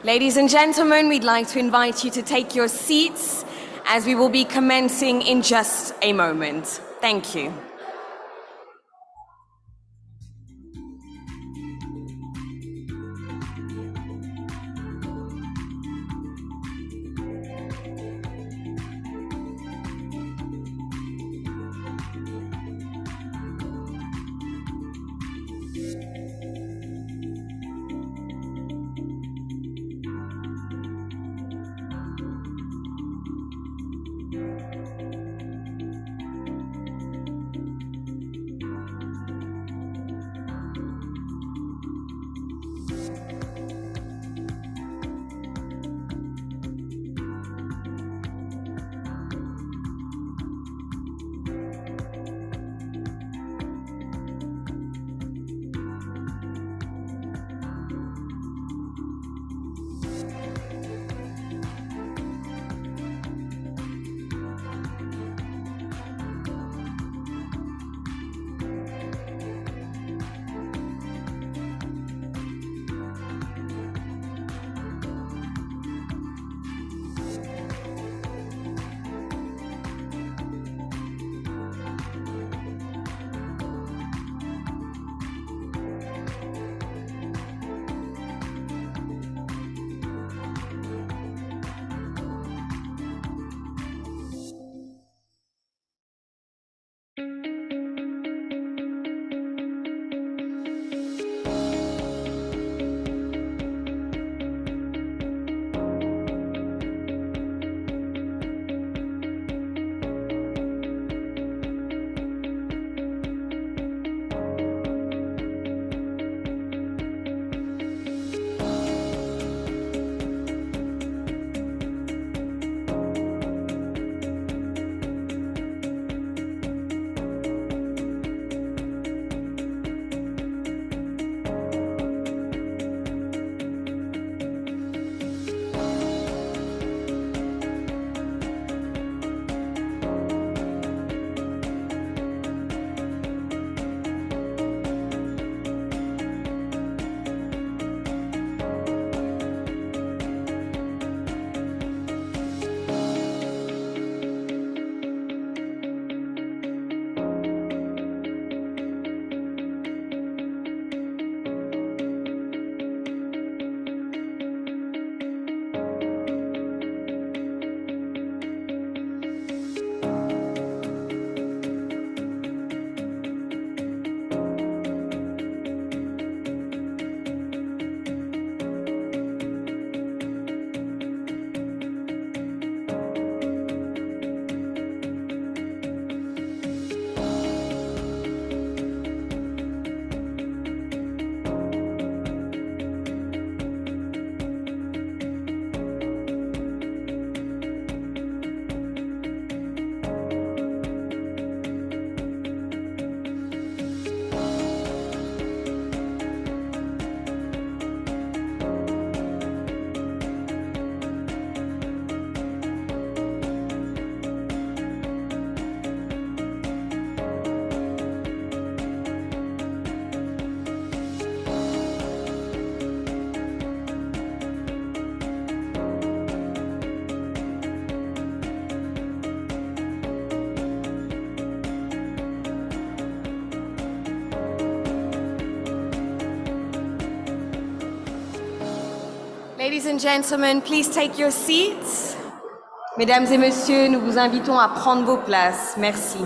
Ladies and gentlemen, we'd like to invite you to take your seats as we will be commencing in just a moment. Thank you. Ladies and gentlemen, please take your seats. Mesdames et messieurs, nous vous invitons à prendre vos places. Merci.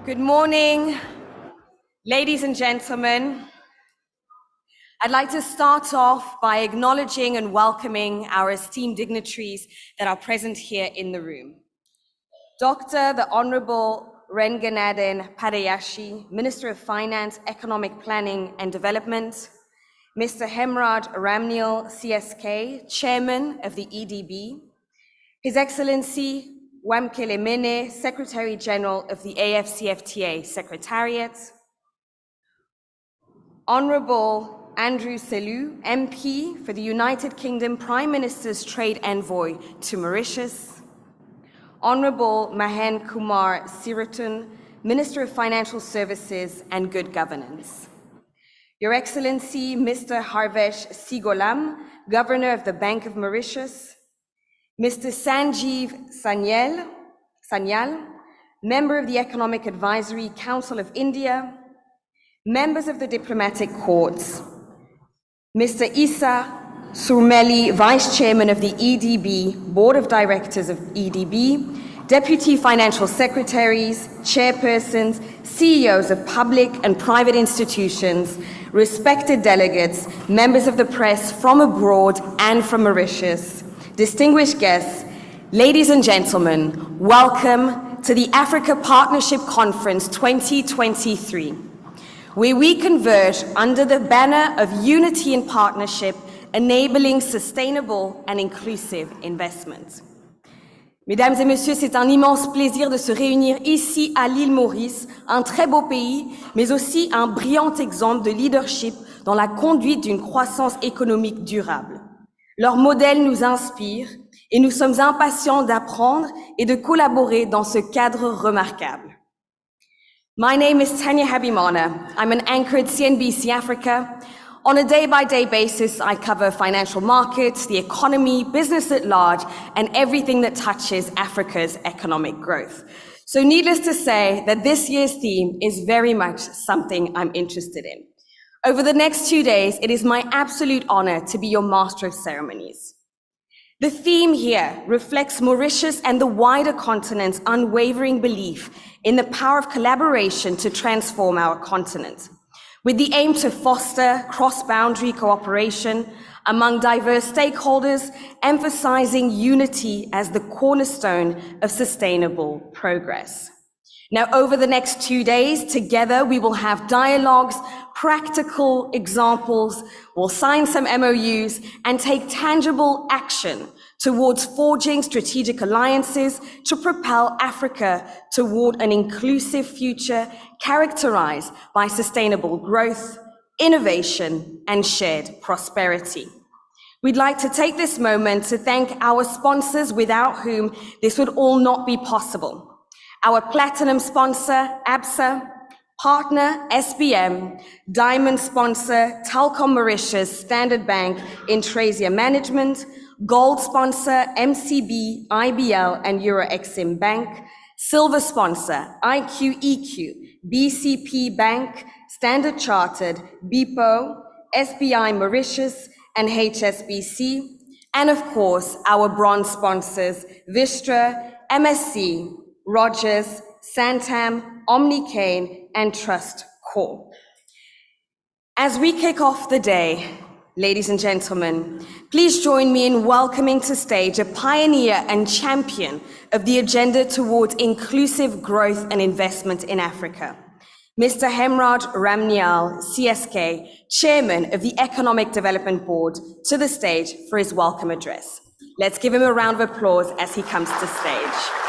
Good morning, ladies and gentlemen. I'd like to start off by acknowledging and welcoming our esteemed dignitaries that are present here in the room. Dr. the Honorable Renganaden Padayashi, Minister of Finance, Economic Planning and Development, Mr. Hemraj Ramnial, CSK, Chairman of the EDB, His Excellency Wamkele Mene, Secretary General of the AfCFTA Secretariat, Honorable Andrew Selou, MP for the United Kingdom Prime Minister's Trade Envoy to Mauritius, Honorable Mahen Kumar Siratun, Minister of Financial Services and Good Governance, Your Excellency Mr. Harvesh Sigolam, Governor of the Bank of Mauritius, Mr. Sanjeev Sanyal, Member of the Economic Advisory Council of India, members of the diplomatic corps, Mr. Issa Surmeli, Vice Chairman of the EDB, Board of Directors of EDB, Deputy Financial Secretaries, Chairpersons, CEOs of public and private institutions, respected delegates, members of the press from abroad and from Mauritius, distinguished guests, ladies and gentlemen, welcome to the Africa Partnership Conference 2023, where we converge under the banner of unity and partnership, enabling sustainable and inclusive investment. Mesdames et messieurs, c'est un immense plaisir de se réunir ici à l'île Maurice, un très beau pays, mais aussi un brillant exemple de leadership dans la conduite d'une croissance économique durable. Leur modèle nous inspire et nous sommes impatients d'apprendre et de collaborer dans ce cadre remarquable. My name is Tanya Habimana. I'm an anchor at CNBC Africa. On a day-by-day basis, I cover financial markets, the economy, business at large, and everything that touches Africa's economic growth. So needless to say that this year's theme is very much something I'm interested in. Over the next 2 days, it is my absolute honor to be your master of ceremonies. The theme here reflects Mauritius and the wider continent's unwavering belief in the power of collaboration to transform our continent, with the aim to foster cross-boundary cooperation among diverse stakeholders, emphasizing unity as the cornerstone of sustainable progress. Now, over the next 2 days, together we will have dialogues, practical examples, we'll sign some MOUs, and take tangible action towards forging strategic alliances to propel Africa toward an inclusive future characterized by sustainable growth, innovation, and shared prosperity. We'd like to take this moment to thank our sponsors without whom this would all not be possible. Our platinum sponsor, ABSA, partner, SBM, diamond sponsor, Telkom Mauritius, Standard Bank, Intrasia Management, gold sponsor, MCB, IBL, and Euro-Exim Bank, silver sponsor, IQEQ, BCP Bank, Standard Chartered, BPO, SBI Mauritius, and HSBC, and of course, our bronze sponsors, Vistra, MSC, Rogers, Santam, Omnicane, and Trust Corp. As we kick off the day, ladies and gentlemen, please join me in welcoming to stage a pioneer and champion of the agenda towards inclusive growth and investment in Africa, Mr. Hemraj Ramnial, CSK, Chairman of the Economic Development Board, to the stage for his welcome address. Let's give him a round of applause as he comes to stage.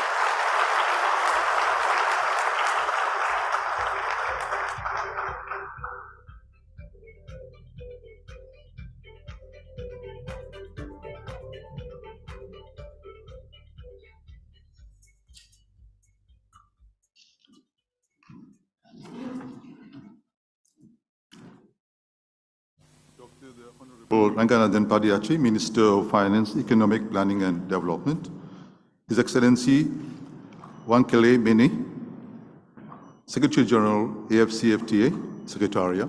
Renganaden Padayachi, Minister of Finance, Economic Planning and Development, His Excellency Wamkele Mene, Secretary General, AfCFTA Secretariat,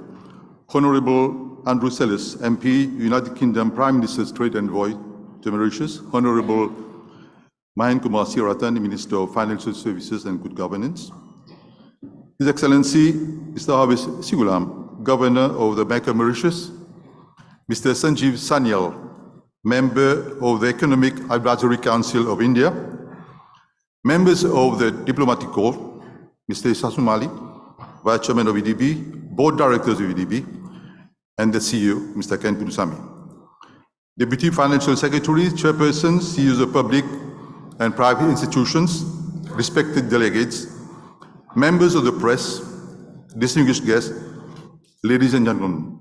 Honorable Andrew Selous, MP, United Kingdom Prime Minister's Trade Envoy to Mauritius, Honorable Mahen Kumar Siratun, Minister of Financial Services and Good Governance, His Excellency Mr. Hafiz Sigulam, Governor of the Bank of Mauritius, Mr. Sanjeev Sanyal, Member of the Economic Advisory Council of India, members of the Diplomatic Corps, Mr. Issa Soumali, Vice Chairman of EDB, Board Directors of EDB, and the CEO, Mr. Ken Pulusamy. Deputy Financial Secretaries, Chairpersons, CEOs of public and private institutions, respected delegates, members of the press, distinguished guests, ladies and gentlemen.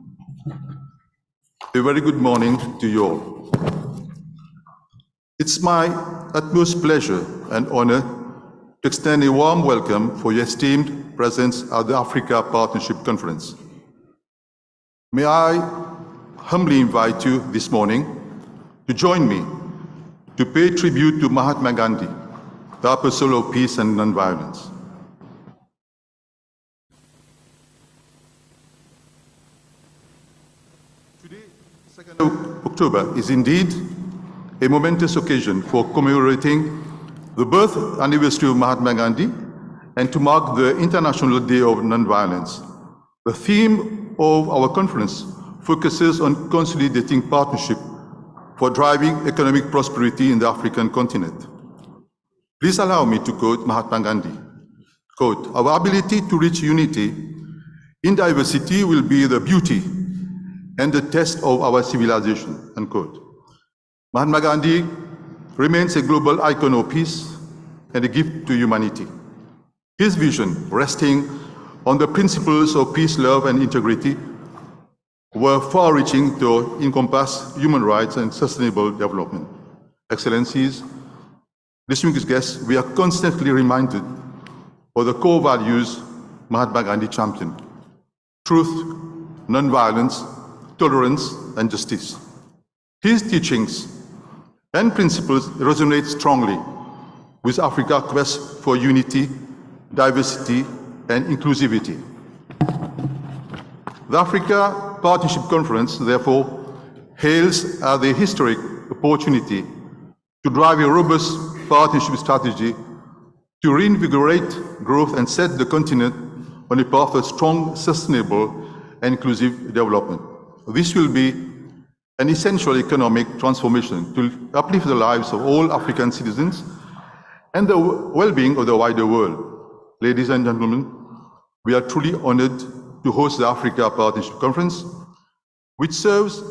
A very good morning to you all. It's my utmost pleasure and honor to extend a warm welcome for your esteemed presence at the Africa Partnership Conference. May I humbly invite you this morning to join me to pay tribute to Mahatma Gandhi, the apostle of peace and non-violence. Today, 2nd of October, is indeed a momentous occasion for commemorating the birth anniversary of Mahatma Gandhi and to mark the International Day of Non-Violence. The theme of our conference focuses on consolidating partnership for driving economic prosperity in the African continent. Please allow me to quote Mahatma Gandhi, quote, "Our ability to reach unity in diversity will be the beauty and the test of our civilization," unquote. Mahatma Gandhi remains a global icon of peace and a gift to humanity. His vision, resting on the principles of peace, love, and integrity, were far-reaching to encompass human rights and sustainable development. Excellencies, distinguished guests, we are constantly reminded of the core values Mahatma Gandhi championed: truth, non-violence, tolerance, and justice. His teachings and principles resonate strongly with Africa's quest for unity, diversity, and inclusivity. The Africa Partnership Conference, therefore, hails as a historic opportunity to drive a robust partnership strategy to reinvigorate growth and set the continent on a path of strong, sustainable, and inclusive development. This will be an essential economic transformation to uplift the lives of all African citizens and the well-being of the wider world. Ladies and gentlemen, we are truly honored to host the Africa Partnership Conference, which serves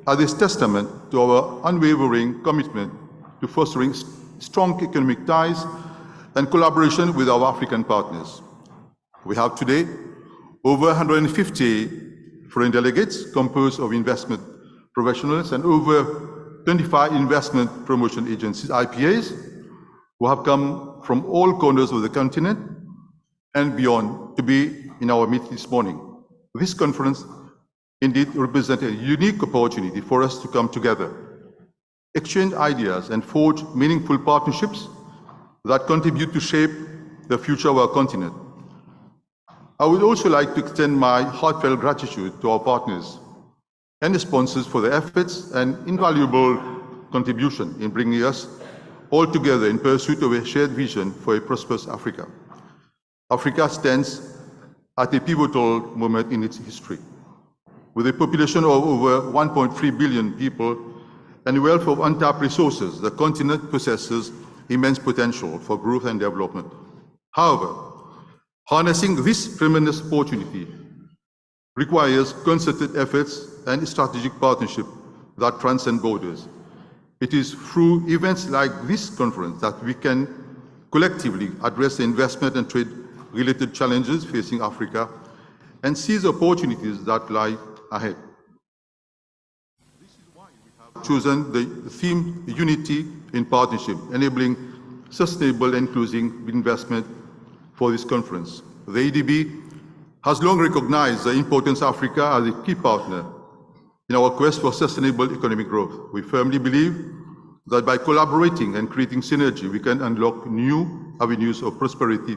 as a testament to our unwavering commitment to fostering strong economic ties and collaboration with our African partners. We have today over 150 foreign delegates composed of investment professionals and over 25 investment promotion agencies, IPAs, who have come from all corners of the continent and beyond to be in our midst this morning. This conference indeed represents a unique opportunity for us to come together, exchange ideas, and forge meaningful partnerships that contribute to shape the future of our continent. I would also like to extend my heartfelt gratitude to our partners and the sponsors for their efforts and invaluable contribution in bringing us all together in pursuit of a shared vision for a prosperous Africa. Africa stands at a pivotal moment in its history. With a population of over 1.3 billion people and a wealth of untapped resources, the continent possesses immense potential for growth and development. However, harnessing this tremendous opportunity requires concerted efforts and strategic partnership that transcend borders. It is through events like this conference that we can collectively address the investment and trade-related challenges facing Africa and seize opportunities that lie ahead. This is why we have chosen the theme Unity in Partnership, enabling sustainable and inclusive investment for this conference. The EDB has long recognized the importance of Africa as a key partner in our quest for sustainable economic growth. We firmly believe that by collaborating and creating synergy, we can unlock new avenues of prosperity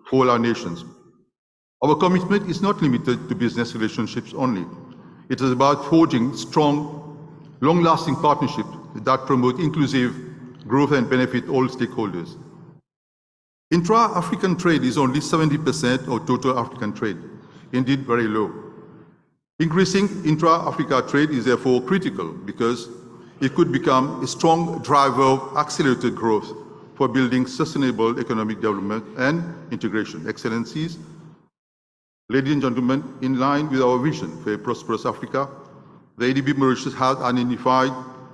for all our nations. Our commitment is not limited to business relationships only. It is about forging strong, long-lasting partnerships that promote inclusive growth and benefit all stakeholders. Intra-African trade is only 70% of total African trade, indeed very low. Increasing intra-Africa trade is therefore critical because it could become a strong driver of accelerated growth for building sustainable economic development and integration. Excellencies, ladies and gentlemen, in line with our vision for a prosperous Africa, the ADB Mauritius has identified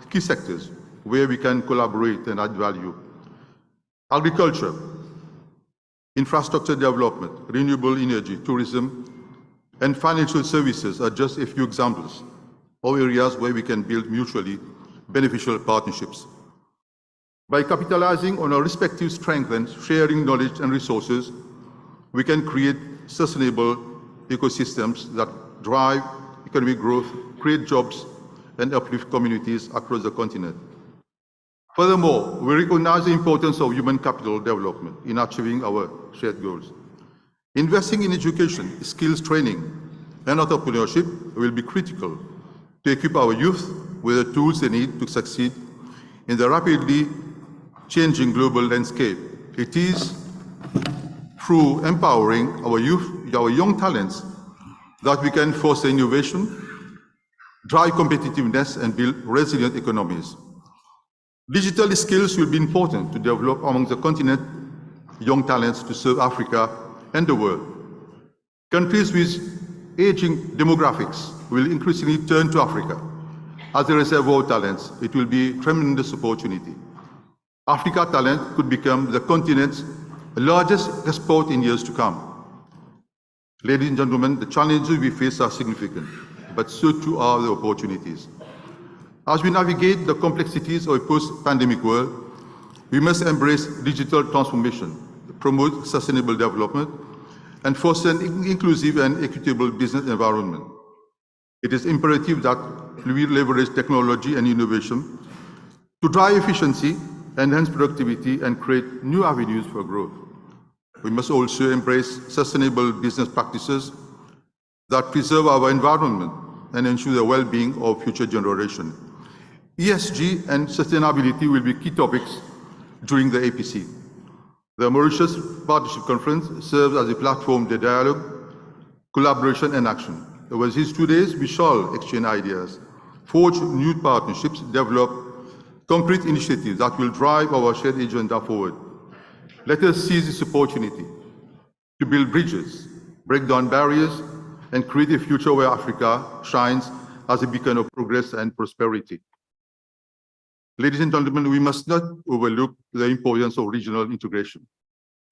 key sectors where we can collaborate and add value. Agriculture, infrastructure development, renewable energy, tourism, and financial services are just a few examples of areas where we can build mutually beneficial partnerships. By capitalizing on our respective strengths and sharing knowledge and resources, we can create sustainable ecosystems that drive economic growth, create jobs, and uplift communities across the continent. Furthermore, we recognize the importance of human capital development in achieving our shared goals. Investing in education, skills training, and entrepreneurship will be critical to equip our youth with the tools they need to succeed in the rapidly changing global landscape. It is through empowering our youth, our young talents, that we can foster innovation, drive competitiveness, and build resilient economies. Digital skills will be important to develop among the continent young talents to serve Africa and the world. Countries with aging demographics will increasingly turn to Africa as a reservoir of talents. It will be a tremendous opportunity. Africa talent could become the continent's largest export in years to come. Ladies and gentlemen, the challenges we face are significant, but so too are the opportunities. As we navigate the complexities of a post-pandemic world, we must embrace digital transformation, promote sustainable development, and foster an inclusive and equitable business environment. It is imperative that we leverage technology and innovation to drive efficiency, enhance productivity, and create new avenues for growth. We must also embrace sustainable business practices that preserve our environment and ensure the well-being of future generations. ESG and sustainability will be key topics during the APC. The Mauritius Partnership Conference serves as a platform for dialogue, collaboration, and action. Over these 2 days, we shall exchange ideas, forge new partnerships, develop concrete initiatives that will drive our shared agenda forward. Let us seize this opportunity to build bridges, break down barriers, and create a future where Africa shines as a beacon of progress and prosperity. Ladies and gentlemen, we must not overlook the importance of regional integration.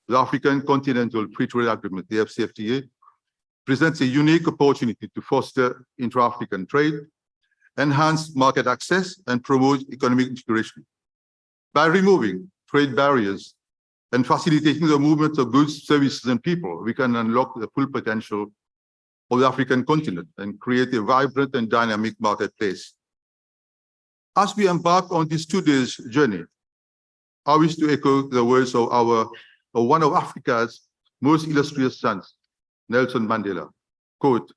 The African Continental Free Trade Agreement, the AfCFTA, presents a unique opportunity to foster intra-African trade, enhance market access, and promote economic integration. By removing trade barriers and facilitating the movement of goods, services, and people, we can unlock the full potential of the African continent and create a vibrant and dynamic marketplace. As we embark on this 2 days journey, I wish to echo the words of one of Africa's most illustrious sons, Nelson Mandela. Quote,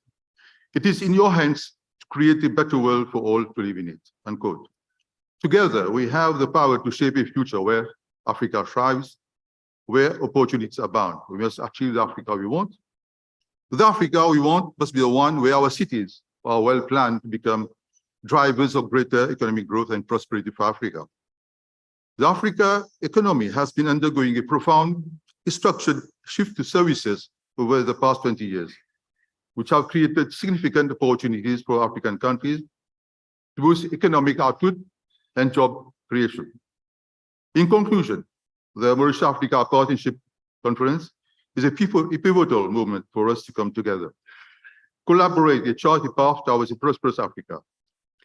"It is in your hands to create a better world for all to live in it." Unquote. Together, we have the power to shape a future where Africa thrives, where opportunities abound. We must achieve the Africa we want. The Africa we want must be the one where our cities are well planned to become drivers of greater economic growth and prosperity for Africa. The Africa economy has been undergoing a profound structured shift to services over the past 20 years, which have created significant opportunities for African countries to boost economic output and job creation. In conclusion, the Mauritius-Africa Partnership Conference is a pivotal movement for us to come together, collaborate, and chart a path towards a prosperous Africa.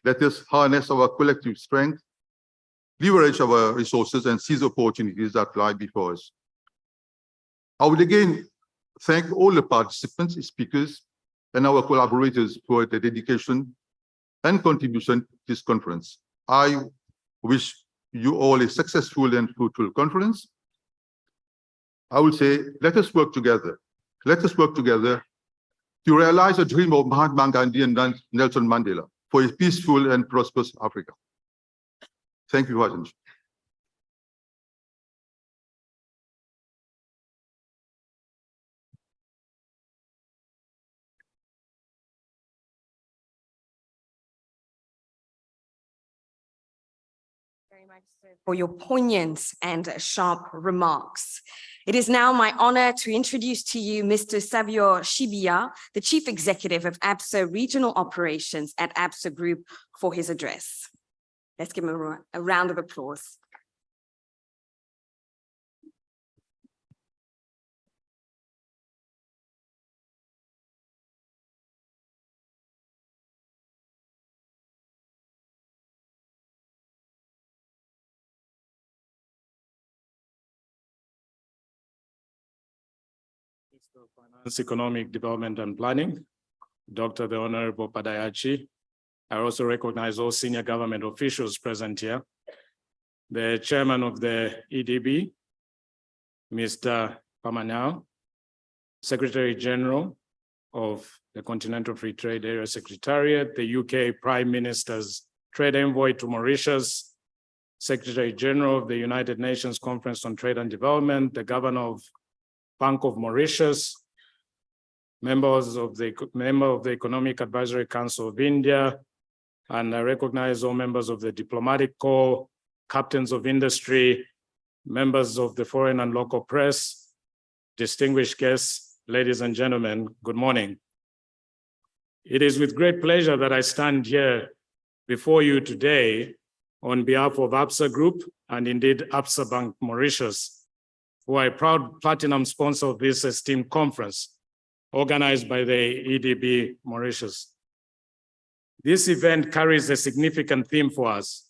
Let us harness our collective strength, leverage our resources, and seize opportunities that lie before us. I would again thank all the participants, speakers, and our collaborators for their dedication and contribution to this conference. I wish you all a successful and fruitful conference. I would say, let us work together. Let us work together to realize the dream of Mahatma Gandhi and Nelson Mandela for a peaceful and prosperous Africa. Thank you for attention. for your poignant and sharp remarks. It is now my honor to introduce to you Mr. Savio Shibia, the Chief Executive of ABSA Regional Operations at ABSA Group, for his address. Let's give him a round of applause. Finance, Economic Development and Planning, Dr. the Honorable Padayachi. I also recognize all senior government officials present here. The Chairman of the EDB, Mr. Pamanao, Secretary General of the Continental Free Trade Area Secretariat, the UK Prime Minister's Trade Envoy to Mauritius, Secretary General of the United Nations Conference on Trade and Development, the Governor of Bank of Mauritius, member of the Economic Advisory Council of India, and I recognize all members of the Diplomatic Corps, captains of industry, members of the foreign and local press, distinguished guests, ladies and gentlemen, good morning. It is with great pleasure that I stand here before you today on behalf of ABSA Group and indeed ABSA Bank Mauritius, who are a proud platinum sponsor of this esteemed conference organized by the EDB Mauritius. This event carries a significant theme for us: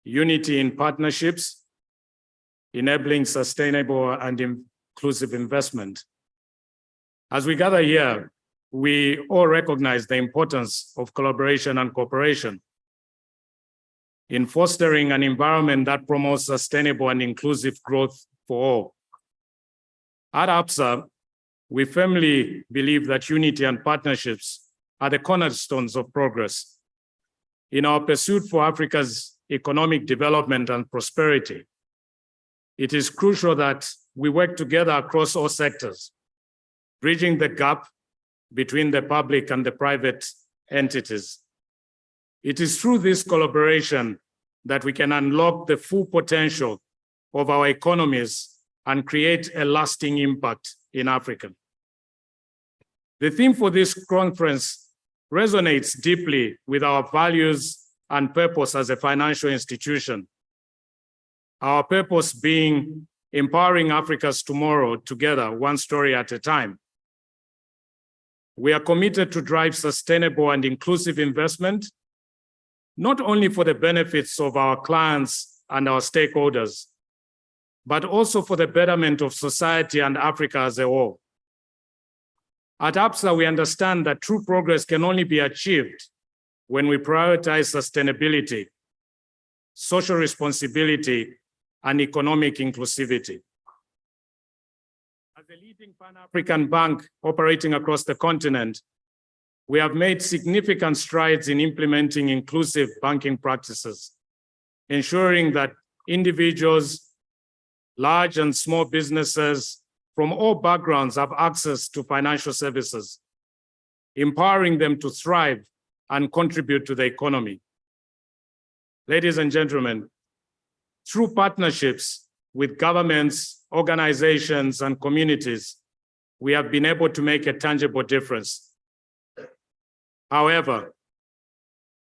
unity in partnerships, enabling sustainable and inclusive investment. As we gather here, we all recognize the importance of collaboration and cooperation in fostering an environment that promotes sustainable and inclusive growth for all. At ABSA, we firmly believe that unity and partnerships are the cornerstones of progress. In our pursuit for Africa's economic development and prosperity, it is crucial that we work together across all sectors, bridging the gap between the public and the private entities. It is through this collaboration that we can unlock the full potential of our economies and create a lasting impact in Africa. The theme for this conference resonates deeply with our values and purpose as a financial institution. Our purpose being empowering Africa's tomorrow together, one story at a time. We are committed to drive sustainable and inclusive investment, not only for the benefits of our clients and our stakeholders, but also for the betterment of society and Africa as a whole. At ABSA, we understand that true progress can only be achieved when we prioritize sustainability, social responsibility, and economic inclusivity. As a leading Pan-African bank operating across the continent, we have made significant strides in implementing inclusive banking practices, ensuring that individuals, large and small businesses from all backgrounds have access to financial services, empowering them to thrive and contribute to the economy. Ladies and gentlemen, through partnerships with governments, organizations, and communities, we have been able to make a tangible difference. However,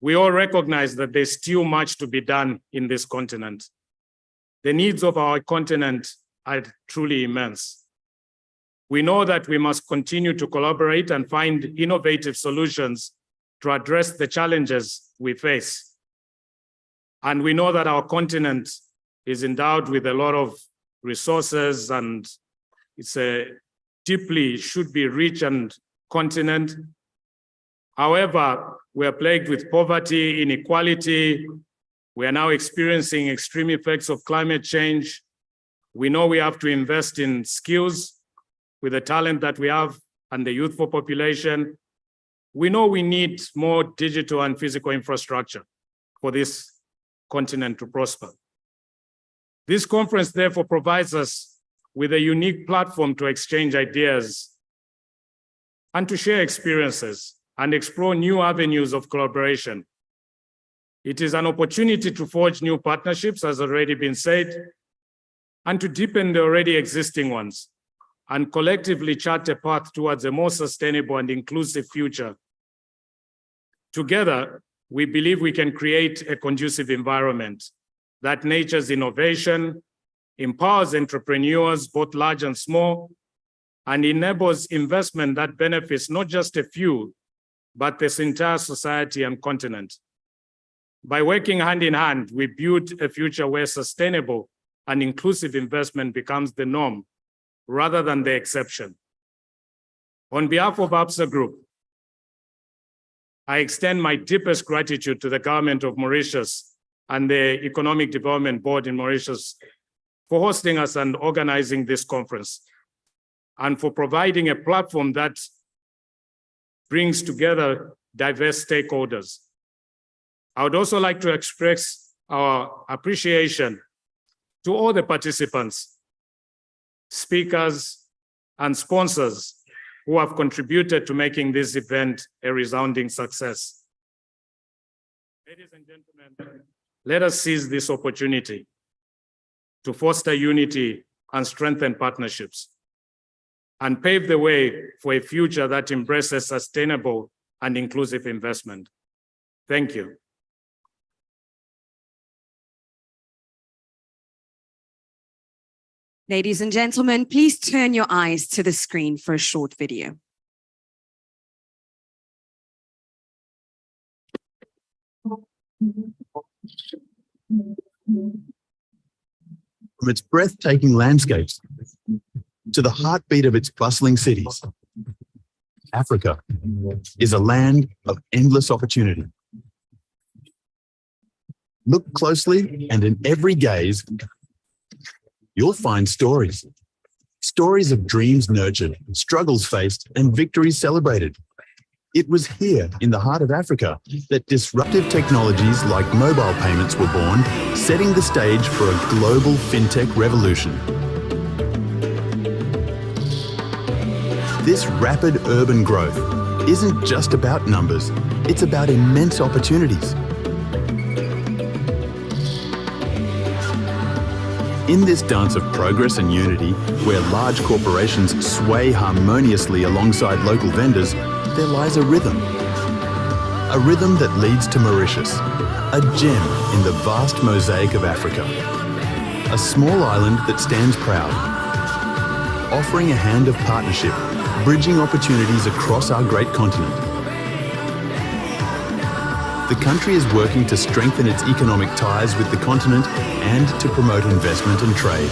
we all recognize that there's still much to be done in this continent. The needs of our continent are truly immense. We know that we must continue to collaborate and find innovative solutions to address the challenges we face. And we know that our continent is endowed with a lot of resources, and it's a deeply should be rich and continent. However, we are plagued with poverty, inequality. We are now experiencing extreme effects of climate change. We know we have to invest in skills with the talent that we have and the youthful population. We know we need more digital and physical infrastructure for this continent to prosper. This conference, therefore, provides us with a unique platform to exchange ideas and to share experiences and explore new avenues of collaboration. It is an opportunity to forge new partnerships, as already been said, and to deepen the already existing ones, and collectively chart a path towards a more sustainable and inclusive future. Together, we believe we can create a conducive environment that nurtures innovation, empowers entrepreneurs, both large and small, and enables investment that benefits not just a few, but this entire society and continent. By working hand in hand, we build a future where sustainable and inclusive investment becomes the norm rather than the exception. On behalf of AfCFTA Group, I extend my deepest gratitude to the government of Mauritius and the Economic Development Board in Mauritius for hosting us and organizing this conference, and for providing a platform that brings together diverse stakeholders. I would also like to express our appreciation to all the participants, speakers, and sponsors who have contributed to making this event a resounding success. Ladies and gentlemen, let us seize this opportunity to foster unity and strengthen partnerships, and pave the way for a future that embraces sustainable and inclusive investment. Thank you. Ladies and gentlemen, please turn your eyes to the screen for a short video. From its breathtaking landscapes to the heartbeat of its bustling cities, Africa is a land of endless opportunity. Look closely, and in every gaze, you'll find stories. Stories of dreams nurtured, struggles faced, and victories celebrated. It was here, in the heart of Africa, that disruptive technologies like mobile payments were born, setting the stage for a global fintech revolution. This rapid urban growth isn't just about numbers, it's about immense opportunities. In this dance of progress and unity, where large corporations sway harmoniously alongside local vendors, there lies a rhythm that leads to Mauritius, a gem in the vast mosaic of Africa, a small island that stands proud, offering a hand of partnership, bridging opportunities across our great continent. The country is working to strengthen its economic ties with the continent and to promote investment and trade.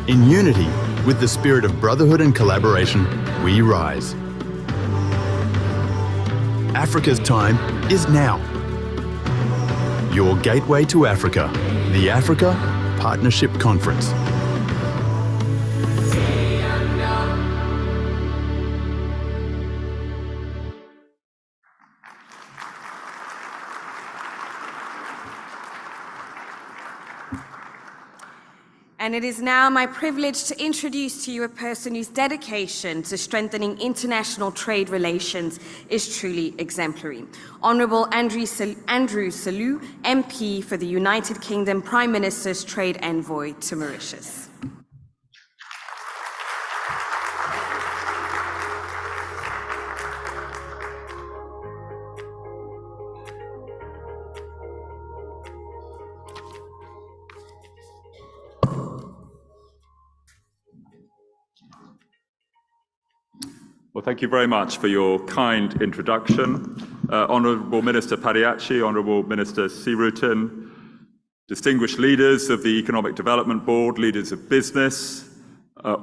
In unity, with the spirit of brotherhood and collaboration, we rise. Africa's time is now. Your gateway to Africa, the Africa Partnership Conference. And it is now my privilege to introduce to you a person whose dedication to strengthening international trade relations is truly exemplary. Honourable Andrew Selous, MP for the United Kingdom Prime Minister's Trade Envoy to Mauritius. Well, thank you very much for your kind introduction. Honourable Minister Padiachi, Honourable Minister Sirutin, distinguished leaders of the Economic Development Board, leaders of business,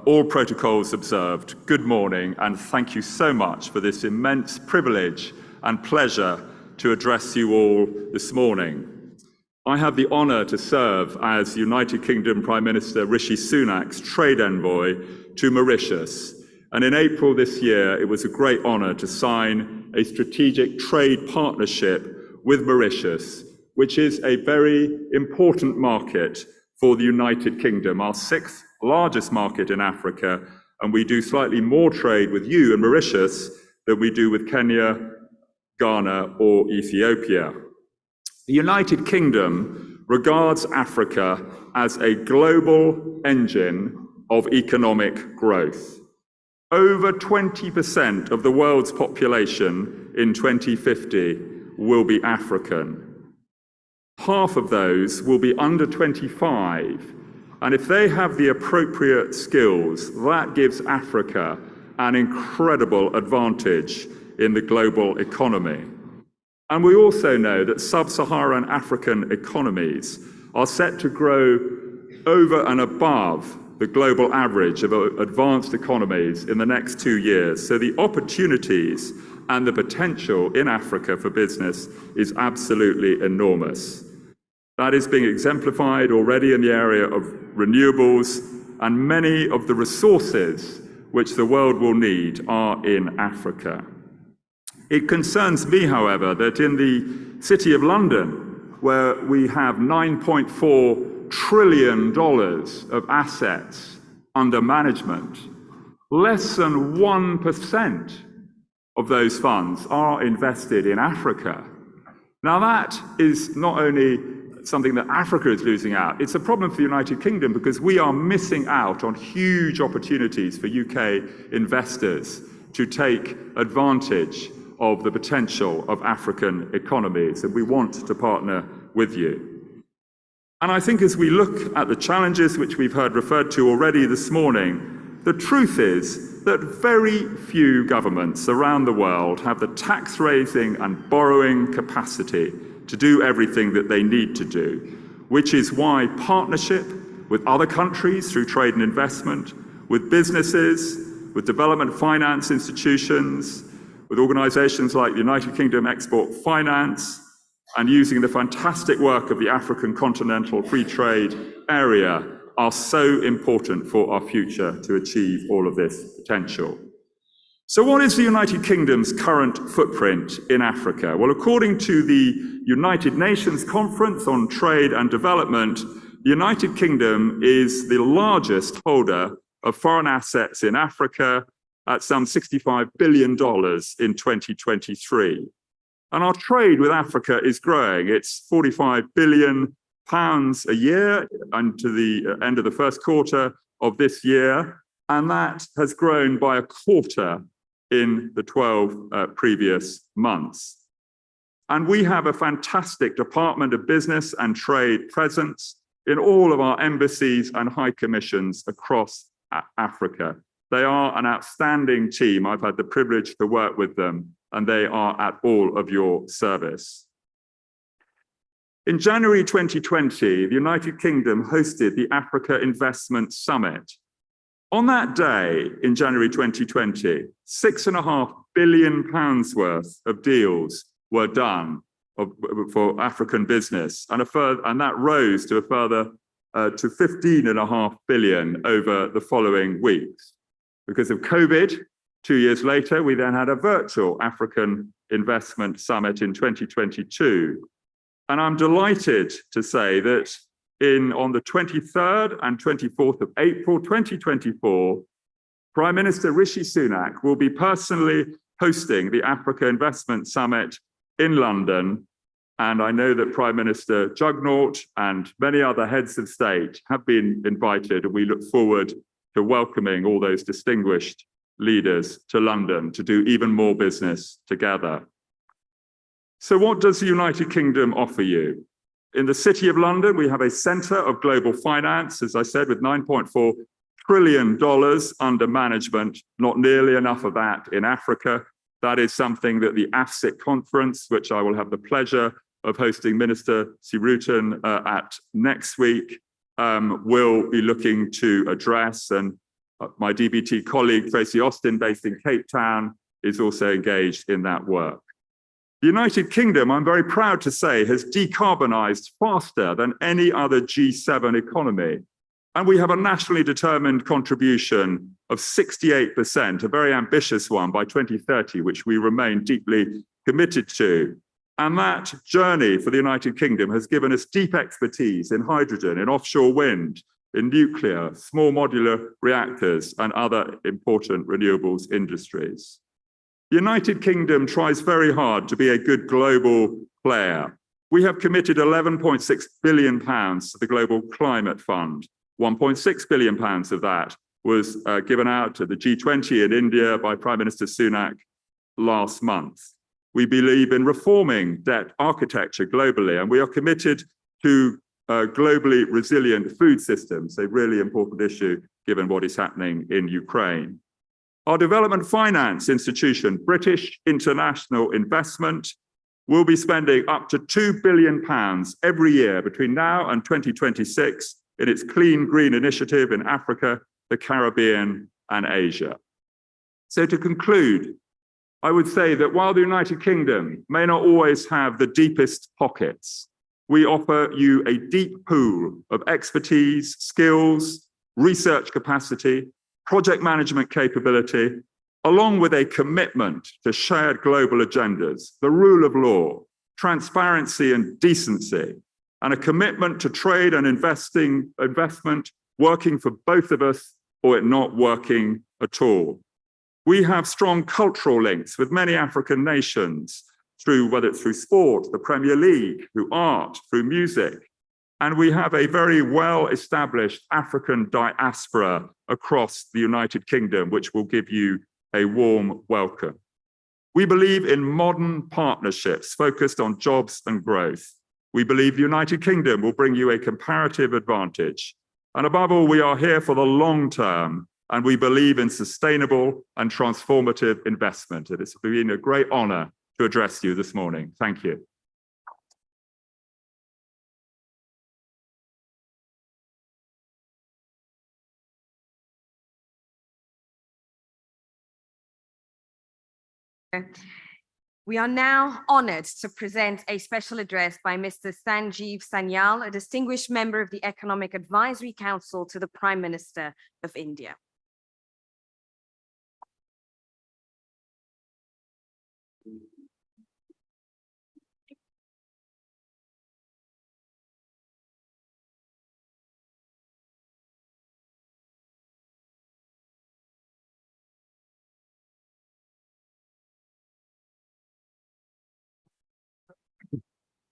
all protocols observed, good morning, and thank you so much for this immense privilege and pleasure to address you all this morning. I have the honour to serve as United Kingdom Prime Minister Rishi Sunak's trade envoy to Mauritius. And in April this year, it was a great honour to sign a strategic trade partnership with Mauritius, which is a very important market for the United Kingdom, our 6th largest market in Africa, and we do slightly more trade with you and Mauritius than we do with Kenya, Ghana, or Ethiopia. The United Kingdom regards Africa as a global engine of economic growth. Over 20% of the world's population in 2050 will be African. Half of those will be under 25, and if they have the appropriate skills, that gives Africa an incredible advantage in the global economy. And we also know that sub-Saharan African economies are set to grow over and above the global average of advanced economies in the next 2 years. So the opportunities and the potential in Africa for business is absolutely enormous. That is being exemplified already in the area of renewables, and many of the resources which the world will need are in Africa. It concerns me, however, that in the City of London, where we have $9.4 trillion of assets under management, less than 1% of those funds are invested in Africa. Now that is not only something that Africa is losing out, it's a problem for the United Kingdom because we are missing out on huge opportunities for UK investors to take advantage of the potential of African economies, and we want to partner with you. And I think as we look at the challenges which we've heard referred to already this morning, the truth is that very few governments around the world have the tax raising and borrowing capacity to do everything that they need to do, which is why partnership with other countries through trade and investment, with businesses, with development finance institutions, with organizations like the United Kingdom Export Finance, and using the fantastic work of the African Continental Free Trade Area are so important for our future to achieve all of this potential. So what is the United Kingdom's current footprint in Africa? Well, according to the United Nations Conference on Trade and Development, the United Kingdom is the largest holder of foreign assets in Africa at some $65 billion in 2023. And our trade with Africa is growing. It's 45 billion pounds a year until the end of the first quarter of this year. And that has grown by a quarter in the 12 previous months. And we have a fantastic Department of Business and Trade presence in all of our embassies and high commissions across Africa. They are an outstanding team. I've had the privilege to work with them, and they are at all of your service. In January 2020, the United Kingdom hosted the Africa Investment Summit. On that day, in January 2020, £6.5 billion worth of deals were done for African business, and that rose to a further to 15.5 billion over the following weeks. Because of COVID, 2 years later, we then had a virtual African Investment Summit in 2022. And I'm delighted to say that on the 23rd and 24th of April 2024, Prime Minister Rishi Sunak will be personally hosting the Africa Investment Summit in London. And I know that Prime Minister Jugnaut and many other heads of state have been invited, and we look forward to welcoming all those distinguished leaders to London to do even more business together. So what does the United Kingdom offer you? In the City of London, we have a centre of global finance, as I said, with $9.4 trillion under management, not nearly enough of that in Africa. That is something that the AfCFTA conference, which I will have the pleasure of hosting Minister Sirutin at next week, will be looking to address. And my DBT colleague, Tracy Austin, based in Cape Town, is also engaged in that work. The United Kingdom, I'm very proud to say, has decarbonised faster than any other G7 economy. And we have a nationally determined contribution of 68%, a very ambitious one by 2030, which we remain deeply committed to. And that journey for the United Kingdom has given us deep expertise in hydrogen, in offshore wind, in nuclear, small modular reactors, and other important renewables industries. The United Kingdom tries very hard to be a good global player. We have committed £11.6 billion to the Global Climate Fund. £1.6 billion of that was given out to the G20 in India by Prime Minister Sunak last month. We believe in reforming debt architecture globally, and we are committed to globally resilient food systems, a really important issue given what is happening in Ukraine. Our development finance institution, British International Investment, will be spending up to £2 billion every year between now and 2026 in its Clean Green Initiative in Africa, the Caribbean, and Asia. So to conclude, I would say that while the United Kingdom may not always have the deepest pockets, we offer you a deep pool of expertise, skills, research capacity, project management capability, along with a commitment to shared global agendas, the rule of law, transparency and decency, and a commitment to trade and investment working for both of us or it not working at all. We have strong cultural links with many African nations, whether it's through sport, the Premier League, through art, through music. And we have a very well-established African diaspora across the United Kingdom, which will give you a warm welcome. We believe in modern partnerships focused on jobs and growth. We believe the United Kingdom will bring you a comparative advantage. And above all, we are here for the long term, and we believe in sustainable and transformative investment. It has been a great honor to address you this morning. Thank you. We are now honored to present a special address by Mr. Sanjeev Sanyal, a distinguished member of the Economic Advisory Council to the Prime Minister of India.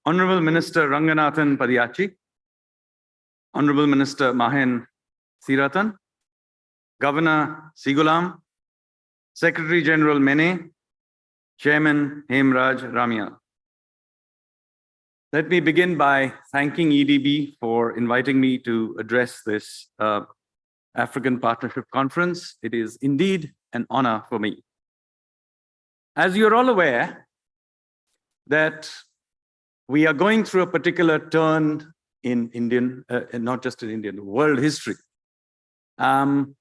Honorable Minister Ranganathan Padiachi, Honorable Minister Mahen Siratan, Governor Sigulam, Secretary General Mene, Chairman Hemraj Ramia. Let me begin by thanking EDB for inviting me to address this African Partnership Conference. It is indeed an honor for me. As you're all aware, that we are going through a particular turn in Indian, not just in Indian, world history. And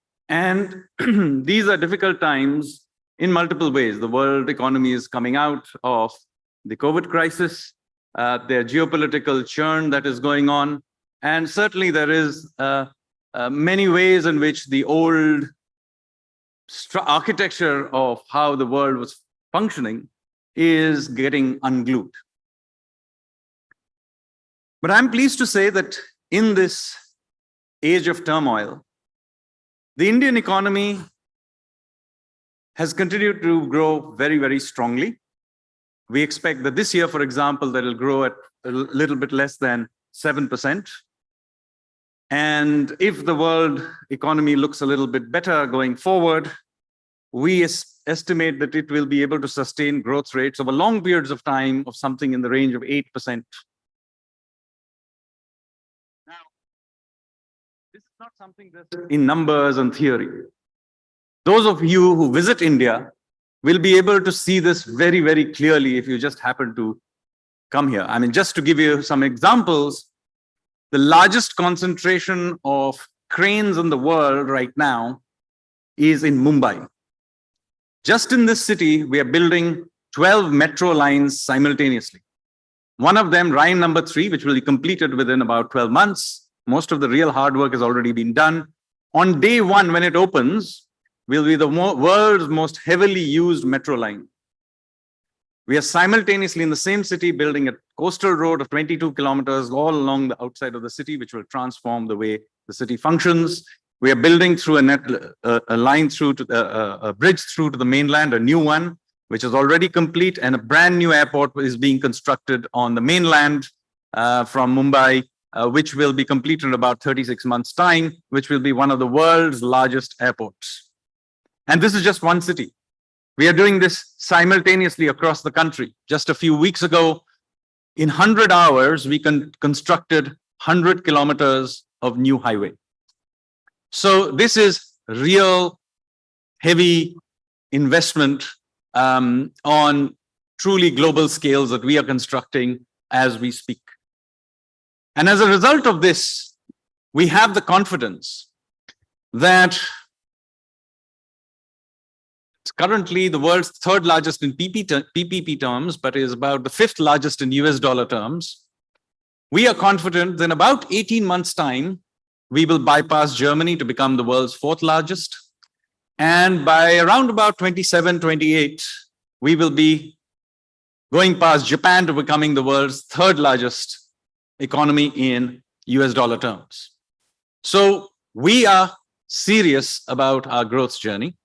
these are difficult times in multiple ways. The world economy is coming out of the COVID crisis. There are geopolitical churn that is going on. And certainly there is many ways in which the old architecture of how the world was functioning is getting unglued. But I'm pleased to say that in this age of turmoil, the Indian economy has continued to grow very, very strongly. We expect that this year, for example, that it'll grow at a little bit less than 7%. And if the world economy looks a little bit better going forward, we estimate that it will be able to sustain growth rates over long periods of time of something in the range of 8%. This is not something that's in numbers and theory. Those of you who visit India will be able to see this very, very clearly if you just happen to come here. I mean, just to give you some examples, the largest concentration of cranes in the world right now is in Mumbai. Just in this city, we are building 12 metro lines simultaneously. One of them, line number 3, which will be completed within about 12 months. Most of the real hard work has already been done. On day 1, when it opens, will be the world's most heavily used metro line. We are simultaneously in the same city building a coastal road of 22 kilometers all along the outside of the city, which will transform the way the city functions. We are building through a line through to a bridge through to the mainland, a new one, which is already complete, and a brand new airport is being constructed on the mainland from Mumbai, which will be completed in about 36 months' time, which will be one of the world's largest airports. And this is just one city. We are doing this simultaneously across the country. Just a few weeks ago, in 100 hours, we constructed 100 kilometers of new highway. So this is real heavy investment on truly global scales that we are constructing as we speak. And as a result of this, we have the confidence that it's currently the world's third largest in PPP terms, but is about the fifth largest in US dollar terms. We are confident that in about 18 months' time, we will bypass Germany to become the world's fourth largest. And by around about 27, 28, we will be going past Japan to becoming the world's third largest economy in US dollar terms. So we are serious about our growth journey,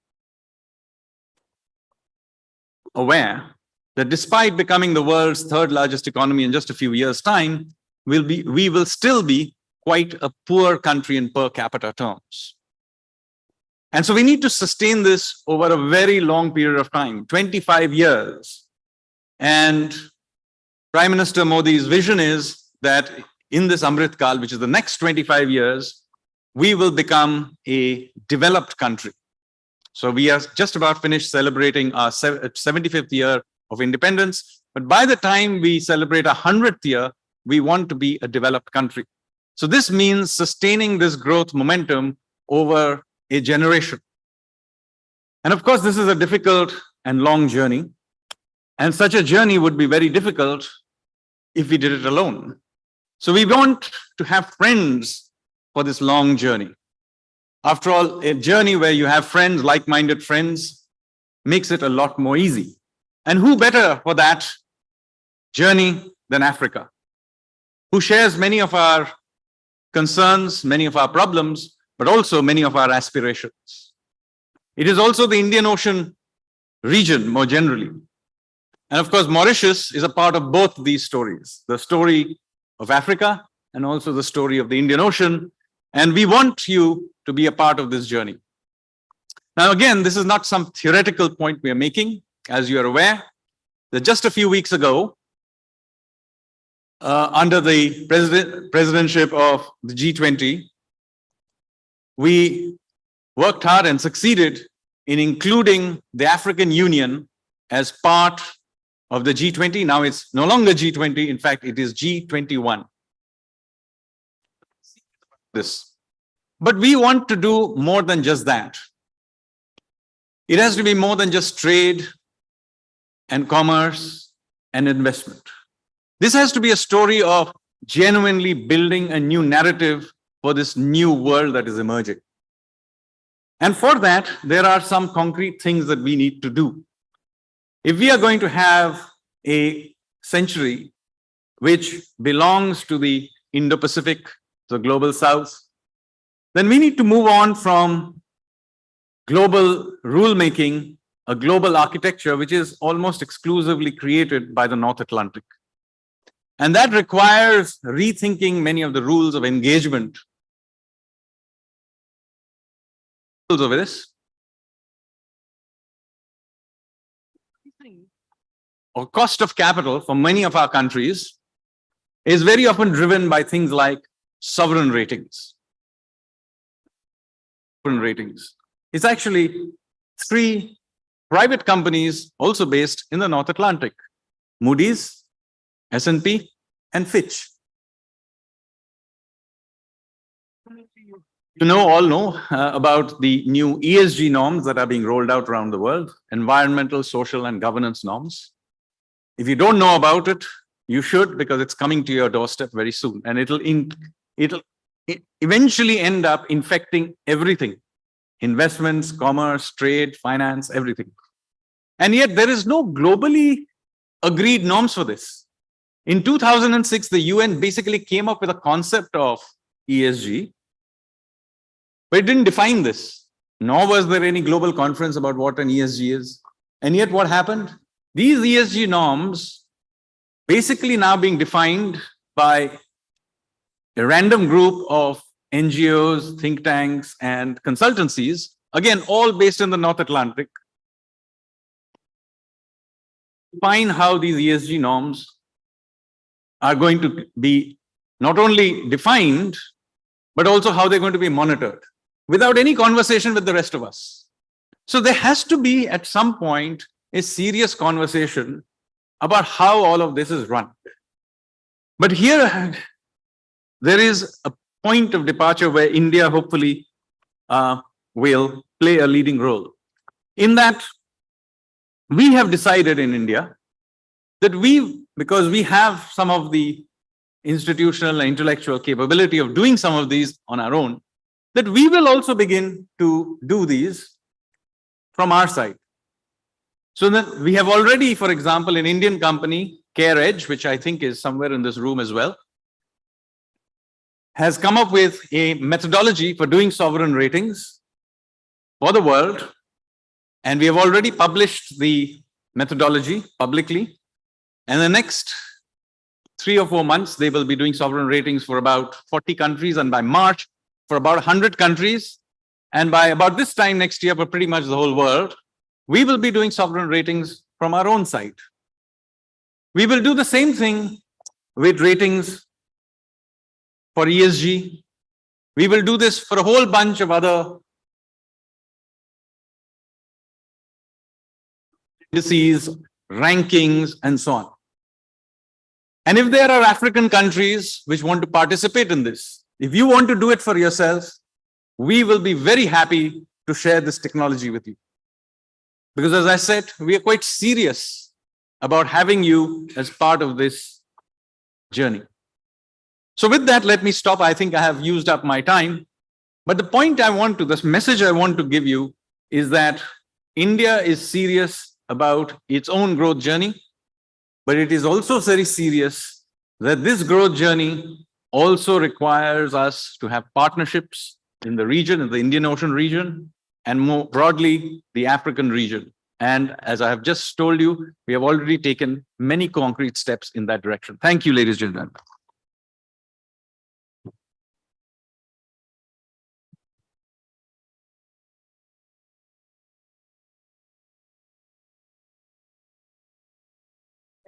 aware that despite becoming the world's third largest economy in just a few years' time, we will still be quite a poor country in per capita terms. And so we need to sustain this over a very long period of time, 25 years. And Prime Minister Modi's vision is that in this Amrit Kal, which is the next 25 years, we will become a developed country. So we are just about finished celebrating our 75th year of independence. But by the time we celebrate our 100th year, we want to be a developed country. So this means sustaining this growth momentum over a generation. And of course, this is a difficult and long journey. And such a journey would be very difficult if we did it alone. So we want to have friends for this long journey. After all, a journey where you have friends, like-minded friends, makes it a lot more easy. And who better for that journey than Africa, who shares many of our concerns, many of our problems, but also many of our aspirations. It is also the Indian Ocean region more generally. And of course, Mauritius is a part of both these stories, the story of Africa and also the story of the Indian Ocean. And we want you to be a part of this journey. Now, again, this is not some theoretical point we are making. As you are aware, that just a few weeks ago, under the presidentship of the G20, we worked hard and succeeded in including the African Union as part of the G20. Now it's no longer G20. In fact, it is G21. But we want to do more than just that. It has to be more than just trade and commerce and investment. This has to be a story of genuinely building a new narrative for this new world that is emerging. And for that, there are some concrete things that we need to do. If we are going to have a century which belongs to the Indo-Pacific, the global South, then we need to move on from global rule-making, a global architecture which is almost exclusively created by the North Atlantic. And that requires rethinking many of the rules of engagement. Over this, or cost of capital for many of our countries is very often driven by things like sovereign ratings. It's actually 3 private companies also based in the North Atlantic: Moody's, S&P, and Fitch. You all know about the new ESG norms that are being rolled out around the world, environmental, social, and governance norms. If you don't know about it, you should, because it's coming to your doorstep very soon, and it'll eventually end up infecting everything: investments, commerce, trade, finance, everything. And yet there is no globally agreed norms for this. In 2006, the UN basically came up with a concept of ESG, but it didn't define this, nor was there any global conference about what an ESG is. And yet what happened? These ESG norms basically now being defined by a random group of NGOs, think tanks, and consultancies, again, all based in the North Atlantic, define how these ESG norms are going to be not only defined, but also how they're going to be monitored without any conversation with the rest of us. So there has to be at some point a serious conversation about how all of this is run. But here, there is a point of departure where India hopefully will play a leading role. In that, we have decided in India that because we have some of the institutional and intellectual capability of doing some of these on our own, that we will also begin to do these from our side. So that we have already, for example, an Indian company, CareEdge, which I think is somewhere in this room as well, has come up with a methodology for doing sovereign ratings for the world. And we have already published the methodology publicly. And the next 3 or 4 months, they will be doing sovereign ratings for about 40 countries, and by March, for about 100 countries. And by about this time next year, for pretty much the whole world, we will be doing sovereign ratings from our own side. We will do the same thing with ratings for ESG. We will do this for a whole bunch of other indices, rankings, and so on. And if there are African countries which want to participate in this, if you want to do it for yourself, we will be very happy to share this technology with you. Because as I said, we are quite serious about having you as part of this journey. So with that, let me stop. I think I have used up my time. But the point this message I want to give you is that India is serious about its own growth journey, but it is also very serious that this growth journey also requires us to have partnerships in the region, in the Indian Ocean region, and more broadly, the African region. And as I have just told you, we have already taken many concrete steps in that direction. Thank you, ladies and gentlemen.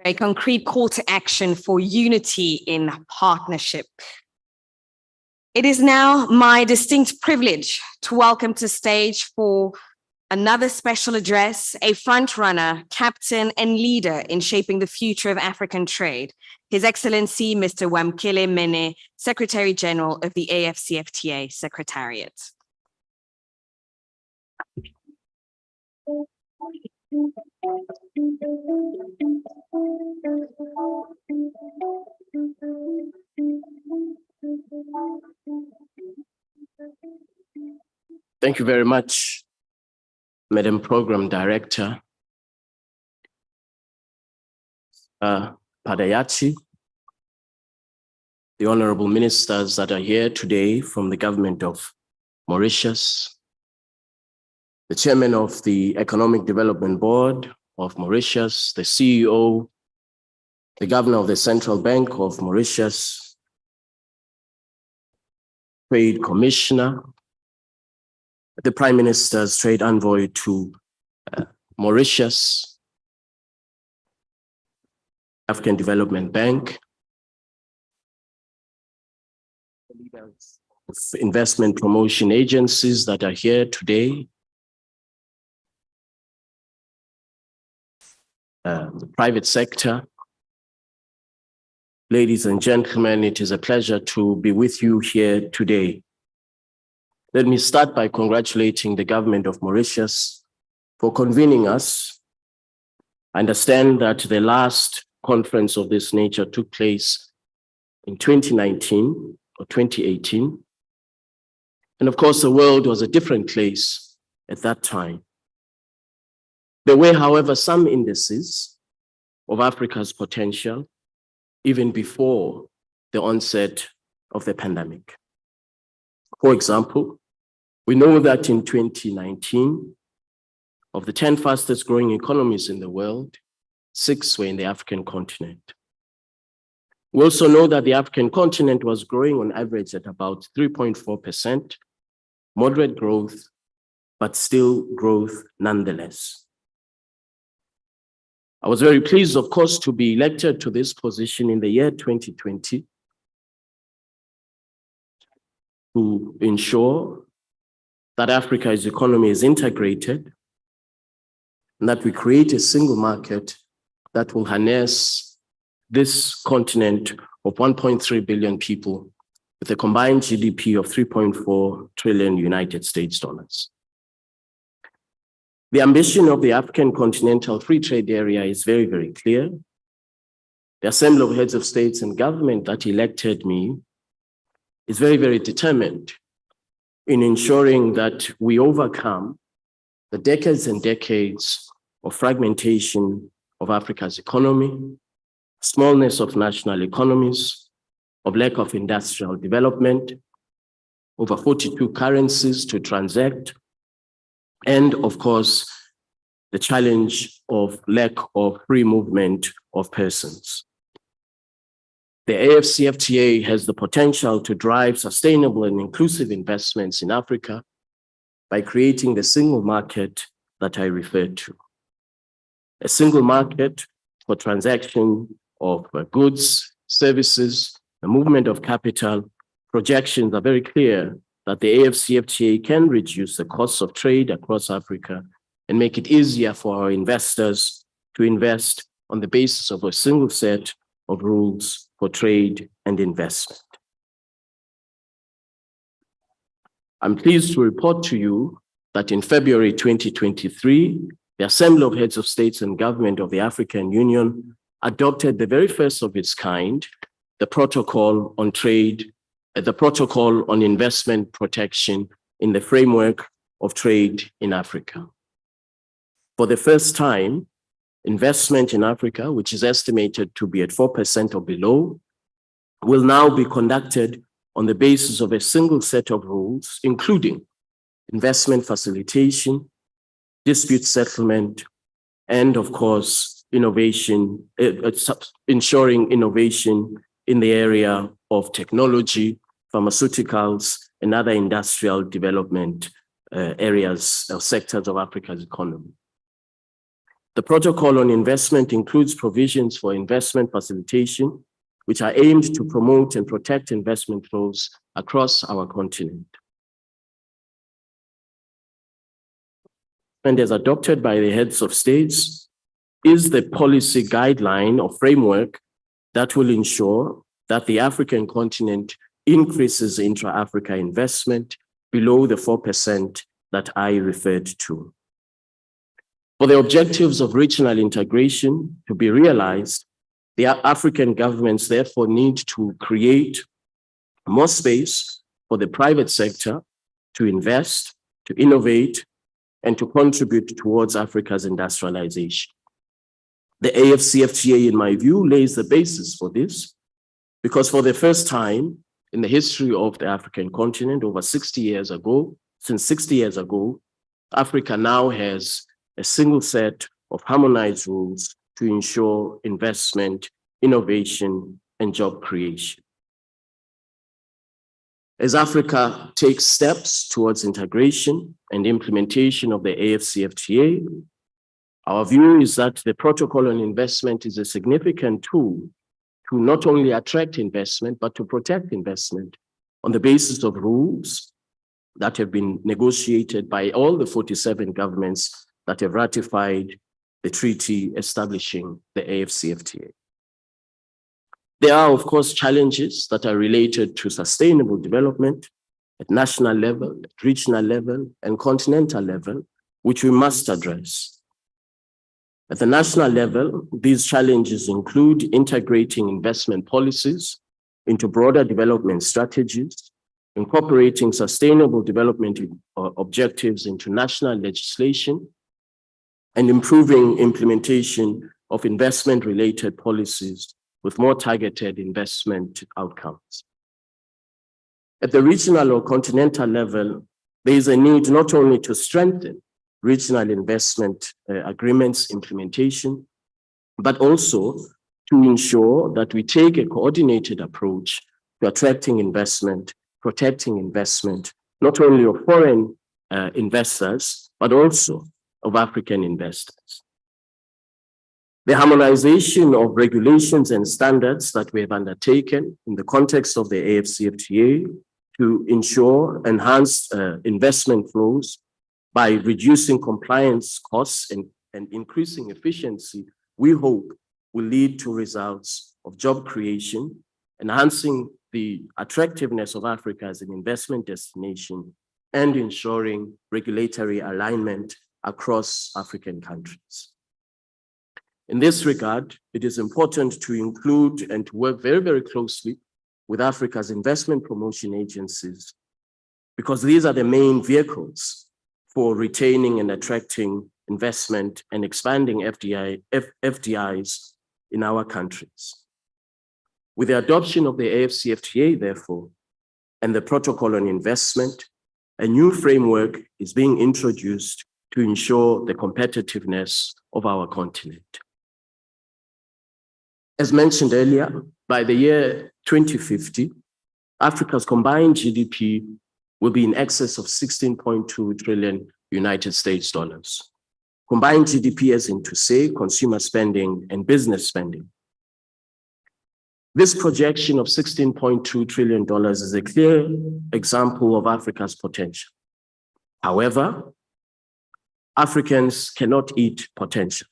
A concrete call to action for unity in partnership. It is now my distinct privilege to welcome to stage for another special address, a front-runner, captain, and leader in shaping the future of African trade, His Excellency Mr. Wamkele Mene, Secretary General of the AfCFTA Secretariat. Thank you very much, Madam Program Director Padayachi, the honorable ministers that are here today from the government of Mauritius, the chairman of the Economic Development Board of Mauritius, the CEO, the governor of the Central Bank of Mauritius, Trade Commissioner, the Prime Minister's Trade Envoy to Mauritius, African Development Bank, leaders of investment promotion agencies that are here today, the private sector. Ladies and gentlemen, it is a pleasure to be with you here today. Let me start by congratulating the government of Mauritius for convening us. I understand that the last conference of this nature took place in 2019 or 2018. And of course, the world was a different place at that time. There were, however, some indices of Africa's potential even before the onset of the pandemic. For example, we know that in 2019, Of the 10 fastest growing economies in the world, 6 were in the African continent. We also know that the African continent was growing on average at about 3.4%, moderate growth, but still growth nonetheless. I was very pleased, of course, to be elected to this position in the year 2020 to ensure that Africa's economy is integrated and that we create a single market that will harness this continent of 1.3 billion people with a combined GDP of 3.4 trillion United States dollars. The ambition of the African Continental Free Trade Area is very, very clear. The Assembly of Heads of States and Government that elected me is very, very determined in ensuring that we overcome the decades and decades of fragmentation of Africa's economy, smallness of national economies, of lack of industrial development, over 42 currencies to transact, and of course, the challenge of lack of free movement of persons. The AfCFTA has the potential to drive sustainable and inclusive investments in Africa by creating the single market that I referred to. A single market for transaction of goods, services, the movement of capital. Projections are very clear that the AfCFTA can reduce the costs of trade across Africa and make it easier for our investors to invest on the basis of a single set of rules for trade and investment. I'm pleased to report to you that in February 2023, the Assembly of Heads of States and Government of the African Union adopted the very first of its kind, the Protocol on Trade, the Protocol on Investment Protection in the framework of trade in Africa. For the first time, investment in Africa, which is estimated to be at 4% or below, will now be conducted on the basis of a single set of rules, including investment facilitation, dispute settlement, and of course, innovation, ensuring innovation in the area of technology, pharmaceuticals, and other industrial development areas or sectors of Africa's economy. The Protocol on Investment includes provisions for investment facilitation, which are aimed to promote and protect investment flows across our continent. And as adopted by the heads of states, is the policy guideline or framework that will ensure that the African continent increases intra-Africa investment below the 4% that I referred to. For the objectives of regional integration to be realized, the African governments therefore need to create more space for the private sector to invest, to innovate, and to contribute towards Africa's industrialization. The AfCFTA, in my view, lays the basis for this, because for the first time in the history of the African continent, over 60 years ago, since 60 years ago, Africa now has a single set of harmonized rules to ensure investment, innovation, and job creation. As Africa takes steps towards integration and implementation of the AfCFTA, our view is that the Protocol on Investment is a significant tool to not only attract investment, but to protect investment on the basis of rules that have been negotiated by all the 47 governments that have ratified the treaty establishing the AfCFTA. There are, of course, challenges that are related to sustainable development at national level, at regional level, and continental level, which we must address. At the national level, these challenges include integrating investment policies into broader development strategies, incorporating sustainable development objectives into national legislation, and improving implementation of investment-related policies with more targeted investment outcomes. At the regional or continental level, there is a need not only to strengthen regional investment agreements implementation, but also to ensure that we take a coordinated approach to attracting investment, protecting investment, not only of foreign investors, but also of African investors. The harmonization of regulations and standards that we have undertaken in the context of the AfCFTA to ensure enhanced investment flows by reducing compliance costs and increasing efficiency, we hope will lead to results of job creation, enhancing the attractiveness of Africa as an investment destination, and ensuring regulatory alignment across African countries. In this regard, it is important to include and to work very, very closely with Africa's investment promotion agencies, because these are the main vehicles for retaining and attracting investment and expanding FDIs in our countries. With the adoption of the AfCFTA, therefore, and the Protocol on Investment, a new framework is being introduced to ensure the competitiveness of our continent. As mentioned earlier, by the year 2050, Africa's combined GDP will be in excess of 16.2 trillion United States dollars. Combined GDP as in to say consumer spending and business spending. This projection of $16.2 trillion is a clear example of Africa's potential. However, Africans cannot eat potential.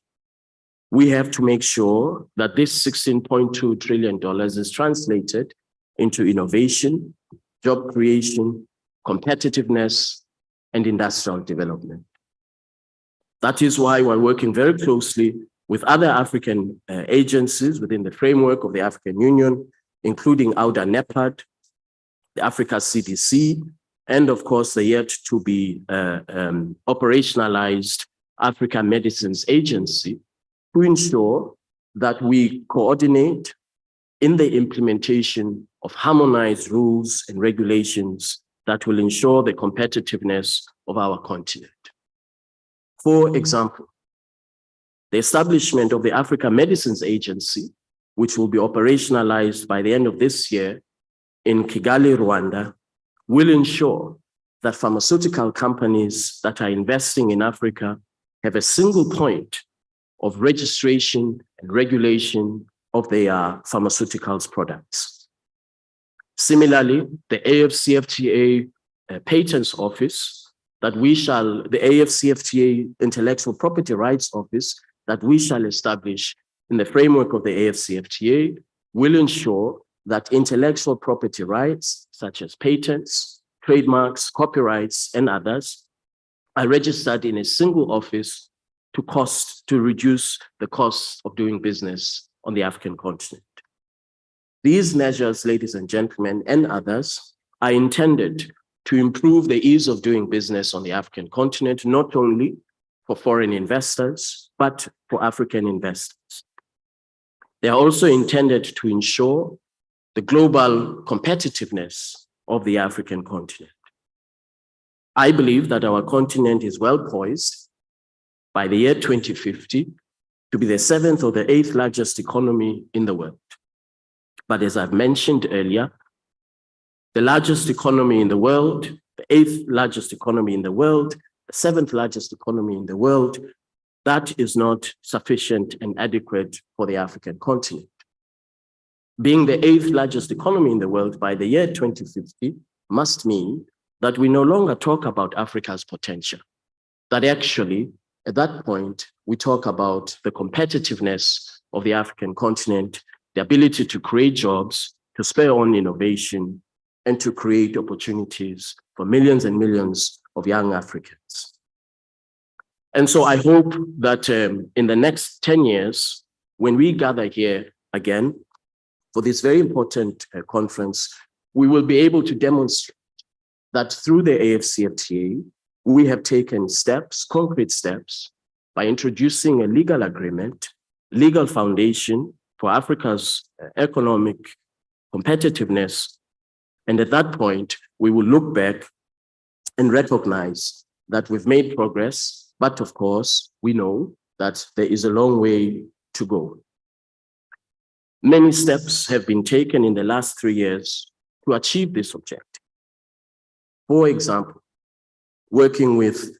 We have to make sure that this $16.2 trillion is translated into innovation, job creation, competitiveness, and industrial development. That is why we're working very closely with other African agencies within the framework of the African Union, including AUDA-NEPAD, the Africa CDC, and of course, the yet to be operationalized Africa Medicines Agency, to ensure that we coordinate in the implementation of harmonized rules and regulations that will ensure the competitiveness of our continent. For example, the establishment of the Africa Medicines Agency, which will be operationalized by the end of this year in Kigali, Rwanda, will ensure that pharmaceutical companies that are investing in Africa have a single point of registration and regulation of their pharmaceuticals products. Similarly, the AfCFTA Patents Office the AfCFTA Intellectual Property Rights Office that we shall establish in the framework of the AfCFTA will ensure that intellectual property rights, such as patents, trademarks, copyrights, and others, are registered in a single office to reduce the cost of doing business on the African continent. These measures, ladies and gentlemen, and others, are intended to improve the ease of doing business on the African continent, not only for foreign investors, but for African investors. They are also intended to ensure the global competitiveness of the African continent. I believe that our continent is well poised by the year 2050 to be the 7th or the 8th largest economy in the world. But as I've mentioned earlier, the largest economy in the world, the 8th largest economy in the world, the 7th largest economy in the world, that is not sufficient and adequate for the African continent. Being the 8th largest economy in the world by the year 2050 must mean that we no longer talk about Africa's potential, that actually, at that point, we talk about the competitiveness of the African continent, the ability to create jobs, to spur on innovation, and to create opportunities for millions and millions of young Africans. And so I hope that in the next 10 years, when we gather here again for this very important conference, we will be able to demonstrate that through the AfCFTA, we have taken steps, concrete steps, by introducing a legal agreement, legal foundation for Africa's economic competitiveness. And at that point, we will look back and recognize that we've made progress, But of course, we know that there is a long way to go. Many steps have been taken in the last 3 years to achieve this objective. For example, working with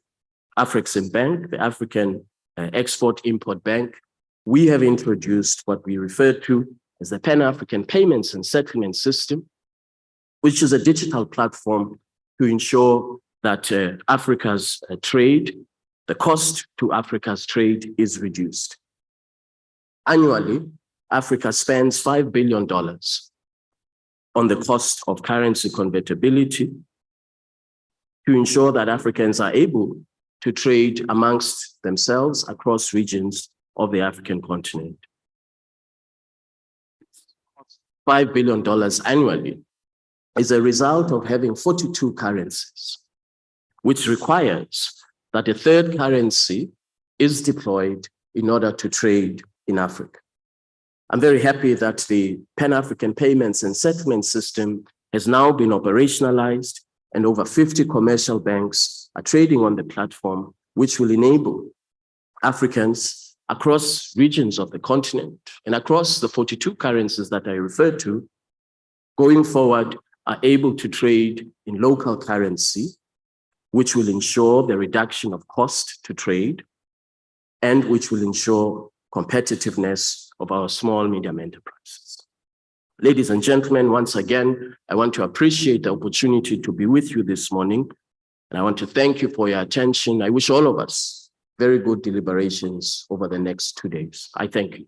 AfrEximBank, the African Export-Import Bank, we have introduced what we refer to as the Pan-African Payments and Settlement System, which is a digital platform to ensure that Africa's trade, the cost to Africa's trade is reduced. Annually, Africa spends $5 billion on the cost of currency convertibility to ensure that Africans are able to trade amongst themselves across regions of the African continent. $5 billion annually is a result of having 42 currencies, which requires that a third currency is deployed in order to trade in Africa. I'm very happy that the Pan-African Payments and Settlement System has now been operationalized, and over 50 commercial banks are trading on the platform, which will enable Africans across regions of the continent and across the 42 currencies that I referred to, going forward, are able to trade in local currency, which will ensure the reduction of cost to trade and which will ensure competitiveness of our small, medium enterprises. Ladies and gentlemen, once again, I want to appreciate the opportunity to be with you this morning. And I want to thank you for your attention. I wish all of us very good deliberations over the next 2 days. I thank you.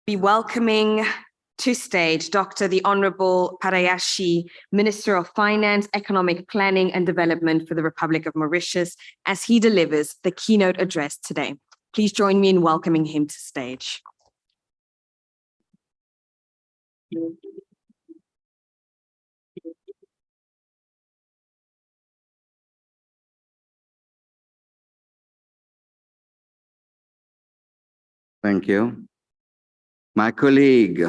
Be welcoming to stage Dr. the Honorable Parayashi, Minister of Finance, Economic Planning and Development for the Republic of Mauritius, as he delivers the keynote address today. Please join me in welcoming him to stage. Thank you. My colleague,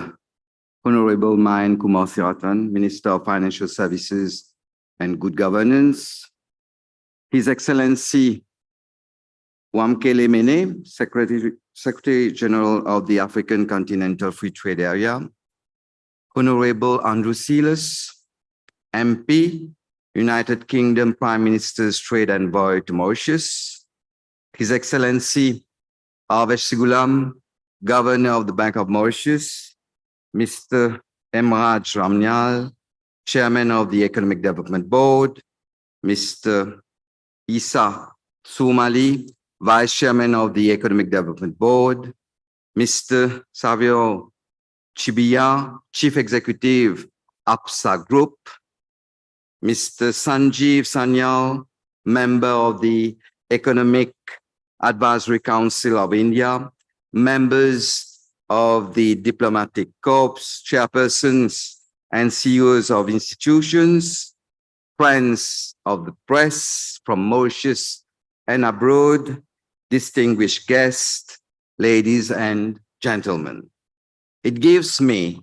Honorable Main Kumar Siratan, Minister of Financial Services and Good Governance, His Excellency Wamkele Mene, Secretary General of the African Continental Free Trade Area, Honorable Andrew Seeless, MP, United Kingdom Prime Minister's Trade Envoy to Mauritius, His Excellency Arvesh Sigulam, Governor of the Bank of Mauritius, Mr. Emraj Ramnyal, Chairman of the Economic Development Board, Mr. Issa Soumali, Vice Chairman of the Economic Development Board, Mr. Savio Chibia, Chief Executive, APSA Group, Mr. Sanjeev Sanyal, Member of the Economic Advisory Council of India, members of the Diplomatic Corps, chairpersons and CEOs of institutions, friends of the press from Mauritius and abroad, distinguished guests, ladies and gentlemen. It gives me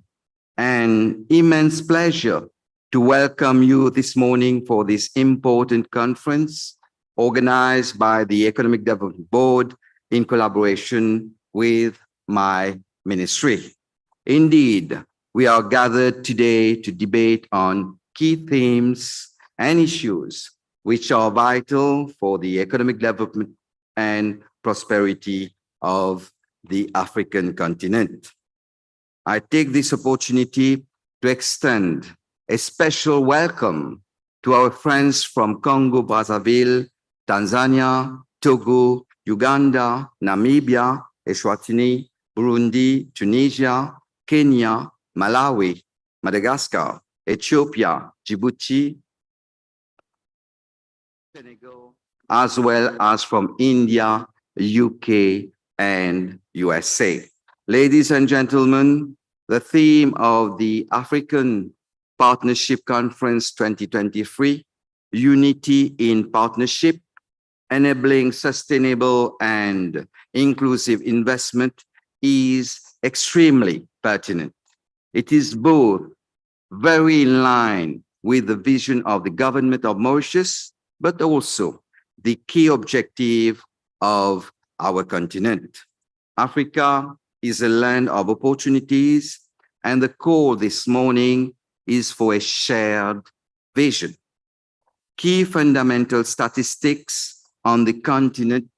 an immense pleasure to welcome you this morning for this important conference organized by the Economic Development Board in collaboration with my ministry. Indeed, we are gathered today to debate on key themes and issues which are vital for the economic development and prosperity of the African continent. I take this opportunity to extend a special welcome to our friends from Congo, Brazzaville, Tanzania, Togo, Uganda, Namibia, Eswatini, Burundi, Tunisia, Kenya, Malawi, Madagascar, Ethiopia, Djibouti, Senegal, as well as from India, UK, and USA. Ladies and gentlemen, the theme of the African Partnership Conference 2023 unity in partnership, enabling sustainable and inclusive investment is extremely pertinent. It is both very in line with the vision of the government of Mauritius, but also the key objective of our continent. Africa is a land of opportunities, and the call this morning is for a shared vision. Key fundamental statistics on the continent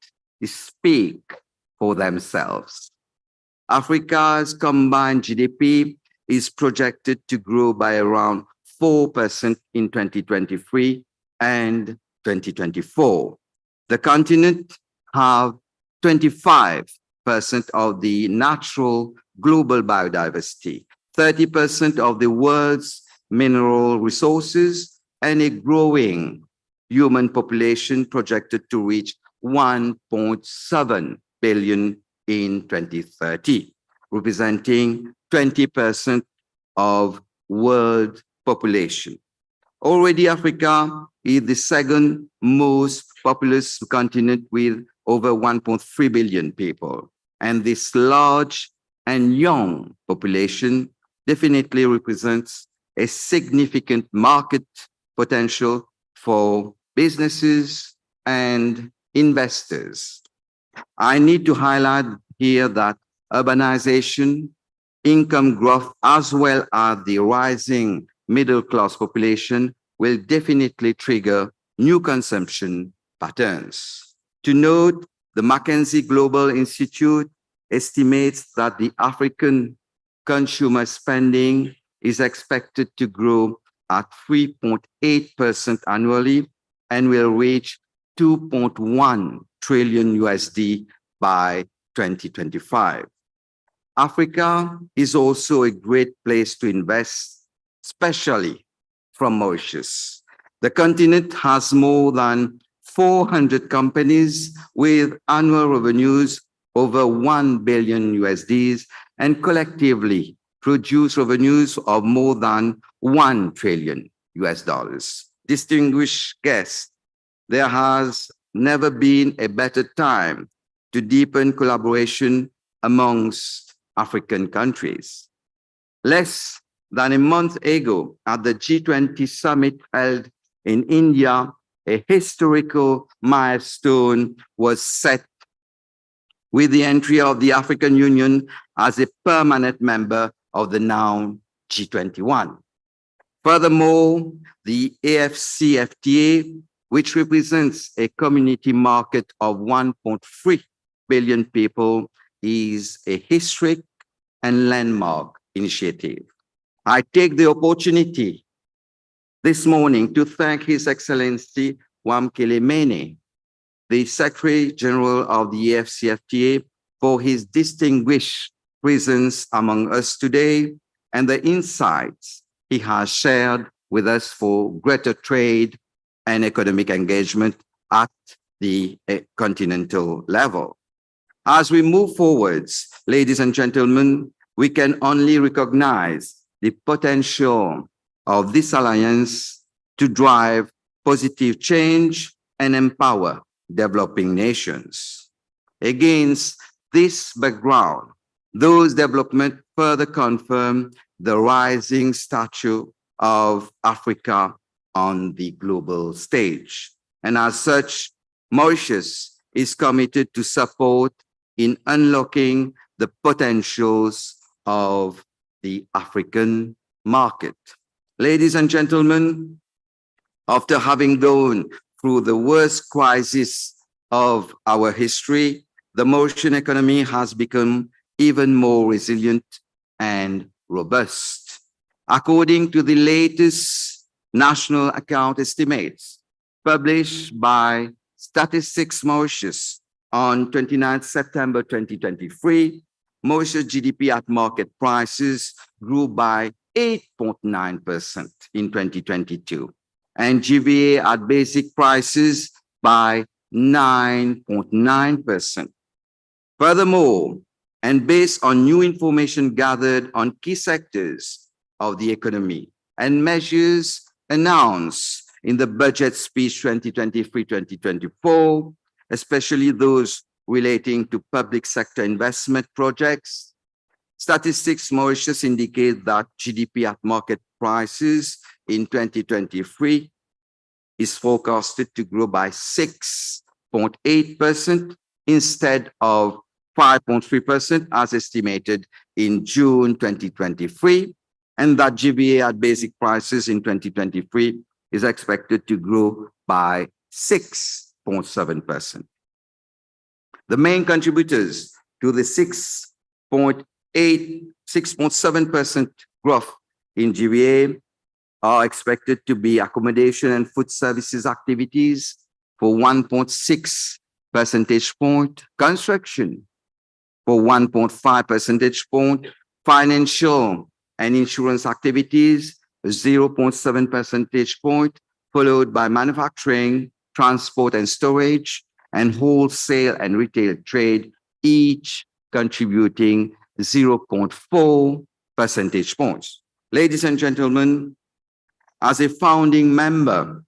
speak for themselves. Africa's combined GDP is projected to grow by around 4% in 2023 and 2024. The continent has 25% of the natural global biodiversity, 30% of the world's mineral resources, and a growing human population projected to reach 1.7 billion in 2030, representing 20% of world population. Already, Africa is the second most populous continent with over 1.3 billion people. And this large and young population definitely represents a significant market potential for businesses and investors. I need to highlight here that urbanization, income growth, as well as the rising middle-class population will definitely trigger new consumption patterns. To note, the McKinsey Global Institute estimates that the African consumer spending is expected to grow at 3.8% annually and will reach 2.1 trillion USD by 2025. Africa is also a great place to invest, especially from Mauritius. The continent has more than 400 companies with annual revenues over 1 billion USD and collectively produce revenues of more than 1 trillion US dollars. Distinguished guests, there has never been a better time to deepen collaboration amongst African countries. Less than a month ago, at the G20 summit held in India, a historical milestone was set with the entry of the African Union as a permanent member of the now G21. Furthermore, the AfCFTA, which represents a community market of 1.3 billion people, is a historic and landmark initiative. I take the opportunity this morning to thank His Excellency Wamkele Mene, the Secretary General of the AfCFTA, for his distinguished presence among us today and the insights he has shared with us for greater trade and economic engagement at the continental level. As we move forwards, ladies and gentlemen, we can only recognize the potential of this alliance to drive positive change and empower developing nations. Against this background, those developments further confirm the rising stature of Africa on the global stage. And as such, Mauritius is committed to support in unlocking the potentials of the African market. Ladies and gentlemen, after having gone through the worst crisis of our history, the Mauritian economy has become even more resilient and robust. According to the latest national account estimates published by Statistics Mauritius on 29 September 2023, Mauritius GDP at market prices grew by 8.9% in 2022, and GVA at basic prices by 9.9%. Furthermore, and based on new information gathered on key sectors of the economy and measures announced in the budget speech 2023-2024, especially those relating to public sector investment projects. Statistics Mauritius indicate that GDP at market prices in 2023 is forecasted to grow by 6.8% instead of 5.3% as estimated in June 2023, and that GVA at basic prices in 2023 is expected to grow by 6.7%. The main contributors to the 6.7% growth in GVA are expected to be accommodation and food services activities for 1.6 percentage point, construction for 1.5 percentage point, financial and insurance activities 0.7 percentage point, followed by manufacturing, transport and storage, and wholesale and retail trade, each contributing 0.4 percentage points. Ladies and gentlemen, as a founding member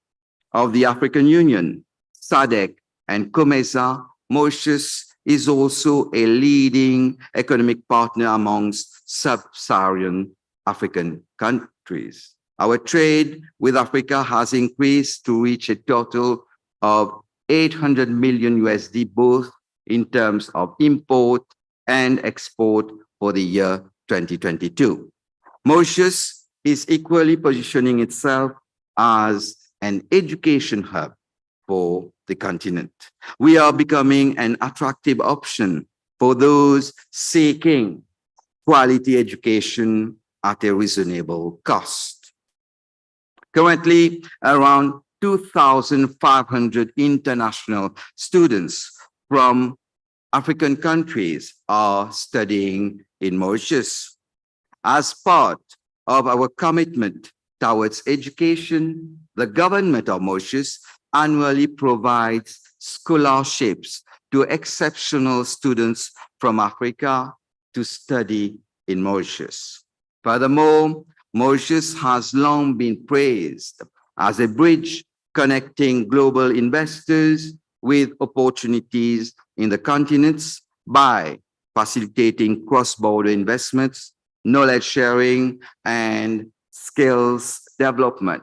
of the African Union, SADC, and COMESA, Mauritius is also a leading economic partner amongst sub-Saharan African countries. Our trade with Africa has increased to reach a total of 800 million USD, both in terms of import and export for the year 2022. Mauritius is equally positioning itself as an education hub for the continent. We are becoming an attractive option for those seeking quality education at a reasonable cost. Currently, around 2,500 international students from African countries are studying in Mauritius. As part of our commitment towards education, the government of Mauritius annually provides scholarships to exceptional students from Africa to study in Mauritius. Furthermore, Mauritius has long been praised as a bridge connecting global investors with opportunities in the continents by facilitating cross-border investments, knowledge sharing, and skills development.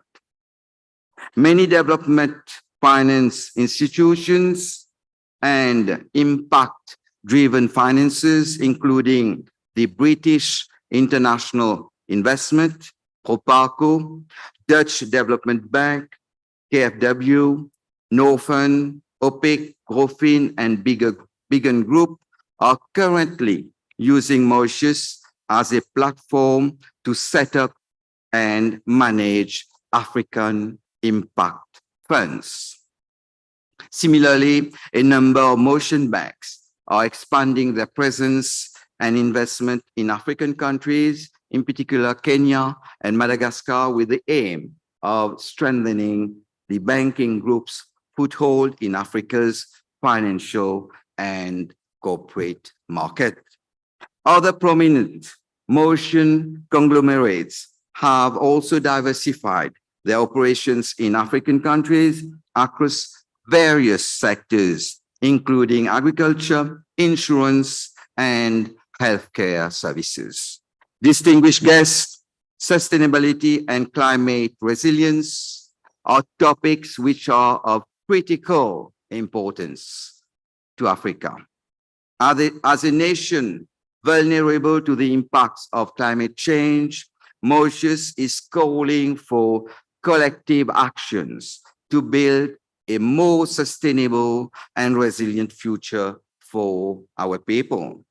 Many development finance institutions and impact-driven finances, including the British International Investment, Proparco, Dutch Development Bank, KfW, Northern, OPIC, Grofin, and Biggin Group are currently using Mauritius as a platform to set up and manage African impact funds. Similarly, a number of Mauritian banks are expanding their presence and investment in African countries, in particular Kenya and Madagascar, with the aim of strengthening the banking group's foothold in Africa's financial and corporate market. Other prominent Mauritian conglomerates have also diversified their operations in African countries across various sectors, including agriculture, insurance, and healthcare services. Distinguished guests, sustainability and climate resilience are topics which are of critical importance to Africa. As a nation vulnerable to the impacts of climate change, Mauritius is calling for collective actions to build a more sustainable and resilient future for our people.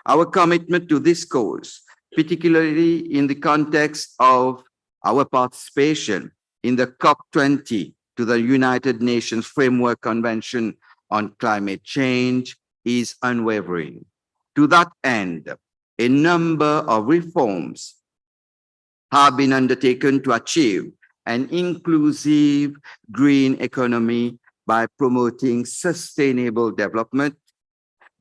Our commitment to this cause, particularly in the context of our participation in the COP20 to the United Nations Framework Convention on Climate Change, is unwavering. To that end, a number of reforms have been undertaken to achieve an inclusive green economy by promoting sustainable development,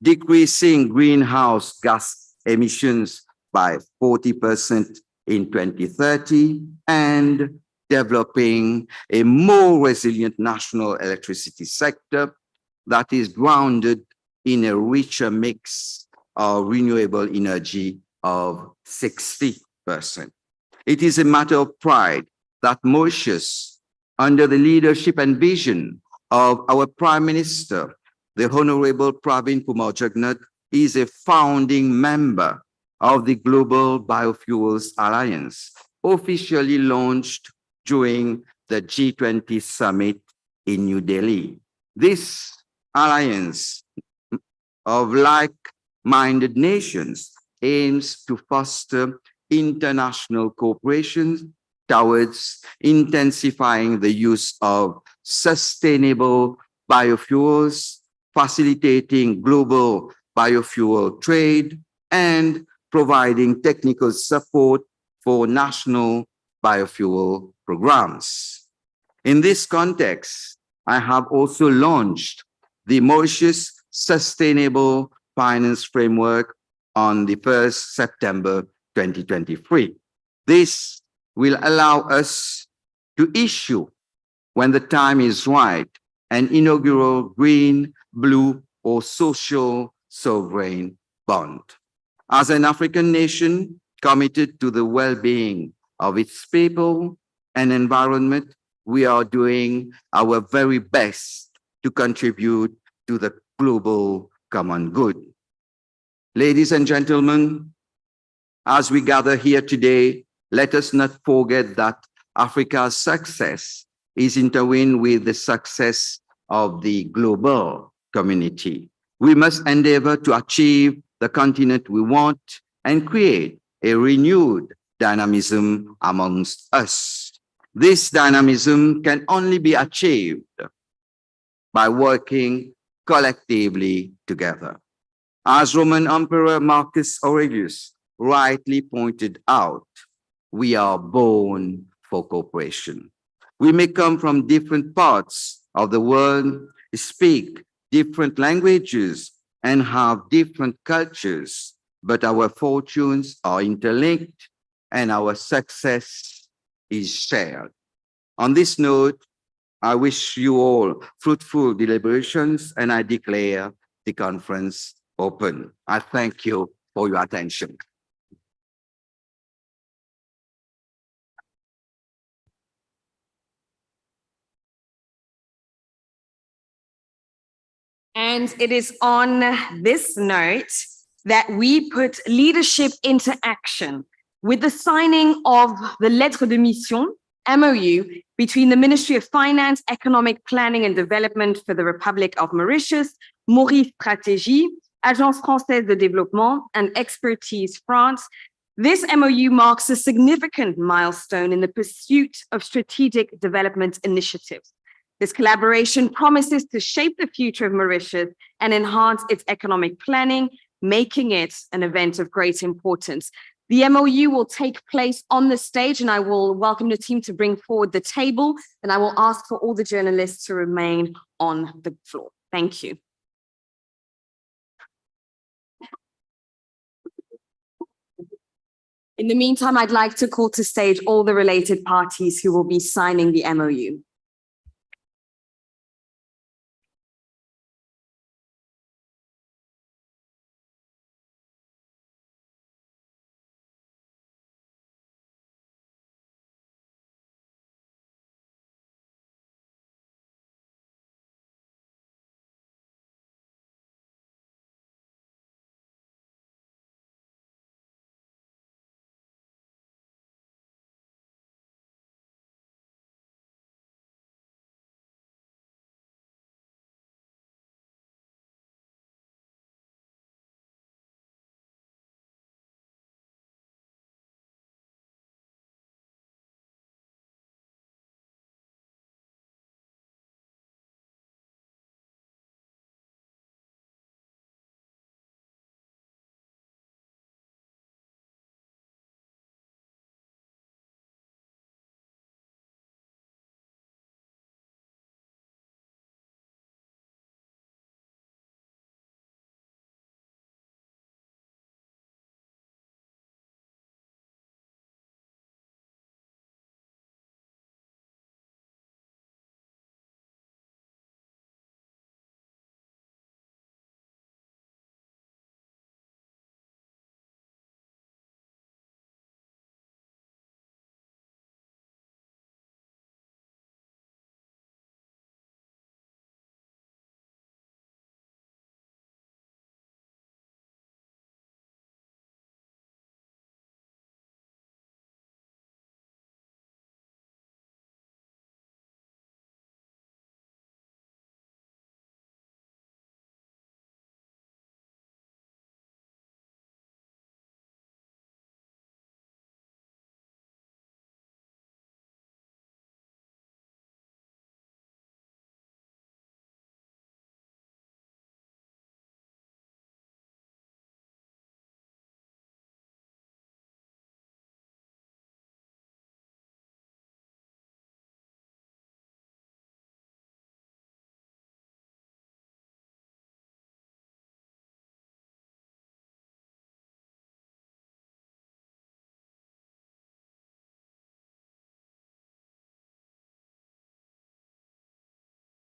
decreasing greenhouse gas emissions by 40% in 2030, and developing a more resilient national electricity sector that is grounded in a richer mix of renewable energy of 60%. It is a matter of pride that Mauritius, under the leadership and vision of our Prime Minister, the Honorable Pravin Kumar Jugnauth, is a founding member of the Global Biofuels Alliance, officially launched during the G20 summit in New Delhi. This alliance of like-minded nations aims to foster international cooperation towards intensifying the use of sustainable biofuels, facilitating global biofuel trade, and providing technical support for national biofuel programs. In this context, I have also launched the Mauritius Sustainable Finance Framework on the 1st September 2023. This will allow us to issue, when the time is right, an inaugural green, blue, or social sovereign bond. As an African nation committed to the well-being of its people and environment, we are doing our very best to contribute to the global common good. Ladies and gentlemen, as we gather here today, let us not forget that Africa's success is intertwined with the success of the global community. We must endeavor to achieve the continent we want and create a renewed dynamism amongst us. This dynamism can only be achieved by working collectively together. As Roman Emperor Marcus Aurelius rightly pointed out, we are born for cooperation. We may come from different parts of the world, speak different languages, and have different cultures, but our fortunes are interlinked and our success is shared. On this note, I wish you all fruitful deliberations, and I declare the conference open. I thank you for your attention. And it is on this note that we put leadership into action with the signing of the Lettre de Mission, MOU, between the Ministry of Finance, Economic Planning and Development for the Republic of Mauritius, Maurice Stratégie, Agence Française de Développement, and Expertise France. This MOU marks a significant milestone in the pursuit of strategic development initiatives. This collaboration promises to shape the future of Mauritius and enhance its economic planning, making it an event of great importance. The MOU will take place on the stage, and I will welcome the team to bring forward the table, and I will ask for all the journalists to remain on the floor. Thank you. In the meantime, I'd like to call to stage all the related parties who will be signing the MOU.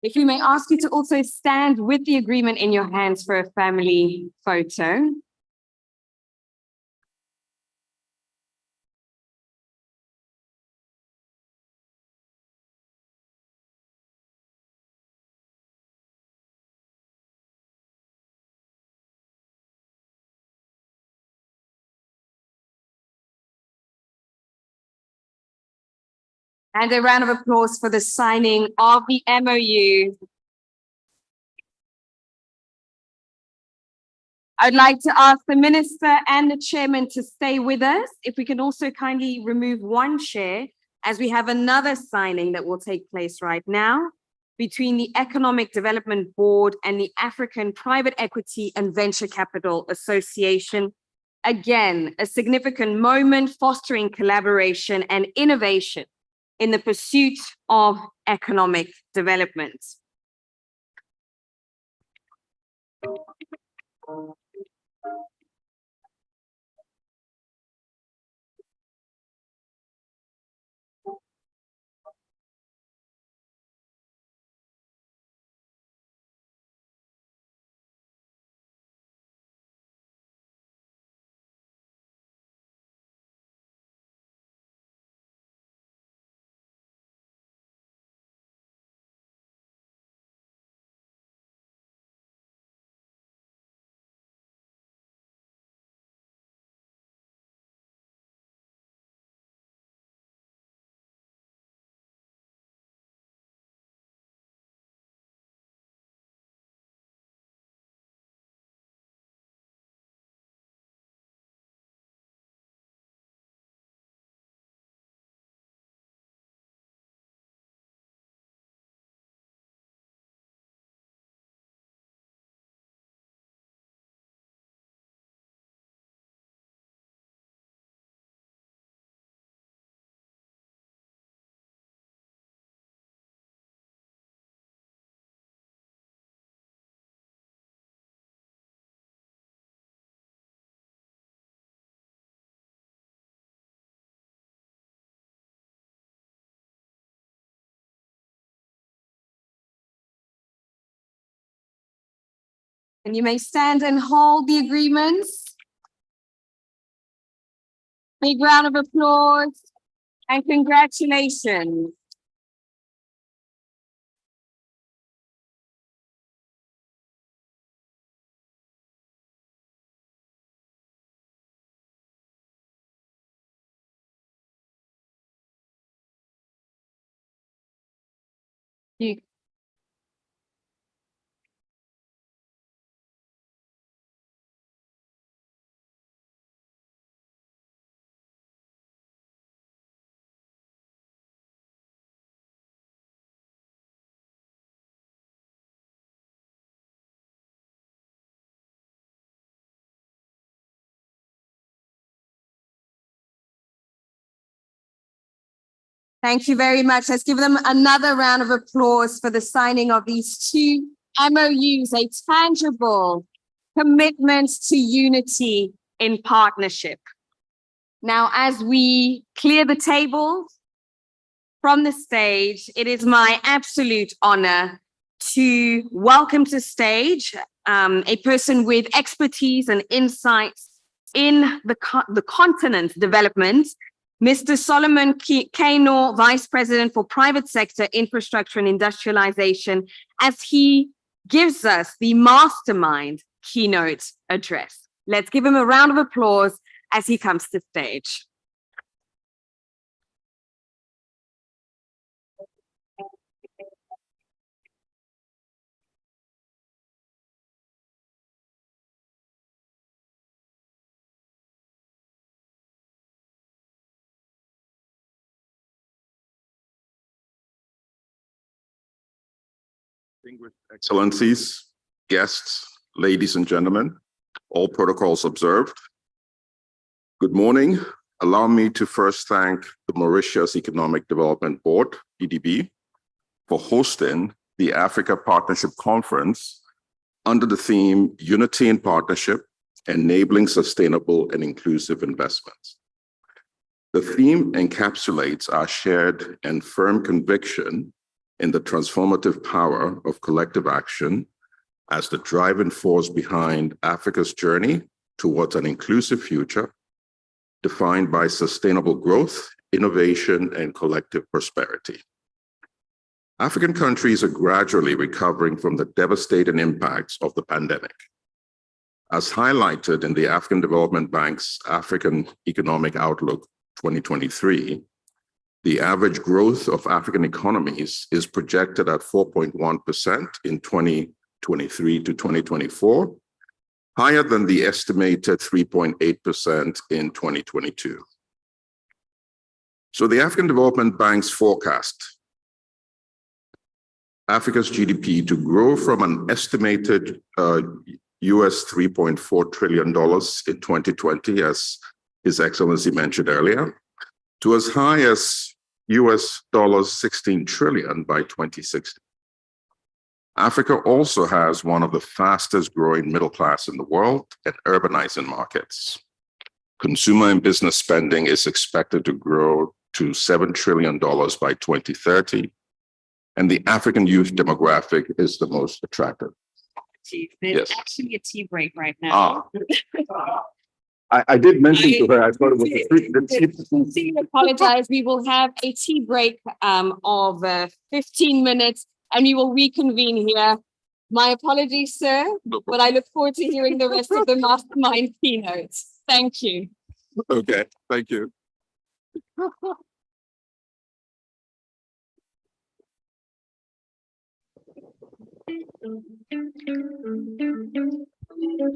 If we may ask you to also stand with the agreement in your hands for a family photo. And a round of applause for the signing of the MOU. I'd like to ask the Minister and the Chairman to stay with us. If we can also kindly remove one chair, as we have another signing that will take place right now between the Economic Development Board and the African Private Equity and Venture Capital Association. Again, a significant moment fostering collaboration and innovation in the pursuit of economic development. And you may stand and hold the agreements. Big round of applause and congratulations. Thank you very much. Let's give them another round of applause for the signing of these two MOUs, a tangible commitment to unity in partnership. Now, as we clear the table from the stage, it is my absolute honor to welcome to stage a person with expertise and insights in the continent's development, Mr. Solomon Kaino, Vice President for Private Sector, Infrastructure and Industrialization, as he gives us the mastermind keynote address. Let's give him a round of applause as he comes to stage. Distinguished Excellencies, guests, ladies and gentlemen, all protocols observed. Good morning. Allow me to first thank the Mauritius Economic Development Board, EDB, for hosting the Africa Partnership Conference under the theme Unity in Partnership, Enabling Sustainable and Inclusive Investments. The theme encapsulates our shared and firm conviction in the transformative power of collective action as the driving force behind Africa's journey towards an inclusive future defined by sustainable growth, innovation, and collective prosperity. African countries are gradually recovering from the devastating impacts of the pandemic. As highlighted in the African Development Bank's African Economic Outlook 2023, the average growth of African economies is projected at 4.1% in 2023 to 2024, higher than the estimated 3.8% in 2022. So the African Development Bank's forecast Africa's GDP to grow from an estimated US $3.4 trillion in 2020, as His Excellency mentioned earlier, to as high as US $16 trillion by 2060. Africa also has one of the fastest growing middle class in the world and urbanizing markets. Consumer and business spending is expected to grow to $7 trillion by 2030. And the African youth demographic is the most attractive. There's actually a tea break right now. I did mention to her, I thought it was the I apologize. We will have a tea break of 15 minutes and we will reconvene here. My apologies, sir, but I look forward to hearing the rest of the mastermind keynotes. Thank you. Okay, thank you.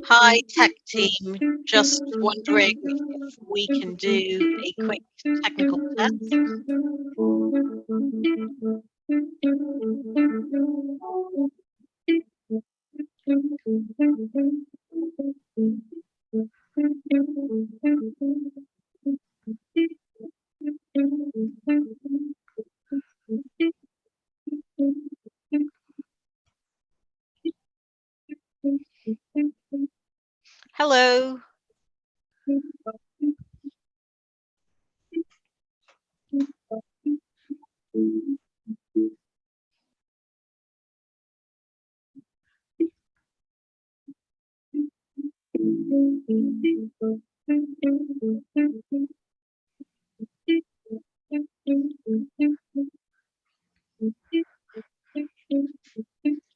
Hi, tech team. Just wondering if we can do a quick technical test. Hello.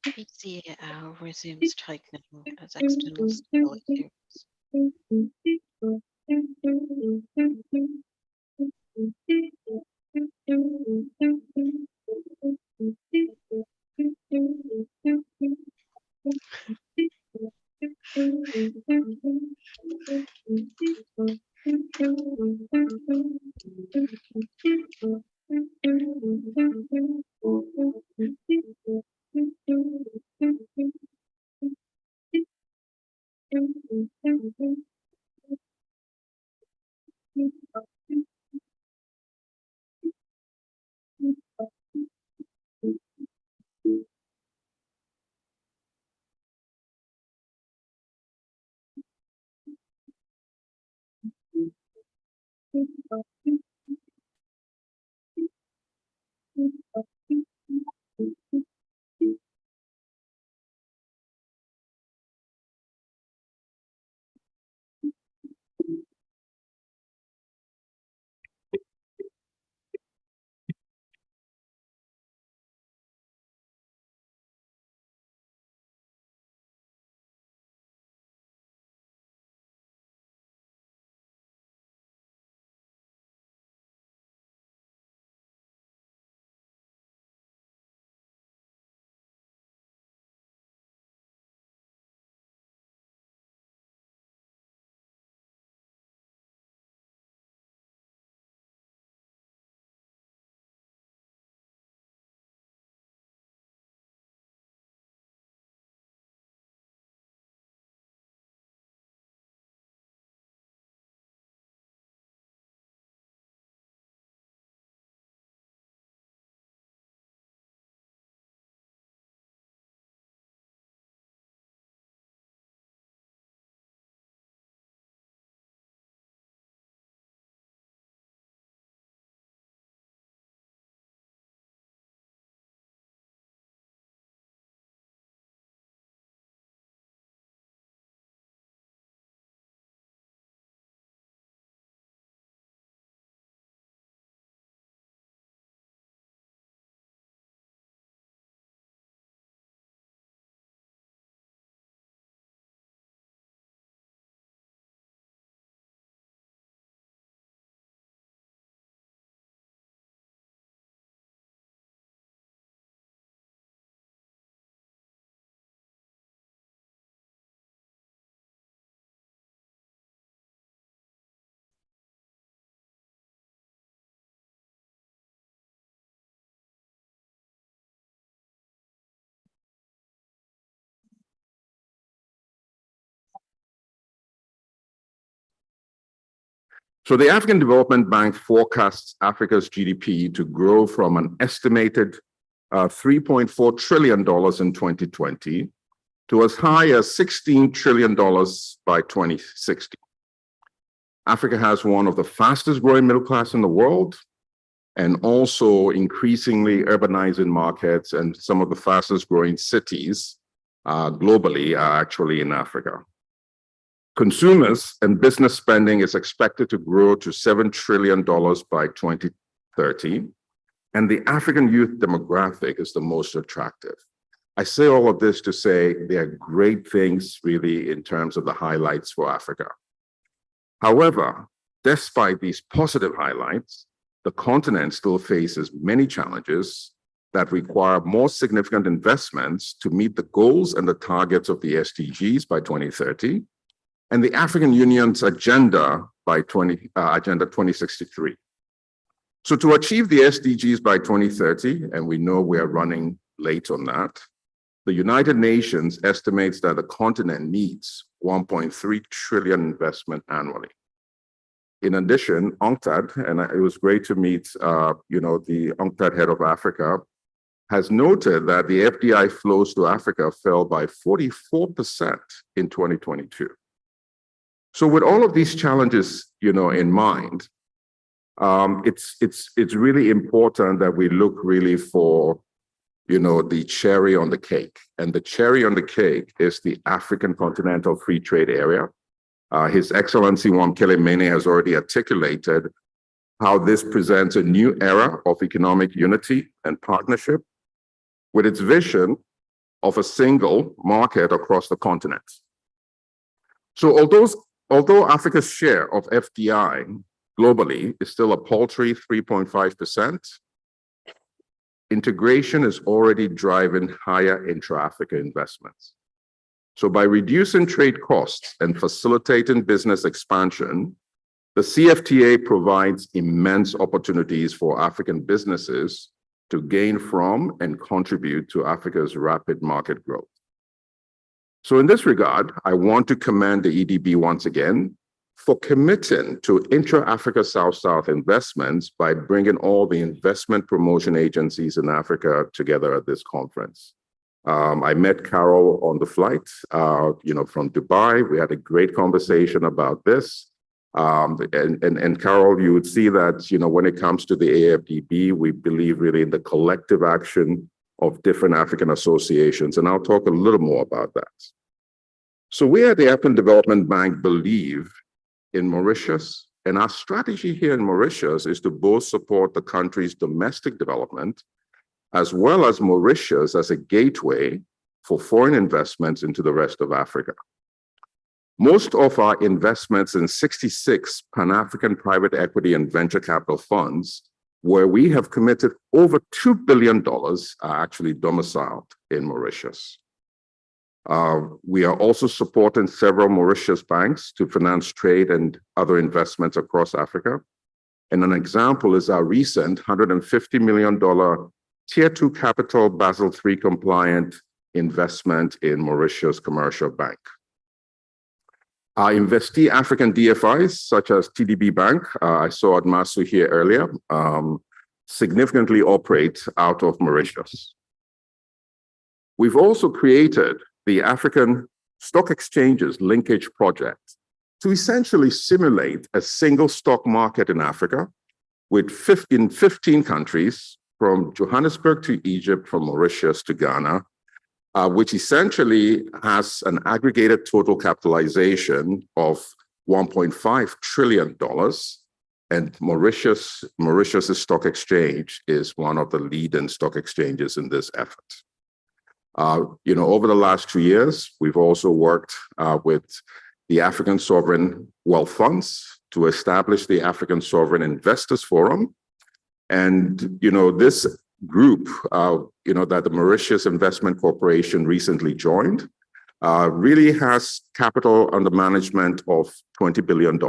PCL resumes tightening as external stability. So the African Development Bank forecasts Africa's GDP to grow from an estimated $3.4 trillion in 2020 to as high as $16 trillion by 2060. Africa has one of the fastest growing middle class in the world, and also increasingly urbanizing markets, and some of the fastest growing cities globally are actually in Africa. Consumers and business spending is expected to grow to $7 trillion by 2030, and the African youth demographic is the most attractive. I say all of this to say there are great things really in terms of the highlights for Africa. However, despite these positive highlights, the continent still faces many challenges that require more significant investments to meet the goals and the targets of the SDGs by 2030 and the African Union's agenda by Agenda 2063. So to achieve the SDGs by 2030, and we know we are running late on that, the United Nations estimates that the continent needs 1.3 trillion investment annually. In addition, UNCTAD, and it was great to meet, the UNCTAD head of Africa, has noted that the FDI flows to Africa fell by 44% in 2022. So with all of these challenges, in mind, it's really important that we look really for, the cherry on the cake. And the cherry on the cake is the African Continental Free Trade Area. His Excellency Wamkele Mene has already articulated how this presents a new era of economic unity and partnership with its vision of a single market across the continent. So although Africa's share of FDI globally is still a paltry 3.5%, integration is already driving higher intra-Africa investments. So by reducing trade costs and facilitating business expansion, the CFTA provides immense opportunities for African businesses to gain from and contribute to Africa's rapid market growth. So in this regard, I want to commend the EDB once again for committing to intra-Africa South-South investments by bringing all the investment promotion agencies in Africa together at this conference. I met Carol on the flight, from Dubai. We had a great conversation about this. And Carol, you would see that, when it comes to the AFDB, we believe really in the collective action of different African associations. And I'll talk a little more about that. So we at the African Development Bank believe in Mauritius, and our strategy here in Mauritius is to both support the country's domestic development as well as Mauritius as a gateway for foreign investments into the rest of Africa. Most of our investments in 66 Pan-African private equity and venture capital funds, where we have committed over $2 billion, are actually domiciled in Mauritius. We are also supporting several Mauritius banks to finance trade and other investments across Africa. And an example is our recent $150 million Tier 2 capital Basel III compliant investment in Mauritius Commercial Bank. Our investee African DFIs, such as TDB Bank, I saw Admasu here earlier, significantly operate out of Mauritius. We've also created the African Stock Exchanges Linkage Project to essentially simulate a single stock market in Africa with 15 countries, from Johannesburg to Egypt, from Mauritius to Ghana, which essentially has an aggregated total capitalization of $1.5 trillion. And Mauritius's stock exchange is one of the leading stock exchanges in this effort. Over the last 2 years, we've also worked with the African Sovereign Wealth Funds to establish the African Sovereign Investors Forum. And, this group, that the Mauritius Investment Corporation recently joined, really has capital under management of $20 billion.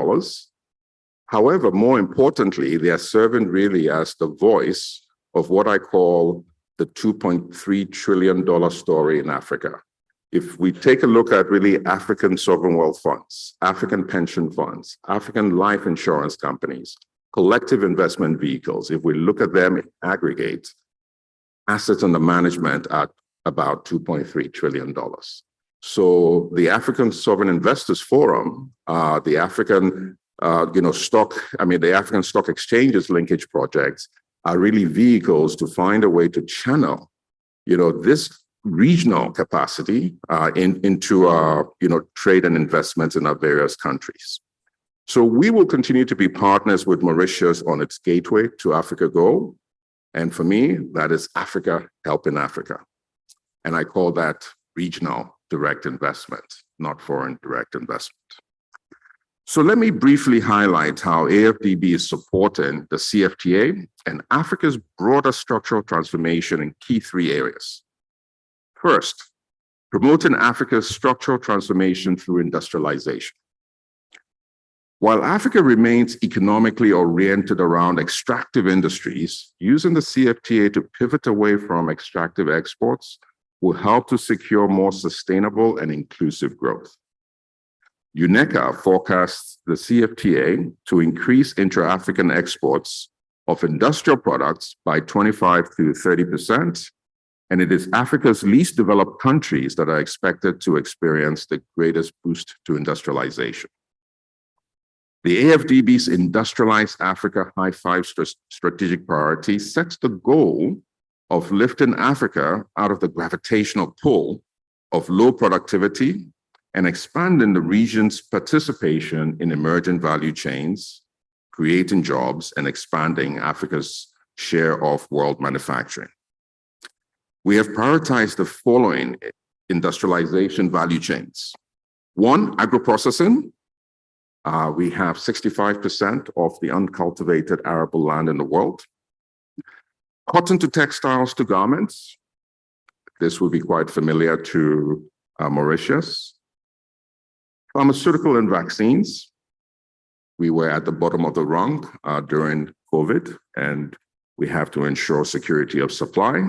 However, more importantly, they are serving really as the voice of what I call the $2.3 trillion story in Africa. if we take a look at really African sovereign wealth funds, African pension funds, African life insurance companies, collective investment vehicles, if we look at them in aggregate, assets under management at about $2.3 trillion. So the African Sovereign Investors Forum, the African the African stock exchanges linkage projects are really vehicles to find a way to channel, this regional capacity into trade and investments in our various countries. So we will continue to be partners with Mauritius on its gateway to Africa goal. And for me, that is Africa helping Africa. And I call that regional direct investment, not foreign direct investment. So let me briefly highlight how AFDB is supporting the CFTA and Africa's broader structural transformation in key three areas. First, promoting Africa's structural transformation through industrialization. While Africa remains economically oriented around extractive industries, using the CFTA to pivot away from extractive exports will help to secure more sustainable and inclusive growth. UNECA forecasts the CFTA to increase intra-African exports of industrial products by 25 to 30%, and it is Africa's least developed countries that are expected to experience the greatest boost to industrialization. The AFDB's Industrialize Africa High Five strategic priority sets the goal of lifting Africa out of the gravitational pull of low productivity and expanding the region's participation in emerging value chains, creating jobs, and expanding Africa's share of world manufacturing. We have prioritized the following industrialization value chains. One, agro-processing. We have 65% of the uncultivated arable land in the world. Cotton to textiles to garments. This will be quite familiar to Mauritius. Pharmaceutical and vaccines. We were at the bottom of the rung during COVID, and we have to ensure security of supply.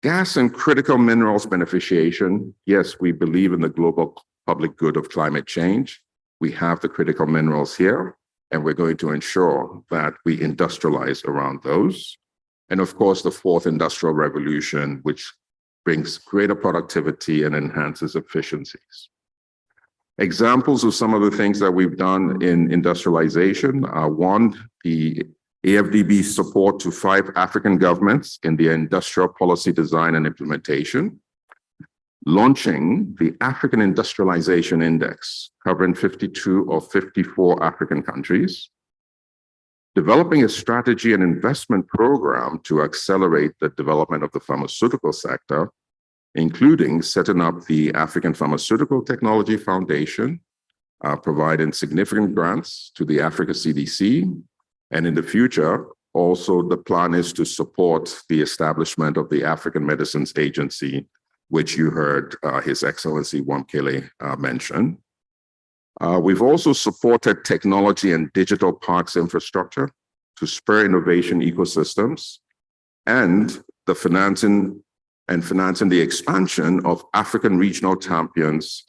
Gas and critical minerals beneficiation. Yes, we believe in the global public good of climate change. We have the critical minerals here, and we're going to ensure that we industrialize around those. And of course, the fourth industrial revolution, which brings greater productivity and enhances efficiencies. Examples of some of the things that we've done in industrialization are one, the AFDB's support to 5 African governments in their industrial policy design and implementation, launching the African Industrialization Index, covering 52 of 54 African countries, developing a strategy and investment program to accelerate the development of the pharmaceutical sector, including setting up the African Pharmaceutical Technology Foundation, providing significant grants to the Africa CDC, and in the future, also the plan is to support the establishment of the African Medicines Agency, which you heard His Excellency Wamkele mention. We've also supported technology and digital parks infrastructure to spur innovation ecosystems and the financing the expansion of African regional champions,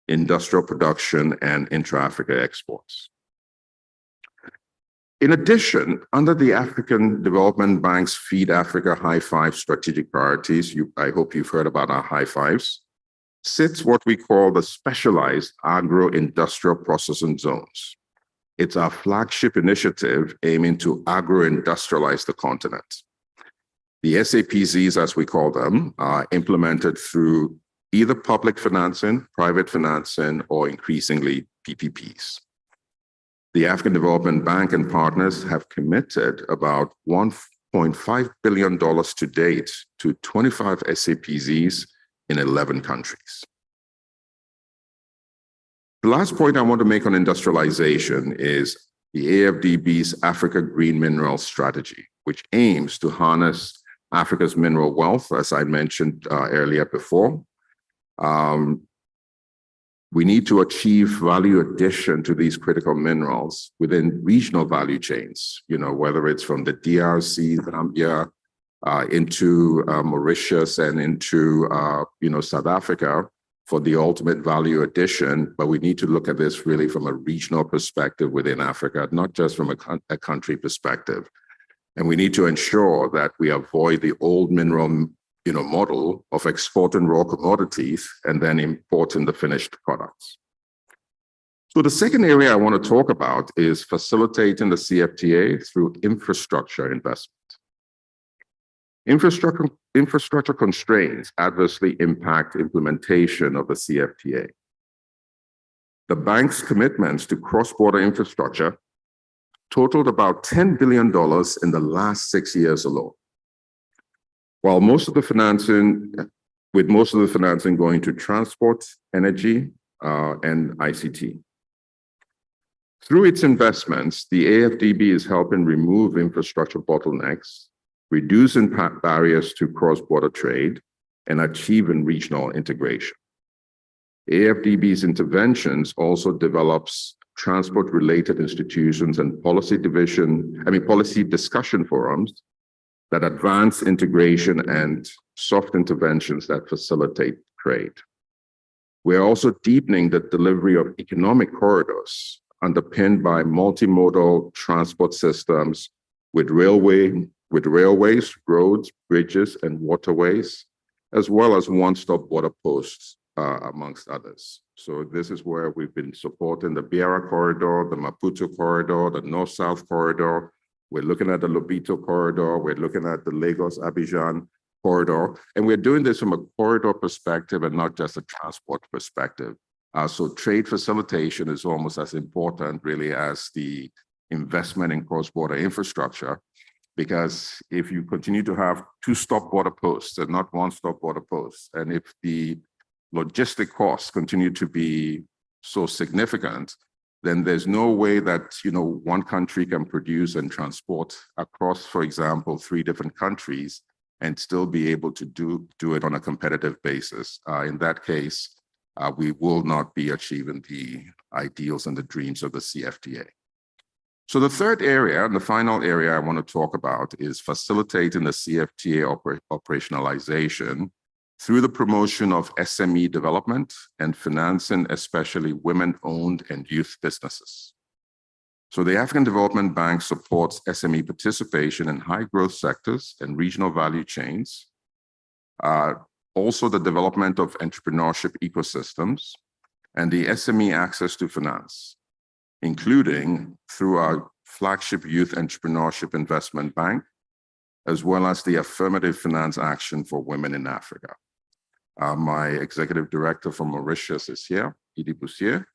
industrial production, and intra-Africa exports. In addition, under the African Development Bank's Feed Africa High Five strategic priorities, I hope you've heard about our high fives, sits what we call the Specialized Agro-Industrial Processing Zones. It's our flagship initiative aiming to agro-industrialize the continent. The SAPZs, as we call them, are implemented through either public financing, private financing, or increasingly PPPs. The African Development Bank and partners have committed about $1.5 billion to date to 25 SAPZs in 11 countries. The last point I want to make on industrialization is the AFDB's Africa Green Minerals Strategy, which aims to harness Africa's mineral wealth, as I mentioned earlier before. We need to achieve value addition to these critical minerals within regional value chains, whether it's from the DRC, Zambia, into Mauritius and into South Africa for the ultimate value addition, but we need to look at this really from a regional perspective within Africa, not just from a country perspective. And we need to ensure that we avoid the old mineral model of exporting raw commodities and then importing the finished products. So the second area I want to talk about is facilitating the CFTA through infrastructure investment. Infrastructure constraints adversely impact implementation of the CFTA. The bank's commitments to cross-border infrastructure totaled about $10 billion in the last 6 years alone. While most of the financing going to transport, energy, and ICT. Through its investments, the AFDB is helping remove infrastructure bottlenecks, reducing barriers to cross-border trade, and achieving regional integration. AFDB's interventions also develops transport-related institutions and policy discussion forums that advance integration and soft interventions that facilitate trade. We're also deepening the delivery of economic corridors underpinned by multimodal transport systems with railways, roads, bridges, and waterways, as well as one-stop border posts, amongst others. So this is where we've been supporting the Beira corridor, the Maputo corridor, the North-South corridor. We're looking at the Lobito corridor. We're looking at the Lagos-Abidjan corridor. And we're doing this from a corridor perspective and not just a transport perspective. So trade facilitation is almost as important really as the investment in cross-border infrastructure, because if you continue to have two-stop border posts and not one-stop border posts, and if the logistic costs continue to be so significant, then there's no way that one country can produce and transport across, for example, 3 different countries and still be able to do it on a competitive basis. In that case, we will not be achieving the ideals and the dreams of the CFTA. So the third area and the final area I want to talk about is facilitating the CFTA operationalization through the promotion of SME development and financing, especially women-owned and youth businesses. So the African Development Bank supports SME participation in high-growth sectors and regional value chains, also the development of entrepreneurship ecosystems, and the SME access to finance, including through our flagship Youth Entrepreneurship Investment Bank, as well as the Affirmative Finance Action for Women in Africa. My executive director from Mauritius is here, Idi Boussier,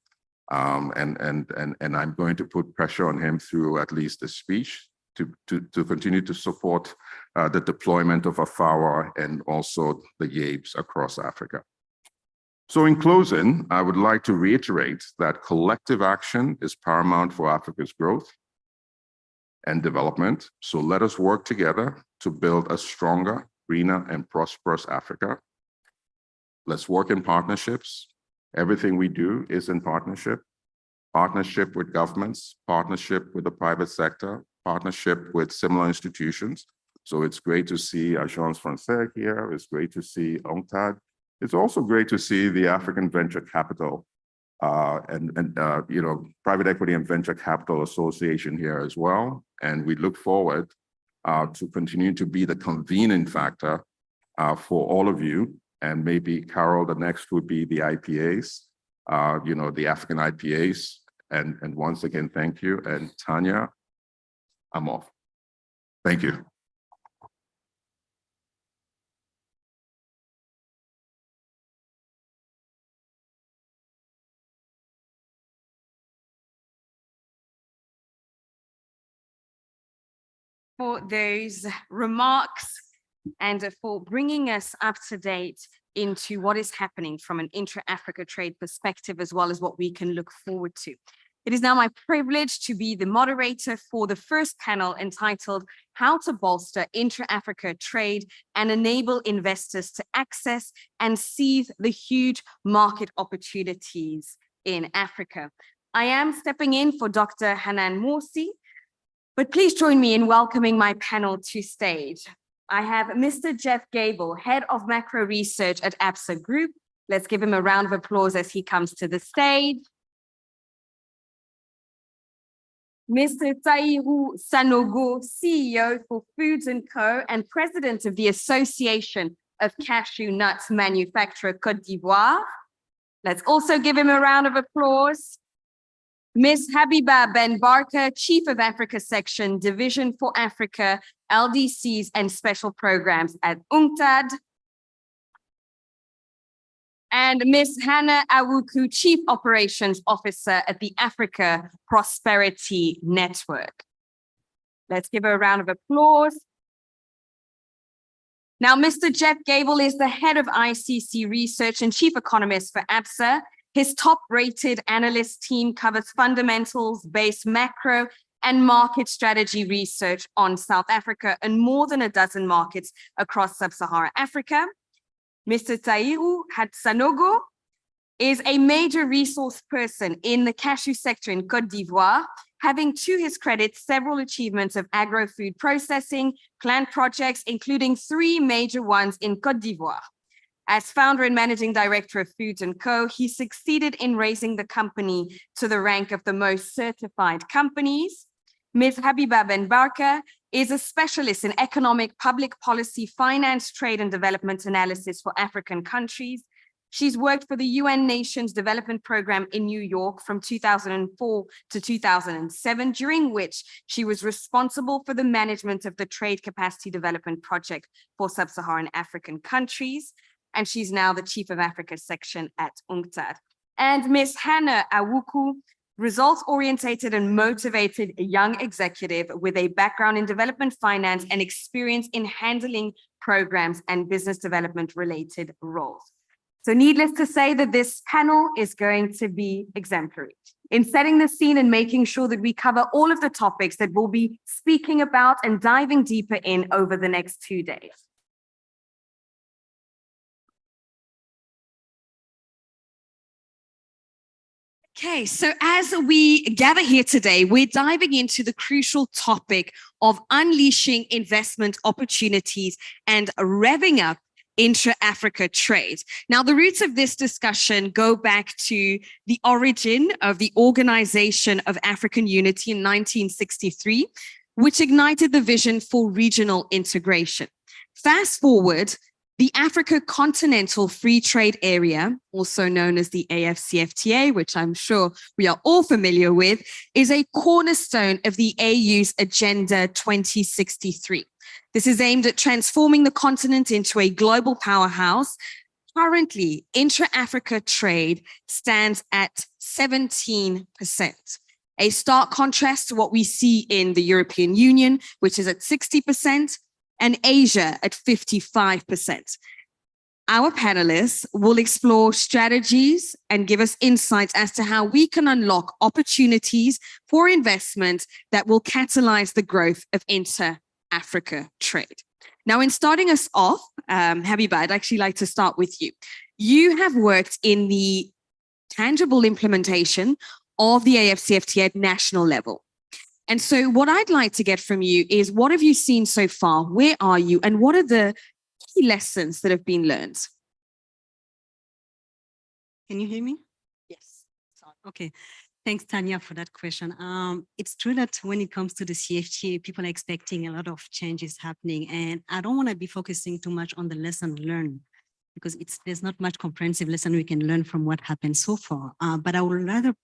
and I'm going to put pressure on him through at least the speech to continue to support the deployment of AFAWA and also the YABES across Africa. So in closing, I would like to reiterate that collective action is paramount for Africa's growth and development. So let us work together to build a stronger, greener, and prosperous Africa. Let's work in partnerships. Everything we do is in partnership with governments, partnership with the private sector, partnership with similar institutions. So it's great to see Agence Française here. It's great to see UNCTAD. It's also great to see the African Venture Capital and Private Equity and Venture Capital Association here as well. And we look forward to continue to be the convening factor for all of you. And maybe, Carol, the next would be the IPAs, the African IPAs. And once again, thank you. And Tanya, I'm off. Thank you. For those remarks and for bringing us up to date into what is happening from an intra-Africa trade perspective, as well as what we can look forward to. It is now my privilege to be the moderator for the first panel entitled How to Bolster Intra-Africa Trade and Enable Investors to Access and Seize the Huge Market Opportunities in Africa. I am stepping in for Dr. Hanan Morsi, but please join me in welcoming my panel to stage. I have Mr. Jeff Gable, Head of Macro Research at ABSA Group. Let's give him a round of applause as he comes to the stage. Mr. Tairu Sanogo, CEO for Foods & Co. and President of the Association of Cashew Nuts Manufacturer Côte d'Ivoire. Let's also give him a round of applause. Ms. Habiba Ben Barker, Chief of Africa Section, Division for Africa, LDCs and Special Programs at UNCTAD. And Ms. Hannah Awuku, Chief Operations Officer at the Africa Prosperity Network. Let's give her a round of applause. Now, Mr. Jeff Gable is the head of ICC Research and Chief Economist for ABSA. His top-rated analyst team covers fundamentals-based macro and market strategy research on South Africa and more than a dozen markets across sub-Saharan Africa. Mr. Tairu Sanogo is a major resource person in the cashew sector in Côte d'Ivoire, having to his credit several achievements of agro-food processing, plant projects, including 3 major ones in Côte d'Ivoire. As founder and managing director of Foods & Co., he succeeded in raising the company to the rank of the most certified companies. Ms. Habiba Ben Barker is a specialist in economic, public policy, finance, trade, and development analysis for African countries. She's worked for the UN Nations Development Program in New York from 2004 to 2007, during which she was responsible for the management of the Trade Capacity Development Project for Sub-Saharan African countries. And she's now the Chief of Africa Section at UNCTAD. And Ms. Hannah Awuku, results-oriented and motivated young executive with a background in development finance and experience in handling programs and business development-related roles. So needless to say that this panel is going to be exemplary in setting the scene and making sure that we cover all of the topics that we'll be speaking about and diving deeper in over the next 2 days. Okay, so as we gather here today, we're diving into the crucial topic of unleashing investment opportunities and revving up intra-Africa trade. Now, the roots of this discussion go back to the origin of the Organization of African Unity in 1963, which ignited the vision for regional integration. Fast forward, the Africa Continental Free Trade Area, also known as the AfCFTA, which I'm sure we are all familiar with, is a cornerstone of the AU's Agenda 2063. This is aimed at transforming the continent into a global powerhouse. Currently, intra-Africa trade stands at 17%, a stark contrast to what we see in the European Union, which is at 60%, and Asia at 55%. Our panelists will explore strategies and give us insights as to how we can unlock opportunities for investment that will catalyze the growth of inter-Africa trade. Now, in starting us off, Habiba, I'd actually like to start with you. You have worked in the tangible implementation of the AfCFTA at national level. And so what I'd like to get from you is, what have you seen so far? Where are you? And what are the key lessons that have been learned? Can you hear me? Yes. Okay. Thanks, Tanya, for that question. It's true that when it comes to the CFTA, people are expecting a lot of changes happening. And I don't want to be focusing too much on the lesson learned, because there's not much comprehensive lesson we can learn from what happened so far. But I would rather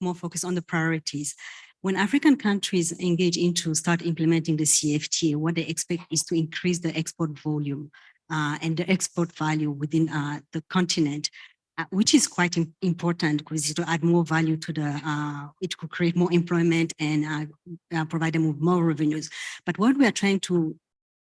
more focus on the priorities. When African countries engage into start implementing the CFTA, what they expect is to increase the export volume and the export value within the continent, which is quite important, because it will add more value to it could create more employment and provide them with more revenues. But what we are trying to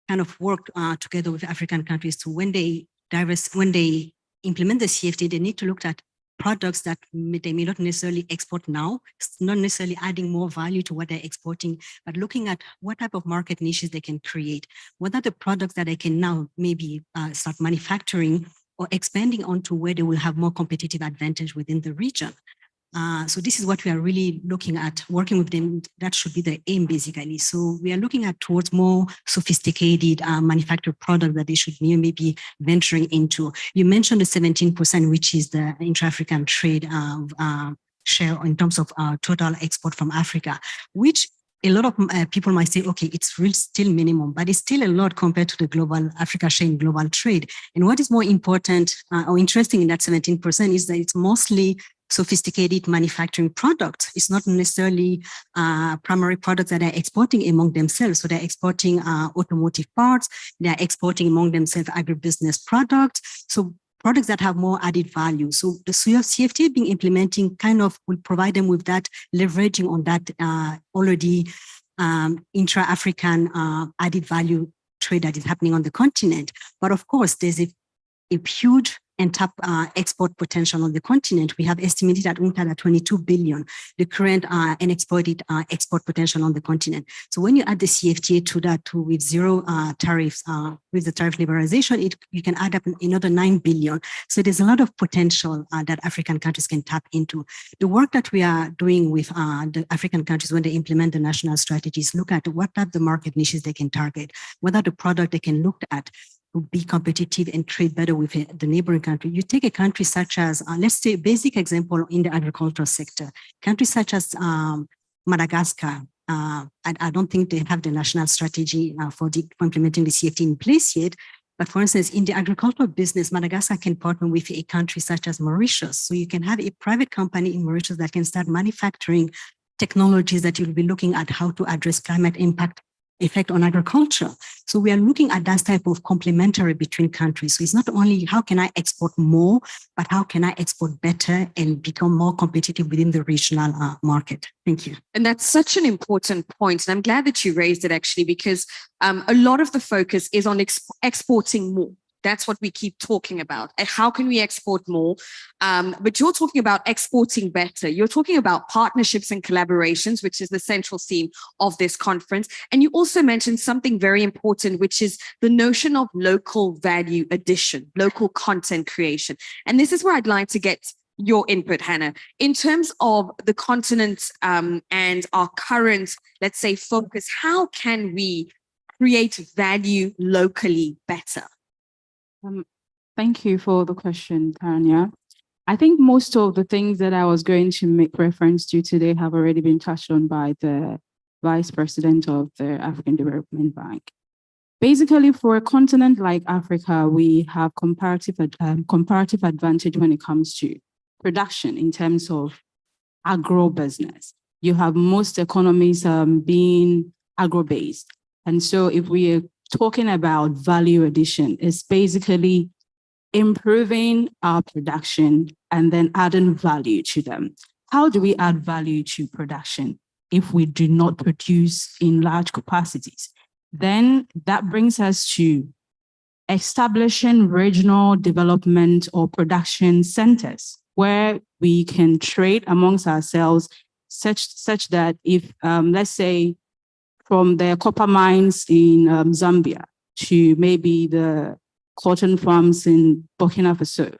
kind of work together with African countries to, when they implement the CFTA, they need to look at products that they may not necessarily export now. It's not necessarily adding more value to what they're exporting, but looking at what type of market niches they can create. What are the products that they can now maybe start manufacturing or expanding onto, where they will have more competitive advantage within the region. So this is what we are really looking at, working with them. That should be the aim, basically. So we are looking at towards more sophisticated manufactured product that they should maybe venturing into. You mentioned the 17%, which is the intra-African trade share in terms of total export from Africa, which a lot of people might say, okay, it's still minimum, but it's still a lot compared to the global Africa share in global trade. And what is more important or interesting in that 17% is that it's mostly sophisticated manufacturing products. It's not necessarily primary products that are exporting among themselves. So they're exporting automotive parts, they're exporting among themselves agribusiness products. So products that have more added value. So the CFTA being implementing kind of will provide them with that leveraging on that already intra-African added value trade that is happening on the continent. But of course, there's a huge untapped export potential on the continent. We have estimated at UNCTAD at 22 billion, the current unexploited export potential on the continent. So when you add the CFTA to that, with zero tariffs, with the tariff liberalization, you can add up another 9 billion. So there's a lot of potential that African countries can tap into. The work that we are doing with the African countries when they implement the national strategies, look at what are the market niches they can target, what are the product they can look at to be competitive and trade better with the neighboring country. You take a country such as, let's say, basic example in the agricultural sector, countries such as Madagascar. I don't think they have the national strategy for implementing the CFTA in place yet. But for instance, in the agricultural business, Madagascar can partner with a country such as Mauritius. So you can have a private company in Mauritius that can start manufacturing technologies that you'll be looking at how to address climate effect on agriculture. So we are looking at that type of complementary between countries. So it's not only how can I export more, but how can I export better and become more competitive within the regional market. Thank you. And that's such an important point. And I'm glad that you raised it actually, because a lot of the focus is on exporting more. That's what we keep talking about. And how can we export more? But you're talking about exporting better. You're talking about partnerships and collaborations, which is the central theme of this conference. And you also mentioned something very important, which is the notion of local value addition, local content creation. And this is where I'd like to get your input, Hannah, in terms of the continent and our current, let's say, focus. How can we create value locally better? Thank you for the question, Tanya. I think most of the things that I was going to make reference to today have already been touched on by the Vice President of the African Development Bank. Basically, for a continent like Africa, we have comparative advantage when it comes to production in terms of agro-business. You have most economies being agro-based. And so if we are talking about value addition, is basically improving our production and then adding value to them. How do we add value to production if we do not produce in large capacities? Then that brings us to establishing regional development or production centers where we can trade amongst ourselves such that if, let's say, from the copper mines in Zambia to maybe the cotton farms in Burkina Faso,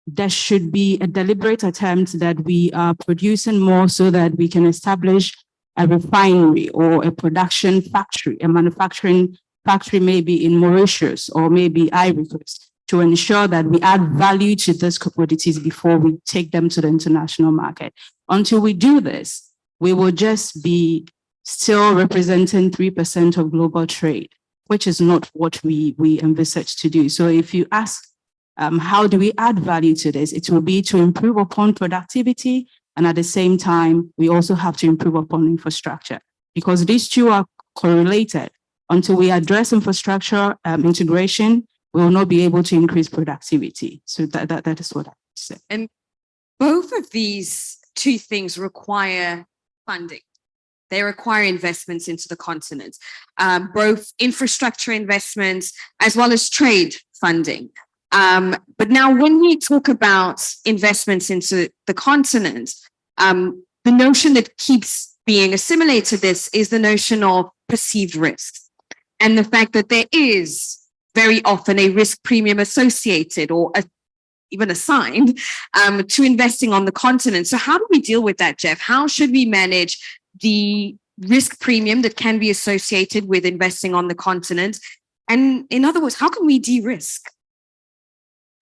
there should be a deliberate attempt that we are producing more so that we can establish a refinery or a production factory, a manufacturing factory maybe in Mauritius or maybe Ivory Coast, to ensure that we add value to these commodities before we take them to the international market. Until we do this, we will just be still representing 3% of global trade, which is not what we envisage to do. So if you ask, how do we add value to this? It will be to improve upon productivity. And at the same time, we also have to improve upon infrastructure, because these two are correlated. Until we address infrastructure integration, we will not be able to increase productivity. So that is what I say. And both of these two things require funding. They require investments into the continent, both infrastructure investments as well as trade funding. But now when we talk about investments into the continent, the notion that keeps being assimilated to this is the notion of perceived risks and the fact that there is very often a risk premium associated or even assigned to investing on the continent. So how do we deal with that, Jeff? How should we manage the risk premium that can be associated with investing on the continent? And in other words, how can we de-risk?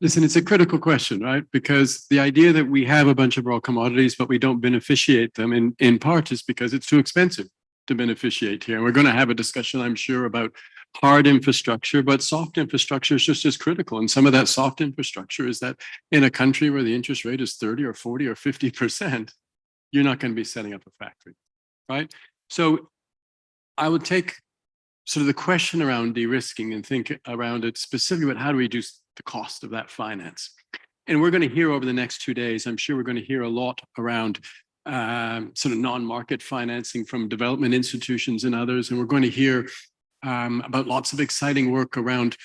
Listen, it's a critical question, right? Because the idea that we have a bunch of raw commodities, but we don't beneficiate them in part is because it's too expensive to beneficiate here. And we're going to have a discussion, I'm sure, about hard infrastructure, but soft infrastructure is just as critical. And some of that soft infrastructure is that in a country where the interest rate is 30 or 40 or 50%, you're not going to be setting up a factory, right? So I would take sort of the question around de-risking and think around it specifically about how to reduce the cost of that finance. And we're going to hear over the next 2 days, I'm sure we're going to hear a lot around sort of non-market financing from development institutions and others. And we're going to hear about lots of exciting work around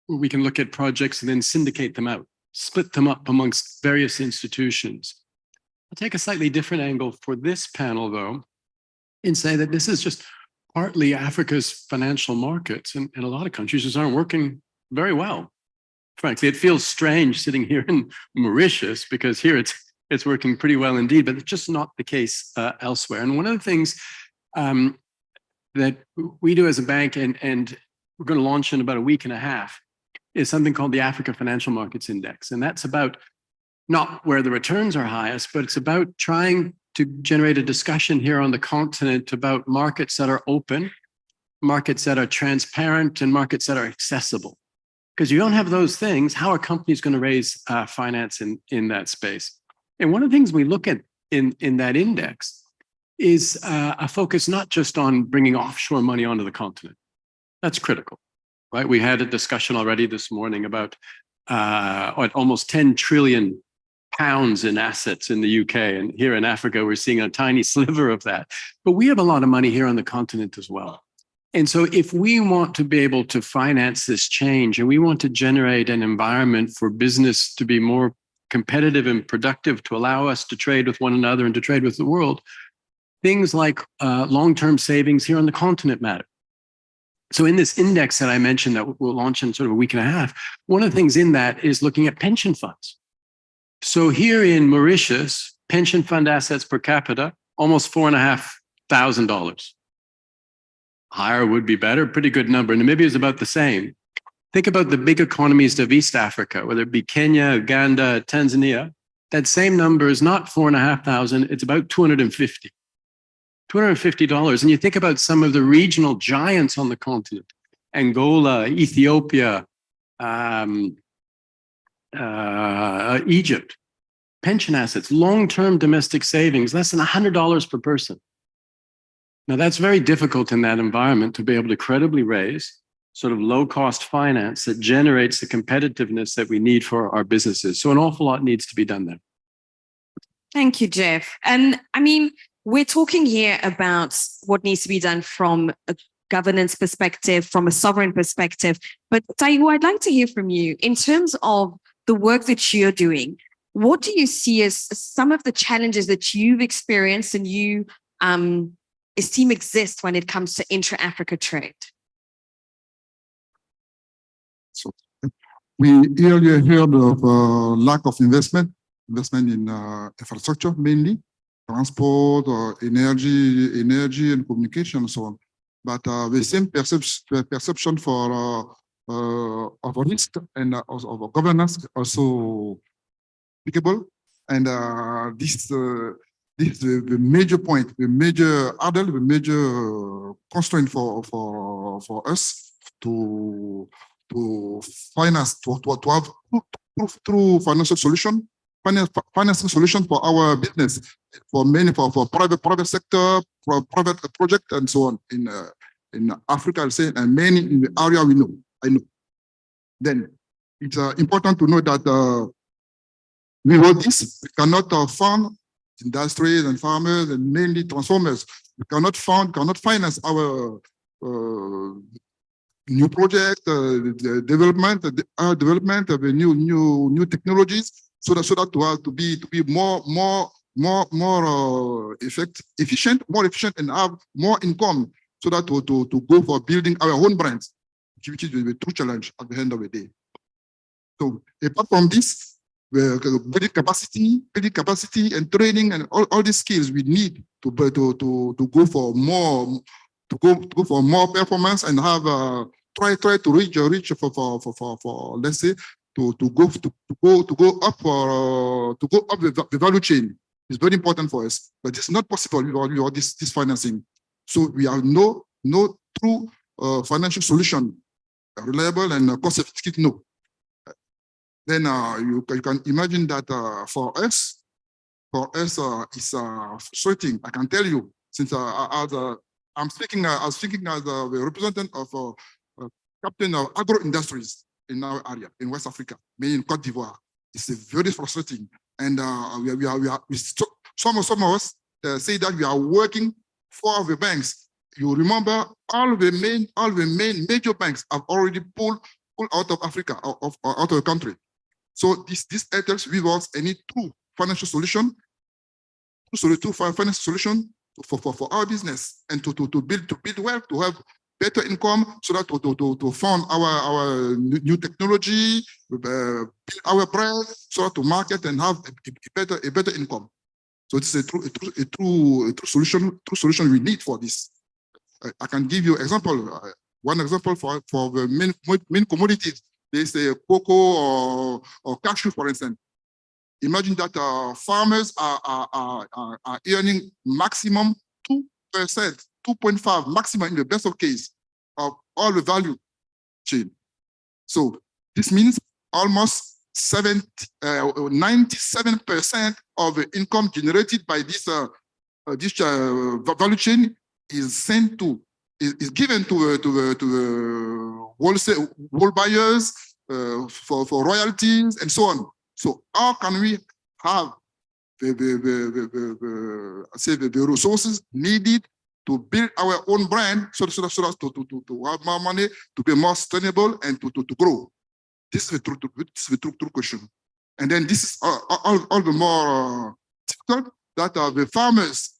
where we can look at projects and then syndicate them out, split them up amongst various institutions. I'll take a slightly different angle for this panel, though, and say that this is just partly Africa's financial markets, and a lot of countries just aren't working very well. Frankly, it feels strange sitting here in Mauritius because here it's working pretty well indeed, but it's just not the case elsewhere. And one of the things that we do as a bank, and we're going to launch in about a week and a half, is something called the Africa Financial Markets Index. And that's about not where the returns are highest, but it's about trying to generate a discussion here on the continent about markets that are open, markets that are transparent, and markets that are accessible. Because you don't have those things, how are companies going to raise finance in that space? And one of the things we look at in that index is a focus not just on bringing offshore money onto the continent. That's critical, right? We had a discussion already this morning about almost 10 trillion pounds in assets in the UK. And here in Africa, we're seeing a tiny sliver of that. But we have a lot of money here on the continent as well. And so if we want to be able to finance this change and we want to generate an environment for business to be more competitive and productive to allow us to trade with one another and to trade with the world, things like long-term savings here on the continent matter. So in this index that I mentioned that we'll launch in sort of a week and a half, one of the things in that is looking at pension funds. So here in Mauritius, pension fund assets per capita, almost $4,500. Higher would be better, pretty good number. Namibia is about the same. Think about the big economies of East Africa, whether it be Kenya, Uganda, Tanzania. That same number is not 4,500, it's about $250. $250. And you think about some of the regional giants on the continent, Angola, Ethiopia, Egypt, pension assets, long-term domestic savings, less than $100 per person. Now, that's very difficult in that environment to be able to credibly raise sort of low-cost finance that generates the competitiveness that we need for our businesses. So an awful lot needs to be done there. Thank you, Jeff. And I mean, we're talking here about what needs to be done from a governance perspective, from a sovereign perspective. But Taiwo, I'd like to hear from you in terms of the work that you're doing. What do you see as some of the challenges that you've experienced and you esteem exist when it comes to intra-Africa trade? So we earlier heard of lack of investment in infrastructure mainly, transport, energy and communication and so on. But the same perception for of risk and of governance also applicable. And this is the major point, the major hurdle, the major constraint for us to finance, to have through financial solution, financing solution for our business, for private sector, for private project and so on in Africa, I'll say, and many in the area I know. Then it's important to know that we want this. We cannot fund industries and farmers and mainly transformers. We cannot finance our new project, the development of the new technologies, so that to be more efficient, and have more income, so that to go for building our own brands, which is the true challenge at the end of the day. So apart from this, building capacity and training and all these skills we need to go for more performance and have try to reach for let's say to go up the value chain is very important for us, but it's not possible without this financing. So we have no true financial solution, reliable and cost effective. No. Then you can imagine that for us it's frustrating. I can tell you, since I'm speaking as the representative of captain of agro industries in our area in West Africa, mainly in Cote d'Ivoire. It's very frustrating, and some of us say that we are working for the banks. You remember all the main major banks have already pulled out of Africa, out of the country. So this helps with us any true financial solution, for our business and to build wealth, to have better income, so that to fund our new technology, build our brand, so that to market and have a better income. So it's a true solution we need for this. I can give you one example for the main commodities. They say cocoa or cashew, for instance. Imagine that farmers are earning maximum 2%, 2.5 maximum in the best of case of all the value chain. So this means almost 97% of the income generated by this value chain is given to the wholesale buyers for royalties and so on. So how can we have the resources needed to build our own brand, so to have more money, to be more sustainable and to grow? This is the true question. And then this is all the more difficult that the farmers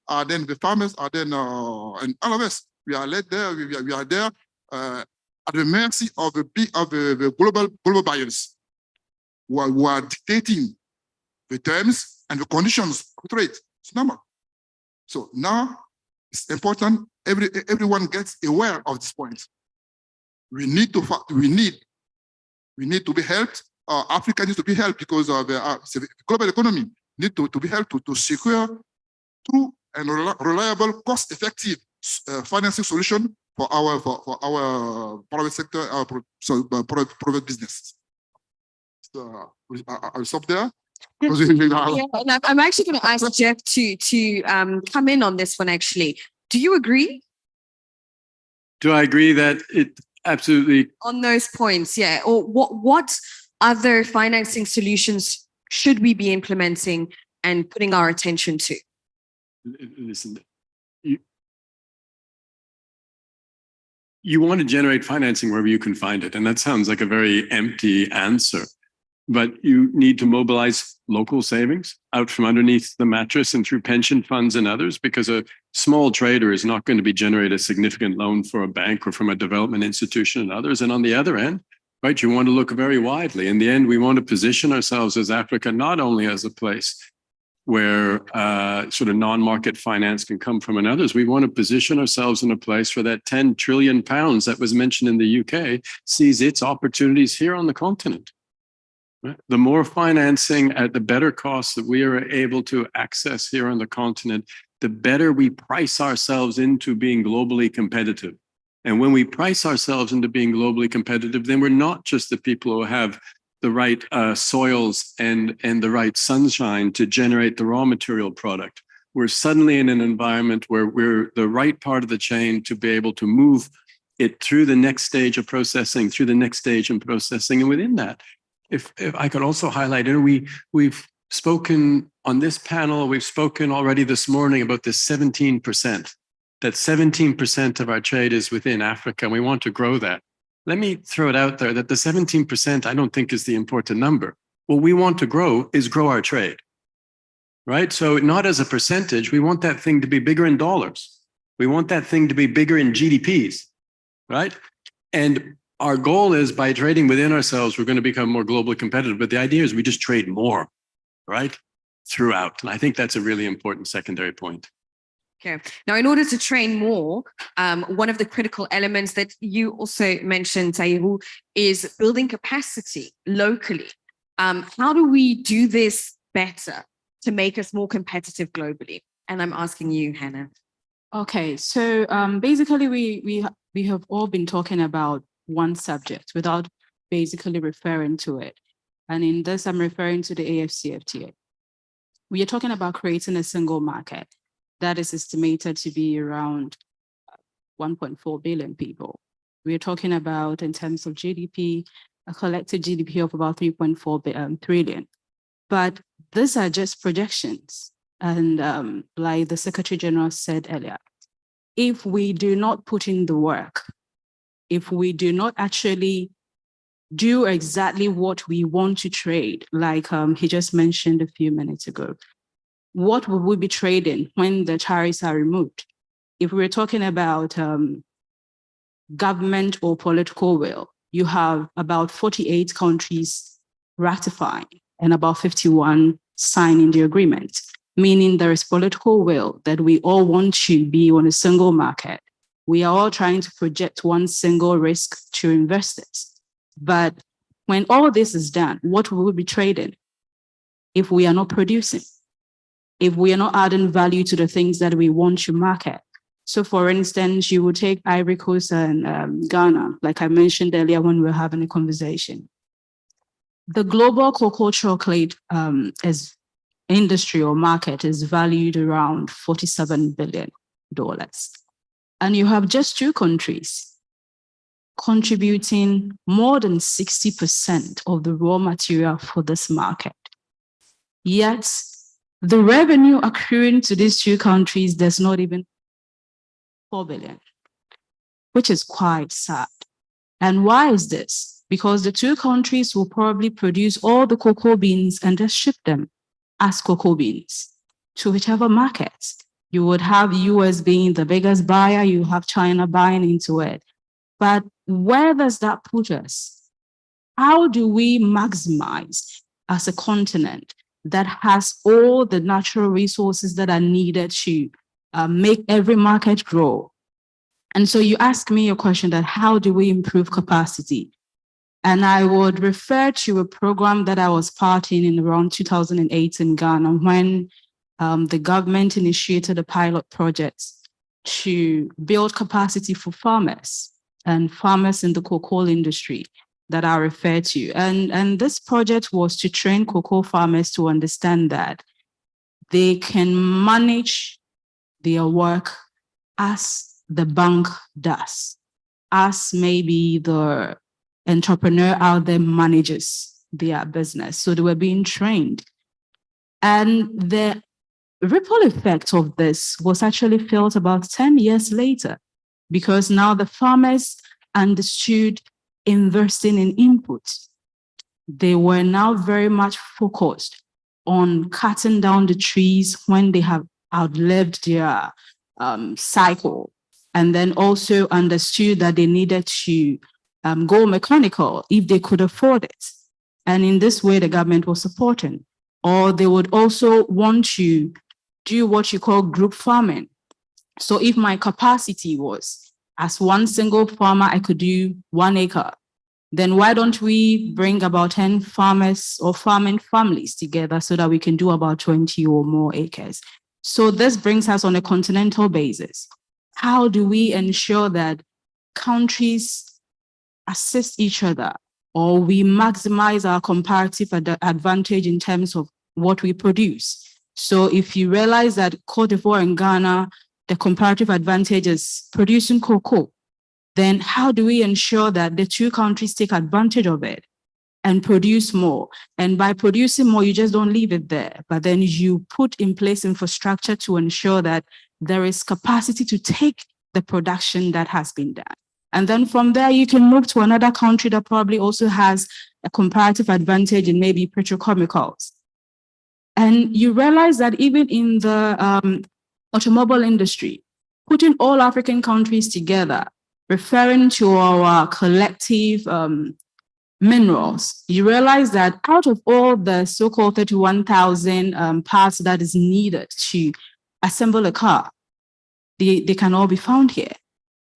are then and all of us, we are led there. We are there at the mercy of the global buyers who are dictating the terms and the conditions of trade. It's normal. So now it's important everyone gets aware of this point. We need to be helped. Africa needs to be helped because of the global economy need to be helped to secure true and reliable, cost-effective financing solution for our private sector, private business. So I'll stop there. Yeah, and I'm actually going to ask Jeff to come in on this one. Actually, do you agree? Do I agree that it absolutely On those points, yeah. Or what other financing solutions should we be implementing and putting our attention to? Listen, you want to generate financing wherever you can find it. And that sounds like a very empty answer, but you need to mobilize local savings out from underneath the mattress and through pension funds and others, because a small trader is not going to be generate a significant loan for a bank or from a development institution and others. And on the other end, right, you want to look very widely. In the end, we want to position ourselves as Africa, not only as a place where sort of non-market finance can come from and others. We want to position ourselves in a place where that 10 trillion pounds that was mentioned in the UK sees its opportunities here on the continent. Right? The more financing at the better cost that we are able to access here on the continent, the better we price ourselves into being globally competitive. And when we price ourselves into being globally competitive, then we're not just the people who have the right soils and the right sunshine to generate the raw material product. We're suddenly in an environment where we're the right part of the chain to be able to move it through the next stage of processing, And within that, if I could also highlight, we've spoken on this panel, we've spoken already this morning about this 17%, that 17% of our trade is within Africa, and we want to grow that. Let me throw it out there that the 17% I don't think is the important number. What we want to grow is grow our trade, right? So not as a percentage, we want that thing to be bigger in dollars. We want that thing to be bigger in GDPs, right? And our goal is by trading within ourselves, we're going to become more globally competitive. But the idea is we just trade more, right? Throughout. And I think that's a really important secondary point. Okay. Now, in order to train more, one of the critical elements that you also mentioned, Tayiru, is building capacity locally. How do we do this better to make us more competitive globally? And I'm asking you, Hannah. Okay, so basically we have all been talking about one subject without basically referring to it. And in this, I'm referring to the AfCFTA. We are talking about creating a single market that is estimated to be around 1.4 billion people. We are talking about, in terms of GDP, a collective GDP of about 3.4 trillion. But these are just projections. And like the Secretary General said earlier, if we do not put in the work, if we do not actually do exactly what we want to trade, like he just mentioned a few minutes ago, what will we be trading when the tariffs are removed? If we're talking about government or political will, you have about 48 countries ratifying and about 51 signing the agreement, meaning there is political will that we all want to be on a single market. We are all trying to project one single risk to investors. But when all this is done, what will we be trading if we are not producing? If we are not adding value to the things that we want to market? So for instance, you would take Ivory Coast and Ghana, like I mentioned earlier when we were having a conversation. The global cocoa chocolate industry or market is valued around $47 billion. And you have just two countries contributing more than 60% of the raw material for this market. Yet, the revenue accruing to these two countries does not even 4 billion, which is quite sad. And why is this? Because the two countries will probably produce all the cocoa beans and just ship them as cocoa beans to whichever markets. You would have US being the biggest buyer, you have China buying into it. But where does that put us? How do we maximize as a continent that has all the natural resources that are needed to make every market grow? And so you ask me a question that how do we improve capacity? And I would refer to a program that I was part in around 2008 in Ghana when the government initiated a pilot project to build capacity for farmers and farmers in the cocoa industry that I refer to. And this project was to train cocoa farmers to understand that they can manage their work as the bank does, as maybe the entrepreneur out there manages their business. So they were being trained. And the ripple effect of this was actually felt about 10 years later, because now the farmers understood investing in inputs. They were now very much focused on cutting down the trees when they have outlived their cycle, and then also understood that they needed to go mechanical if they could afford it. And in this way, the government was supporting. Or they would also want to do what you call group farming. So if my capacity was, as one single farmer, I could do 1 acre, then why don't we bring about 10 farmers or farming families together so that we can do about 20 or more acres? So this brings us on a continental basis. How do we ensure that countries assist each other, or we maximize our comparative advantage in terms of what we produce? So if you realize that Cote d'Ivoire and Ghana, the comparative advantage is producing cocoa, then how do we ensure that the two countries take advantage of it and produce more? And by producing more, you just don't leave it there, but then you put in place infrastructure to ensure that there is capacity to take the production that has been done. And then from there, you can move to another country that probably also has a comparative advantage in maybe petrochemicals. And you realize that even in the automobile industry, putting all African countries together referring to our collective minerals, you realize that out of all the so-called 31,000 parts that is needed to assemble a car, they can all be found here.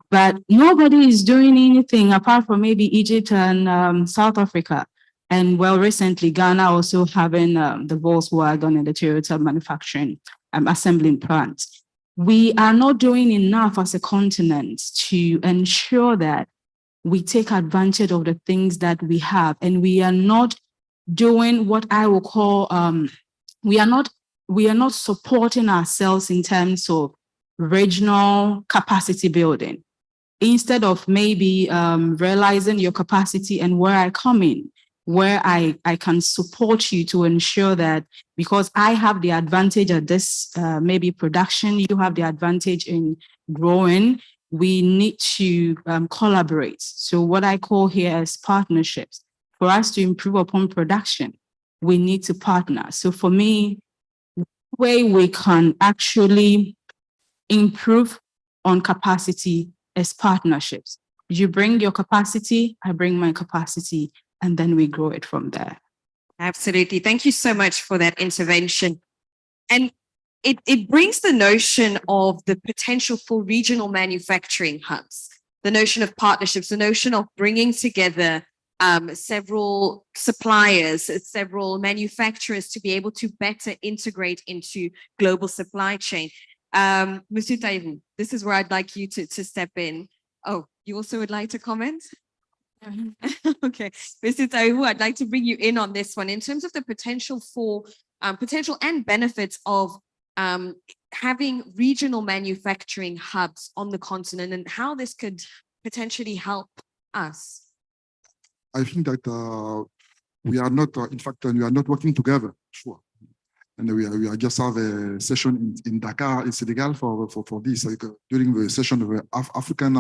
But nobody is doing anything apart from maybe Egypt and South Africa. And well, recently, Ghana also having the Volkswagen and the Toyota manufacturing assembling plants. We are not doing enough as a continent to ensure that we take advantage of the things that we have, and we are not doing what I will call we are not supporting ourselves in terms of regional capacity building. Instead of maybe realizing your capacity and where I come in, where I can support you to ensure that, because I have the advantage at this maybe production, you have the advantage in growing, we need to collaborate. So what I call here is partnerships. For us to improve upon production, we need to partner. So for me, the way we can actually improve on capacity is partnerships. You bring your capacity, I bring my capacity, and then we grow it from there. Absolutely. Thank you so much for that intervention. And it brings the notion of the potential for regional manufacturing hubs, the notion of partnerships, the notion of bringing together several suppliers, several manufacturers to be able to better integrate into global supply chain. Monsieur Taïrou, this is where I'd like you to step in. Oh, you also would like to comment? Okay, Mr. Taïrou, I'd like to bring you in on this one in terms of the potential for potential and benefits of having regional manufacturing hubs on the continent and how this could potentially help us. I think that we are not, in fact, we are not working together, sure. And we are just have a session in Dakar, in Senegal, for this, like, during the session of the African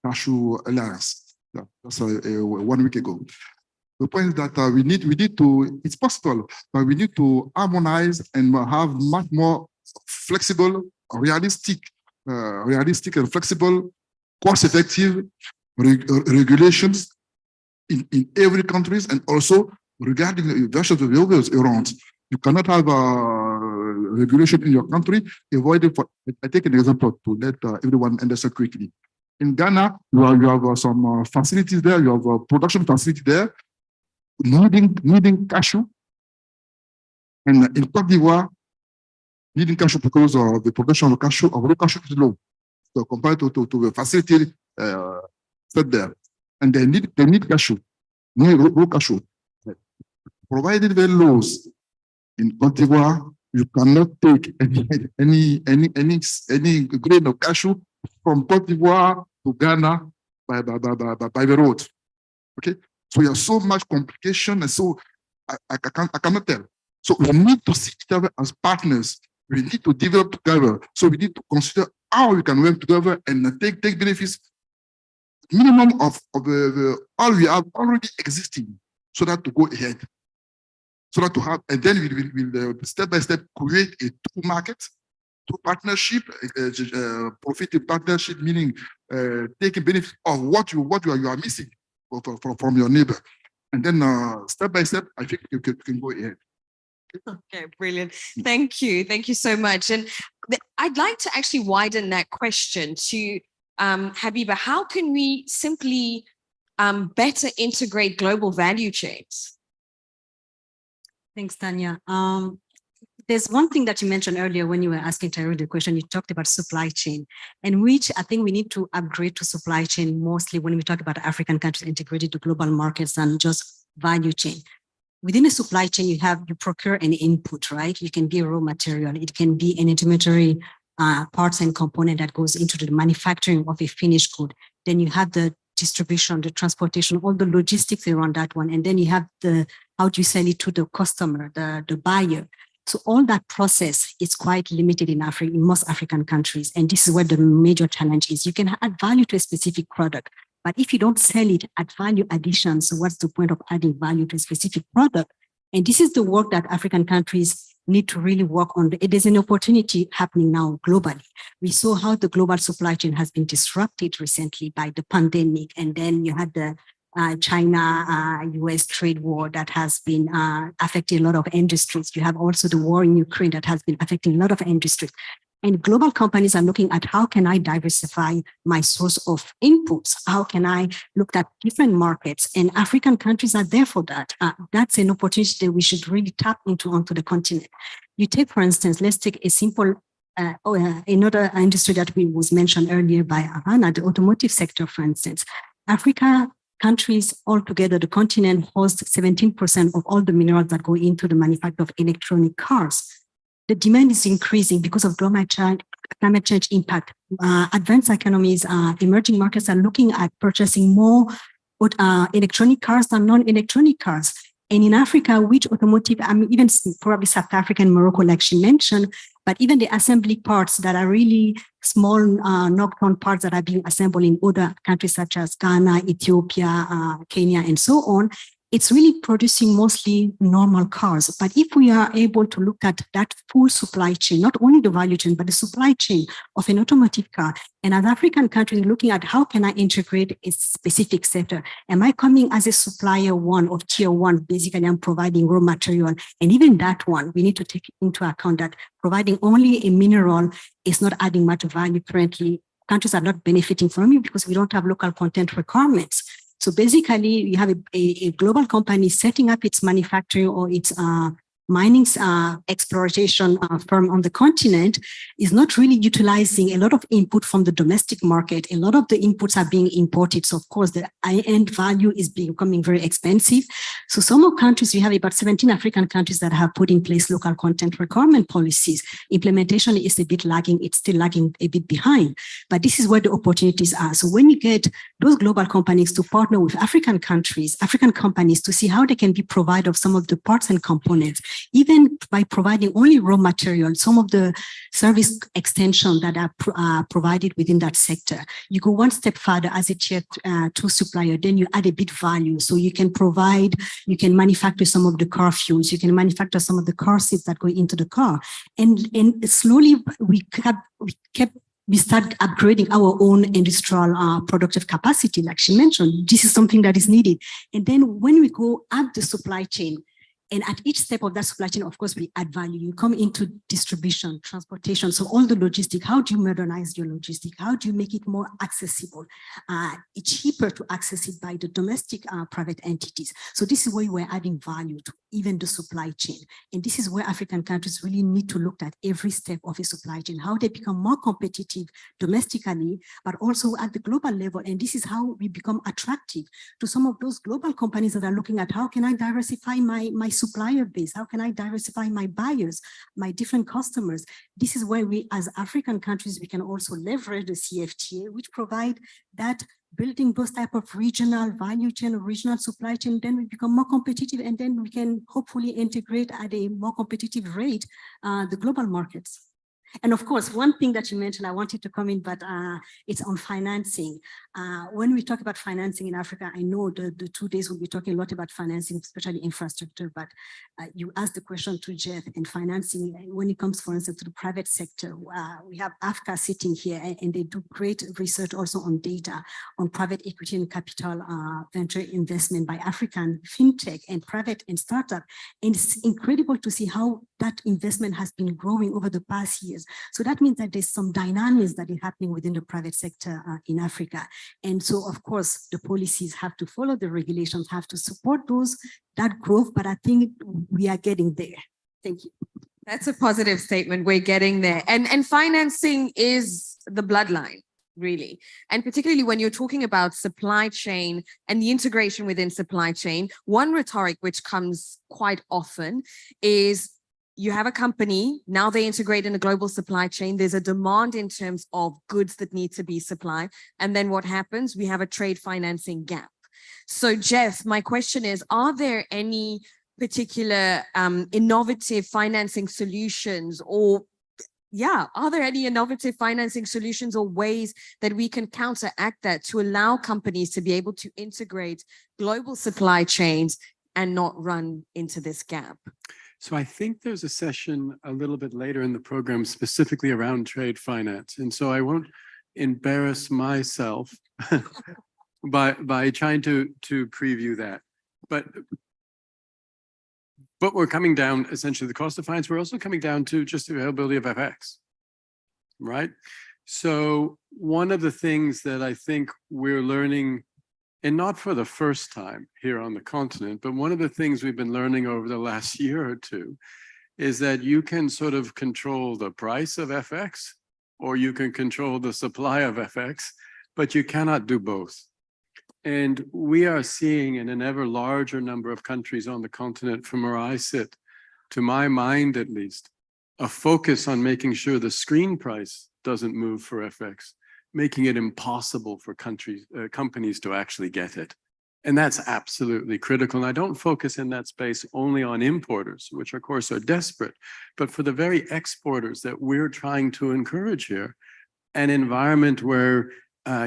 Cashew Alliance. Yeah, that's 1 week ago. The point is that we need to, it's possible, but we need to harmonize and have much more flexible, realistic and flexible, cost-effective regulations in every countries, and also regarding the versions of the others around. You cannot have a regulation in your country avoided for. I take an example to let everyone understand quickly. In Ghana, you have some facilities there. You have a production facility there, needing cashew, and in Côte d'Ivoire, needing cashew because of the production of cashew raw cashew is low, so compared to the facility set there, and they need cashew, raw cashew. Provided the laws in Côte d'Ivoire, you cannot take any grain of cashew from Côte d'Ivoire to Ghana by the road. Okay, so you have so much complication, and so I cannot tell. So we need to see each other as partners. We need to develop together. So we need to consider how we can work together and take benefits, minimum of all we have already existing, so that to go ahead. So that to have, and then we'll step by step create a two market, two partnership, profit partnership, meaning taking benefit of what you are missing from your neighbor, and then step by step, I think you can go ahead. Okay, brilliant. Thank you so much. And I'd like to actually widen that question to Habiba. How can we simply better integrate global value chains? Thanks, Tanya. There's one thing that you mentioned earlier when you were asking Taïrou the question. You talked about supply chain, and which I think we need to upgrade to supply chain mostly when we talk about African countries integrated to global markets and just value chain. Within a supply chain, you procure an input, right? It can be a raw material. It can be an intermediary parts and component that goes into the manufacturing of a finished good. Then you have the distribution, the transportation, all the logistics around that one. And then you have how do you sell it to the customer, the buyer. So all that process is quite limited in Africa, in most African countries. And this is where the major challenge is. You can add value to a specific product, but if you don't sell it at value addition, so what's the point of adding value to a specific product And this is the work that African countries need to really work on. It is an opportunity happening now globally. We saw how the global supply chain has been disrupted recently by the pandemic. And then you had the China-US trade war that has been affecting a lot of industries. You have also the war in Ukraine that has been affecting a lot of industries. And global companies are looking at how can I diversify my source of inputs? How can I look at different markets? And African countries are there for that. That's an opportunity that we should really tap into onto the continent. You take, for instance, let's take a simple, another industry that was mentioned earlier by Ahana, the automotive sector, for instance. Africa countries altogether, the continent hosts 17% of all the minerals that go into the manufacture of electronic cars. The demand is increasing because of climate change impact. Advanced economies, emerging markets are looking at purchasing more electronic cars than non-electronic cars. And in Africa, which automotive, even probably South Africa and Morocco, like she mentioned, but even the assembly parts that are really small knocked-on parts that are being assembled in other countries such as Ghana, Ethiopia, Kenya, and so on, it's really producing mostly normal cars. But if we are able to look at that full supply chain, not only the value chain, but the supply chain of an automotive car, and as African countries looking at how can I integrate a specific sector? Am I coming as a supplier one of tier one? Basically, I'm providing raw material. And even that one, we need to take into account that providing only a mineral is not adding much value currently. Countries are not benefiting from it because we don't have local content requirements. So basically, you have a global company setting up its manufacturing or its mining exploration firm on the continent is not really utilizing a lot of input from the domestic market. A lot of the inputs are being imported. So of course, the end value is becoming very expensive. So some of countries, we have about 17 African countries that have put in place local content requirement policies. Implementation is a bit lagging. It's still lagging a bit behind, but this is where the opportunities are. So when you get those global companies to partner with African countries, African companies to see how they can be provider of some of the parts and components, even by providing only raw material, some of the service extension that are provided within that sector. You go one step further as a tier 2 supplier, then you add a bit value. So you can provide, you can manufacture some of the car fuels, you can manufacture some of the car seats that go into the car. And slowly we start upgrading our own industrial productive capacity, like she mentioned. This is something that is needed. And then when we go up the supply chain, and at each step of that supply chain, of course, we add value. You come into distribution, transportation. So all the logistics, how do you modernize your logistics? How do you make it more accessible? It's cheaper to access it by the domestic private entities. So this is where we're adding value to even the supply chain. And this is where African countries really need to look at every step of a supply chain, how they become more competitive domestically, but also at the global level. And this is how we become attractive to some of those global companies that are looking at how can I diversify my supplier base? How can I diversify my buyers, my different customers? This is where we, as African countries, we can also leverage the CFTA, which provide that building those type of regional value chain or regional supply chain, then we become more competitive, and then we can hopefully integrate at a more competitive rate the global markets. And of course, one thing that you mentioned, I wanted to come in, but it's on financing. When we talk about financing in Africa, I know the 2 days we'll be talking a lot about financing, especially infrastructure, but you asked the question to Jeff, and financing, when it comes, for instance, to the private sector, we have AfCFTA sitting here, and they do great research also on data on private equity and capital venture investment by African Fintech and private and startup. And it's incredible to see how that investment has been growing over the past years. So that means that there's some dynamics that is happening within the private sector in Africa. And so, of course, the policies have to follow, the regulations have to support that growth, but I think we are getting there. Thank you. That's a positive statement. We're getting there. And financing is the bloodline, really. And particularly when you're talking about supply chain and the integration within supply chain, one rhetoric which comes quite often is you have a company, now they integrate in a global supply chain. There's a demand in terms of goods that need to be supplied. And then what happens? We have a trade financing gap. So Jeff, my question is, are there any particular innovative financing solutions or are there any innovative financing solutions or ways that we can counteract that to allow companies to be able to integrate global supply chains and not run into this gap? So I think there's a session a little bit later in the program specifically around trade finance. And so I won't embarrass myself by trying to preview that. But we're coming down essentially the cost of finance. We're also coming down to just the availability of FX, right? So one of the things that I think we're learning, and not for the first time here on the continent, but one of the things we've been learning over the last year or two is that you can sort of control the price of FX, or you can control the supply of FX, but you cannot do both. And we are seeing in an ever larger number of countries on the continent, from where I sit, to my mind at least, a focus on making sure the screen price doesn't move for FX, making it impossible for companies to actually get it. And that's absolutely critical. And I don't focus in that space only on importers, which of course are desperate, but for the very exporters that we're trying to encourage here, an environment where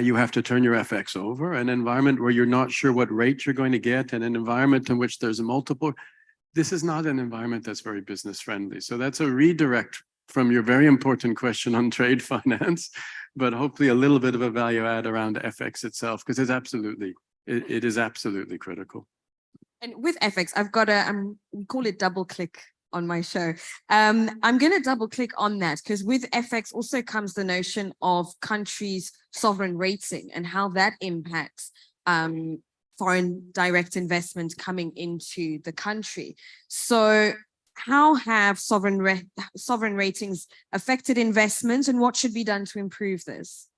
you have to turn your FX over, an environment where you're not sure what rate you're going to get, and an environment in which there's a multiple. This is not an environment that's very business friendly. So that's a redirect from your very important question on trade finance, but hopefully a little bit of a value add around FX itself, because it is absolutely critical. And with FX, I've got we call it double click on my show. I'm going to double click on that, because with FX also comes the notion of countries' sovereign rating and how that impacts foreign direct investment coming into the country. So how have sovereign ratings affected investment, and what should be done to improve this?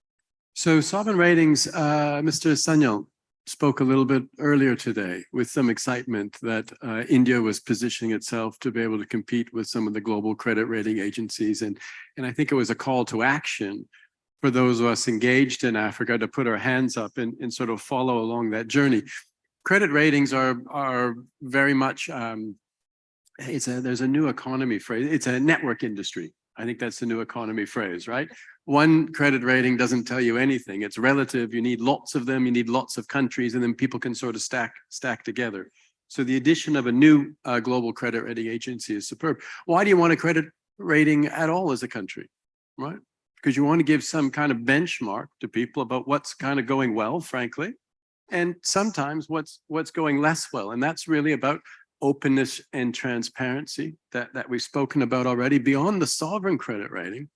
So sovereign ratings, Mr. Sanyal spoke a little bit earlier today with some excitement that India was positioning itself to be able to compete with some of the global credit rating agencies. And I think it was a call to action for those of us engaged in Africa to put our hands up and sort of follow along that journey. Credit ratings are very much, there's a new economy phrase, it's a network industry. I think that's the new economy phrase, right? One credit rating doesn't tell you anything. It's relative. You need lots of them. You need lots of countries, and then people can sort of stack together. So the addition of a new global credit rating agency is superb. Why do you want a credit rating at all as a country, right? Because you want to give some kind of benchmark to people about what's kind of going well, frankly, and sometimes what's going less well. And that's really about openness and transparency that we've spoken about already. Beyond the sovereign credit rating,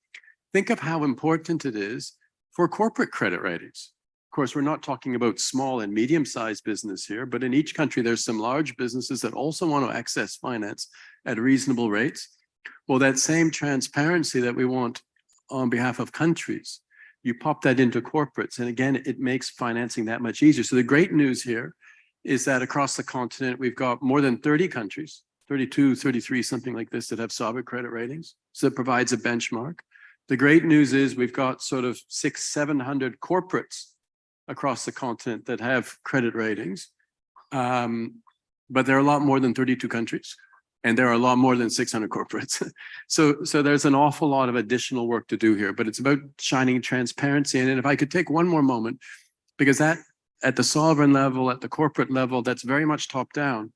think of how important it is for corporate credit ratings. Of course, we're not talking about small and medium-sized business here, but in each country, there's some large businesses that also want to access finance at reasonable rates. Well, that same transparency that we want on behalf of countries, you pop that into corporates, and again, it makes financing that much easier. So the great news here is that across the continent, we've got more than 30 countries, 32, 33, something like this, that have sovereign credit ratings. So it provides a benchmark. The great news is we've got sort of 600-700 corporates across the continent that have credit ratings. But there are a lot more than 32 countries, and there are a lot more than 600 corporates. So there's an awful lot of additional work to do here, but it's about shining transparency. And if I could take one more moment, because that at the sovereign level, at the corporate level, that's very much top down.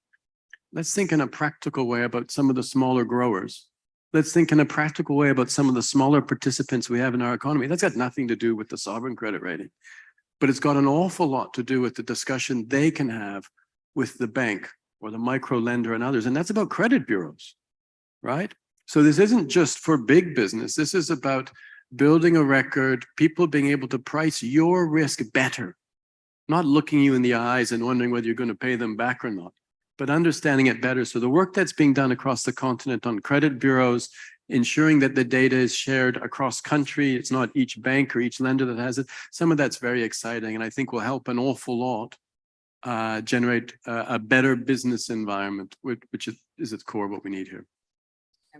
Let's think in a practical way about some of the smaller growers. Let's think in a practical way about some of the smaller participants we have in our economy. That's got nothing to do with the sovereign credit rating, but it's got an awful lot to do with the discussion they can have with the bank or the micro lender and others. And that's about credit bureaus, right? So this isn't just for big business. This is about building a record, people being able to price your risk better, not looking you in the eyes and wondering whether you're going to pay them back or not, but understanding it better. So the work that's being done across the continent on credit bureaus, ensuring that the data is shared across country, it's not each bank or each lender that has it. Some of that's very exciting, and I think will help an awful lot generate a better business environment, which is at the core of what we need here.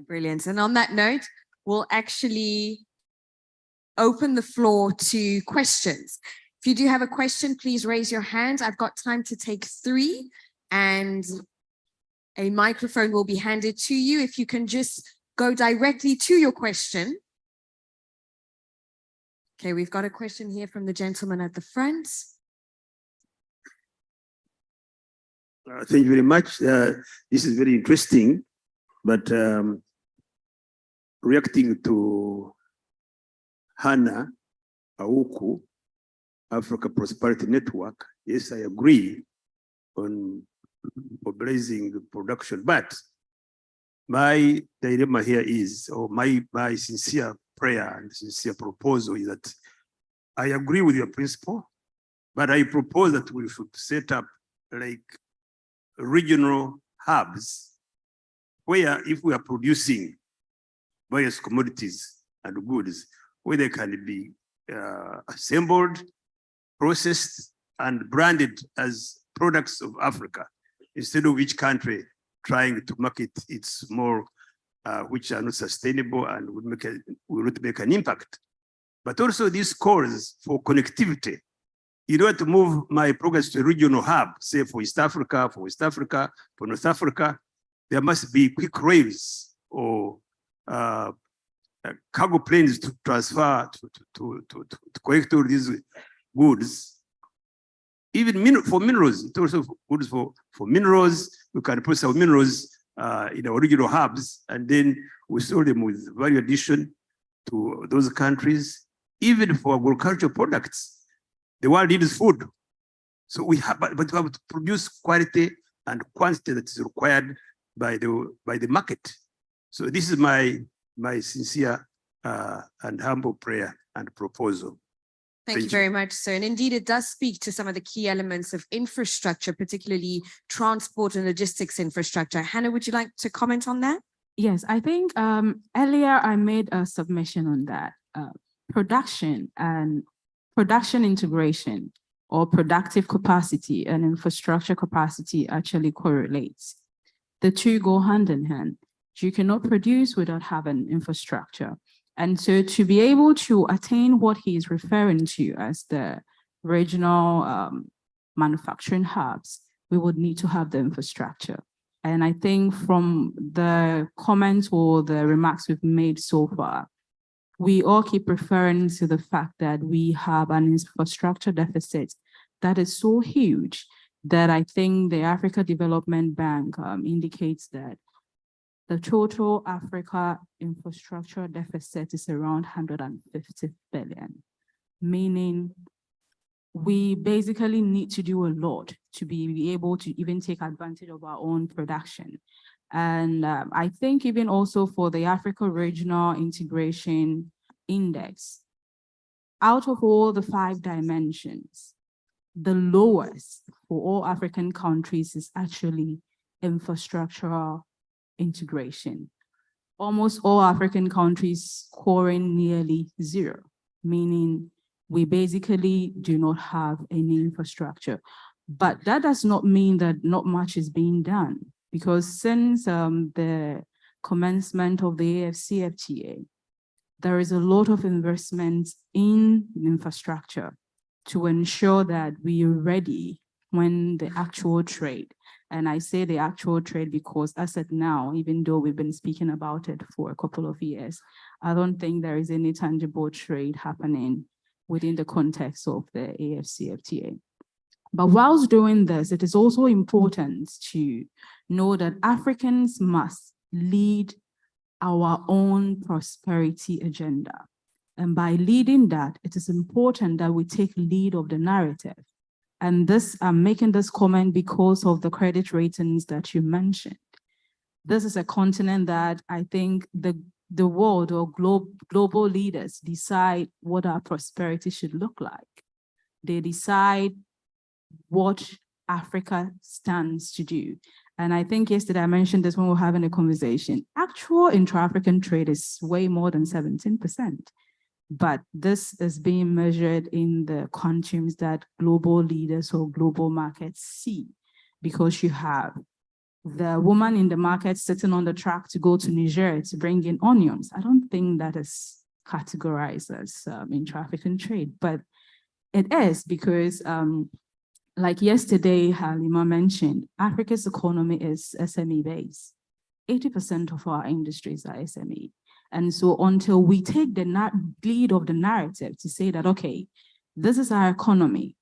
Brilliant. And on that note, we'll actually open the floor to questions. If you do have a question, please raise your hand. I've got time to take 3, and a microphone will be handed to you. If you can just go directly to your question. Okay, we've got a question here from the gentleman at the front. Thank you very much. This is very interesting, but reacting to Hannah Auku, Africa Prosperity Network, yes, I agree on mobilizing the production, but my dilemma here is, or my sincere prayer and sincere proposal is that I agree with your principle, but I propose that we should set up like regional hubs where if we are producing various commodities and goods, where they can be assembled, processed, and branded as products of Africa, instead of each country trying to market its more, which are not sustainable and will not make an impact. But also this calls for connectivity. In order to move my progress to a regional hub, say for East Africa, for West Africa, for North Africa, there must be quick rails or cargo planes to transfer, to collect all these goods. Even for minerals, it's also goods for minerals. We can process our minerals in our regional hubs, and then we sell them with value addition to those countries. Even for agricultural products, the world needs food. So we have, but we have to produce quality and quantity that is required by the market. So this is my sincere and humble prayer and proposal. Thank you very much, sir. And indeed, it does speak to some of the key elements of infrastructure, particularly transport and logistics infrastructure. Hannah, would you like to comment on that? Yes, I think earlier I made a submission on that. Production and production integration or productive capacity and infrastructure capacity actually correlates. The two go hand in hand. You cannot produce without having infrastructure. And so to be able to attain what he is referring to as the regional manufacturing hubs, we would need to have the infrastructure. And I think from the comments or the remarks we've made so far, we all keep referring to the fact that we have an infrastructure deficit that is so huge that I think the Africa Development Bank indicates that the total Africa infrastructure deficit is around 150 billion, meaning we basically need to do a lot to be able to even take advantage of our own production. And I think even also for the Africa Regional Integration Index, out of all the 5 dimensions, the lowest for all African countries is actually infrastructural integration. Almost all African countries scoring nearly 0, meaning we basically do not have any infrastructure. But that does not mean that not much is being done, because since the commencement of the AfCFTA, there is a lot of investment in infrastructure to ensure that we are ready when the actual trade, and I say the actual trade because as of now, even though we've been speaking about it for a couple of years, I don't think there is any tangible trade happening within the context of the AfCFTA. But whilst doing this, it is also important to know that Africans must lead our own prosperity agenda. And by leading that, it is important that we take lead of the narrative. And this, I'm making this comment because of the credit ratings that you mentioned. This is a continent that I think the world or global leaders decide what our prosperity should look like. They decide what Africa stands to do. And I think yesterday I mentioned this when we were having a conversation. Actual intra-African trade is way more than 17%. But this is being measured in the quantums that global leaders or global markets see, because you have the woman in the market sitting on the truck to go to Niger to bring in onions. I don't think that is categorized as intra-African trade, but it is because like yesterday, Halima mentioned, Africa's economy is SME based. 80% of our industries are SME. And so until we take the lead of the narrative to say that, okay, this is our economy,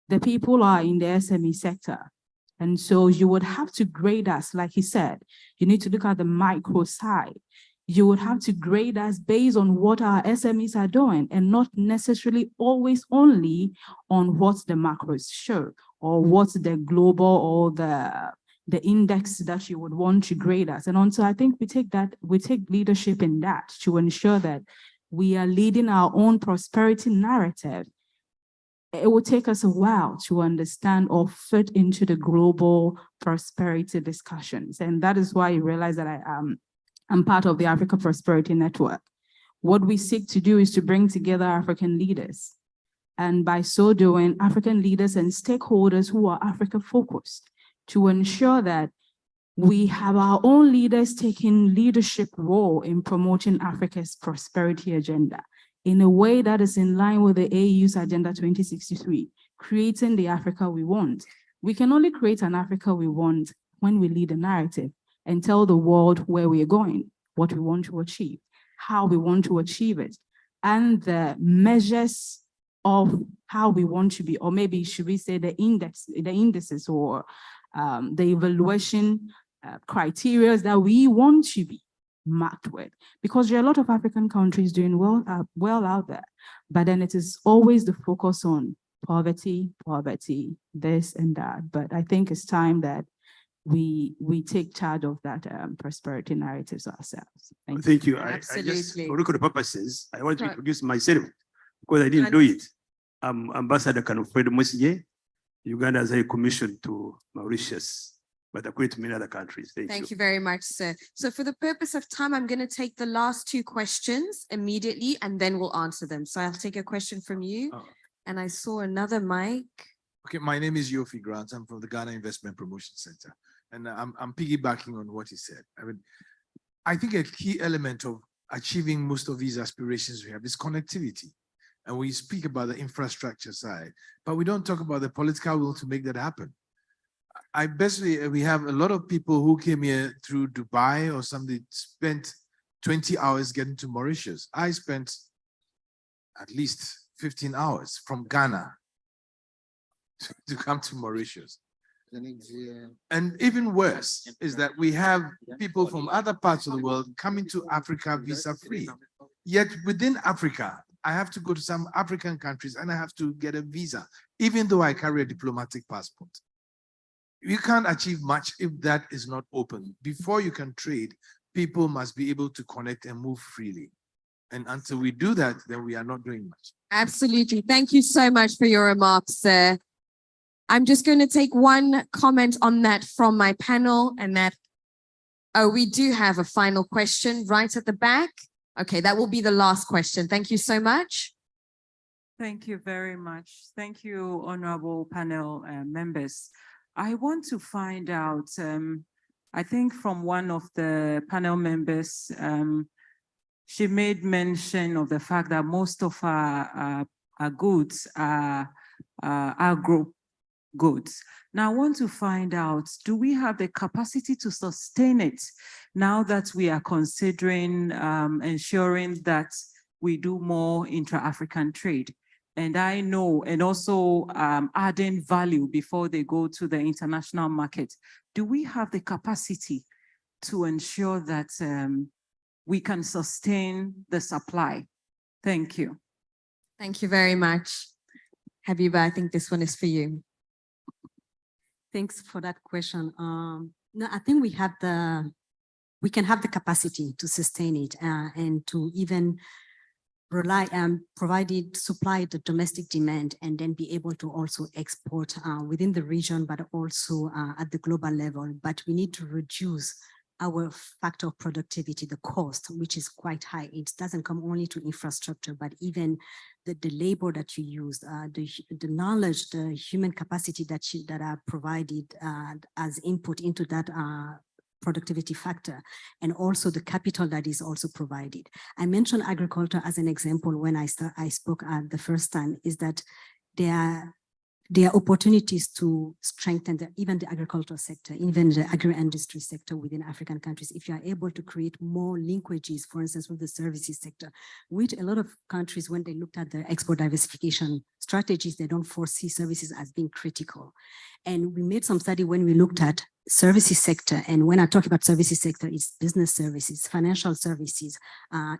the people are in the SME sector, And so you would have to grade us, like he said, you need to look at the micro side. You would have to grade us based on what our SMEs are doing and not necessarily always only on what the macros show or what the global or the index that you would want to grade us. And also I think we take leadership in that to ensure that we are leading our own prosperity narrative. It will take us a while to understand or fit into the global prosperity discussions. And that is why you realize that I'm part of the Africa Prosperity Network. What we seek to do is to bring together African leaders. And by so doing, African leaders and stakeholders who are Africa focused to ensure that we have our own leaders taking leadership role in promoting Africa's prosperity agenda in a way that is in line with the AU's Agenda 2063, creating the Africa we want. We can only create an Africa we want when we lead a narrative and tell the world where we are going, what we want to achieve, how we want to achieve it, and the measures of how we want to be, or maybe should we say the indices or the evaluation criteria that we want to be marked with, because there are a lot of African countries doing well out there, but then it is always the focus on poverty, this and that. But I think it's time that we take charge of that prosperity narratives ourselves. Thank you. I just, Absolutely. for record purposes, I want to introduce myself because I didn't do it. I'm Ambassador Kanofred Mosije, Uganda's High Commission to Mauritius, but I quit many other countries. Thank you very much, sir. So for the purpose of time, I'm going to take the last two questions immediately, and then we'll answer them. So I'll take a question from you. Oh. And I saw another mic. Okay, my name is Yofi Grant. I'm from the Ghana Investment Promotion Center. And I'm piggybacking on what he said. I mean, I think a key element of achieving most of these aspirations we have is connectivity. And we speak about the infrastructure side, but we don't talk about the political will to make that happen. We have a lot of people who came here through Dubai or somebody spent 20 hours getting to Mauritius. I spent at least 15 hours from Ghana to come to Mauritius. And even worse is that we have people from other parts of the world coming to Africa visa-free. Yet within Africa, I have to go to some African countries and I have to get a visa, even though I carry a diplomatic passport. You can't achieve much if that is not open. Before you can trade, people must be able to connect and move freely. And until we do that, then we are not doing much. Absolutely. Thank you so much for your remarks, sir. I'm just going to take one comment on that from my panel, and that, we do have a final question right at the back. Okay, that will be the last question. Thank you so much. Thank you very much. Thank you, honorable panel members. I want to find out, I think from one of the panel members, she made mention of the fact that most of our goods are agro goods. Now I want to find out, do we have the capacity to sustain it now that we are considering ensuring that we do more intra-African trade? And I know, and also adding value before they go to the international market. Do we have the capacity to ensure that we can sustain the supply? Thank you. Thank you very much. Habiba, I think this one is for you. Thanks for that question. No, I think we can have the capacity to sustain it and to even rely and supply the domestic demand, and then be able to also export within the region, but also at the global level. But we need to reduce our factor of productivity, the cost, which is quite high. It doesn't come only to infrastructure, but even the labor that you use, the knowledge, the human capacity that are provided as input into that productivity factor, and also the capital that is also provided. I mentioned agriculture as an example when I spoke the first time, is that there are there are opportunities to strengthen even the agricultural sector, even the agri-industry sector within African countries. If you are able to create more linkages, for instance, with the services sector, which a lot of countries, when they looked at their export diversification strategies, they don't foresee services as being critical. And we made some study when we looked at services sector. And when I talk about services sector, it's business services, financial services,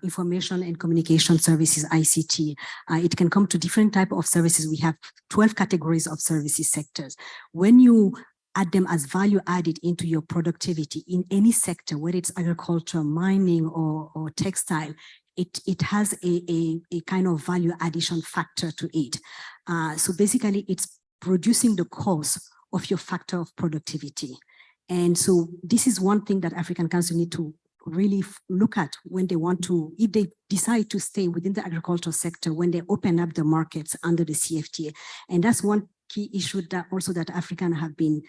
information and communication services, ICT. It can come to different type of services. We have 12 categories of services sectors. When you add them as value added into your productivity in any sector, whether it's agriculture, mining, or textile, it has a kind of value addition factor to it. So basically, it's producing the cost of your factor of productivity. And so this is one thing that African countries need to really look at when they want to, if they decide to stay within the agricultural sector, when they open up the markets under the CFTA. And that's one key issue that also that Africans have been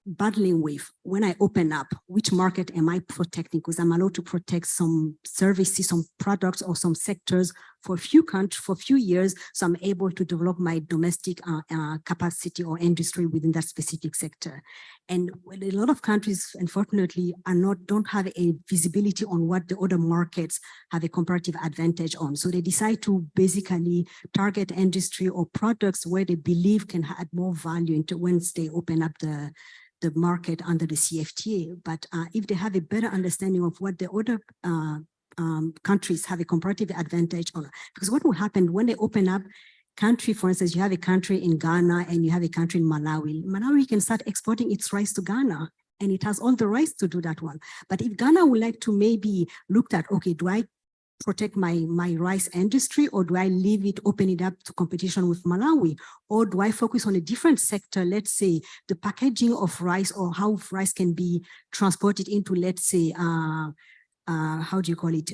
battling with. When I open up, which market am I protecting? Because I'm allowed to protect some services, some products, or some sectors for a few countries, for a few years, so I'm able to develop my domestic capacity or industry within that specific sector. And a lot of countries, unfortunately, don't have a visibility on what the other markets have a comparative advantage on. So they decide to basically target industry or products where they believe can add more value into once they open up the market under the CFTA. But if they have a better understanding of what the other countries have a comparative advantage on, because what will happen when they open up country, for instance, you have a country in Ghana and you have a country in Malawi. Malawi can start exporting its rice to Ghana, and it has all the rights to do that one. But if Ghana would like to maybe look at, okay, do I protect my rice industry, or do I leave it, open it up to competition with Malawi? Or do I focus on a different sector, let's say the packaging of rice, or how rice can be transported into, let's say, how do you call it,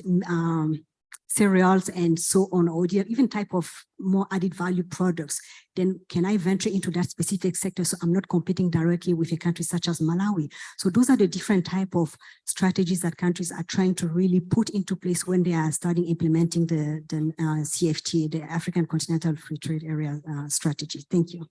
cereals and so on, or even type of more added value products, then can I venture into that specific sector so I'm not competing directly with a country such as Malawi? So those are the different type of strategies that countries are trying to really put into place when they are starting implementing the CFTA, the African Continental Free Trade Area strategy. Thank you.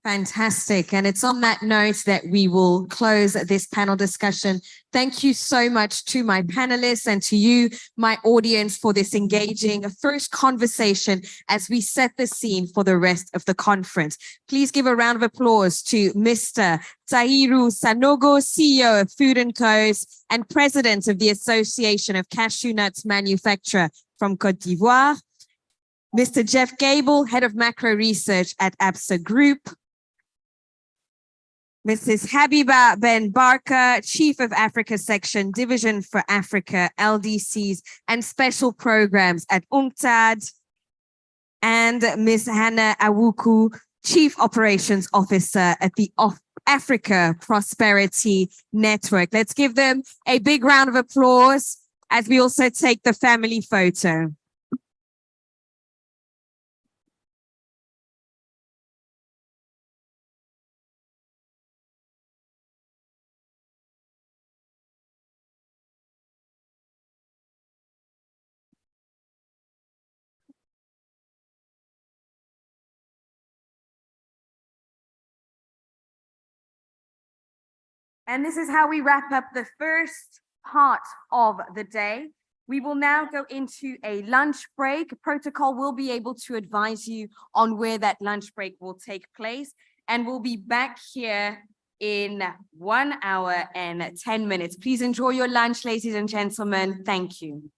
Fantastic. And it's on that note that we will close this panel discussion. Thank you so much to my panelists and to you, my audience, for this engaging first conversation as we set the scene for the rest of the conference. Please give a round of applause to Mr. Tahiru Sanogo, CEO of Food & Co's and President of the Association of Cashew Nuts Manufacturer from Côte d'Ivoire. Mr. Jeff Gable, Head of Macro Research at ABSA Group. Mrs. Habiba Ben Barka, Chief of Africa Section, Division for Africa, LDCs and Special Programs at UNCTAD. And Ms. Hannah Awuku, Chief Operations Officer at the Africa Prosperity Network. Let's give them a big round of applause as we also take the family photo. And this is how we wrap up the first part of the day. We will now go into a lunch break. Protocol will be able to advise you on where that lunch break will take place. And we'll be back here in 1 hour and 10 minutes. Please enjoy your lunch, ladies and gentlemen. Thank you.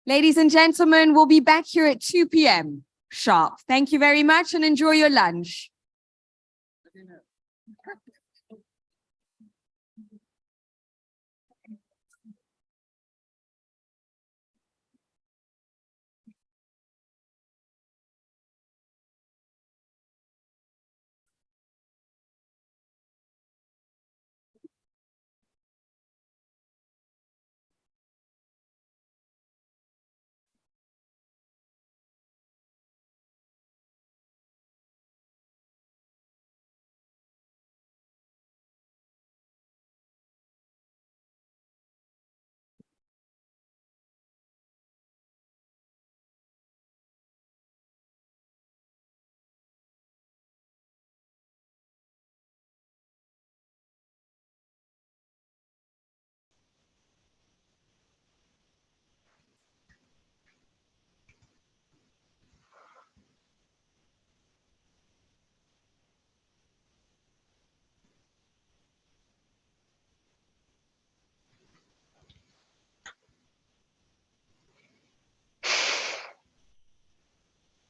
Ladies and gentlemen, we'll be back here at 2 p.m. sharp. Thank you very much and enjoy your lunch.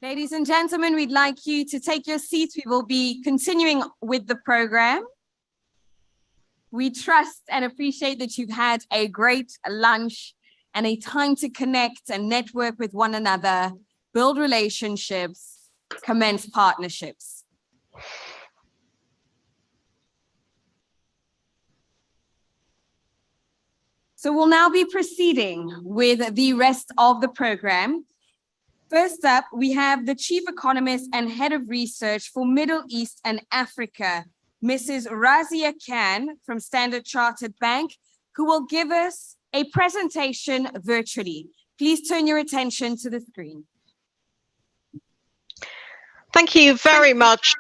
Ladies and gentlemen, we'd like you to take your seats. We will be continuing with the program. We trust and appreciate that you've had a great lunch and a time to connect and network with one another, build relationships, commence partnerships. So we'll now be proceeding with the rest of the program. First up, we have the Chief Economist and Head of Research for Middle East and Africa, Mrs. Razia Khan from Standard Chartered Bank, who will give us a presentation virtually. Please turn your attention to the screen. Thank you very much.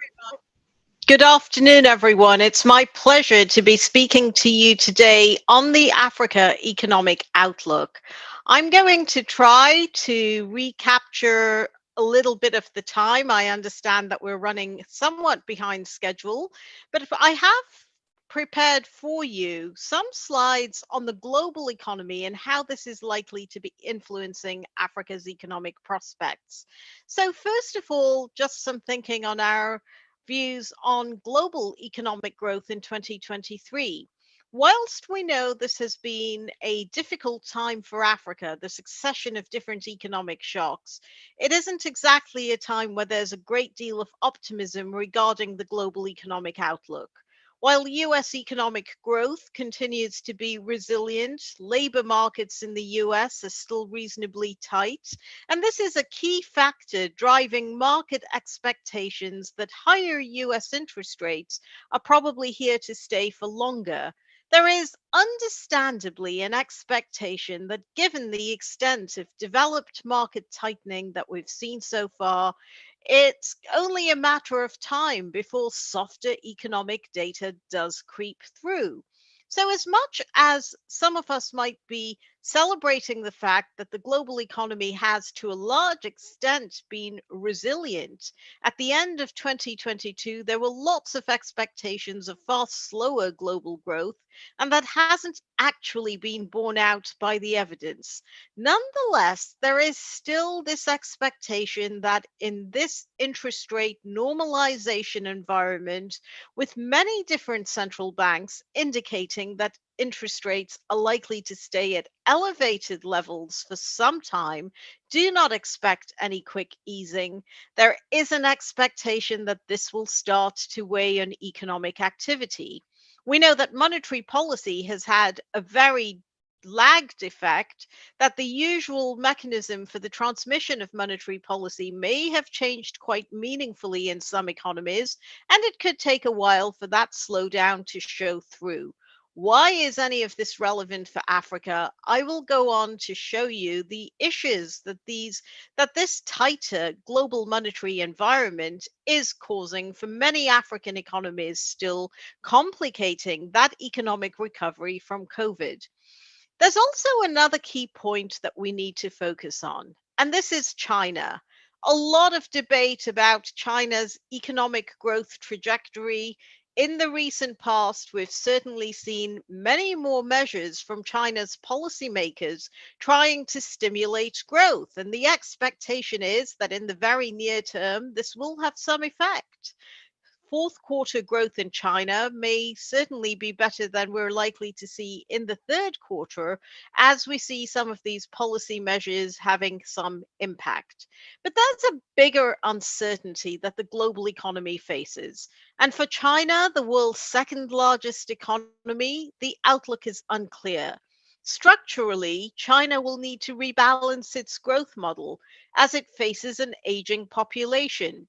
Good afternoon, everyone. It's my pleasure to be speaking to you today on the Africa Economic Outlook. I'm going to try to recapture a little bit of the time. I understand that we're running somewhat behind schedule, but I have prepared for you some slides on the global economy and how this is likely to be influencing Africa's economic prospects. So first of all, just some thinking on our views on global economic growth in 2023. Whilst we know this has been a difficult time for Africa, the succession of different economic shocks, it isn't exactly a time where there's a great deal of optimism regarding the global economic outlook. While US economic growth continues to be resilient, labor markets in the US are still reasonably tight, and this is a key factor driving market expectations that higher US interest rates are probably here to stay for longer. There is understandably an expectation that given the extent of developed market tightening that we've seen so far, it's only a matter of time before softer economic data does creep through. So, as much as some of us might be celebrating the fact that the global economy has to a large extent been resilient, at the end of 2022, there were lots of expectations of far slower global growth, and that hasn't actually been borne out by the evidence. Nonetheless, there is still this expectation that in this interest rate normalization environment, with many different central banks indicating that interest rates are likely to stay at elevated levels for some time, do not expect any quick easing. There is an expectation that this will start to weigh on economic activity. We know that monetary policy has had a very lagged effect, that the usual mechanism for the transmission of monetary policy may have changed quite meaningfully in some economies, and it could take a while for that slowdown to show through. Why is any of this relevant for Africa? I will go on to show you the issues that this tighter global monetary environment is causing for many African economies, still complicating that economic recovery from COVID. There's also another key point that we need to focus on, and this is China. A lot of debate about China's economic growth trajectory. In the recent past, we've certainly seen many more measures from China's policymakers trying to stimulate growth, and the expectation is that in the very near term, this will have some effect. Fourth quarter growth in China may certainly be better than we're likely to see in the third quarter, as we see some of these policy measures having some impact. But there's a bigger uncertainty that the global economy faces. And for China, the world's second largest economy, the outlook is unclear. Structurally, China will need to rebalance its growth model as it faces an aging population.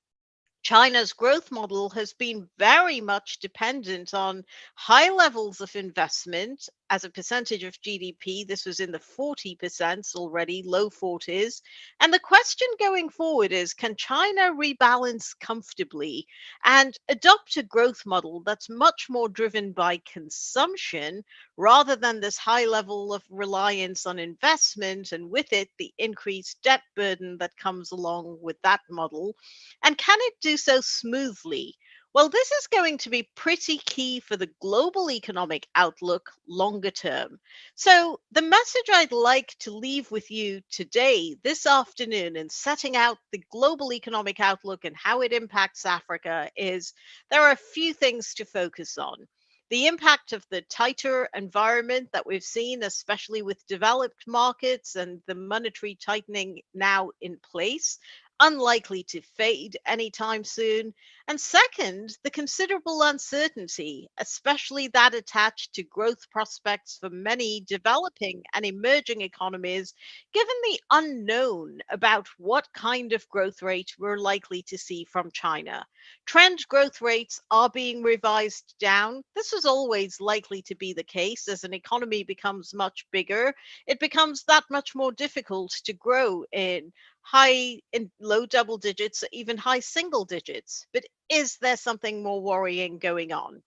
China's growth model has been very much dependent on high levels of investment as a percentage of GDP. This was in the 40% already, low 40s. And the question going forward is, can China rebalance comfortably and adopt a growth model that's much more driven by consumption rather than this high level of reliance on investment, and with it, the increased debt burden that comes along with that model? And can it do so smoothly? Well, this is going to be pretty key for the global economic outlook longer term. So, the message I'd like to leave with you today, this afternoon, in setting out the global economic outlook and how it impacts Africa is there are a few things to focus on. The impact of the tighter environment that we've seen, especially with developed markets and the monetary tightening now in place, unlikely to fade anytime soon. And second, the considerable uncertainty, especially that attached to growth prospects for many developing and emerging economies, given the unknown about what kind of growth rate we're likely to see from China. Trend growth rates are being revised down. This was always likely to be the case. As an economy becomes much bigger, it becomes that much more difficult to grow in low double digits, even high single digits. But is there something more worrying going on?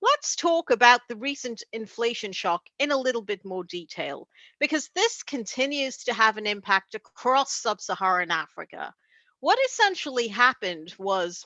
Let's talk about the recent inflation shock in a little bit more detail, because this continues to have an impact across sub Saharan Africa. What essentially happened was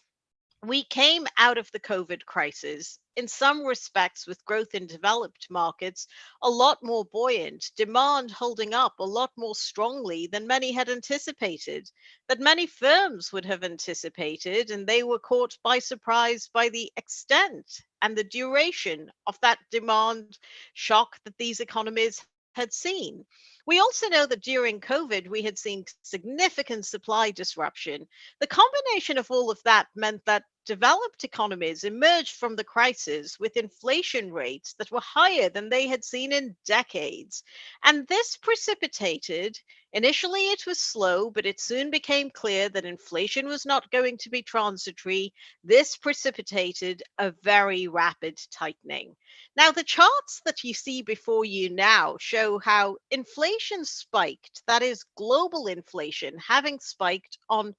we came out of the COVID crisis, in some respects, with growth in developed markets a lot more buoyant, demand holding up a lot more strongly than many had anticipated, that many firms would have anticipated, and they were caught by surprise by the extent and the duration of that demand shock that these economies had seen. We also know that during COVID, we had seen significant supply disruption. The combination of all of that meant that developed economies emerged from the crisis with inflation rates that were higher than they had seen in decades. And this precipitated, initially it was slow, but it soon became clear that inflation was not going to be transitory. This precipitated a very rapid tightening. Now, the charts that you see before you now show how inflation spiked, that is, global inflation having spiked on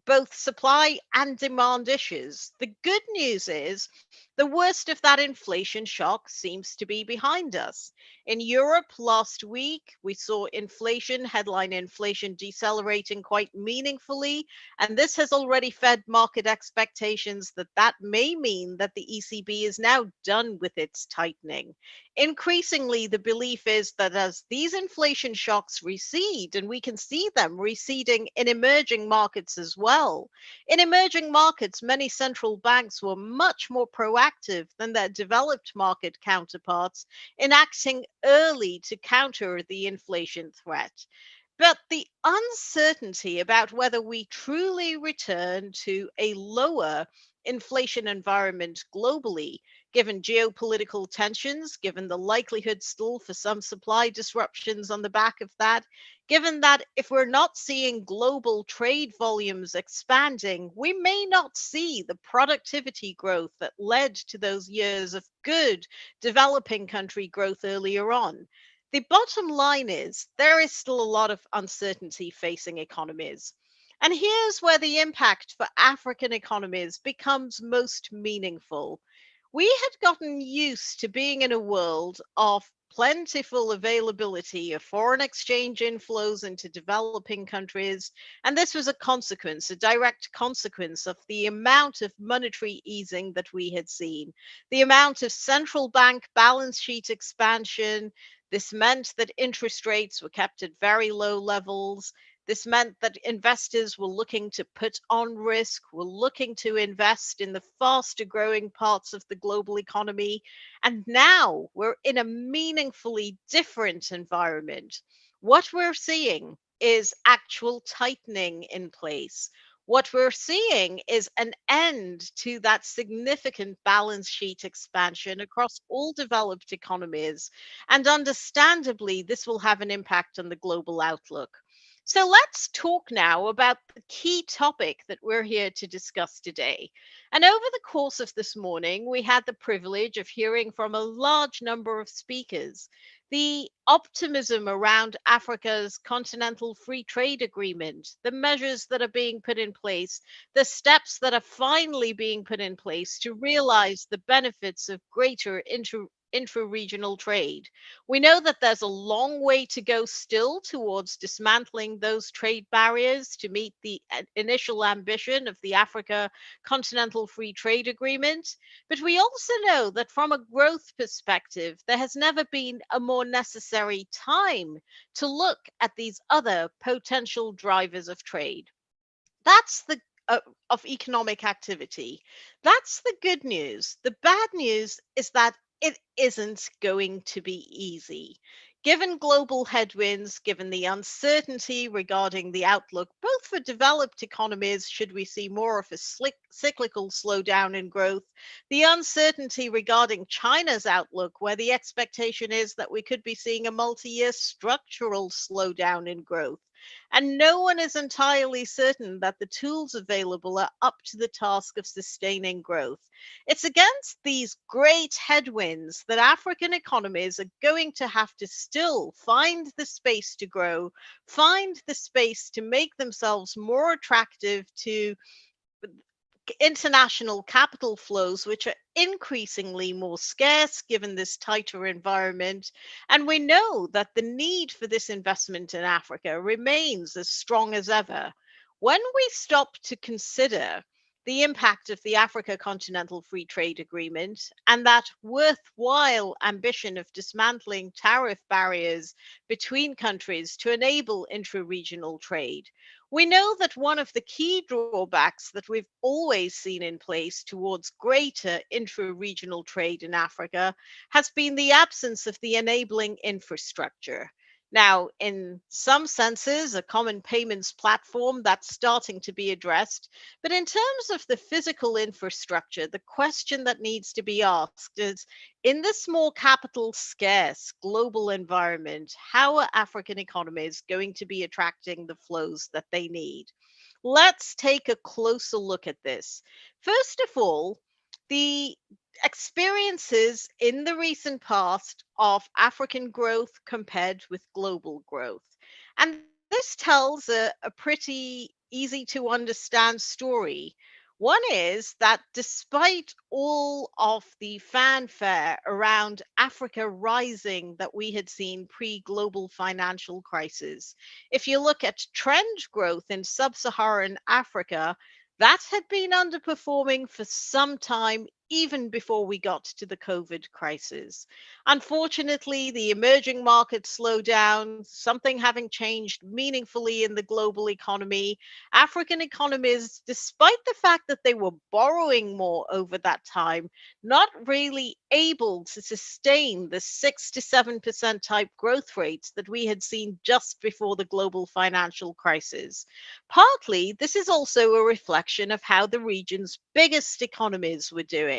both supply and demand issues. The good news is the worst of that inflation shock seems to be behind us. In Europe last week, we saw headline inflation decelerating quite meaningfully, and this has already fed market expectations that that may mean that the ECB is now done with its tightening. Increasingly, the belief is that as these inflation shocks recede, and we can see them receding in emerging markets as well, in emerging markets, many central banks were much more proactive than their developed market counterparts in acting early to counter the inflation threat. But the uncertainty about whether we truly return to a lower inflation environment globally, given geopolitical tensions, given the likelihood still for some supply disruptions on the back of that, given that if we're not seeing global trade volumes expanding, we may not see the productivity growth that led to those years of good developing country growth earlier on. The bottom line is there is still a lot of uncertainty facing economies. And here's where the impact for African economies becomes most meaningful. We had gotten used to being in a world of plentiful availability of foreign exchange inflows into developing countries. And this was a consequence, a direct consequence of the amount of monetary easing that we had seen, the amount of central bank balance sheet expansion. This meant that interest rates were kept at very low levels. This meant that investors were looking to put on risk, were looking to invest in the faster growing parts of the global economy. And now we're in a meaningfully different environment. What we're seeing is actual tightening in place. What we're seeing is an end to that significant balance sheet expansion across all developed economies. And understandably, this will have an impact on the global outlook. So let's talk now about the key topic that we're here to discuss today. And over the course of this morning, we had the privilege of hearing from a large number of speakers. The optimism around Africa's continental free trade agreement, the measures that are being put in place, the steps that are finally being put in place to realize the benefits of greater intra-regional trade. We know that there's a long way to go still towards dismantling those trade barriers to meet the initial ambition of the Africa Continental Free Trade Agreement. But we also know that from a growth perspective, there has never been a more necessary time to look at these other potential drivers of trade. That's the of economic activity. That's the good news. The bad news is that it isn't going to be easy. Given global headwinds, given the uncertainty regarding the outlook, both for developed economies, should we see more of a cyclical slowdown in growth, the uncertainty regarding China's outlook, where the expectation is that we could be seeing a multi-year structural slowdown in growth. And no one is entirely certain that the tools available are up to the task of sustaining growth. It's against these great headwinds that African economies are going to have to still find the space to grow, find the space to make themselves more attractive to international capital flows, which are increasingly more scarce given this tighter environment. And we know that the need for this investment in Africa remains as strong as ever. When we stop to consider the impact of the Africa Continental Free Trade Agreement and that worthwhile ambition of dismantling tariff barriers between countries to enable intra-regional trade, we know that one of the key drawbacks that we've always seen in place towards greater intra-regional trade in Africa has been the absence of the enabling infrastructure. Now, in some senses, a common payments platform that's starting to be addressed. But in terms of the physical infrastructure, the question that needs to be asked is, in this more capital scarce global environment, how are African economies going to be attracting the flows that they need? Let's take a closer look at this. First of all, the experiences in the recent past of African growth compared with global growth. And this tells a pretty easy to understand story. One is that despite all of the fanfare around Africa rising that we had seen pre-global financial crisis, if you look at trend growth in sub-Saharan Africa, that had been underperforming for some time, even before we got to the COVID crisis. Unfortunately, the emerging markets slowed down, something having changed meaningfully in the global economy. African economies, despite the fact that they were borrowing more over that time, not really able to sustain the 6 to 7% type growth rates that we had seen just before the global financial crisis. Partly, this is also a reflection of how the region's biggest economies were doing.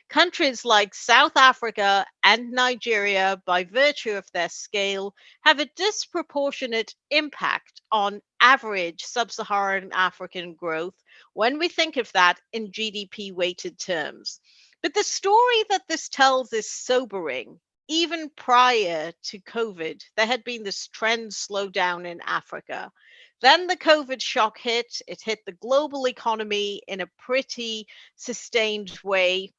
Countries like South Africa and Nigeria, by virtue of their scale, have a disproportionate impact on average sub-Saharan African growth when we think of that in GDP weighted terms. But the story that this tells is sobering. Even prior to COVID, there had been this trend slowdown in Africa. Then the COVID shock hit. It hit the global economy in a pretty sustained way.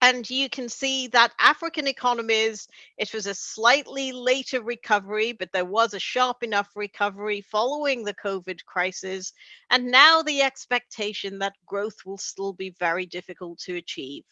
And you can see that African economies, it was a slightly later recovery, but there was a sharp enough recovery following the COVID crisis. And now the expectation that growth will still be very difficult to achieve.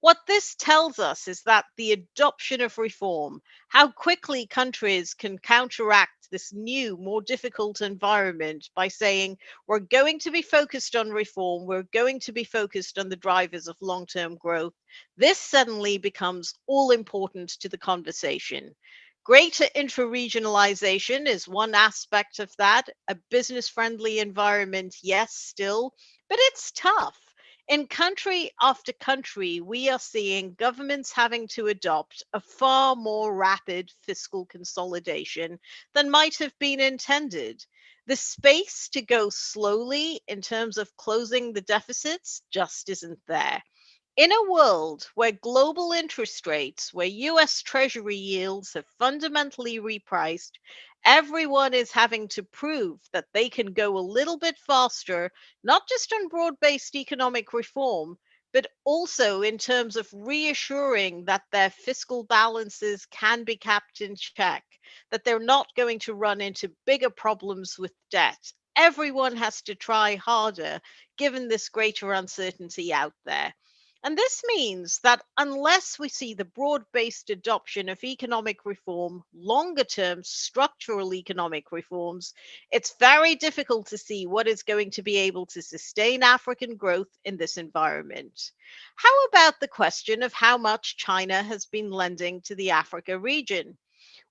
What this tells us is that the adoption of reform, how quickly countries can counteract this new, more difficult environment by saying, we're going to be focused on reform, we're going to be focused on the drivers of long-term growth. This suddenly becomes all important to the conversation. Greater intra-regionalization is one aspect of that. A business-friendly environment, yes, still, but it's tough. In country after country, we are seeing governments having to adopt a far more rapid fiscal consolidation than might have been intended. The space to go slowly in terms of closing the deficits just isn't there. In a world where global interest rates, where US Treasury yields have fundamentally repriced, everyone is having to prove that they can go a little bit faster, not just on broad-based economic reform, but also in terms of reassuring that their fiscal balances can be kept in check, that they're not going to run into bigger problems with debt. Everyone has to try harder given this greater uncertainty out there. And this means that unless we see the broad based adoption of economic reform, longer term structural economic reforms, it's very difficult to see what is going to be able to sustain African growth in this environment. How about the question of how much China has been lending to the Africa region?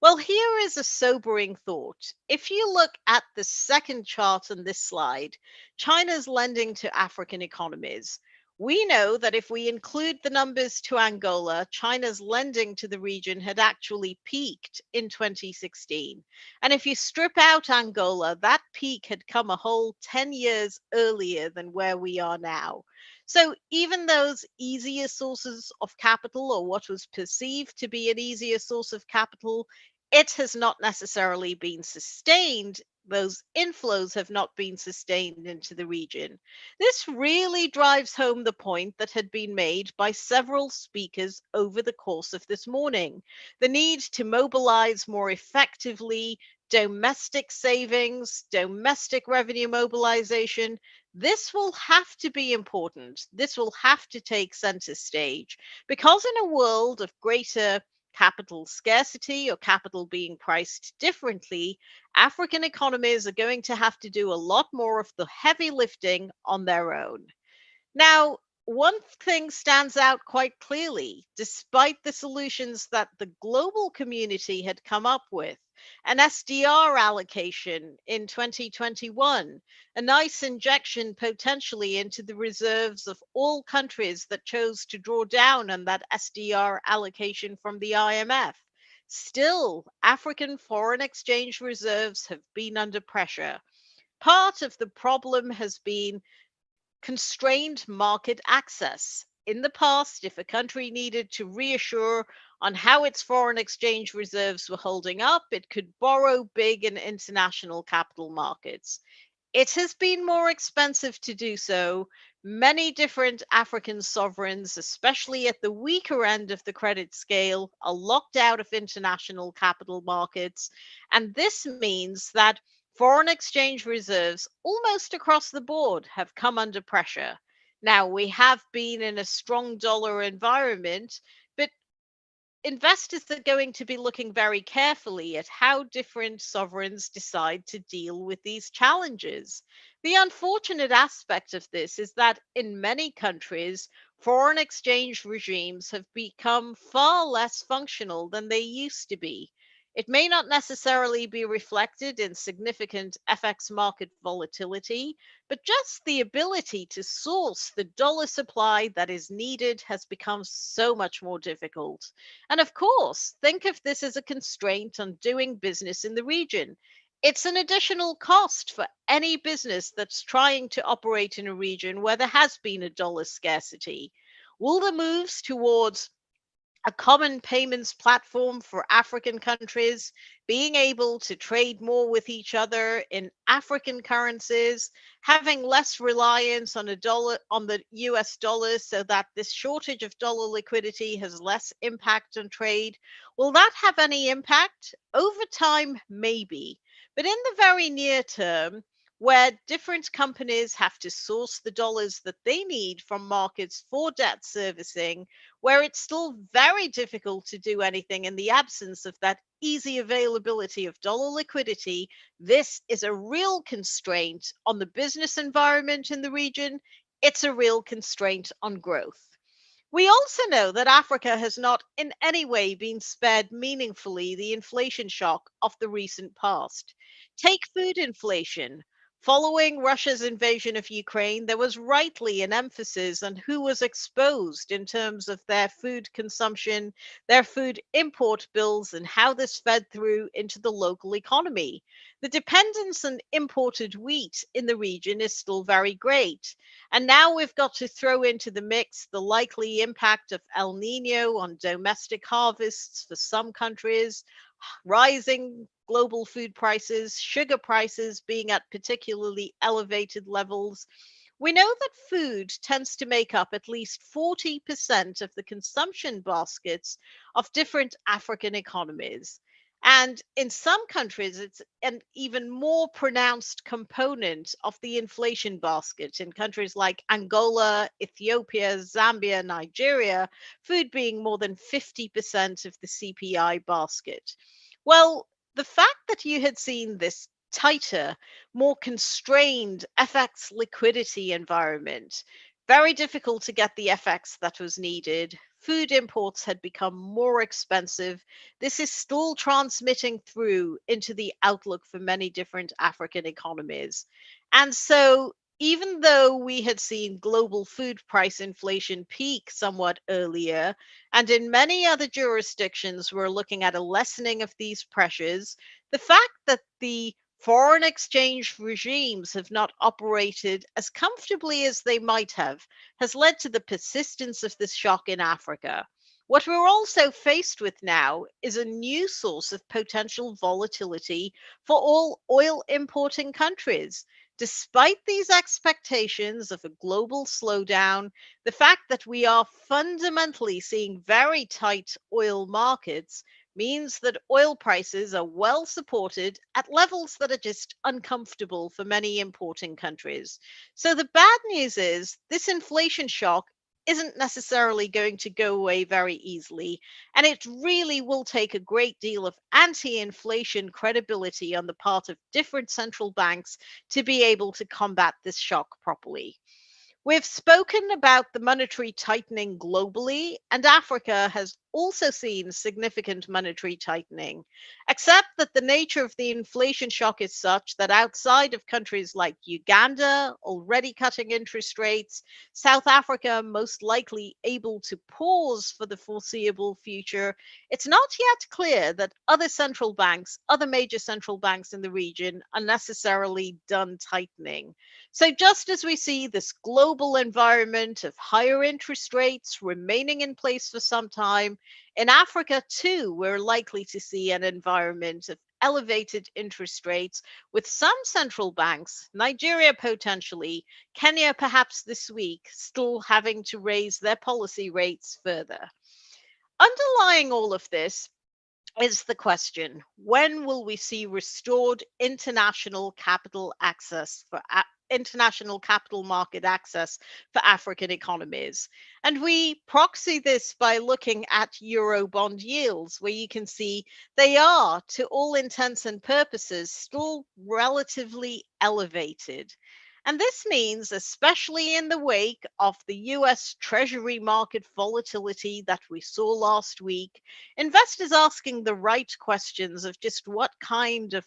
Well, here is a sobering thought. If you look at the second chart on this slide, China's lending to African economies. We know that if we include the numbers to Angola, China's lending to the region had actually peaked in 2016. And if you strip out Angola, that peak had come a whole 10 years earlier than where we are now. So even those easier sources of capital, or what was perceived to be an easier source of capital, it has not necessarily been sustained. Those inflows have not been sustained into the region. This really drives home the point that had been made by several speakers over the course of this morning: the need to mobilize more effectively domestic savings, domestic revenue mobilization. This will have to be important. This will have to take center stage, because in a world of greater capital scarcity or capital being priced differently, African economies are going to have to do a lot more of the heavy lifting on their own. Now, one thing stands out quite clearly: despite the solutions that the global community had come up with, an SDR allocation in 2021, a nice injection potentially into the reserves of all countries that chose to draw down on that SDR allocation from the IMF. Still, African foreign exchange reserves have been under pressure. Part of the problem has been constrained market access. In the past, if a country needed to reassure on how its foreign exchange reserves were holding up, it could borrow big in international capital markets. It has been more expensive to do so. Many different African sovereigns, especially at the weaker end of the credit scale, are locked out of international capital markets. And this means that foreign exchange reserves almost across the board have come under pressure. Now, we have been in a strong dollar environment, but investors are going to be looking very carefully at how different sovereigns decide to deal with these challenges. The unfortunate aspect of this is that in many countries, foreign exchange regimes have become far less functional than they used to be. It may not necessarily be reflected in significant FX market volatility, but just the ability to source the dollar supply that is needed has become so much more difficult. And of course, think of this as a constraint on doing business in the region. It's an additional cost for any business that's trying to operate in a region where there has been a dollar scarcity. Will the moves towards a common payments platform for African countries, being able to trade more with each other in African currencies, having less reliance on the US dollar so that this shortage of dollar liquidity has less impact on trade. Will that have any impact? Over time, maybe. But in the very near term, where different companies have to source the dollars that they need from markets for debt servicing, where it's still very difficult to do anything in the absence of that easy availability of dollar liquidity, this is a real constraint on the business environment in the region. It's a real constraint on growth. We also know that Africa has not in any way been spared meaningfully the inflation shock of the recent past. Take food inflation. Following Russia's invasion of Ukraine, there was rightly an emphasis on who was exposed in terms of their food consumption, their food import bills, and how this fed through into the local economy. The dependence on imported wheat in the region is still very great. And now we've got to throw into the mix the likely impact of El Nino on domestic harvests for some countries, rising global food prices, sugar prices being at particularly elevated levels. We know that food tends to make up at least 40% of the consumption baskets of different African economies. And in some countries, it's an even more pronounced component of the inflation basket. In countries like Angola, Ethiopia, Zambia, Nigeria, food being more than 50% of the CPI basket. Well, the fact that you had seen this tighter, more constrained FX liquidity environment, very difficult to get the FX that was needed. Food imports had become more expensive. This is still transmitting through into the outlook for many different African economies. And so, even though we had seen global food price inflation peak somewhat earlier, and in many other jurisdictions we're looking at a lessening of these pressures, the fact that the foreign exchange regimes have not operated as comfortably as they might have has led to the persistence of this shock in Africa. What we're also faced with now is a new source of potential volatility for all oil importing countries. Despite these expectations of a global slowdown, the fact that we are fundamentally seeing very tight oil markets means that oil prices are well supported at levels that are just uncomfortable for many importing countries. So the bad news is this inflation shock isn't necessarily going to go away very easily, and it really will take a great deal of anti-inflation credibility on the part of different central banks to be able to combat this shock properly. We've spoken about the monetary tightening globally, and Africa has also seen significant monetary tightening, except that the nature of the inflation shock is such that outside of countries like Uganda, already cutting interest rates, South Africa most likely able to pause for the foreseeable future, it's not yet clear that other central banks, other major central banks in the region, are necessarily done tightening. So, just as we see this global environment of higher interest rates remaining in place for some time, in Africa too, we're likely to see an environment of elevated interest rates with some central banks, Nigeria potentially, Kenya perhaps this week, still having to raise their policy rates further. Underlying all of this is the question: when will we see restored international capital access for international capital market access for African economies? And we proxy this by looking at Eurobond yields, where you can see they are, to all intents and purposes, still relatively elevated. And this means, especially in the wake of the US Treasury market volatility that we saw last week, investors asking the right questions of just what kind of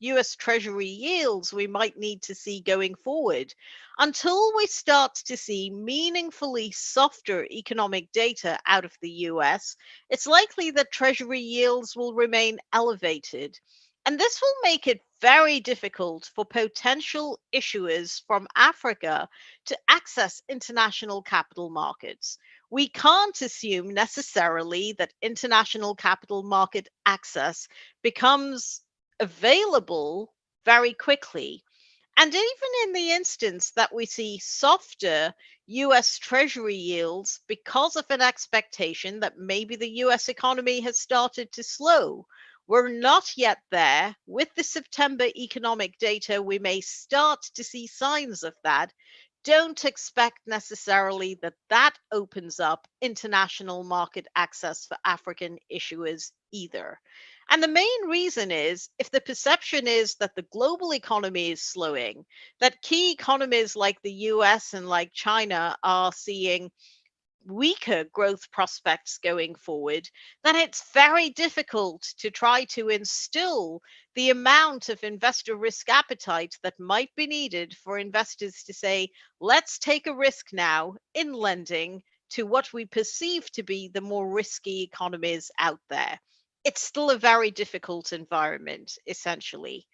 US Treasury yields we might need to see going forward. Until we start to see meaningfully softer economic data out of the US, it's likely that Treasury yields will remain elevated. And this will make it very difficult for potential issuers from Africa to access international capital markets. We can't assume necessarily that international capital market access becomes available very quickly. And even in the instance that we see softer US Treasury yields because of an expectation that maybe the US economy has started to slow, we're not yet there. With the September economic data, we may start to see signs of that. Don't expect necessarily that that opens up international market access for African issuers either. And the main reason is if the perception is that the global economy is slowing, that key economies like the US and like China are seeing weaker growth prospects going forward, then it's very difficult to try to instill the amount of investor risk appetite that might be needed for investors to say, let's take a risk now in lending to what we perceive to be the more risky economies out there. It's still a very difficult environment, essentially.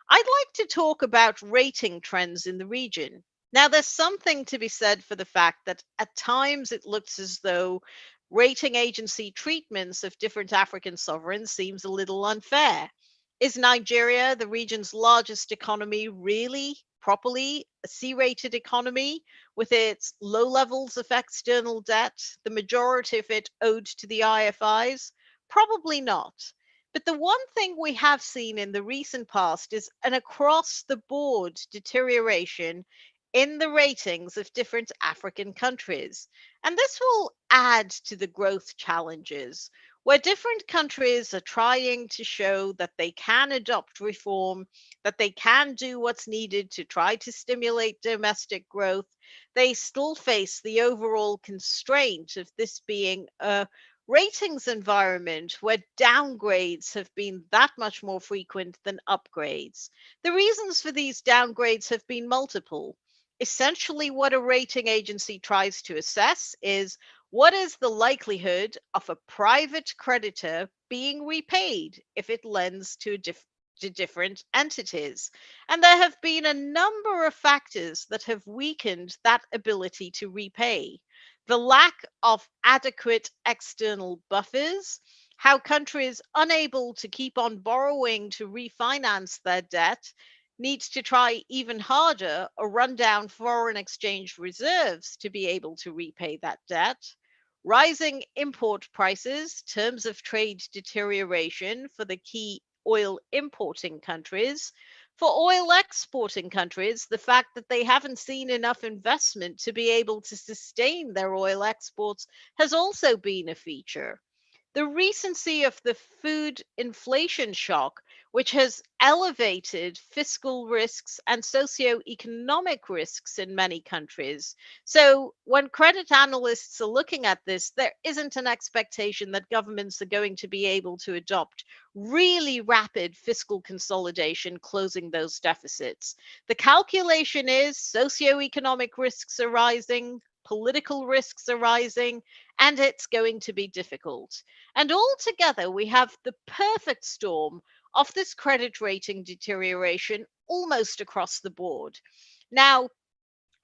I'd like to talk about rating trends in the region. Now, there's something to be said for the fact that at times it looks as though rating agency treatments of different African sovereigns seems a little unfair. Is Nigeria, the region's largest economy, really properly a C-rated economy with its low levels of external debt, the majority of it owed to the IFIs? Probably not. But the one thing we have seen in the recent past is an across-the-board deterioration in the ratings of different African countries. And this will add to the growth challenges, where different countries are trying to show that they can adopt reform, that they can do what's needed to try to stimulate domestic growth. They still face the overall constraint of this being a ratings environment where downgrades have been that much more frequent than upgrades. The reasons for these downgrades have been multiple. Essentially, what a rating agency tries to assess is what is the likelihood of a private creditor being repaid if it lends to different entities? And there have been a number of factors that have weakened that ability to repay. The lack of adequate external buffers, how countries unable to keep on borrowing to refinance their debt needs to try even harder or run down foreign exchange reserves to be able to repay that debt. Rising import prices, terms of trade deterioration for the key oil importing countries. For oil exporting countries, the fact that they haven't seen enough investment to be able to sustain their oil exports has also been a feature. The recency of the food inflation shock, which has elevated fiscal risks and socioeconomic risks in many countries. So, when credit analysts are looking at this, there isn't an expectation that governments are going to be able to adopt really rapid fiscal consolidation, closing those deficits. The calculation is socioeconomic risks are rising, political risks are rising, and it's going to be difficult. And altogether, we have the perfect storm of this credit rating deterioration almost across the board. Now,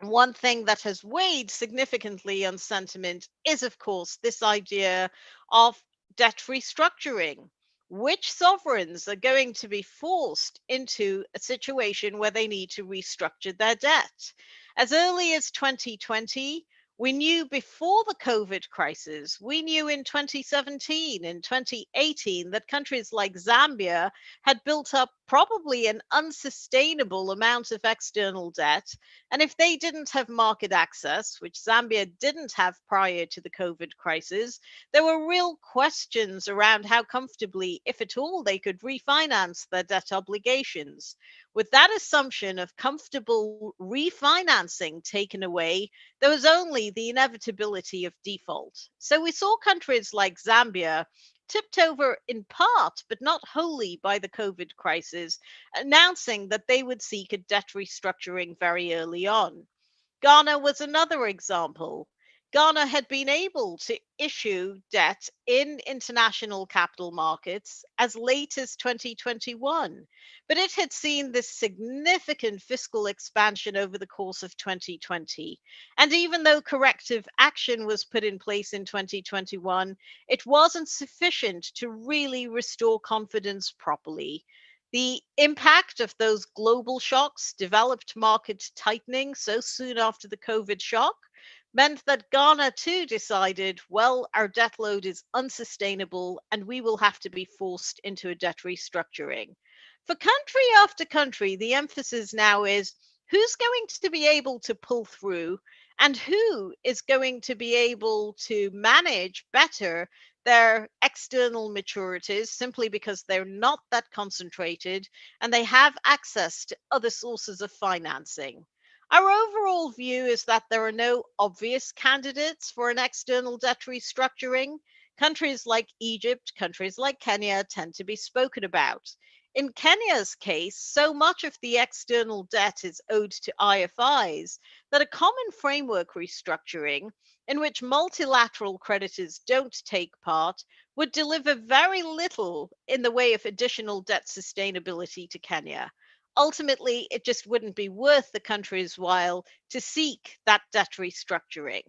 one thing that has weighed significantly on sentiment is, of course, this idea of debt restructuring. Which sovereigns are going to be forced into a situation where they need to restructure their debt? As early as 2020, we knew before the COVID crisis, we knew in 2017 and 2018 that countries like Zambia had built up probably an unsustainable amount of external debt. And if they didn't have market access, which Zambia didn't have prior to the COVID crisis, there were real questions around how comfortably, if at all, they could refinance their debt obligations. With that assumption of comfortable refinancing taken away, there was only the inevitability of default. So we saw countries like Zambia tipped over in part, but not wholly, by the COVID crisis, announcing that they would seek a debt restructuring very early on. Ghana was another example. Ghana had been able to issue debt in international capital markets as late as 2021, but it had seen this significant fiscal expansion over the course of 2020. And even though corrective action was put in place in 2021, it wasn't sufficient to really restore confidence properly. The impact of those global shocks, developed market tightening so soon after the COVID shock, meant that Ghana too decided, well, our debt load is unsustainable and we will have to be forced into a debt restructuring. For country after country, the emphasis now is who's going to be able to pull through and who is going to be able to manage better their external maturities simply because they're not that concentrated and they have access to other sources of financing. Our overall view is that there are no obvious candidates for an external debt restructuring. Countries like Egypt, countries like Kenya tend to be spoken about. In Kenya's case, so much of the external debt is owed to IFIs that a common framework restructuring in which multilateral creditors don't take part would deliver very little in the way of additional debt sustainability to Kenya. Ultimately, it just wouldn't be worth the country's while to seek that debt restructuring.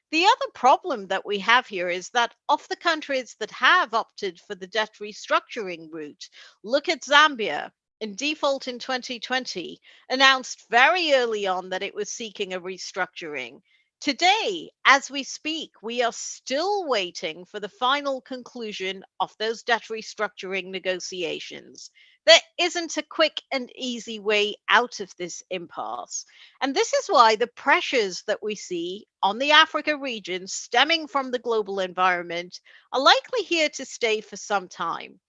The other problem that we have here is that of the countries that have opted for the debt restructuring route, look at Zambia. in default in 2020, announced very early on that it was seeking a restructuring. Today, as we speak, we are still waiting for the final conclusion of those debt restructuring negotiations. There isn't a quick and easy way out of this impasse. And this is why the pressures that we see on the Africa region stemming from the global environment are likely here to stay for some time.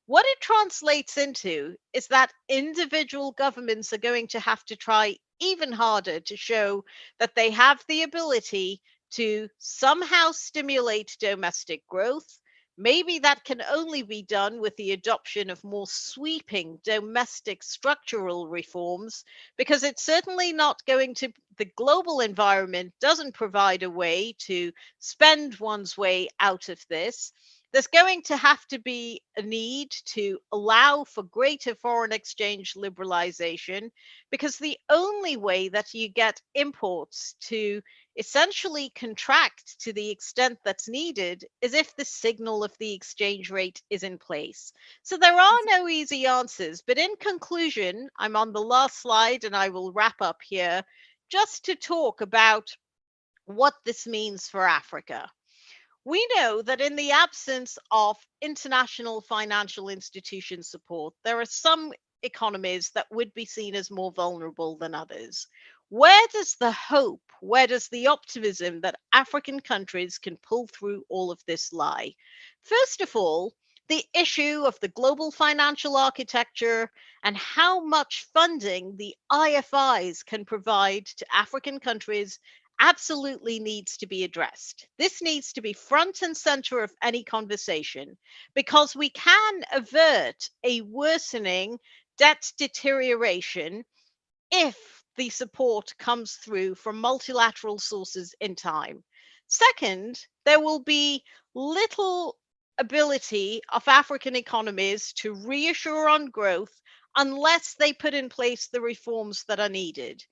What it translates into is that individual governments are going to have to try even harder to show that they have the ability to somehow stimulate domestic growth. Maybe that can only be done with the adoption of more sweeping domestic structural reforms, because it's certainly not going to, the global environment doesn't provide a way to spend one's way out of this. There's going to have to be a need to allow for greater foreign exchange liberalization, because the only way that you get imports to essentially contract to the extent that's needed is if the signal of the exchange rate is in place. So there are no easy answers, but in conclusion, I'm on the last slide and I will wrap up here just to talk about what this means for Africa. We know that in the absence of international financial institution support, there are some economies that would be seen as more vulnerable than others. Where does the hope, where does the optimism that African countries can pull through all of this lie? First of all, the issue of the global financial architecture and how much funding the IFIs can provide to African countries absolutely needs to be addressed. This needs to be front and center of any conversation, because we can avert a worsening debt deterioration if the support comes through from multilateral sources in time. Second, there will be little ability of African economies to reassure on growth unless they put in place the reforms that are needed.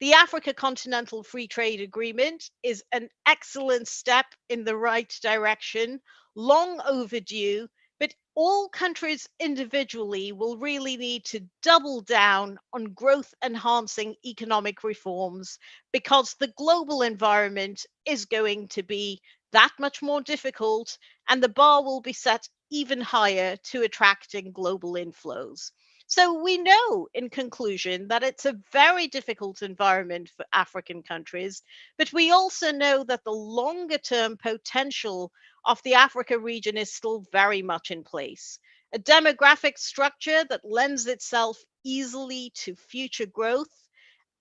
The Africa Continental Free Trade Agreement is an excellent step in the right direction, long overdue, but all countries individually will really need to double down on growth enhancing economic reforms, because the global environment is going to be that much more difficult and the bar will be set even higher to attracting global inflows. So we know, in conclusion, that it's a very difficult environment for African countries, but we also know that the longer term potential of the Africa region is still very much in place. A demographic structure that lends itself easily to future growth,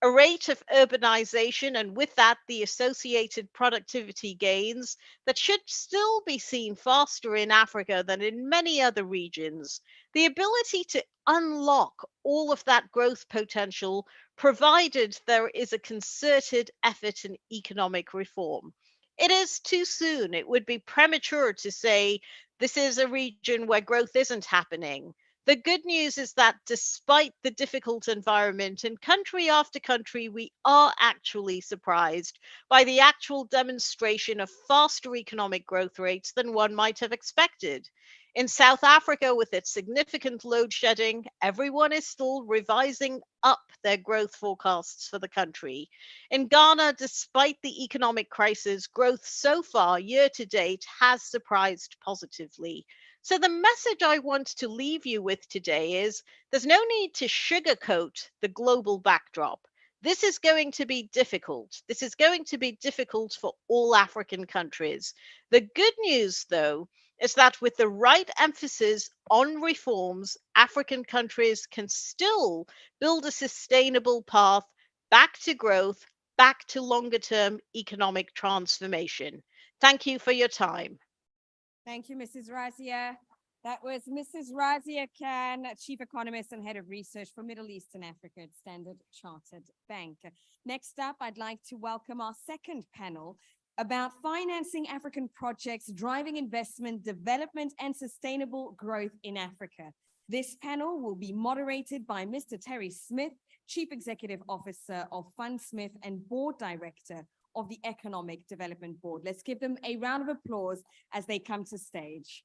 a rate of urbanization, and with that, the associated productivity gains that should still be seen faster in Africa than in many other regions. The ability to unlock all of that growth potential, provided there is a concerted effort in economic reform. It is too soon. It would be premature to say this is a region where growth isn't happening. The good news is that despite the difficult environment in country after country, we are actually surprised by the actual demonstration of faster economic growth rates than one might have expected. In South Africa, with its significant load shedding, everyone is still revising up their growth forecasts for the country. In Ghana, despite the economic crisis, growth so far year to date has surprised positively. So the message I want to leave you with today is there's no need to sugarcoat the global backdrop. This is going to be difficult. This is going to be difficult for all African countries. The good news, though, is that with the right emphasis on reforms, African countries can still build a sustainable path back to growth, back to longer term economic transformation. Thank you for your time. Thank you, Mrs. Razia. That was Mrs. Razia Khan, Chief Economist and Head of Research for Middle East and Africa at Standard Chartered Bank. Next up, I'd like to welcome our second panel about financing African projects, driving investment, development, and sustainable growth in Africa. This panel will be moderated by Mr. Terry Smith, Chief Executive Officer of Fundsmith and Board Director of the Economic Development Board. Let's give them a round of applause as they come to stage.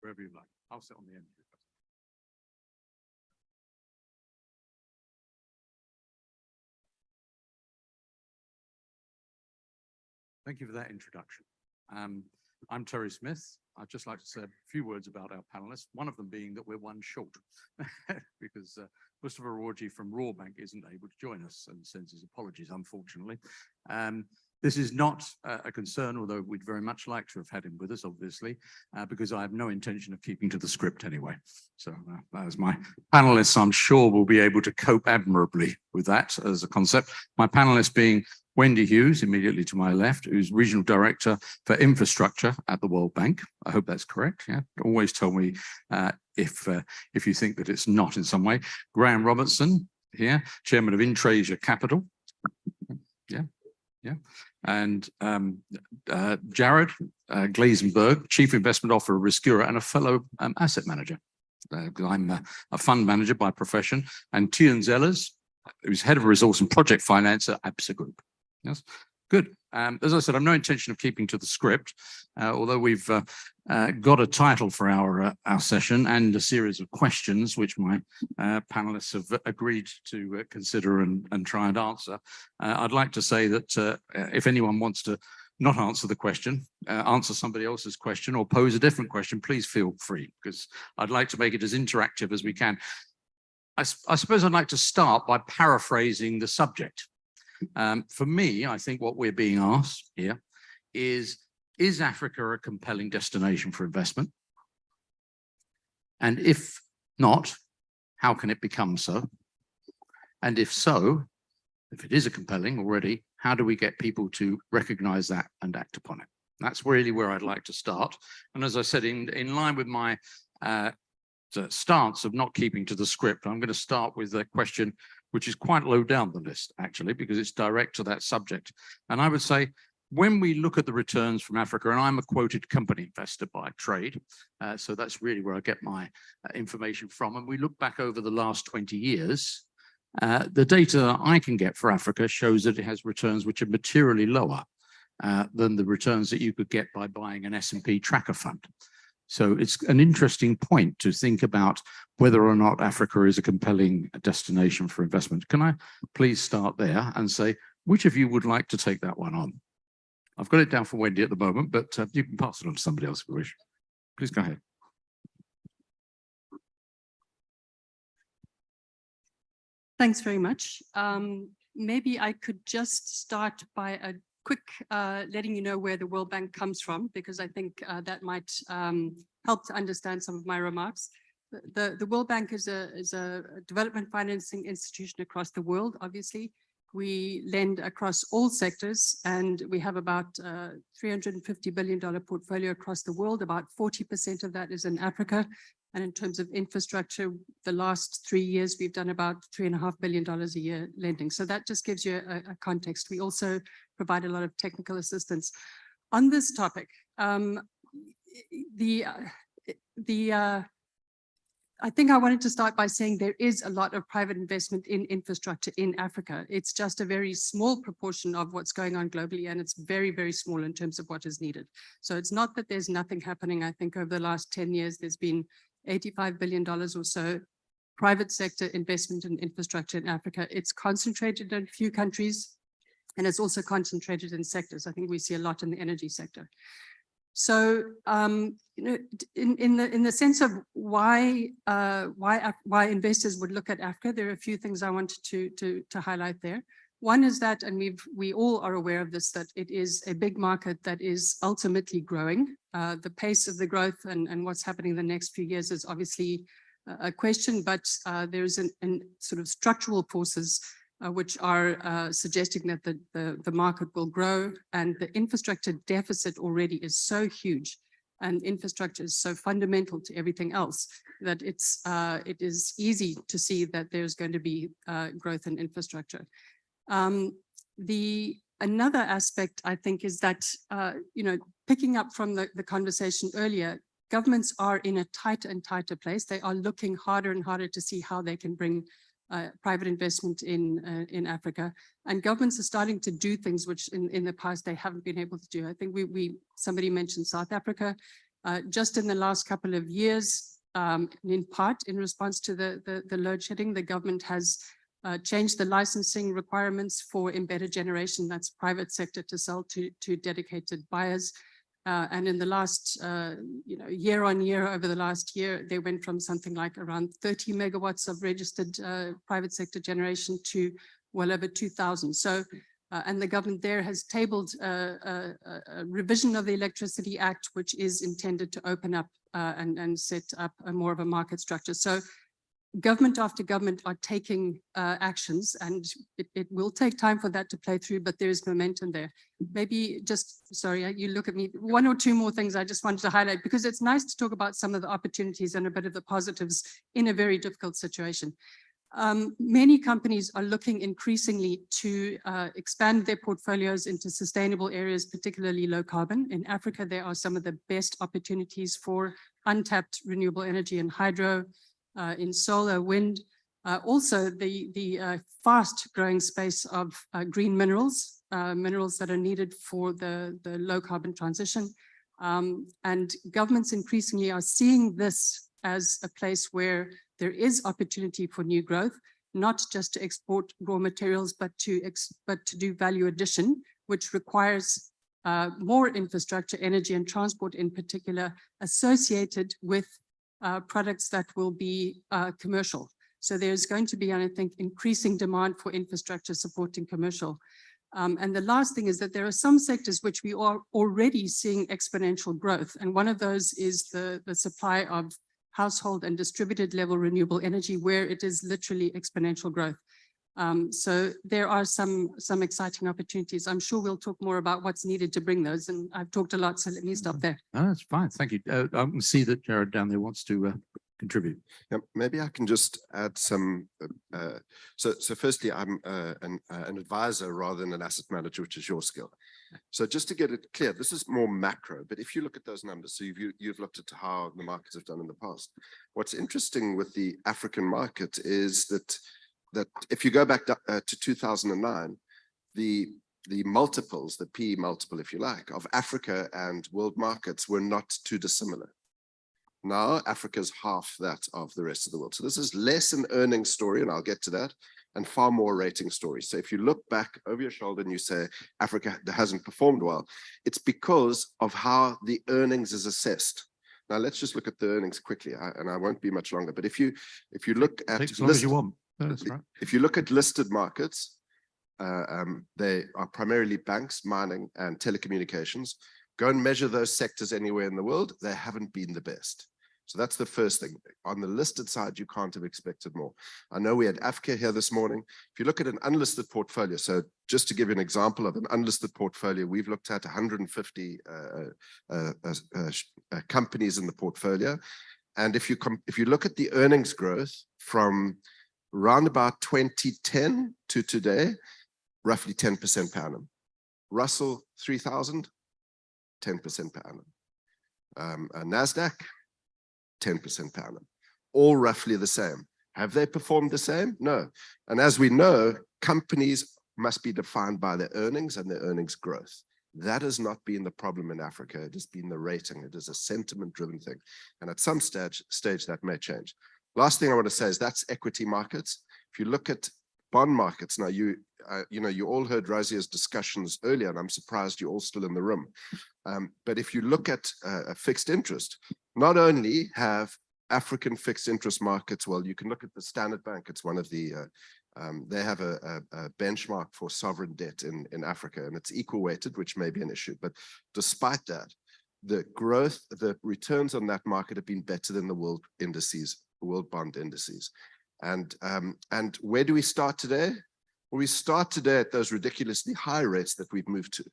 wherever you like. I'll sit on the end. Thank you for that introduction. I'm Terry Smith. I'd just like to say a few words about our panelists, one of them being that we're one short because Mustafa Rawji from Royal Bank isn't able to join us and sends his apologies, unfortunately. This is not a concern, although we'd very much like to have had him with us, obviously, because I have no intention of keeping to the script anyway. So as my panelists, I'm sure, will be able to cope admirably with that as a concept. My panelists being Wendy Hughes, immediately to my left, who's Regional Director for Infrastructure at the World Bank. I hope that's correct. Yeah, always tell me if you think that it's not in some way. Graham Robertson here, Chairman of Intra-Asia Capital. Yeah. And Jared Glazenberg, Chief Investment Officer of Riskura and a fellow asset manager. I'm a fund manager by profession. And Tian Zellers, who's Head of Resource and Project Finance at ABSA Group. Yes, good. As I said, I've no intention of keeping to the script, although we've got a title for our session and a series of questions which my panelists have agreed to consider and try and answer. I'd like to say that if anyone wants to not answer the question, answer somebody else's question or pose a different question, please feel free, because I'd like to make it as interactive as we can. I suppose I'd like to start by paraphrasing the subject. For me, I think what we're being asked here is Africa a compelling destination for investment? And if not, how can it become so? And if so, if it is a compelling already, how do we get people to recognize that and act upon it? That's really where I'd like to start. And as I said, in line with my stance of not keeping to the script, I'm going to start with a question which is quite low down the list, actually, because it's direct to that subject. And I would say, when we look at the returns from Africa, and I'm a quoted company investor by trade, so that's really where I get my information from, and we look back over the last 20 years, the data I can get for Africa shows that it has returns which are materially lower than the returns that you could get by buying an S&P tracker fund. So it's an interesting point to think about whether or not Africa is a compelling destination for investment. Can I please start there and say, which of you would like to take that one on? I've got it down for Wendy at the moment, but you can pass it on to somebody else if you wish. Please go ahead. Thanks very much. Maybe I could just start by a quick letting you know where the World Bank comes from, because I think that might help to understand some of my remarks. The World Bank is a development financing institution across the world, obviously. We lend across all sectors, and we have about $350 billion portfolio across the world. About 40% of that is in Africa. And in terms of infrastructure, the last 3 years, we've done about $3.5 billion a year lending. So that just gives you a context. We also provide a lot of technical assistance. On this topic, I think I wanted to start by saying there is a lot of private investment in infrastructure in Africa. It's just a very small proportion of what's going on globally, and it's very, very small in terms of what is needed. So it's not that there's nothing happening. I think over the last 10 years, there's been $85 billion or so private sector investment in infrastructure in Africa. It's concentrated in a few countries, and it's also concentrated in sectors. I think we see a lot in the energy sector. So, you know, in the sense of why investors would look at Africa, there are a few things I wanted to highlight there. One is that, and we all are aware of this, that it is a big market that is ultimately growing. The pace of the growth and what's happening in the next few years is obviously a question, but there's an sort of structural forces which are suggesting that the market will grow, and the infrastructure deficit already is so huge, and infrastructure is so fundamental to everything else that it is easy to see that there's going to be growth in infrastructure. Another aspect, I think, is that, you know, picking up from the conversation earlier, governments are in a tighter and tighter place. They are looking harder and harder to see how they can bring private investment in Africa, and governments are starting to do things which in the past they haven't been able to do. I think somebody mentioned South Africa. Just in the last couple of years, in part in response to the load shedding, the government has changed the licensing requirements for embedded generation, that's private sector, to sell to dedicated buyers. And in the last, year on year, over the last year, they went from something like around 30 megawatts of registered private sector generation to well over 2,000. So, and the government there has tabled a revision of the Electricity Act, which is intended to open up and set up more of a market structure. So government after government are taking actions, and it will take time for that to play through, but there is momentum there. Maybe just, sorry, you look at me, one or two more things I just wanted to highlight, because it's nice to talk about some of the opportunities and a bit of the positives in a very difficult situation. Many companies are looking increasingly to expand their portfolios into sustainable areas, particularly low carbon. In Africa, there are some of the best opportunities for untapped renewable energy and hydro, in solar, wind, also the fast growing space of green minerals, minerals that are needed for the low carbon transition. And governments increasingly are seeing this as a place where there is opportunity for new growth, not just to export raw materials, but to do value addition, which requires more infrastructure, energy and transport in particular, associated with products that will be commercial. So there's going to be, I think, increasing demand for infrastructure supporting commercial. And the last thing is that there are some sectors which we are already seeing exponential growth. And one of those is the supply of household and distributed level renewable energy, where it is literally exponential growth. So there are some exciting opportunities. I'm sure we'll talk more about what's needed to bring those. And I've talked a lot, so let me stop there. No, that's fine. Thank you. I can see that Jared down there wants to contribute. Yeah, maybe I can just add some. So firstly, I'm an advisor rather than an asset manager, which is your skill. So just to get it clear, this is more macro, but if you look at those numbers, so you've looked at how the markets have done in the past. What's interesting with the African market is that if you go back to 2009, the multiples, the PE multiple, if you like, of Africa and world markets were not too dissimilar. Now Africa's half that of the rest of the world. So this is less an earnings story, and I'll get to that, and far more rating story. So if you look back over your shoulder and you say Africa hasn't performed well, it's because of how the earnings is assessed. Now let's just look at the earnings quickly, and I won't be much longer. But if you look at as long as you want. That's right. If you look at listed markets, they are primarily banks, mining, and telecommunications. Go and measure those sectors anywhere in the world, they haven't been the best. So that's the first thing. On the listed side, you can't have expected more. I know we had AfCFTA here this morning. If you look at an unlisted portfolio, so just to give you an example of an unlisted portfolio, we've looked at 150 companies in the portfolio. And if you look at the earnings growth from around about 2010 to today, roughly 10% per annum. Russell 3000, 10% per annum. NASDAQ, 10% per annum. All roughly the same. Have they performed the same? No. And as we know, companies must be defined by their earnings and their earnings growth. That has not been the problem in Africa. It has been the rating. It is a sentiment-driven thing. And at some stage that may change. Last thing I want to say is that's equity markets. If you look at bond markets, now you all heard Razia's discussions earlier, and I'm surprised you're all still in the room. But if you look at a fixed interest, not only have African fixed interest markets, well, you can look at the Standard Bank. It's one of the, they have a benchmark for sovereign debt in Africa, and it's equal weighted, which may be an issue. But despite that, the growth, the returns on that market have been better than the world indices, world bond indices. And where do we start today? Well, we start today at those ridiculously high rates that we've moved to.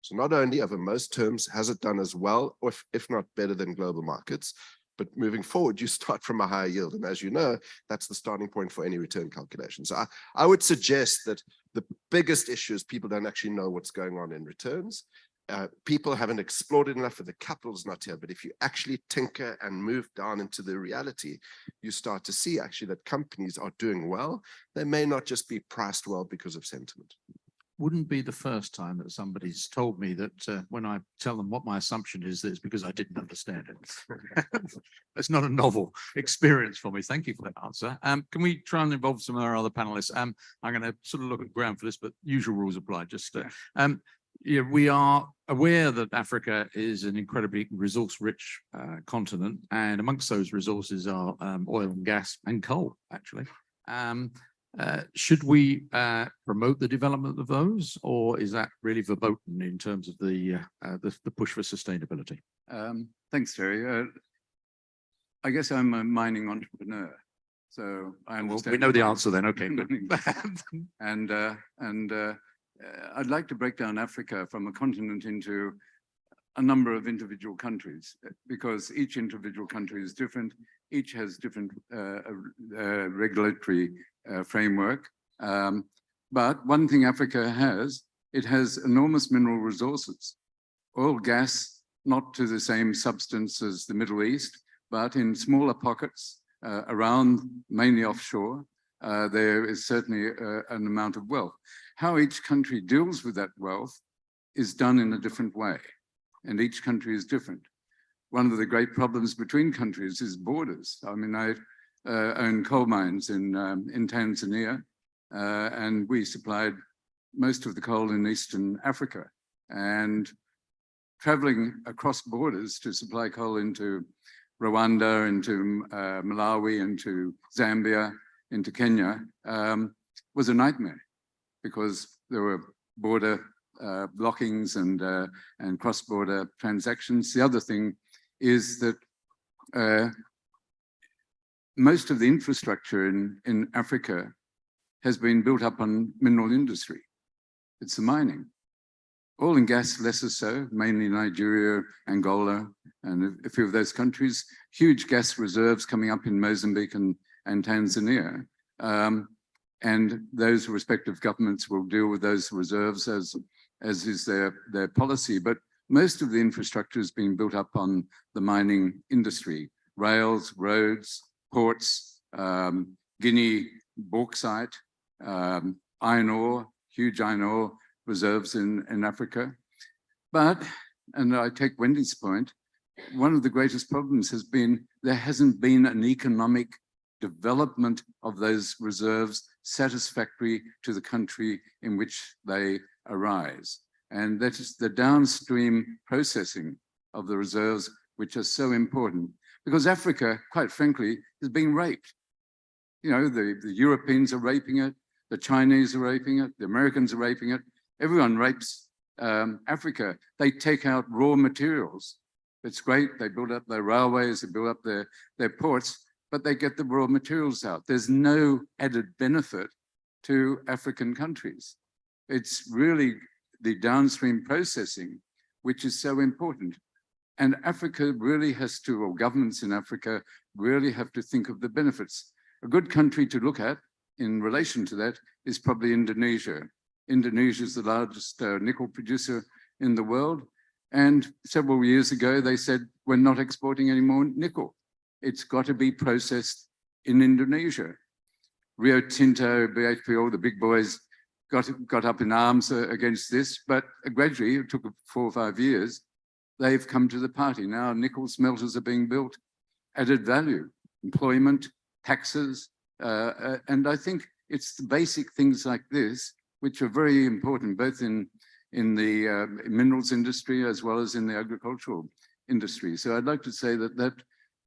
So not only over most terms has it done as well, or if not better than global markets, but moving forward, you start from a higher yield. And as you know, that's the starting point for any return calculation. So I would suggest that the biggest issue is people don't actually know what's going on in returns. People haven't explored it enough, and the capital's not here. But if you actually tinker and move down into the reality, you start to see actually that companies are doing well. They may not just be priced well because of sentiment. wouldn't be the first time that somebody's told me that when I tell them what my assumption is, that it's because I didn't understand it. It's not a novel experience for me. Thank you for that answer. Can we try and involve some of our other panelists? I'm going to sort of look at Graham for this, but usual rules apply. Just yeah, we are aware that Africa is an incredibly resource-rich continent, and amongst those resources are oil and gas and coal, actually. Should we promote the development of those, or is that really verboten in terms of the push for sustainability? Thanks, Terry. I guess I'm a mining entrepreneur, so I understand. We know the answer then. Okay, good. and I'd like to break down Africa from a continent into a number of individual countries, because each individual country is different. Each has different regulatory framework. But one thing Africa has, it has enormous mineral resources. Oil, gas, not to the same substance as the Middle East, but in smaller pockets around, mainly offshore, there is certainly an amount of wealth. How each country deals with that wealth is done in a different way, and each country is different. One of the great problems between countries is borders. I mean, I own coal mines in Tanzania, and we supplied most of the coal in Eastern Africa. And traveling across borders to supply coal into Rwanda, into Malawi, into Zambia, into Kenya, was a nightmare, because there were border blockings and cross-border transactions. The other thing is that most of the infrastructure in Africa has been built up on mineral industry. It's the mining. Oil and gas, less so, mainly Nigeria, Angola, and a few of those countries. Huge gas reserves coming up in Mozambique and Tanzania. And those respective governments will deal with those reserves as is their policy. But most of the infrastructure has been built up on the mining industry: rails, roads, ports, Guinea bauxite, iron ore, huge iron ore reserves in Africa. But, and I take Wendy's point, one of the greatest problems has been there hasn't been an economic development of those reserves satisfactory to the country in which they arise. And that is the downstream processing of the reserves, which are so important, because Africa, quite frankly, is being raped. You know, the Europeans are raping it, the Chinese are raping it, the Americans are raping it. Everyone rapes Africa. They take out raw materials. It's great, they build up their railways, they build up their ports, but they get the raw materials out. There's no added benefit to African countries. It's really the downstream processing which is so important. And Africa really has to, or governments in Africa really have to think of the benefits. A good country to look at in relation to that is probably Indonesia. Indonesia is the largest nickel producer in the world. And several years ago, they said, we're not exporting any more nickel. It's got to be processed in Indonesia. Rio Tinto, BHP, all the big boys got up in arms against this, but gradually, it took 4 or 5 years, they've come to the party. Now nickel smelters are being built, added value, employment, taxes, and I think it's the basic things like this which are very important, both in the minerals industry as well as in the agricultural industry. So I'd like to say that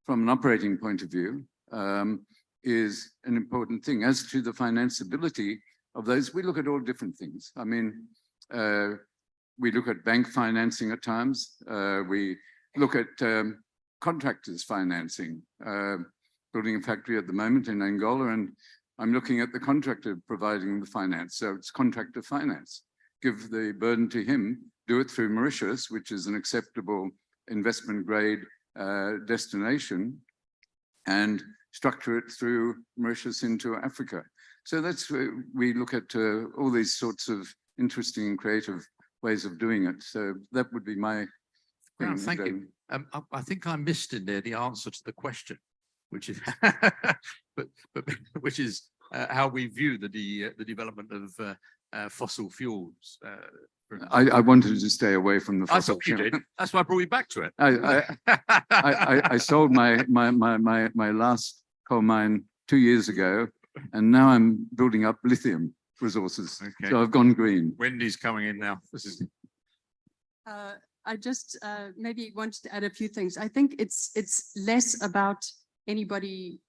from an operating point of view is an important thing. As to the financeability of those, we look at all different things. I mean, we look at bank financing at times. We look at contractors financing, building a factory at the moment in Angola, and I'm looking at the contractor providing the finance. So it's contractor finance. Give the burden to him, do it through Mauritius, which is an acceptable investment grade destination, and structure it through Mauritius into Africa. So that's where we look at all these sorts of interesting and creative ways of doing it. So that would be my thing. Thank you. I think I missed in there the answer to the question, which is, which is how we view the development of fossil fuels. I wanted to stay away from the I fossil thought you fuel. did. That's why I brought you back to it. I sold my last coal mine 2 years ago, and now I'm building up lithium resources. Okay. So I've gone green. Wendy's coming in now. This is I just maybe wanted to add a few things. I think it's less about anybody,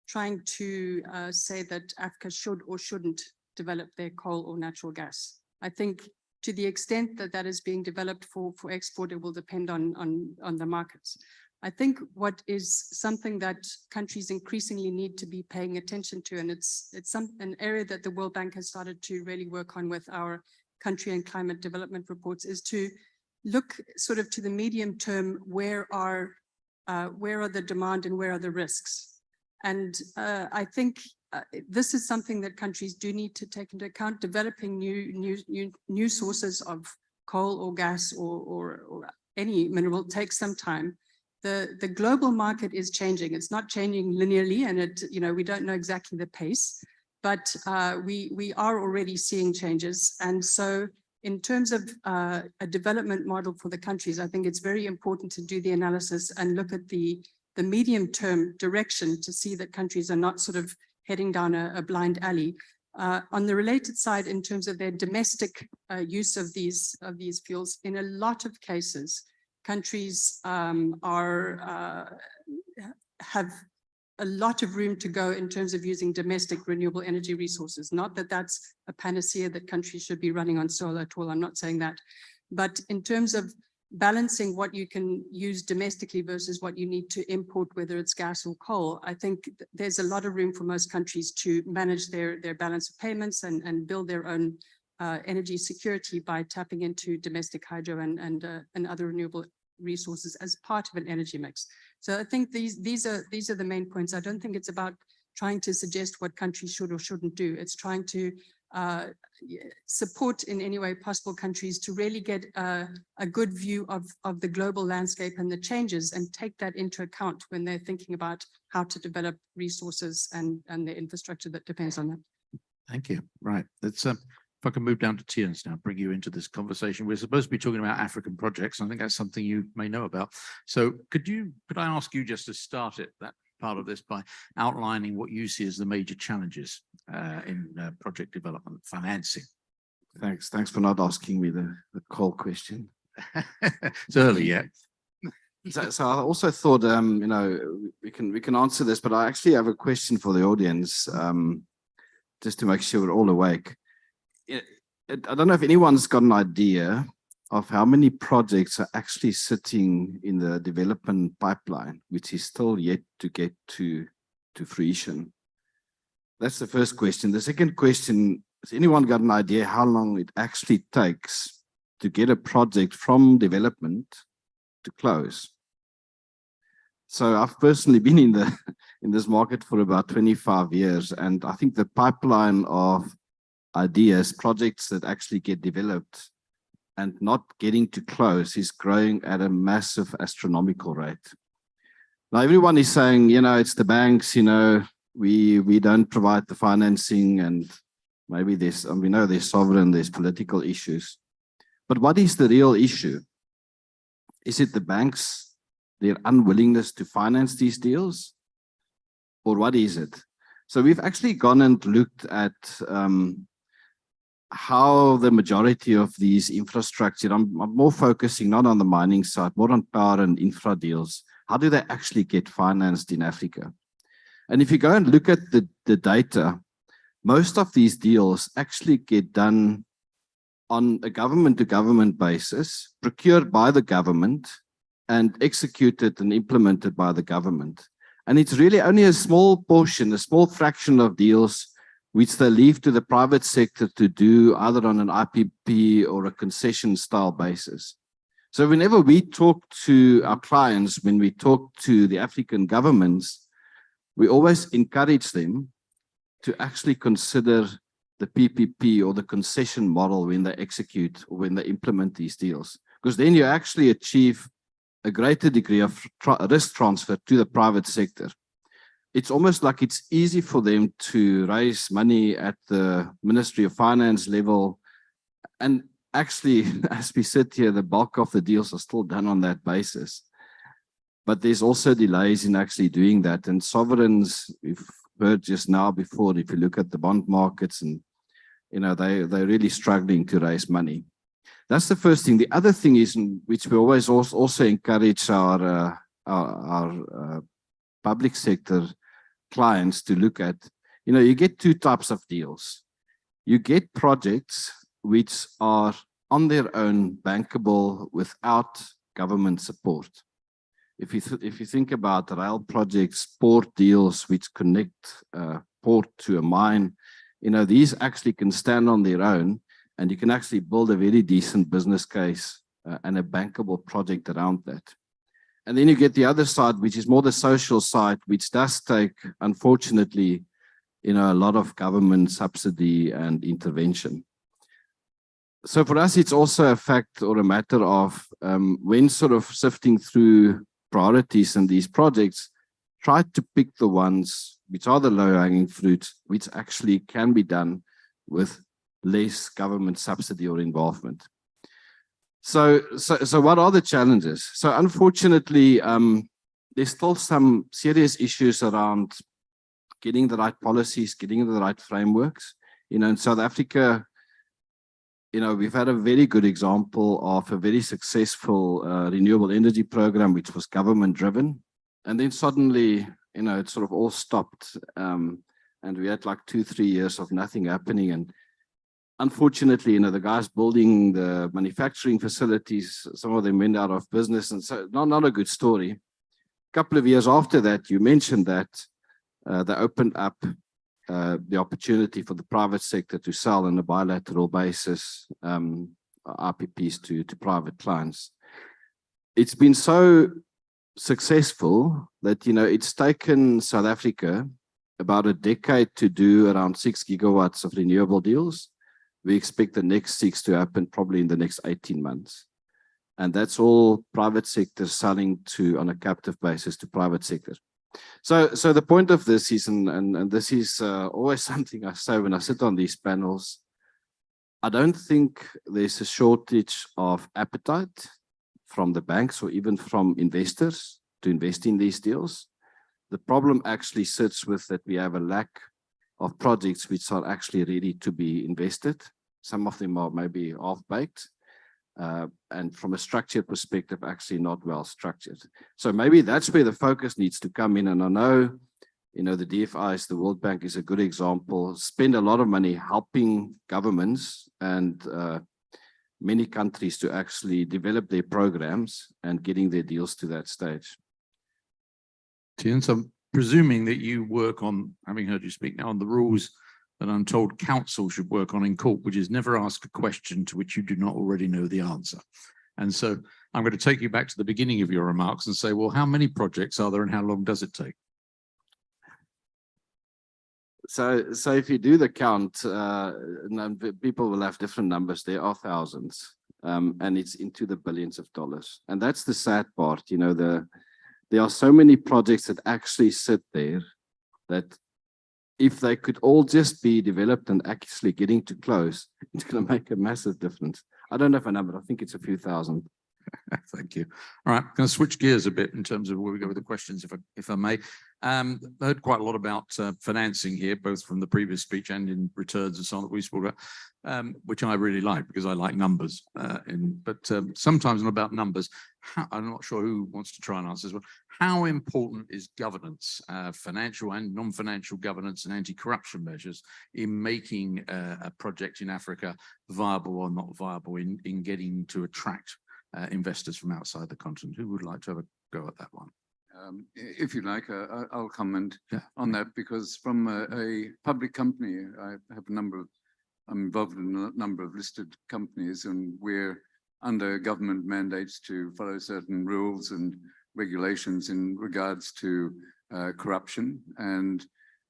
trying to say that Africa should or shouldn't develop their coal or natural gas. I think to the extent that that is being developed for export, it will depend on the markets. I think what is something that countries increasingly need to be paying attention to, and it's an area that the World Bank has started to really work on with our country and climate development reports, is to look sort of to the medium term, where are the demand and where are the risks? And I think this is something that countries do need to take into account. Developing new sources of coal or gas or any mineral takes some time. The global market is changing. It's not changing linearly, and we don't know exactly the pace, but we are already seeing changes. And so in terms of a development model for the countries, I think it's very important to do the analysis and look at the medium-term direction to see that countries are not sort of heading down a blind alley. On the related side, in terms of their domestic use of these fuels, in a lot of cases, countries have a lot of room to go in terms of using domestic renewable energy resources. Not that that's a panacea that countries should be running on solar at all. I'm not saying that. But in terms of balancing what you can use domestically versus what you need to import, whether it's gas or coal, I think there's a lot of room for most countries to manage their balance of payments and build their own energy security by tapping into domestic hydro and other renewable resources as part of an energy mix. So I think these are the main points. I don't think it's about trying to suggest what countries should or shouldn't do. It's trying to support in any way possible countries to really get a good view of the global landscape and the changes, and take that into account when they're thinking about how to develop resources and the infrastructure that depends on that. Thank you. Right. Let's if I can move down to Tians now, bring you into this conversation. We're supposed to be talking about African projects. I think that's something you may know about. So could I ask you just to start it, that part of this, by outlining what you see as the major challenges in project development financing? Thanks for not asking me the coal question. It's early yet. So I also thought, we can answer this, but I actually have a question for the audience, just to make sure we're all awake. I don't know if anyone's got an idea of how many projects are actually sitting in the development pipeline, which is still yet to get to fruition. That's the first question. The second question, has anyone got an idea how long it actually takes to get a project from development to close? So I've personally been in this market for about 25 years, and I think the pipeline of ideas, projects that actually get developed and not getting to close is growing at a massive astronomical rate. Now, everyone is saying, it's the banks, we don't provide the financing, and maybe we know there's sovereign, there's political issues. But what is the real issue? Is it the banks, their unwillingness to finance these deals? Or what is it? So we've actually gone and looked at how the majority of these infrastructure, I'm more focusing not on the mining side, more on power and infra deals. How do they actually get financed in Africa? And if you go and look at the data, most of these deals actually get done on a government-to-government basis, procured by the government and executed and implemented by the government. And it's really only a small portion, a small fraction of deals which they leave to the private sector to do either on an IPP or a concession style basis. So whenever we talk to our clients, when we talk to the African governments, we always encourage them to actually consider the PPP or the concession model when they execute or when they implement these deals, because then you actually achieve a greater degree of risk transfer to the private sector. it's almost like it's easy for them to raise money at the Ministry of Finance level. And actually, as we sit here, the bulk of the deals are still done on that basis. But there's also delays in actually doing that. And sovereigns, we've heard just now before, if you look at the bond markets, and they're really struggling to raise money. That's the first thing. The other thing is, which we always also encourage our public sector clients to look at, you get two types of deals. You get projects which are on their own bankable without government support. If you think about rail projects, port deals which connect port to a mine, these actually can stand on their own, and you can actually build a very decent business case and a bankable project around that. And then you get the other side, which is more the social side, which does take, unfortunately, a lot of government subsidy and intervention. So for us, it's also a fact or a matter of when sort of sifting through priorities in these projects, try to pick the ones which are the low-hanging fruit, which actually can be done with less government subsidy or involvement. So what are the challenges? So unfortunately, there's still some serious issues around getting the right policies, getting the right frameworks. In South Africa, we've had a very good example of a very successful renewable energy program, which was government driven. And then suddenly, it sort of all stopped. And we had like 2-3 years of nothing happening. And unfortunately, the guys building the manufacturing facilities, some of them went out of business. And so not a good story. A couple of years after that, you mentioned that they opened up the opportunity for the private sector to sell on a bilateral basis RPPs to private clients. It's been so successful that it's taken South Africa about a decade to do around 6 gigawatts of renewable deals. We expect the next 6 to happen probably in the next 18 months. And that's all private sector selling on a captive basis to private sector. So the point of this is, and this is always something I say when I sit on these panels, I don't think there's a shortage of appetite from the banks or even from investors to invest in these deals. The problem actually sits with that we have a lack of projects which are actually ready to be invested. Some of them are maybe half-baked. And from a structure perspective, actually not well structured. So maybe that's where the focus needs to come in. And I know, the DFIs, the World Bank is a good example, spend a lot of money helping governments and many countries to actually develop their programs and getting their deals to that stage. Tian, so I'm presuming that you work on, having heard you speak now, on the rules that I'm told counsel should work on in court, which is never ask a question to which you do not already know the answer. And so I'm going to take you back to the beginning of your remarks and say, well, how many projects are there and how long does it take? So if you do the count, people will have different numbers. There are thousands, and it's into the billions of dollars. And that's the sad part. There are so many projects that actually sit there that if they could all just be developed and actually getting to close, it's going to make a massive difference. I don't have a number. I think it's a few thousand. Thank you. All right, I'm going to switch gears a bit in terms of where we go with the questions, if I may. I heard quite a lot about financing here, both from the previous speech and in returns and so on that we spoke about, which I really like because I like numbers. But sometimes not about numbers. I'm not sure who wants to try and answer this one. How important is governance, financial and non-financial governance and anti-corruption measures in making a project in Africa viable or not viable in getting to attract investors from outside the continent? Who would like to have a go at that one? If you like, I'll comment on that, because from a public company, I'm involved in a number of listed companies, and we're under government mandates to follow certain rules and regulations in regards to corruption. And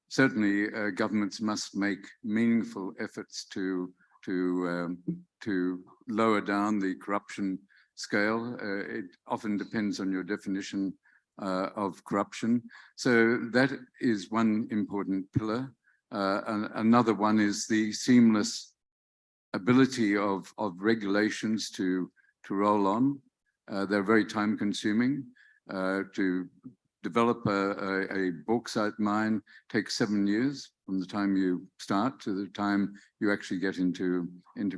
certainly governments must make meaningful efforts to lower down the corruption scale. It often depends on your definition of corruption. So that is one important pillar. Another one is the seamless ability of regulations to roll on. They're very time consuming. To develop a bauxite mine takes 7 years from the time you start to the time you actually get into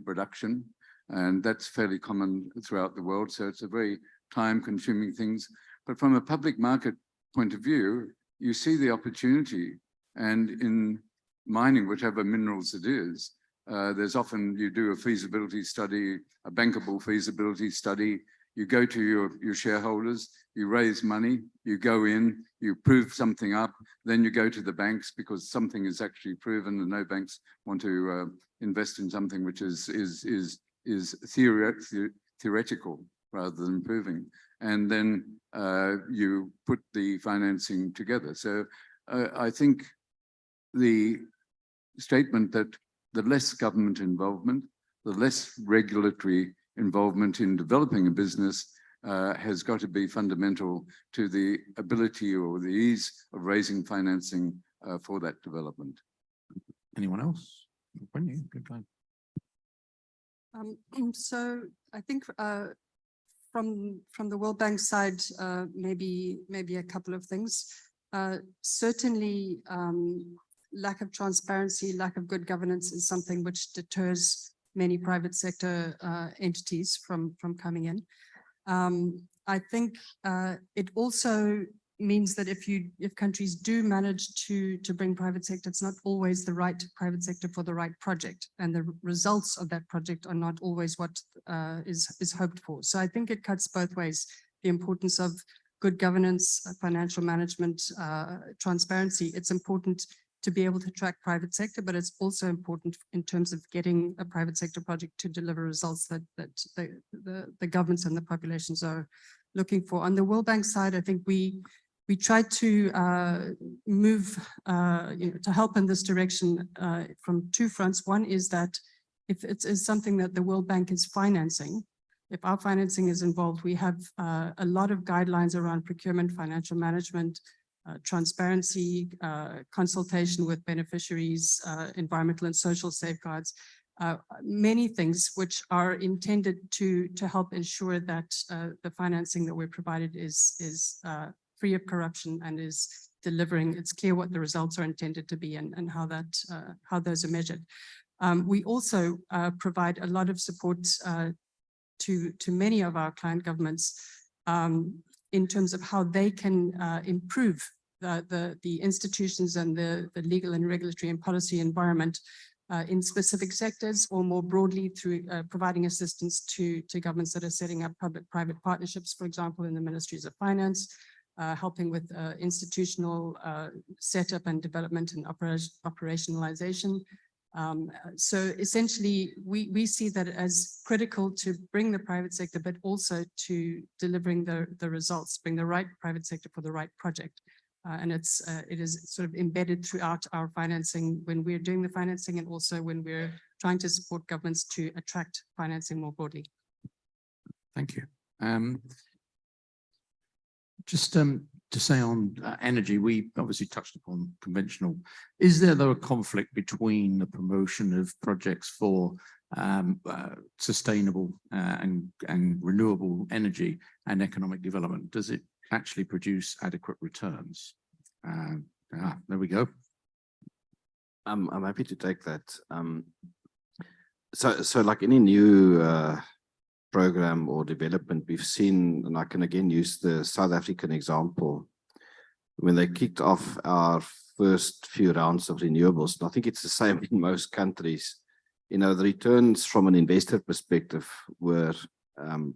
production. And that's fairly common throughout the world. So it's a very time consuming things. But from a public market point of view, you see the opportunity. And in mining, whichever minerals it is, there's often, you do a feasibility study, a bankable feasibility study. You go to your shareholders, you raise money, you go in, you prove something up, then you go to the banks because something is actually proven, and no banks want to invest in something which is theoretical rather than proving. And then you put the financing together. So I think the statement that the less government involvement, the less regulatory involvement in developing a business has got to be fundamental to the ability or the ease of raising financing for that development. Anyone else? Good time. So I think from the World Bank side, maybe a couple of things. Certainly, lack of transparency, lack of good governance is something which deters many private sector entities from coming in. I think it also means that if countries do manage to bring private sector, it's not always the right private sector for the right project, and the results of that project are not always what is hoped for. So I think it cuts both ways. The importance of good governance, financial management, transparency. It's important to be able to track private sector, but it's also important in terms of getting a private sector project to deliver results that the governments and the populations are looking for. On the World Bank side, I think we try to move to help in this direction from two fronts. One is that if it is something that the World Bank is financing, if our financing is involved, we have a lot of guidelines around procurement, financial management, transparency, consultation with beneficiaries, environmental and social safeguards, many things which are intended to help ensure that the financing that we're provided is free of corruption and is delivering. It's clear what the results are intended to be and how those are measured. We also provide a lot of support to many of our client governments in terms of how they can improve the institutions and the legal and regulatory and policy environment in specific sectors, or more broadly through providing assistance to governments that are setting up public-private partnerships, for example, in the ministries of finance, helping with institutional setup and development and operationalization. So essentially, we see that as critical to bring the private sector, but also to delivering the results, bring the right private sector for the right project. And it is sort of embedded throughout our financing when we're doing the financing, and also when we're trying to support governments to attract financing more broadly. Thank you. Just to say on energy, we obviously touched upon conventional. Is there though a conflict between the promotion of projects for sustainable and renewable energy and economic development? Does it actually produce adequate returns? There we go. I'm happy to take that. So like any new program or development, we've seen, and I can again use the South African example, when they kicked off our first few rounds of renewables, and I think it's the same in most countries, you know, the returns from an investor perspective were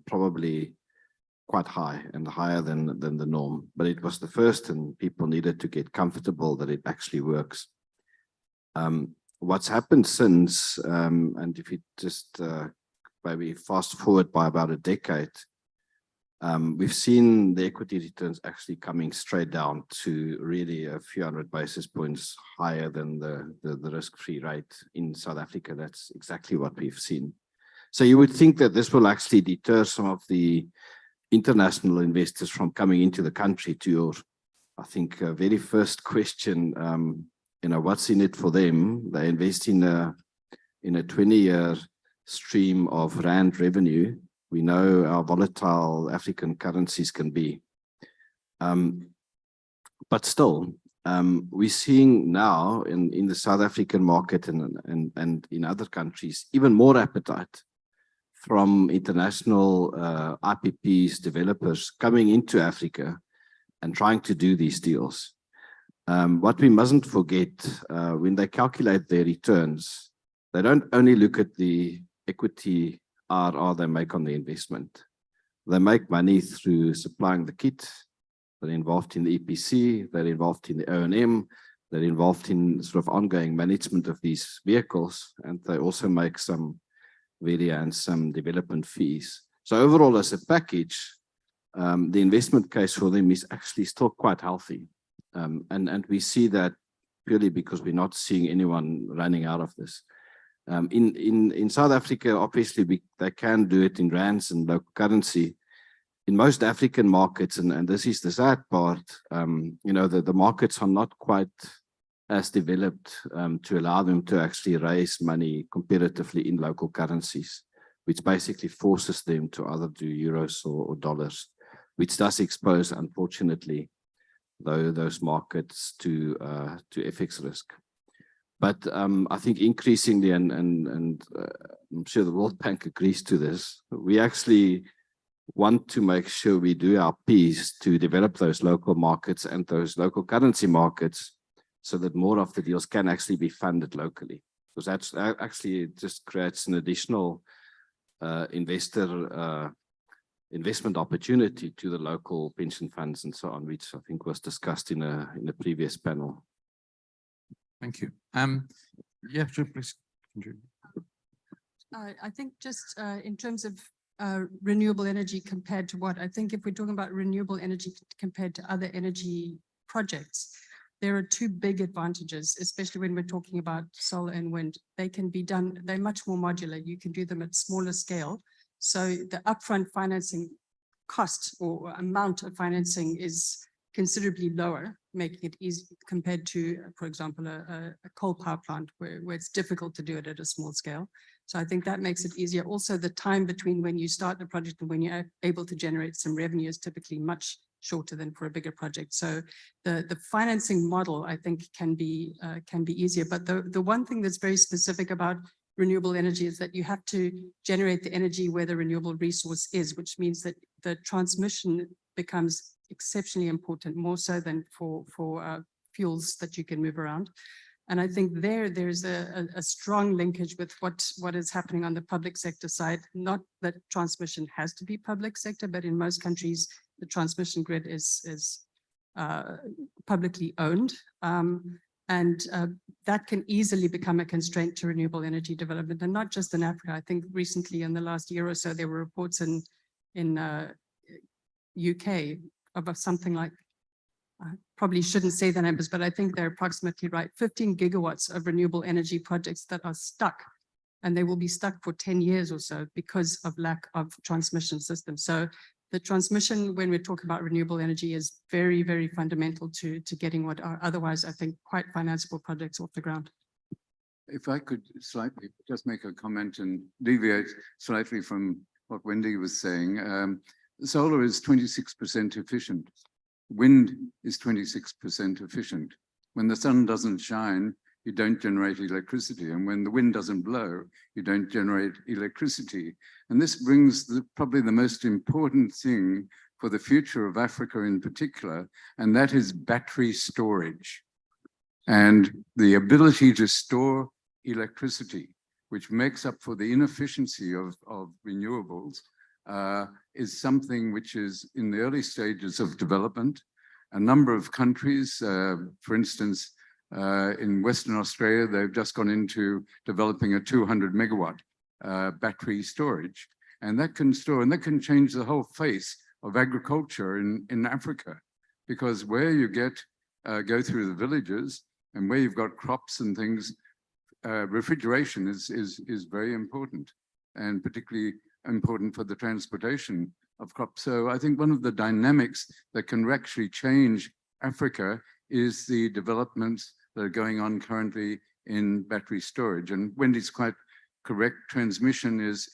probably quite high and higher than the norm, but it was the first and people needed to get comfortable that it actually works. What's happened since, and if you just maybe fast forward by about a decade, we've seen the equity returns actually coming straight down to really a few hundred basis points higher than the risk-free rate in South Africa. That's exactly what we've seen. So you would think that this will actually deter some of the international investors from coming into the country. To your, I think, very first question, what's in it for them? They invest in a 20-year stream of rand revenue. We know how volatile African currencies can be. But still, we're seeing now in the South African market and in other countries, even more appetite from international IPPs, developers coming into Africa and trying to do these deals. What we mustn't forget, when they calculate their returns, they don't only look at the equity IRR they make on the investment. They make money through supplying the kit. They're involved in the EPC, they're involved in the O&M, they're involved in sort of ongoing management of these vehicles, and they also make some some development fees. So overall, as a package, the investment case for them is actually still quite healthy. And we see that purely because we're not seeing anyone running out of this. In South Africa, obviously, they can do it in rands and local currency. In most African markets, and this is the sad part, the markets are not quite as developed to allow them to actually raise money competitively in local currencies, which basically forces them to either do euros or dollars, which does expose, unfortunately, those markets to FX risk. But I think increasingly, and I'm sure the World Bank agrees to this, we actually want to make sure we do our piece to develop those local markets and those local currency markets so that more of the deals can actually be funded locally. Because that's actually, it just creates an additional investment opportunity to the local pension funds and so on, which I think was discussed in a previous panel. Thank you. Yeah, sure, please. I think just in terms of renewable energy compared to what, I think if we're talking about renewable energy compared to other energy projects, there are two big advantages, especially when we're talking about solar and wind. They can be done, they're much more modular. You can do them at smaller scale. So the upfront financing cost or amount of financing is considerably lower, making it easy compared to, for example, a coal power plant where it's difficult to do it at a small scale. So I think that makes it easier. Also, the time between when you start the project and when you're able to generate some revenue is typically much shorter than for a bigger project. So the financing model, I think, can be easier. But the one thing that's very specific about renewable energy is that you have to generate the energy where the renewable resource is, which means that the transmission becomes exceptionally important, more so than for fuels that you can move around. And I think there's a strong linkage with what is happening on the public sector side. Not that transmission has to be public sector, but in most countries, the transmission grid is publicly owned. And that can easily become a constraint to renewable energy development, and not just in Africa. I think recently in the last year or so, there were reports in UK about something like, I probably shouldn't say the numbers, but I think they're approximately right, 15 gigawatts of renewable energy projects that are stuck, and they will be stuck for 10 years or so because of lack of transmission systems. So the transmission, when we're talking about renewable energy, is very, very fundamental to getting what are otherwise, I think, quite financeable projects off the ground. If I could slightly just make a comment and deviate slightly from what Wendy was saying. Solar is 26% efficient. Wind is 26% efficient. When the sun doesn't shine, you don't generate electricity. And when the wind doesn't blow, you don't generate electricity. And this brings probably the most important thing for the future of Africa in particular, and that is battery storage. And the ability to store electricity, which makes up for the inefficiency of renewables, is something which is in the early stages of development. A number of countries, for instance, in Western Australia, they've just gone into developing a 200 megawatt battery storage. And that can store, and that can change the whole face of agriculture in Africa. Because where you go through the villages and where you've got crops and things, refrigeration is very important, and particularly important for the transportation crops. So I think one of the dynamics that can actually change Africa is the developments that are going on currently in battery storage. And Wendy's quite correct. Transmission is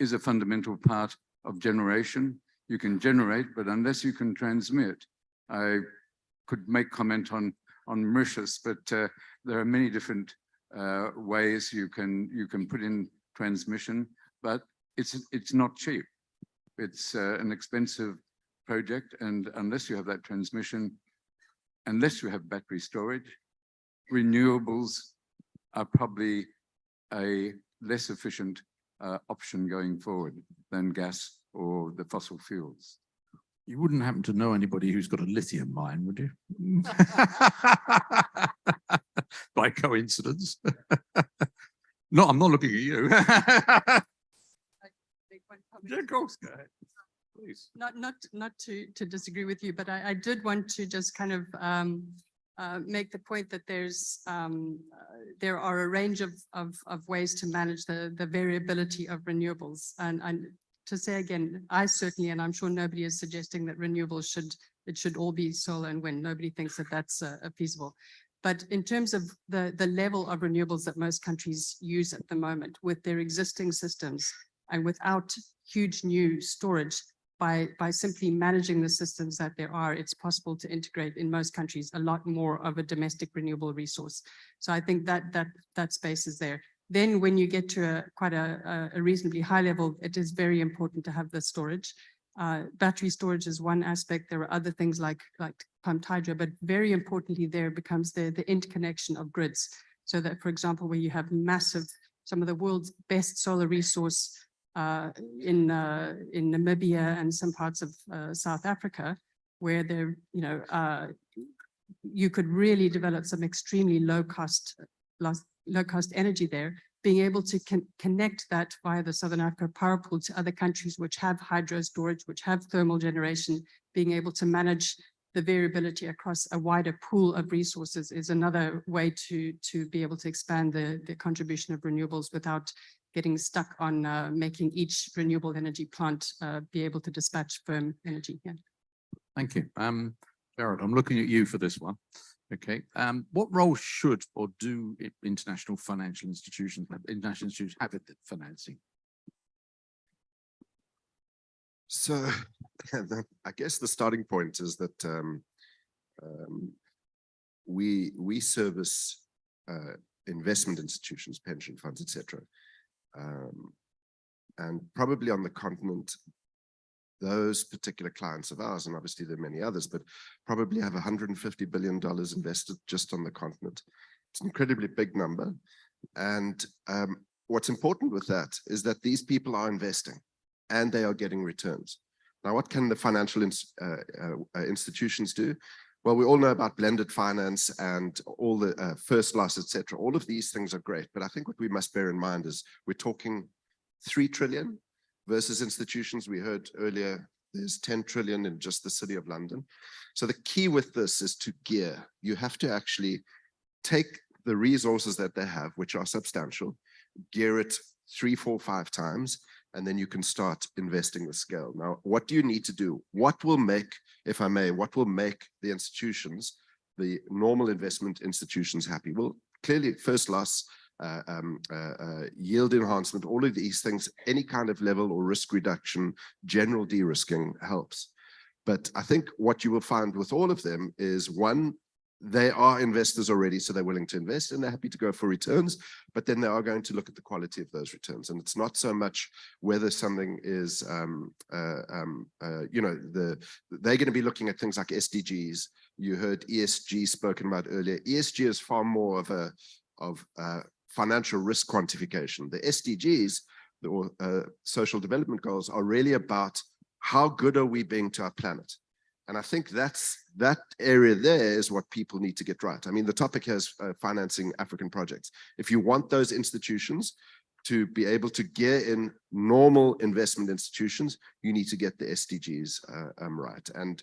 a fundamental part of generation. You can generate, but unless you can transmit, I could make comment on Mauritius, but there are many different ways you can put in transmission, but it's not cheap. It's an expensive project, and unless you have that transmission, unless you have battery storage, renewables are probably a less efficient option going forward than gas or the fossil fuels. You wouldn't happen to know anybody who's got a lithium mine, would you? By coincidence. No, I'm not looking at you. Yeah, of course, go ahead. Please. Not to disagree with you, but I did want to just kind of make the point that there are a range of ways to manage the variability of renewables. And to say again, I certainly, and I'm sure nobody is suggesting that renewables should all be solar and wind. Nobody thinks that that's feasible. But in terms of the level of renewables that most countries use at the moment with their existing systems and without huge new storage, by simply managing the systems that there are, it's possible to integrate in most countries a lot more of a domestic renewable resource. So I think that space is there. Then when you get to quite a reasonably high level, it is very important to have the storage. Battery storage is one aspect. There are other things like pumped hydro, but very importantly, there becomes the interconnection of grids. So that, for example, where you have some of the world's best solar resource in Namibia and some parts of South Africa, where there, you could really develop some extremely low cost energy there, being able to connect that via the Southern Africa power pool to other countries which have hydro storage, which have thermal generation, being able to manage the variability across a wider pool of resources is another way to be able to expand the contribution of renewables without getting stuck on making each renewable energy plant be able to dispatch firm energy. Yeah. Thank you. Jared, I'm looking at you for this one. Okay. What role should or do international institutions have in the financing? So I guess the starting point is that we service investment institutions, pension funds, etc. And probably on the continent, those particular clients of ours, and obviously there are many others, but probably have $150 billion invested just on the continent. It's an incredibly big number. And what's important with that is that these people are investing and they are getting returns. Now, what can the financial institutions do? Well, we all know about blended finance and all the first loss, etc. All of these things are great, but I think what we must bear in mind is we're talking 3 trillion versus institutions. We heard earlier, there's 10 trillion in just the City of London. So the key with this is to gear. You have to actually take the resources that they have, which are substantial, gear it 3, 4, 5 times, and then you can start investing the scale. Now, what do you need to do? What will make, if I may, what will make the institutions, the normal investment institutions happy? Well, clearly first loss, yield enhancement, all of these things, any kind of level or risk reduction, general de-risking helps. But I think what you will find with all of them is, one, they are investors already, so they're willing to invest and they're happy to go for returns, but then they are going to look at the quality of those returns. And it's not so much whether something is, they're going to be looking at things like SDGs. You heard ESG spoken about earlier. ESG is far more of financial risk quantification. The SDGs, the social development goals, are really about how good are we being to our planet. And I think that area there is what people need to get right. I mean, the topic has financing African projects. If you want those institutions to be able to gear in normal investment institutions, you need to get the SDGs right. And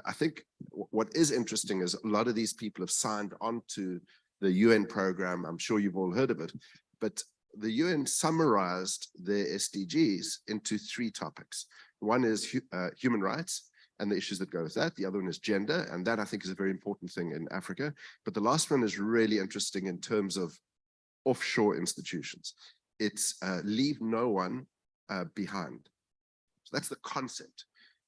I think what is interesting is a lot of these people have signed on to the UN program. I'm sure you've all heard of it, but the UN summarized their SDGs into 3 topics. One is human rights and the issues that go with that. The other one is gender, and that I think is a very important thing in Africa. But the last one is really interesting in terms of offshore institutions. It's leave no one behind. So that's the concept.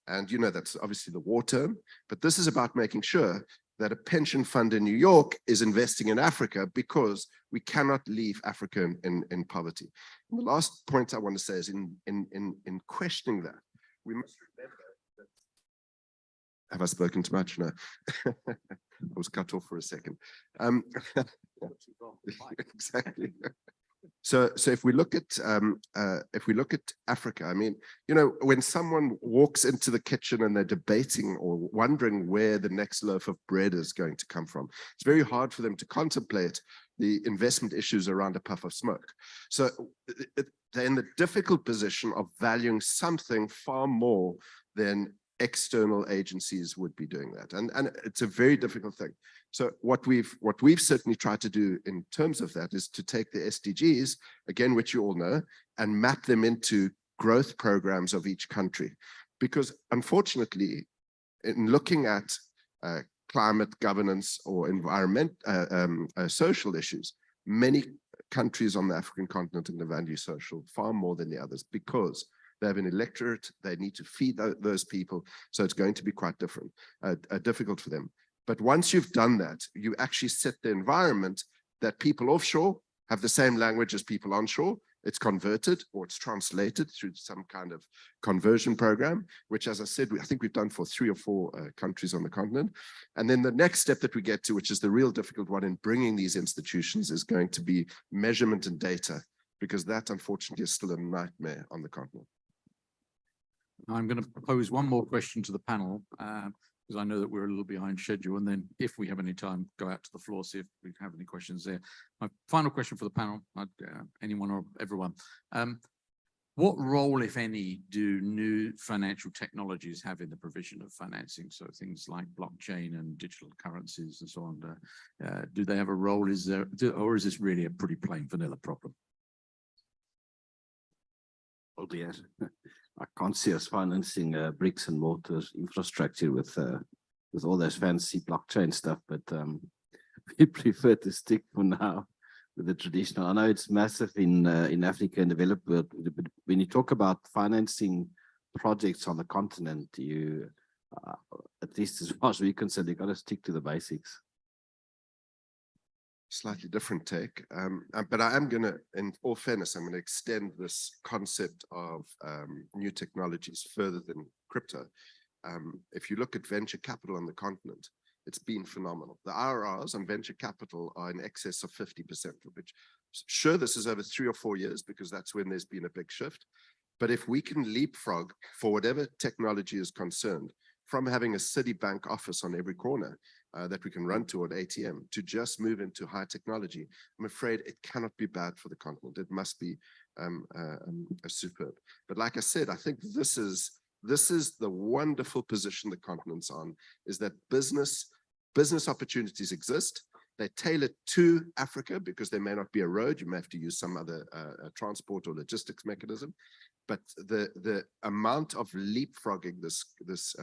And you know, that's obviously the war term, but this is about making sure that a pension fund in New York is investing in Africa because we cannot leave Africa in poverty. And the last point I want to say is in questioning that, we must remember that, have I spoken too much? No, I was cut off for a second. Exactly. So if we look at Africa, I mean, you know, when someone walks into the kitchen and they're debating or wondering where the next loaf of bread is going to come from, it's very hard for them to contemplate the investment issues around a puff of smoke. So they're in the difficult position of valuing something far more than external agencies would be doing that. And it's a very difficult thing. So what we've certainly tried to do in terms of that is to take the SDGs, again, which you all know, and map them into growth programs of each country. Because unfortunately, in looking at climate governance or environment, social issues, many countries on the African continent value social far more than the others because they have an electorate, they need to feed those people. So it's going to be quite difficult for them. But once you've done that, you actually set the environment that people offshore have the same language as people onshore. It's converted or it's translated through some kind of conversion program, which, as I said, I think we've done for 3 or 4 countries on the continent. And then the next step that we get to, which is the real difficult one in bringing these institutions, is going to be measurement and data, because that, unfortunately, is still a nightmare on the continent. I'm going to propose one more question to the panel, because I know that we're a little behind schedule, and then if we have any time, go out to the floor, see if we have any questions there. My final question for the panel, anyone or everyone. What role, if any, do new financial technologies have in the provision of financing? So things like blockchain and digital currencies and so on. Do they have a role? Or is this really a pretty plain vanilla problem? Oh dear. I can't see us financing bricks and mortar infrastructure with all those fancy blockchain stuff, but we prefer to stick for now with the traditional. I know it's massive in Africa and developed world, but when you talk about financing projects on the continent, you, at least as far as we're concerned, you've got to stick to the basics. Slightly different take, but I am going to, in all fairness, I'm going to extend this concept of new technologies further than crypto. If you look at venture capital on the continent, it's been phenomenal. The IRRs on venture capital are in excess of 50%, which, sure, this is over 3 or 4 years because that's when there's been a big shift. But if we can leapfrog for whatever technology is concerned, from having a Citibank office on every corner that we can run to an ATM to just move into high technology, I'm afraid it cannot be bad for the continent. It must be superb. But like I said, I think this is the wonderful position the continent's on, is that business opportunities exist. They're tailored to Africa because there may not be a road. You may have to use some other transport or logistics mechanism. But the amount of leapfrogging this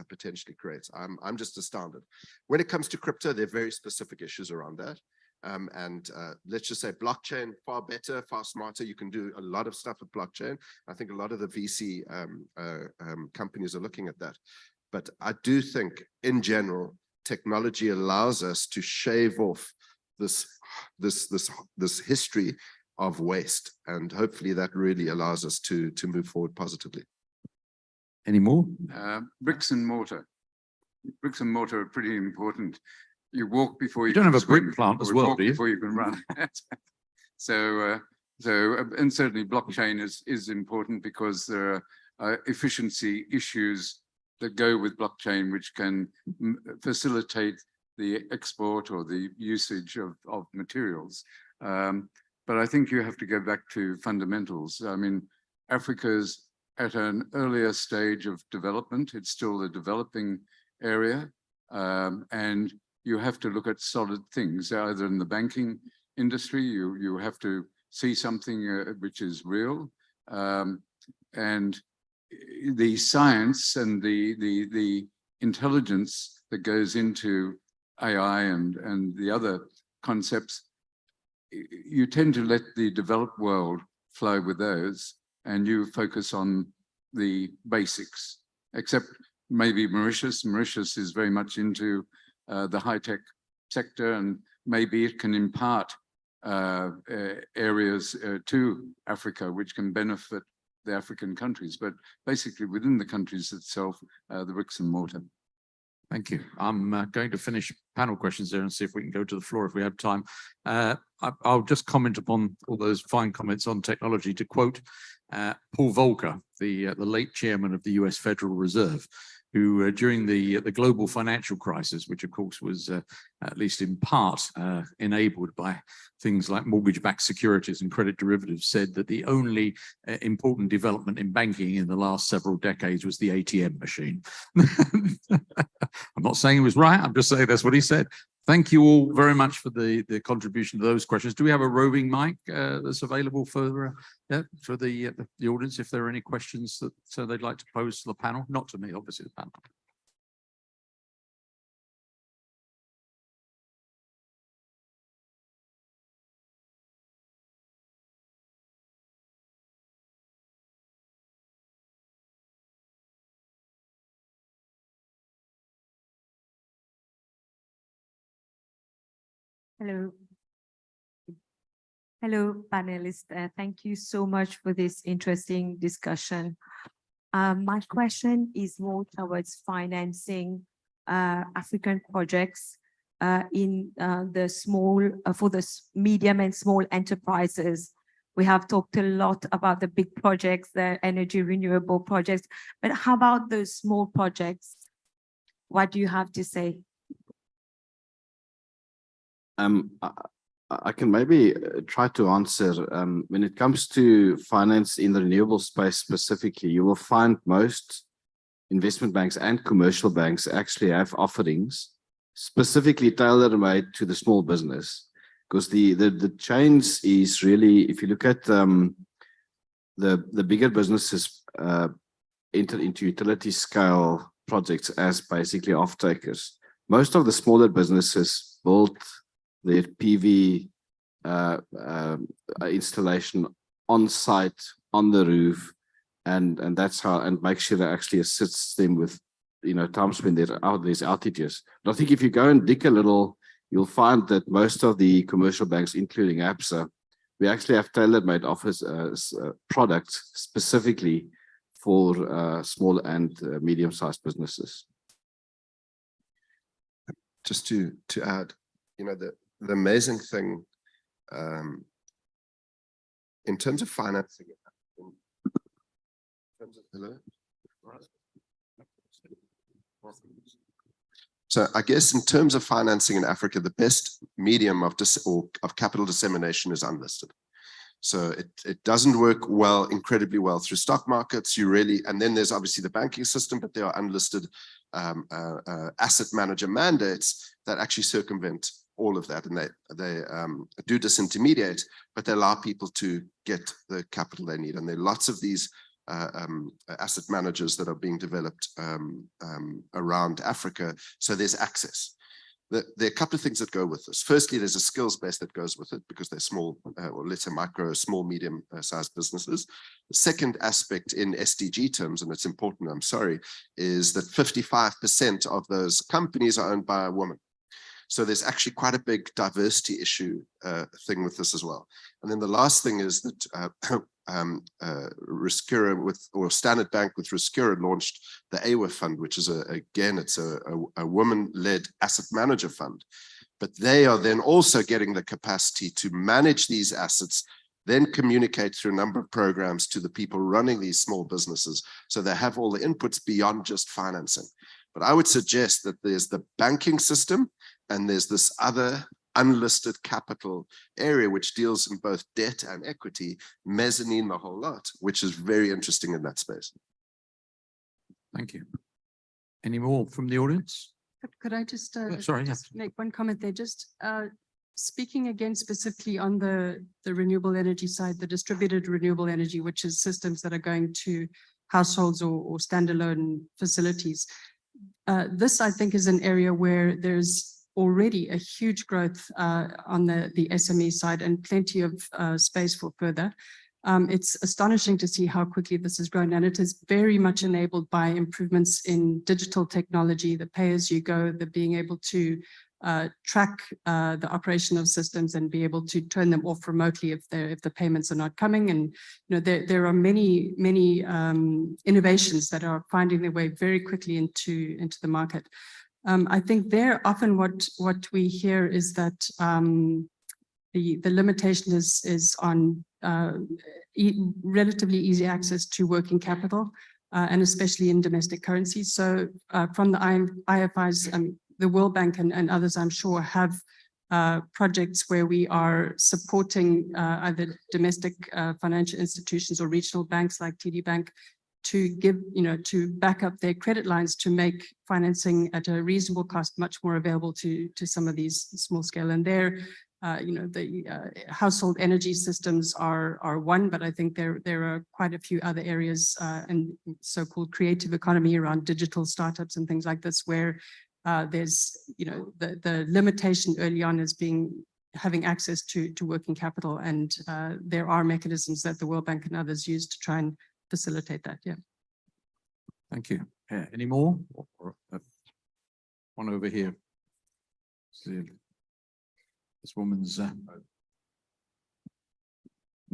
potentially creates, I'm just astounded. When it comes to crypto, there are very specific issues around that. And let's just say blockchain, far better, far smarter. You can do a lot of stuff with blockchain. I think a lot of the VC companies are looking at that. But I do think, in general, technology allows us to shave off this history of waste, and hopefully that really allows us to move forward positively. Any more? Bricks and mortar. Bricks and mortar are pretty important. You walk before you don't can have a swim, brick plant or as you well, walk do you? before you can run. And certainly blockchain is important because there are efficiency issues that go with blockchain, which can facilitate the export or the usage of materials. But I think you have to go back to fundamentals. I mean, Africa's at an earlier stage of development. It's still a developing area. And you have to look at solid things, either in the banking industry, you have to see something which is real. And the science and the intelligence that goes into AI and the other concepts, you tend to let the developed world flow with those, and you focus on the basics, except maybe Mauritius. Mauritius is very much into the high-tech sector, and maybe it can impart areas to Africa which can benefit the African countries, but basically within the countries itself, the bricks and mortar. Thank you. I'm going to finish panel questions there and see if we can go to the floor if we have time. I'll just comment upon all those fine comments on technology to quote Paul Volcker, the late chairman of the US Federal Reserve, who during the global financial crisis, which of course was at least in part enabled by things like mortgage-backed securities and credit derivatives, said that the only important development in banking in the last several decades was the ATM machine. I'm not saying it was right, I'm just saying that's what he said. Thank you all very much for the contribution to those questions. Do we have a roving mic that's available for the audience if there are any questions that they'd like to pose to the panel? Not to me, obviously, the panel. Hello. Hello, panelists. Thank you so much for this interesting discussion. My question is more towards financing African projects in the small, for the medium and small enterprises. We have talked a lot about the big projects, the energy renewable projects, but how about those small projects? What do you have to say? I can maybe try to answer. When it comes to finance in the renewable space specifically, you will find most investment banks and commercial banks actually have offerings specifically tailor-made to the small business, because the change is really, if you look at the bigger businesses enter into utility scale projects as basically off-takers. Most of the smaller businesses build their PV installation on site, on the roof, and that's how, and make sure that actually assists them with, times when there's outages. But I think if you go and dig a little, you'll find that most of the commercial banks, including ABSA, we actually have tailor-made offers, products specifically for small and medium-sized businesses. Just to add, the amazing thing in terms of financing, so I guess in terms of financing in Africa, the best medium of capital dissemination is unlisted. So it doesn't work incredibly well through stock markets. And then there's obviously the banking system, but there are unlisted asset manager mandates that actually circumvent all of that, and they do disintermediate, but they allow people to get the capital they need. And there are lots of these asset managers that are being developed around Africa, so there's access. There are a couple of things that go with this. Firstly, there's a skills base that goes with it because they're small, or let's say small, medium-sized businesses. The second aspect in SDG terms, and it's important, I'm sorry, is that 55% of those companies are owned by a woman. So there's actually quite a big diversity issue thing with this as well. And then the last thing is that Standard Bank with Riskura launched the AWA fund, which is it's a woman-led asset manager fund. But they are then also getting the capacity to manage these assets, then communicate through a number of programs to the people running these small businesses, so they have all the inputs beyond just financing. But I would suggest that there's the banking system and there's this other unlisted capital area which deals in both debt and equity, mezzanine, the whole lot, which is very interesting in that space. Thank you. Any more from the audience? Could I just, sorry, just make one comment there? Just speaking again specifically on the renewable energy side, the distributed renewable energy, which is systems that are going to households or standalone facilities. This, I think, is an area where there's already a huge growth on the SME side and plenty of space for further. It's astonishing to see how quickly this has grown, and it is very much enabled by improvements in digital technology, the pay-as-you-go, the being able to track the operation of systems and be able to turn them off remotely if the payments are not coming. And there are many innovations that are finding their way very quickly into the market. I think there often what we hear is that the limitation is on relatively easy access to working capital, and especially in domestic currencies. So from the IFIs, the World Bank and others, I'm sure, have projects where we are supporting either domestic financial institutions or regional banks like TD Bank to give, to back up their credit lines to make financing at a reasonable cost much more available to some of these small scale. And there, the household energy systems are one, but I think there are quite a few other areas and so-called creative economy around digital startups and things like this, where there's, the limitation early on is having access to working capital, and there are mechanisms that the World Bank and others use to try and facilitate that. Yeah. Thank you. Any more? One over here. This woman's in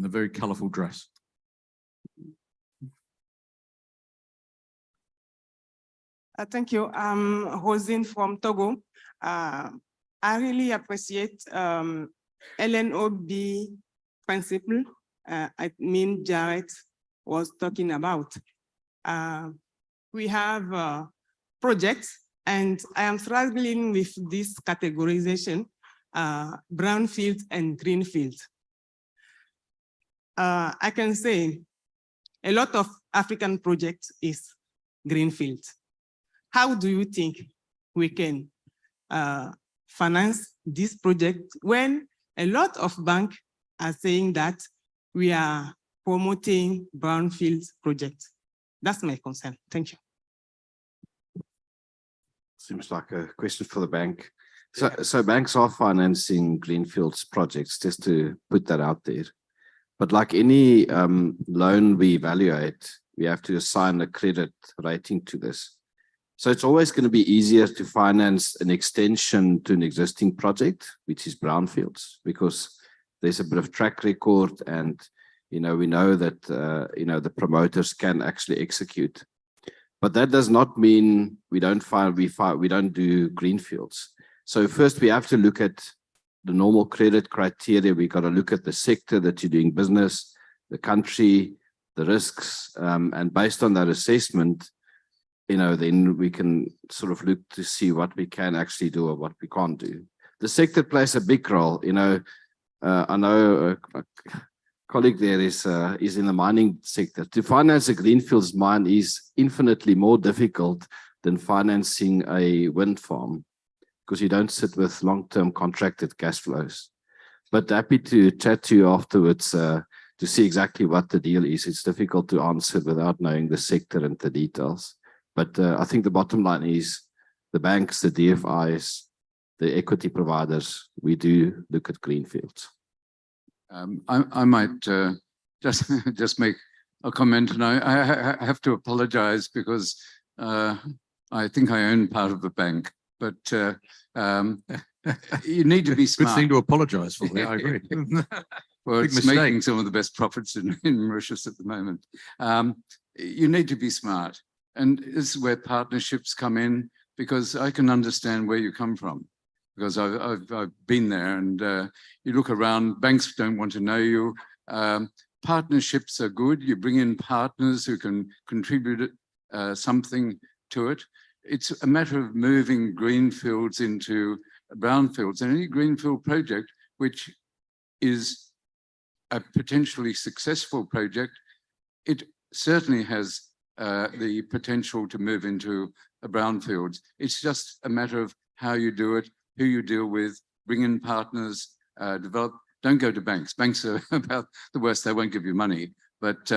a very colorful dress. Thank you. I'm Rosine from Togo. I really appreciate LNOB principle. I mean, Jared was talking about. We have projects, and I am struggling with this categorization, brownfield and greenfield. I can say a lot of African projects is greenfield. How do you think we can finance this project when a lot of banks are saying that we are promoting brownfield projects? That's my concern. Thank you. Seems like a question for the bank. So banks are financing greenfields projects, just to put that out there. But like any loan we evaluate, we have to assign a credit rating to this. So it's always going to be easier to finance an extension to an existing project, which is brownfields, because there's a bit of track record, and we know that the promoters can actually execute. But that does not mean we don't do greenfields. So first we have to look at the normal credit criteria. We got to look at the sector that you're doing business, the country, the risks, and based on that assessment, then we can sort of look to see what we can actually do or what we can't do. The sector plays a big role. I know a colleague there is in the mining sector. To finance a greenfields mine is infinitely more difficult than financing a wind farm, because you don't sit with long-term contracted cash flows. But happy to chat to you afterwards to see exactly what the deal is. It's difficult to answer without knowing the sector and the details. But I think the bottom line is the banks, the DFIs, the equity providers, we do look at greenfields. I might just make a comment, and I have to apologize because I think I own part of the bank, but you need to be smart. Good thing to apologize for. Yeah, I agree. Well, it's making some of the best profits in Mauritius at the moment. You need to be smart. And this is where partnerships come in, because I can understand where you come from, because I've been there, and you look around, banks don't want to know you. Partnerships are good. You bring in partners who can contribute something to it. It's a matter of moving greenfields into brownfields, and any greenfield project, which is a potentially successful project, it certainly has the potential to move into a brownfields. It's just a matter of how you do it, who you deal with, bring in partners, develop. Don't go to banks. Banks are about the worst. They won't give you money. But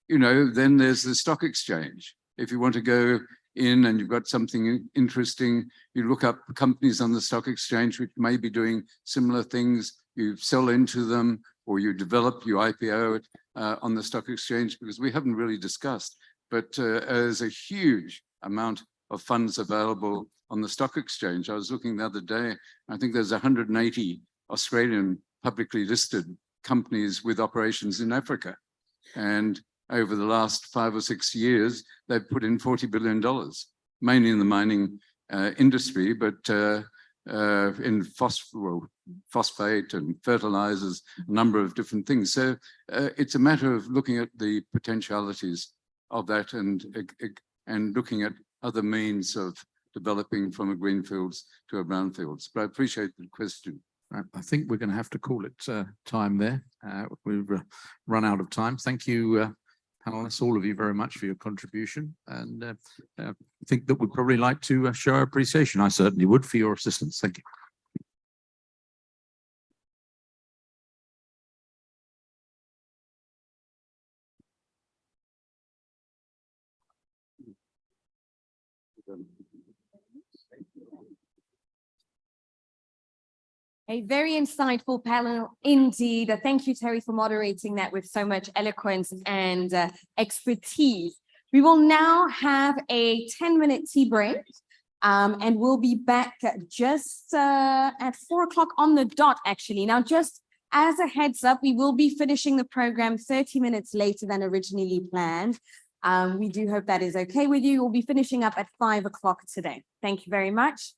then there's the stock exchange. If you want to go in and you've got something interesting, you look up companies on the stock exchange which may be doing similar things, you sell into them, or you develop, you IPO it on the stock exchange, because we haven't really discussed, but there's a huge amount of funds available on the stock exchange. I was looking the other day, I think there's 180 Australian publicly listed companies with operations in Africa. And over the last 5 or 6 years, they've put in $40 billion, mainly in the mining industry, but in phosphate and fertilizers, a number of different things. So it's a matter of looking at the potentialities of that and looking at other means of developing from a greenfields to a brownfields. But I appreciate the question. I think we're going to have to call it time there. We've run out of time. Thank you, panelists, all of you very much for your contribution. And I think that we'd probably like to show our appreciation. I certainly would, for your assistance. Thank you. A very insightful panel indeed. Thank you, Terry, for moderating that with so much eloquence and expertise. We will now have a 10-minute tea break, and we'll be back just at 4 o'clock on the dot, actually. Now, just as a heads up, we will be finishing the program 30 minutes later than originally planned. We do hope that is okay with you. We'll be finishing up at 5 o'clock today. Thank you very much.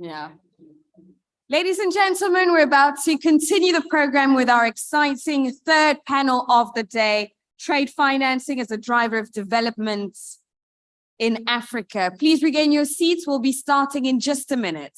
Yeah. Ladies and gentlemen, we're about to continue the program with our exciting third panel of the day, trade financing as a driver of development in Africa. Please regain your seats. We'll be starting in just a minute.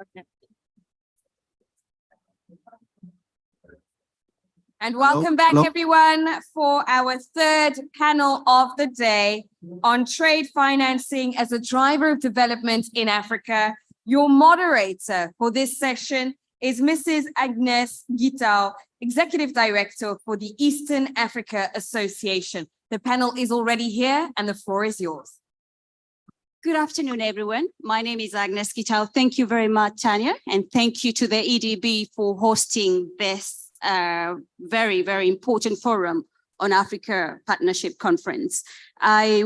Okay. And welcome back, everyone, for our third panel of the day on trade financing as a driver of development in Africa. Your moderator for this session is Mrs. Agnes Gitau, Executive Director for the Eastern Africa Association. The panel is already here and the floor is yours. Good afternoon, everyone. My name is Agnes Gitau. Thank you very much, Tanya, and thank you to the EDB for hosting this very, very important forum on Africa Partnership Conference. I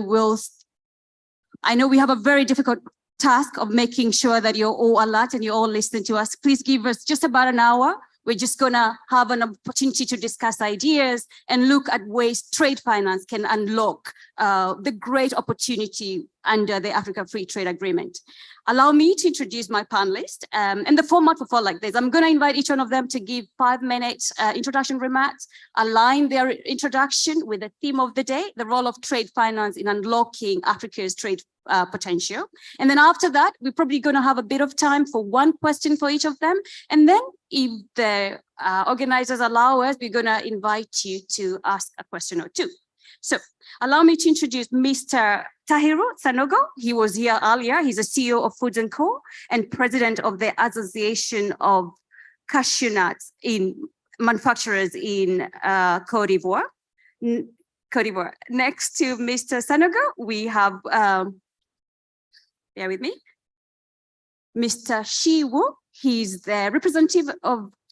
know we have a very difficult task of making sure that you're all alert and you're all listening to us. Please give us just about an hour. We're just gonna have an opportunity to discuss ideas and look at ways trade finance can unlock the great opportunity under the Africa Free Trade Agreement. Allow me to introduce my panelists, and the format will fall like this. I'm gonna invite each one of them to give 5 minutes introduction remarks, align their introduction with the theme of the day, the role of trade finance in unlocking Africa's trade potential. And then after that, we're probably gonna have a bit of time for one question for each of them. And then if the organizers allow us, we're gonna invite you to ask a question or two. So allow me to introduce Mr. Tahiru Sanogo. He was here earlier. He's the CEO of Foods & Co. and president of the Association of Cashew Nuts Manufacturers in Cote d'Ivoire. Next to Mr. Sanogo, we have, bear with me, Mr. Shi Wu. He's the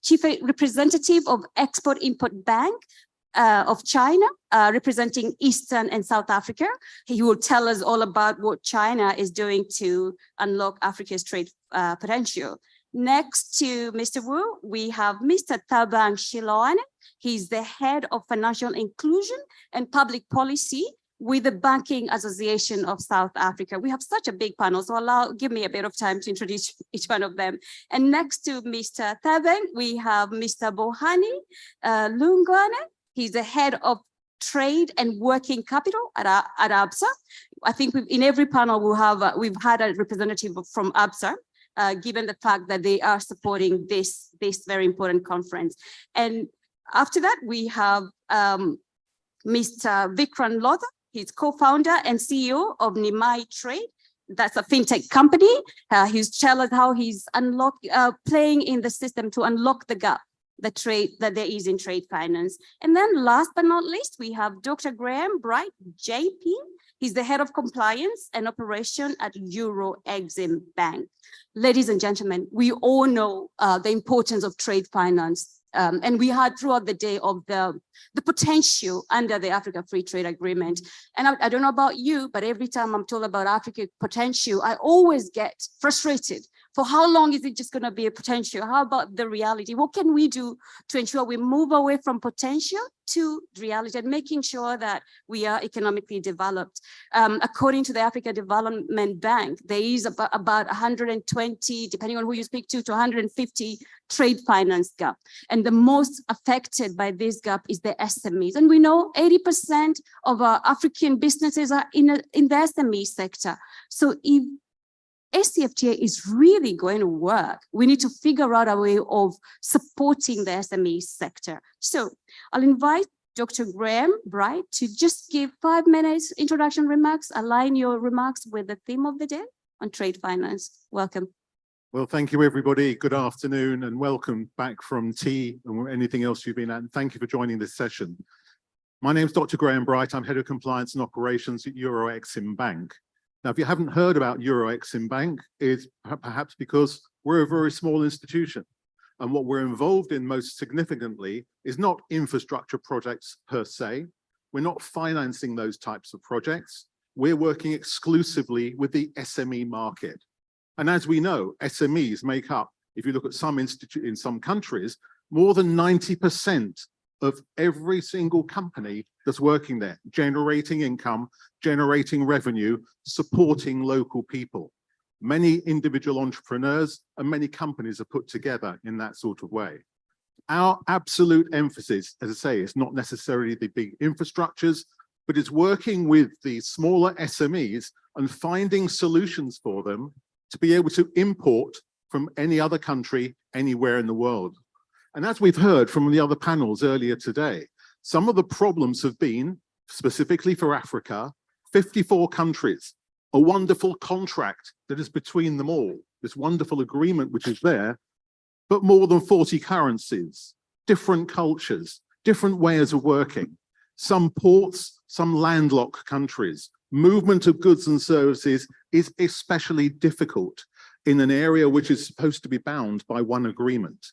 chief representative of Export-Import Bank of China, representing Eastern and South Africa. He will tell us all about what China is doing to unlock Africa's trade potential. Next to Mr. Wu, we have Mr. Thabang Shiloane. He's the head of financial inclusion and public policy with the Banking Association of South Africa. We have such a big panel, so give me a bit of time to introduce each one of them. And next to Mr. Thabang, we have Mr. Bohani Lungwane. He's the head of trade and working capital at ABSA. I think in every panel we've had a representative from ABSA, given the fact that they are supporting this very important conference. And after that, we have Mr. Vikram Lotha. He's co-founder and CEO of Nimai Trade. that's a fintech company. He's tell us how he's playing in the system to unlock the gap, the trade that there is in trade finance. And then last but not least, we have Dr. Graham Bright, JP. He's the head of compliance and operation at Euro-Exim Bank. Ladies and gentlemen, we all know the importance of trade finance. And we heard throughout the day of the potential under the Africa Free Trade Agreement. And I don't know about you, but every time I'm told about Africa potential, I always get frustrated. For how long is it just going to be a potential? How about the reality? What can we do to ensure we move away from potential to reality and making sure that we are economically developed? According to the Africa Development Bank, there is about 120, depending on who you speak to 150 trade finance gap. And the most affected by this gap is the SMEs. And we know 80% of our African businesses are in the SME sector. So if AfCFTA is really going to work, we need to figure out a way of supporting the SME sector. So I'll invite Dr. Graham Bright to just give 5 minutes introduction remarks, align your remarks with the theme of the day on trade finance. Welcome. Well, thank you, everybody. Good afternoon and welcome back from tea and anything else you've been at. And thank you for joining this session. My name is Dr. Graham Bright. I'm Head of Compliance and Operations at Euro-Exim Bank. Now, if you haven't heard about Euro-Exim Bank, it's perhaps because we're a very small institution. And what we're involved in most significantly is not infrastructure projects per se. We're not financing those types of projects. We're working exclusively with the SME market. And as we know, SMEs make up, if you look at some institute in some countries, more than 90% of every single company that's working there, generating income, generating revenue, supporting local people. Many individual entrepreneurs and many companies are put together in that sort of way. Our absolute emphasis, as I say, is not necessarily the big infrastructures, but it's working with the smaller SMEs and finding solutions for them to be able to import from any other country anywhere in the world. And as we've heard from the other panels earlier today, some of the problems have been, specifically for Africa, 54 countries, a wonderful contract that is between them all, this wonderful agreement which is there, but more than 40 currencies, different cultures, different ways of working, some ports, some landlocked countries. Movement of goods and services is especially difficult in an area which is supposed to be bound by one agreement.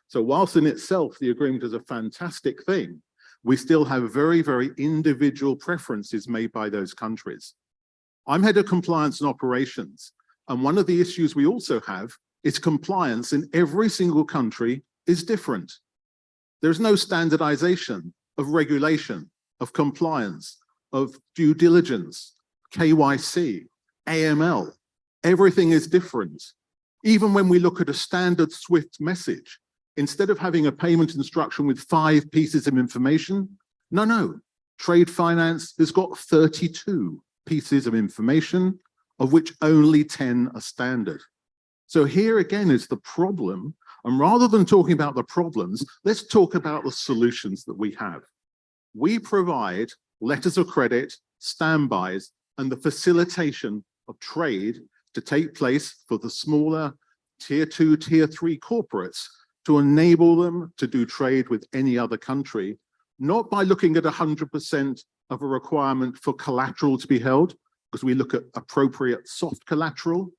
So whilst in itself, the agreement is a fantastic thing, we still have very, very individual preferences made by those countries. I'm Head of Compliance and Operations, and one of the issues we also have is compliance in every single country is different. There's no standardization of regulation, of compliance, of due diligence, KYC, AML. Everything is different. Even when we look at a standard SWIFT message, instead of having a payment instruction with 5 pieces of information, no, trade finance has got 32 pieces of information, of which only 10 are standard. So here again is the problem. And rather than talking about the problems, let's talk about the solutions that we have. We provide letters of credit, standbys, and the facilitation of trade to take place for the smaller tier 2, tier 3 corporates to enable them to do trade with any other country, not by looking at 100% of a requirement for collateral to be held, because we look at appropriate soft collateral,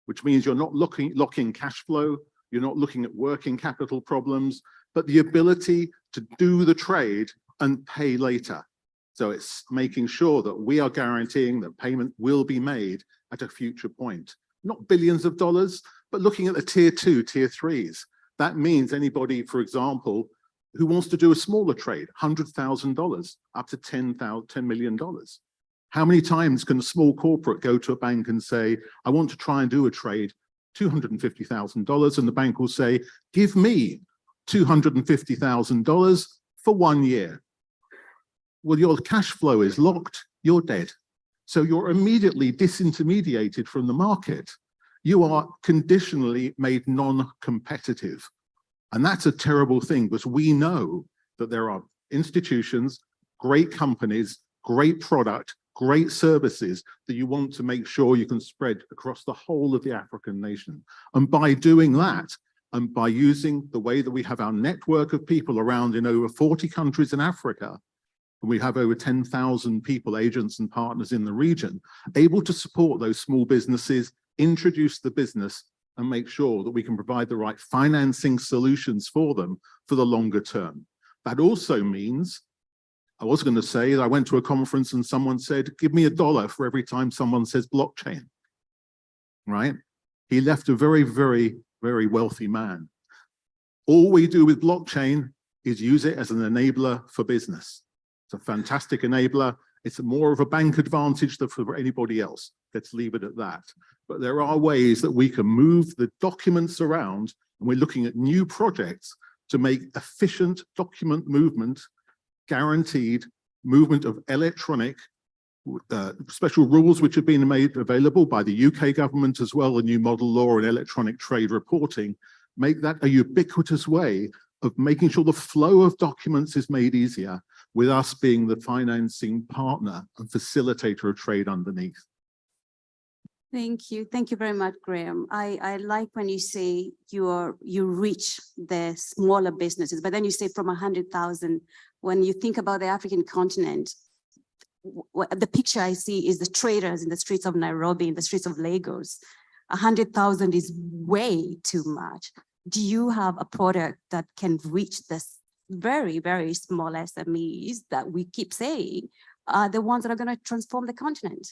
which means you're not locking cash flow, you're not looking at working capital problems, but the ability to do the trade and pay later. So it's making sure that we are guaranteeing that payment will be made at a future point. Not billions of dollars, but looking at the tier 2, tier 3s. That means anybody, for example, who wants to do a smaller trade, $100,000 up to $10 million. How many times can a small corporate go to a bank and say, I want to try and do a trade, $250,000, and the bank will say, give me $250,000 for 1 year. Well, your cash flow is locked, you're dead. So you're immediately disintermediated from the market. You are conditionally made non-competitive. And that's a terrible thing, because we know that there are institutions, great companies, great product, great services that you want to make sure you can spread across the whole of the African nation. And by doing that, and by using the way that we have our network of people around in over 40 countries in Africa, and we have over 10,000 people, agents and partners in the region, able to support those small businesses, introduce the business, and make sure that we can provide the right financing solutions for them for the longer term. That also means, I was going to say that I went to a conference and someone said, give me $1 for every time someone says blockchain, right? He left a very, very, very wealthy man. All we do with blockchain is use it as an enabler for business. It's a fantastic enabler. It's more of a bank advantage than for anybody else. Let's leave it at that. But there are ways that we can move the documents around, and we're looking at new projects to make efficient document movement, guaranteed movement of electronic, special rules which have been made available by the UK government as well, a new model law on electronic trade reporting, make that a ubiquitous way of making sure the flow of documents is made easier, with us being the financing partner and facilitator of trade underneath. Thank you. Thank you very much, Graham. I like when you say you reach the smaller businesses, but then you say from 100,000. When you think about the African continent, the picture I see is the traders in the streets of Nairobi, in the streets of Lagos. 100,000 is way too much. Do you have a product that can reach this very, very small SMEs that we keep saying are the ones that are going to transform the continent?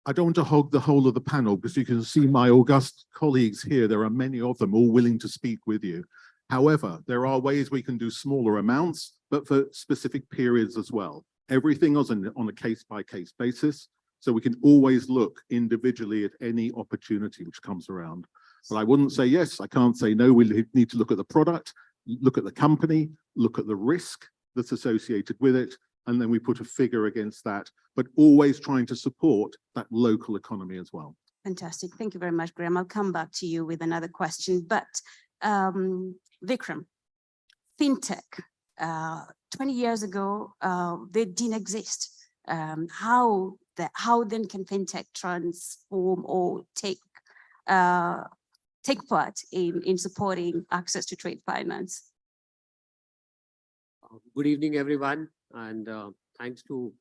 I don't want to hog the whole of the panel because you can see my august colleagues here. There are many of them all willing to speak with you. However, there are ways we can do smaller amounts, but for specific periods as well. Everything is on a case-by-case basis, so we can always look individually at any opportunity which comes around. But I wouldn't say yes, I can't say no. We need to look at the product, look at the company, look at the risk that's associated with it, and then we put a figure against that, but always trying to support that local economy as well. Fantastic. Thank you very much, Graham. I'll come back to you with another question, but Vikram, Fintech, 20 years ago, they didn't exist. How then can Fintech transform or take part in supporting access to trade finance? Good evening, everyone, and thanks to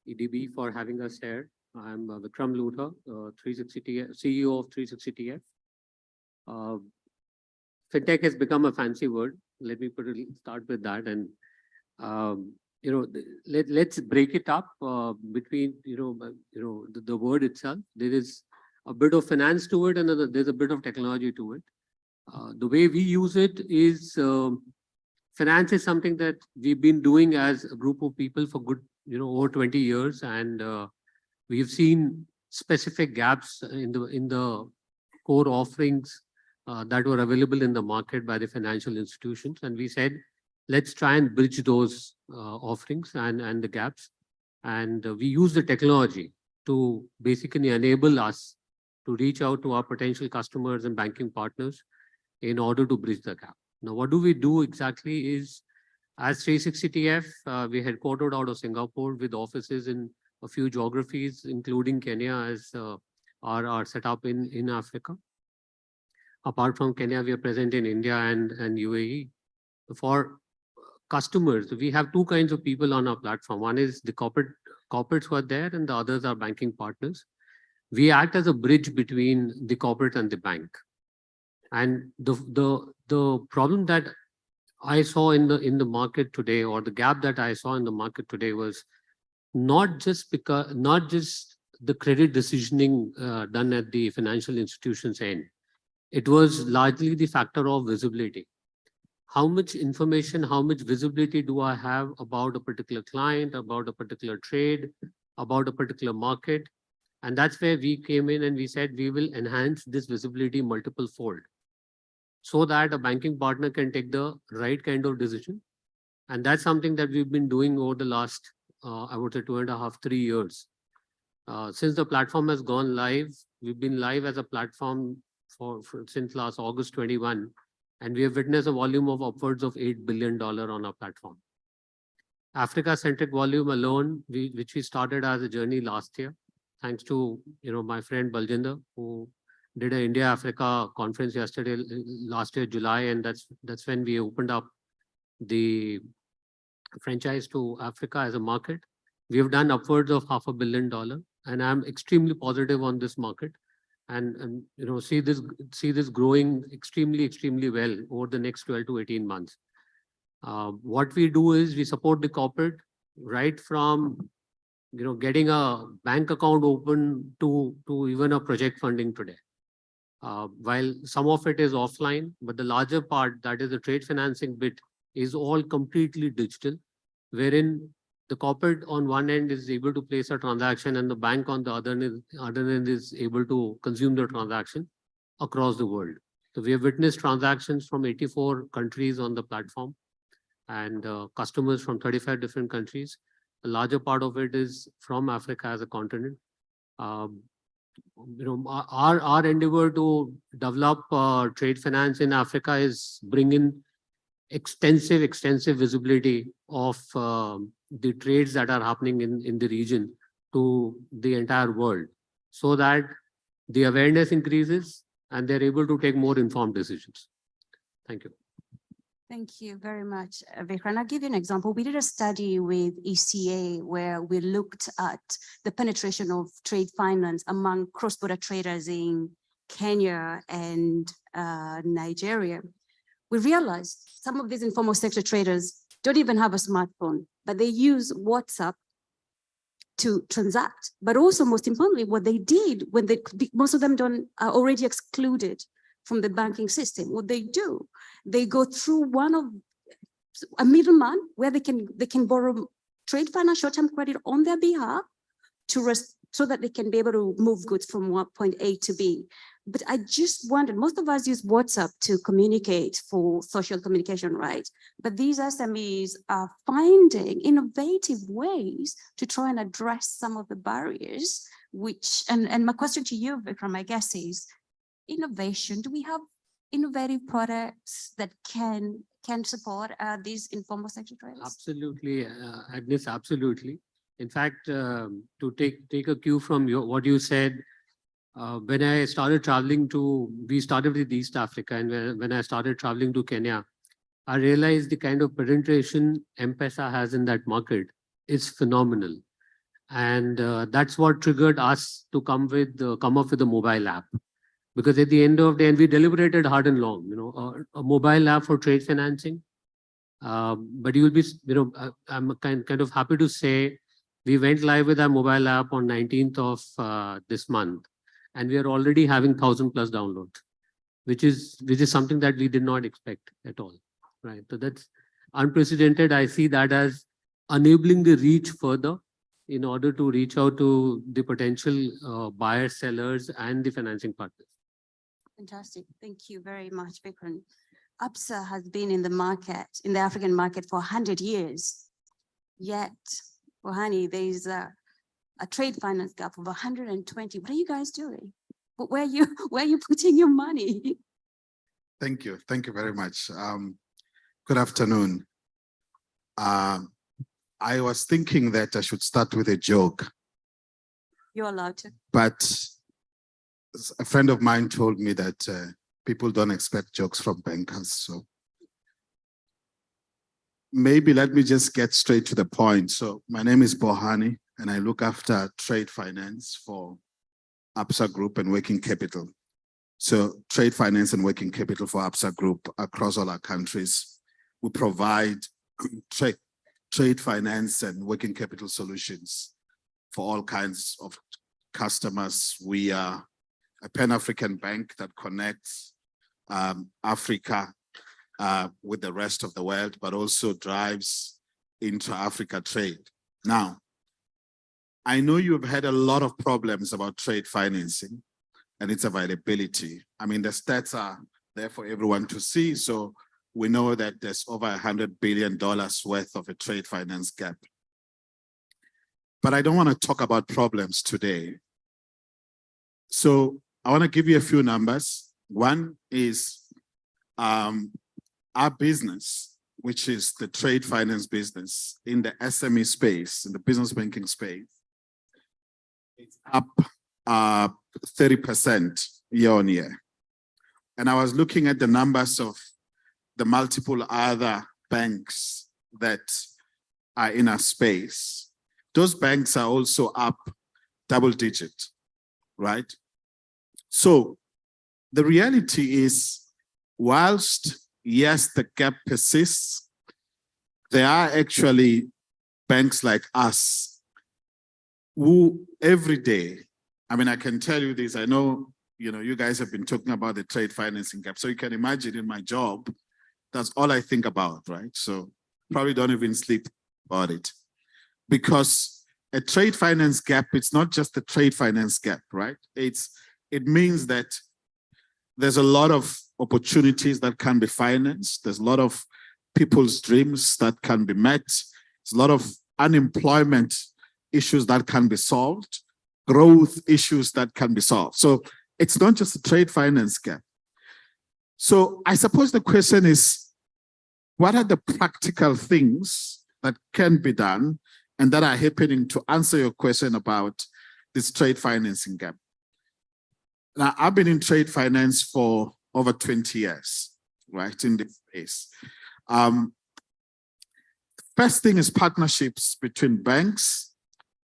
EDB for having us here. I'm Vikram Luther, 360TF, CEO of 360TF. Fintech has become a fancy word. Let me start with that, and let's break it up between the word itself. There is a bit of finance to it, and there's a bit of technology to it. The way we use it is finance is something that we've been doing as a group of people for good, over 20 years, and we've seen specific gaps in the core offerings that were available in the market by the financial institutions, and we said, let's try and bridge those offerings and the gaps, and we use the technology to basically enable us to reach out to our potential customers and banking partners in order to bridge the gap. Now, what do we do exactly is, as 360TF, we headquartered out of Singapore with offices in a few geographies, including Kenya as our setup in Africa. Apart from Kenya, we are present in India and UAE. For customers, we have two kinds of people on our platform. One is the corporates who are there, and the others are banking partners. We act as a bridge between the corporate and the bank. And the problem that I saw in the market today, or the gap that I saw in the market today, was not just the credit decisioning done at the financial institutions end. It was largely the factor of visibility. How much information, how much visibility do I have about a particular client, about a particular trade, about a particular market? And that's where we came in and we said we will enhance this visibility multiple fold, so that a banking partner can take the right kind of decision. And that's something that we've been doing over the last, I would say 2.5, 3 years. Since the platform has gone live, we've been live as a platform since last August 21, and we have witnessed a volume of upwards of $8 billion on our platform. Africa-centric volume alone, which we started as a journey last year, thanks to my friend Baljinder, who did an India-Africa conference last year, July, and that's when we opened up the franchise to Africa as a market. We have done upwards of $500 million, and I'm extremely positive on this market, and see this growing extremely well over the next 12 to 18 months. What we do is we support the corporate right from getting a bank account open to even a project funding today. While some of it is offline, but the larger part, that is the trade financing bit, is all completely digital, wherein the corporate on one end is able to place a transaction and the bank on the other end is able to consume the transaction across the world. So we have witnessed transactions from 84 countries on the platform and customers from 35 different countries. A larger part of it is from Africa as a continent. Our endeavor to develop trade finance in Africa is bring in extensive visibility of the trades that are happening in the region to the entire world, so that the awareness increases and they're able to take more informed decisions. Thank you. Thank you very much, Vikram. I'll give you an example. We did a study with ECA where we looked at the penetration of trade finance among cross-border traders in Kenya and Nigeria. We realized some of these informal sector traders don't even have a smartphone, but they use WhatsApp to transact. But also, most importantly, what they did when most of them are already excluded from the banking system. What they do, they go through a middleman where they can borrow trade finance short-term credit on their behalf so that they can be able to move goods from point A to B. But I just wondered, most of us use WhatsApp to communicate for social communication, right? But these SMEs are finding innovative ways to try and address some of the barriers, and my question to you, Vikram, I guess, is innovation. Do we have innovative products that can support these informal sector traders? Absolutely, Agnes, absolutely. In fact, to take a cue from what you said, when I started traveling we started with East Africa, and when I started traveling to Kenya, I realized the kind of penetration M-Pesa has in that market is phenomenal. And that's what triggered us to come up with a mobile app. Because at the end of the day, and we deliberated hard and long, a mobile app for trade financing. But you'll be, I'm kind of happy to say we went live with our mobile app on 19th of this month, and we are already having 1,000+ downloads, which is something that we did not expect at all, right? So that's unprecedented. I see that as enabling the reach further in order to reach out to the potential buyers, sellers, and the financing partners. Fantastic. Thank you very much, Vikram. ABSA has been in the market, in the African market for 100 years. Yet, Bohani, there is a trade finance gap of 120. What are you guys doing? Where are you putting your money? Thank you. Thank you very much. Good afternoon. I was thinking that I should start with a joke. You're allowed to. But a friend of mine told me that people don't expect jokes from bankers. So maybe let me just get straight to the point. So my name is Bohani, and I look after trade finance for ABSA Group and Working Capital. So trade finance and working capital for ABSA Group across all our countries. We provide trade finance and working capital solutions for all kinds of customers. We are a Pan-African bank that connects Africa with the rest of the world, but also drives Intra-Africa Trade. Now, I know you've had a lot of problems about trade financing and its availability. I mean, the stats are there for everyone to see. So we know that there's over $100 billion worth of a trade finance gap. But I don't want to talk about problems today. So I want to give you a few numbers. One is our business which is the trade finance business in the SME space, in the business banking space, it's up 30% year on year. And I was looking at the numbers of the multiple other banks that are in our space. Those banks are also up double digit, right? So the reality is, whilst yes, the gap persists, there are actually banks like us who every day, I mean, I can tell you this, I know, you guys have been talking about the trade financing gap. So you can imagine in my job, that's all I think about, right? So probably don't even sleep about it. Because a trade finance gap, it's not just a trade finance gap, right? It means that there's a lot of opportunities that can be financed. There's a lot of people's dreams that can be met. There's a lot of unemployment issues that can be solved, growth issues that can be solved. So it's not just a trade finance gap. So I suppose the question is, what are the practical things that can be done and that are happening to answer your question about this trade financing gap? Now, I've been in trade finance for over 20 years, right, in this space. First thing is partnerships between banks,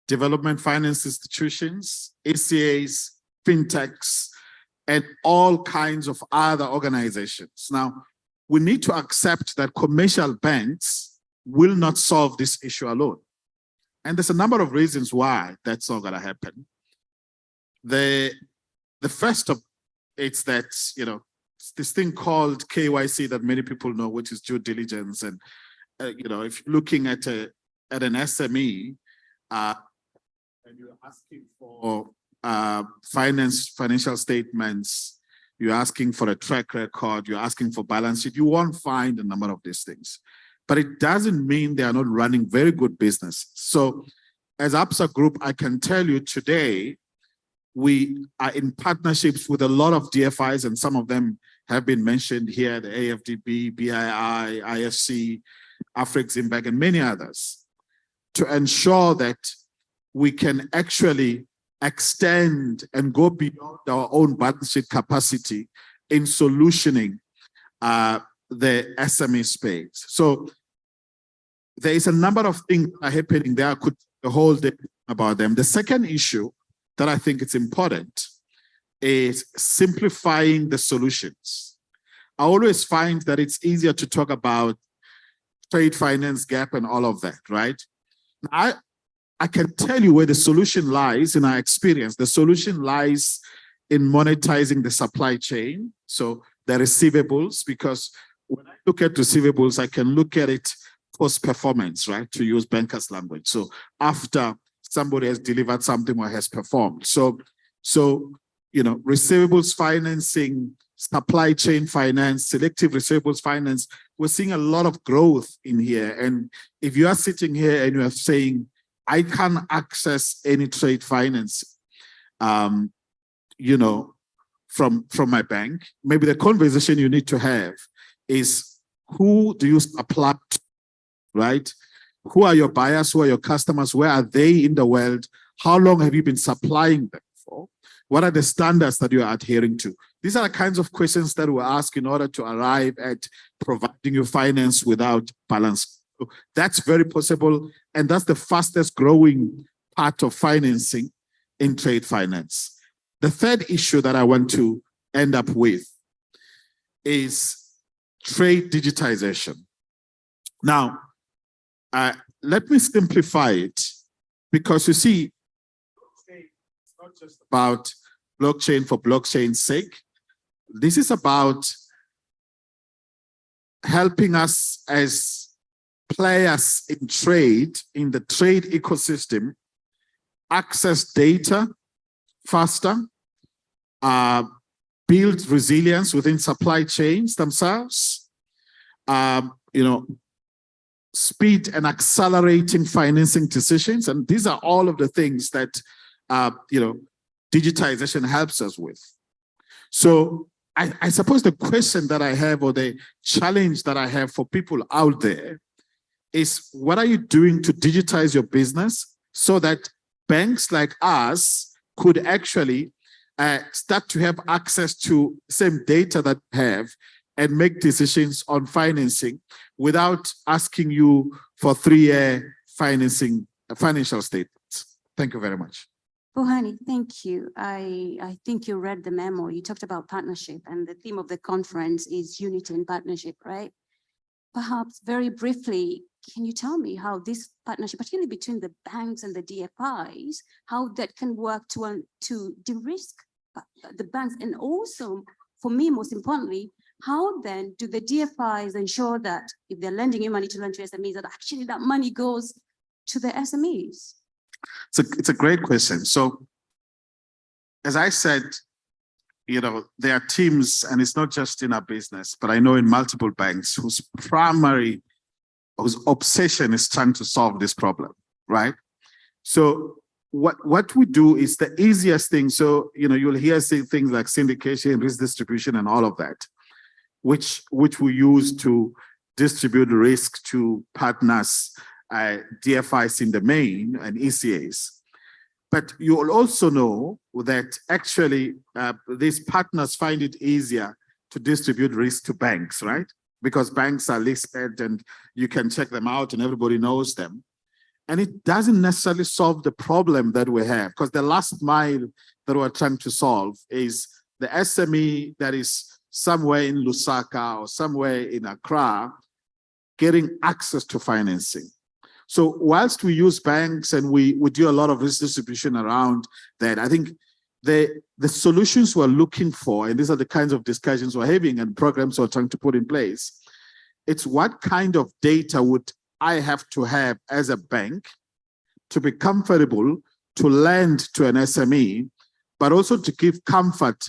development finance institutions, ACAs, Fintechs, and all kinds of other organizations. Now, we need to accept that commercial banks will not solve this issue alone. And there's a number of reasons why that's not gonna happen. The first of it's that, this thing called KYC that many people know, which is due diligence. And, if you're looking at an SME, and you're asking for financial statements, you're asking for a track record, you're asking for balance sheet, you won't find a number of these things. But it doesn't mean they are not running very good business. So as ABSA Group, I can tell you today, we are in partnerships with a lot of DFIs, and some of them have been mentioned here, the AFDB, BII, IFC, Afreximbank, and many others, to ensure that we can actually extend and go beyond our own balance sheet capacity in solutioning the SME space. So there is a number of things that are happening there. I could the whole day about them. The second issue that I think it's important is simplifying the solutions. I always find that it's easier to talk about trade finance gap and all of that, right? I can tell you where the solution lies in our experience. The solution lies in monetizing the supply chain. So the receivables, because when I look at receivables, I can look at it post-performance, right? To use bankers' language. So after somebody has delivered something or has performed. So receivables financing, supply chain finance, selective receivables finance, we're seeing a lot of growth in here. And if you are sitting here and you are saying, I can't access any trade finance, from my bank, maybe the conversation you need to have is, who do you apply to, right? Who are your buyers? Who are your customers? Where are they in the world? How long have you been supplying them for? What are the standards that you are adhering to? These are the kinds of questions that we ask in order to arrive at providing you finance without balance. So that's very possible. And that's the fastest growing part of financing in trade finance. The third issue that I want to end up with is trade digitization. Now, let me simplify it, because you see, it's not just about blockchain for blockchain's sake. This is about helping us as players in trade, in the trade ecosystem, access data faster, build resilience within supply chains themselves, speed and accelerating financing decisions. And these are all of the things that, digitization helps us with. So I suppose the question that I have, or the challenge that I have for people out there, is what are you doing to digitize your business so that banks like us could actually start to have access to same data that we have and make decisions on financing without asking you for 3-year financial statements? Thank you very much. Bohani, thank you. I think you read the memo. You talked about partnership, and the theme of the conference is unity and partnership, right? Perhaps very briefly, can you tell me how this partnership, particularly between the banks and the DFIs, how that can work to de-risk the banks? And also, for me, most importantly, how then do the DFIs ensure that if they're lending you money to lend to SMEs, that actually that money goes to the SMEs? It's a great question. So, as I said, there are teams, and it's not just in our business, but I know in multiple banks whose obsession is trying to solve this problem, right? So what we do is the easiest thing. So, you'll hear things like syndication, risk distribution, and all of that, which we use to distribute risk to partners, DFIs in the main, and ECAs. But you'll also know that actually these partners find it easier to distribute risk to banks, right? Because banks are listed and you can check them out and everybody knows them. And it doesn't necessarily solve the problem that we have, because the last mile that we're trying to solve is the SME that is somewhere in Lusaka or somewhere in Accra getting access to financing. So whilst we use banks and we do a lot of risk distribution around that, I think the solutions we're looking for, and these are the kinds of discussions we're having and programs we're trying to put in place, it's what kind of data would I have to have as a bank to be comfortable to lend to an SME, but also to give comfort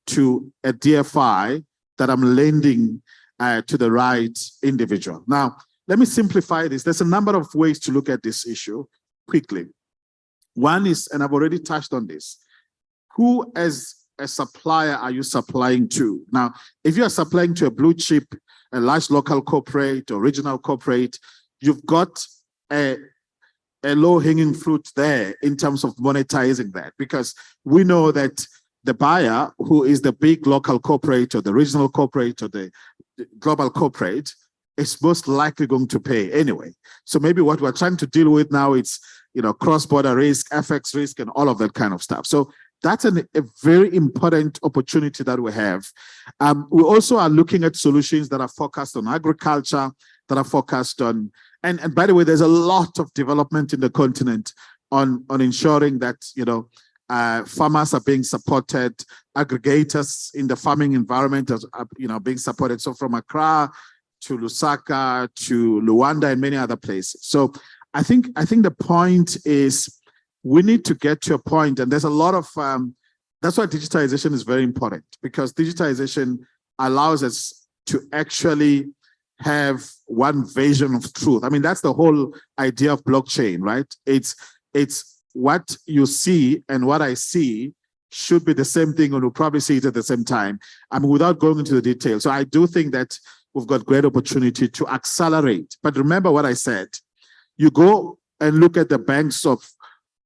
to a DFI that I'm lending to the right individual. Now, let me simplify this. There's a number of ways to look at this issue quickly. One is, and I've already touched on this, who as a supplier are you supplying to? Now, if you are supplying to a blue chip, a large local corporate or regional corporate, you've got a low-hanging fruit there in terms of monetizing that, because we know that the buyer, who is the big local corporate or the regional corporate or the global corporate, is most likely going to pay anyway. So maybe what we're trying to deal with now is, cross-border risk, FX risk, and all of that kind of stuff. So that's a very important opportunity that we have. We also are looking at solutions that are focused on agriculture, that are focused on, and by the way, there's a lot of development in the continent on ensuring that, farmers are being supported, aggregators in the farming environment are being supported. So from Accra to Lusaka, to Luanda, and many other places. So I think the point is we need to get to a point, and there's a lot of, that's why digitization is very important, because digitization allows us to actually have one version of truth. I mean, that's the whole idea of blockchain, right? It's what you see and what I see should be the same thing, and we'll probably see it at the same time. I mean, without going into the details. So I do think that we've got great opportunity to accelerate. But remember what I said, you go and look at the banks of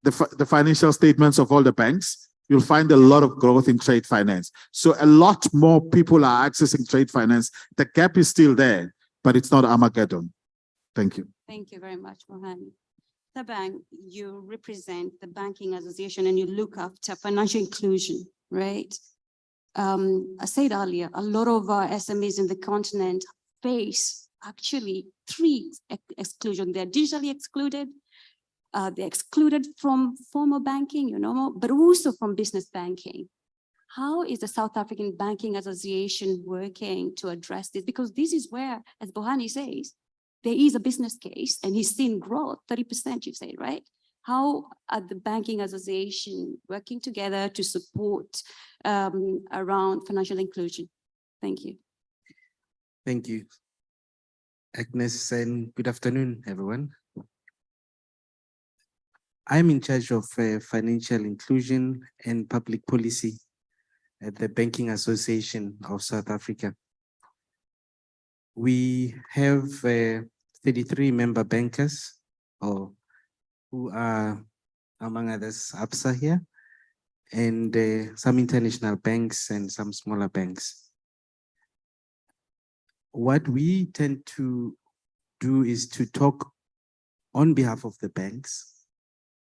the financial statements of all the banks, you'll find a lot of growth in trade finance. So a lot more people are accessing trade finance. The gap is still there, but it's not Armageddon. Thank you. Thank you very much, Mohani. Tabang, you represent the Banking Association and you look after financial inclusion, right? I said earlier, a lot of our SMEs in the continent face actually three exclusion. They're digitally excluded, they're excluded from formal banking, but also from business banking. How is the South African Banking Association working to address this? Because this is where, as Bohani says, there is a business case and he's seen growth, 30% you say, right? How are the Banking Association working together to support around financial inclusion? Thank you. Thank you, Agnes, and good afternoon, everyone. I'm in charge of financial inclusion and public policy at the Banking Association of South Africa. We have 33 member bankers, or who are, among others, ABSA here, and some international banks and some smaller banks. What we tend to do is to talk on behalf of the banks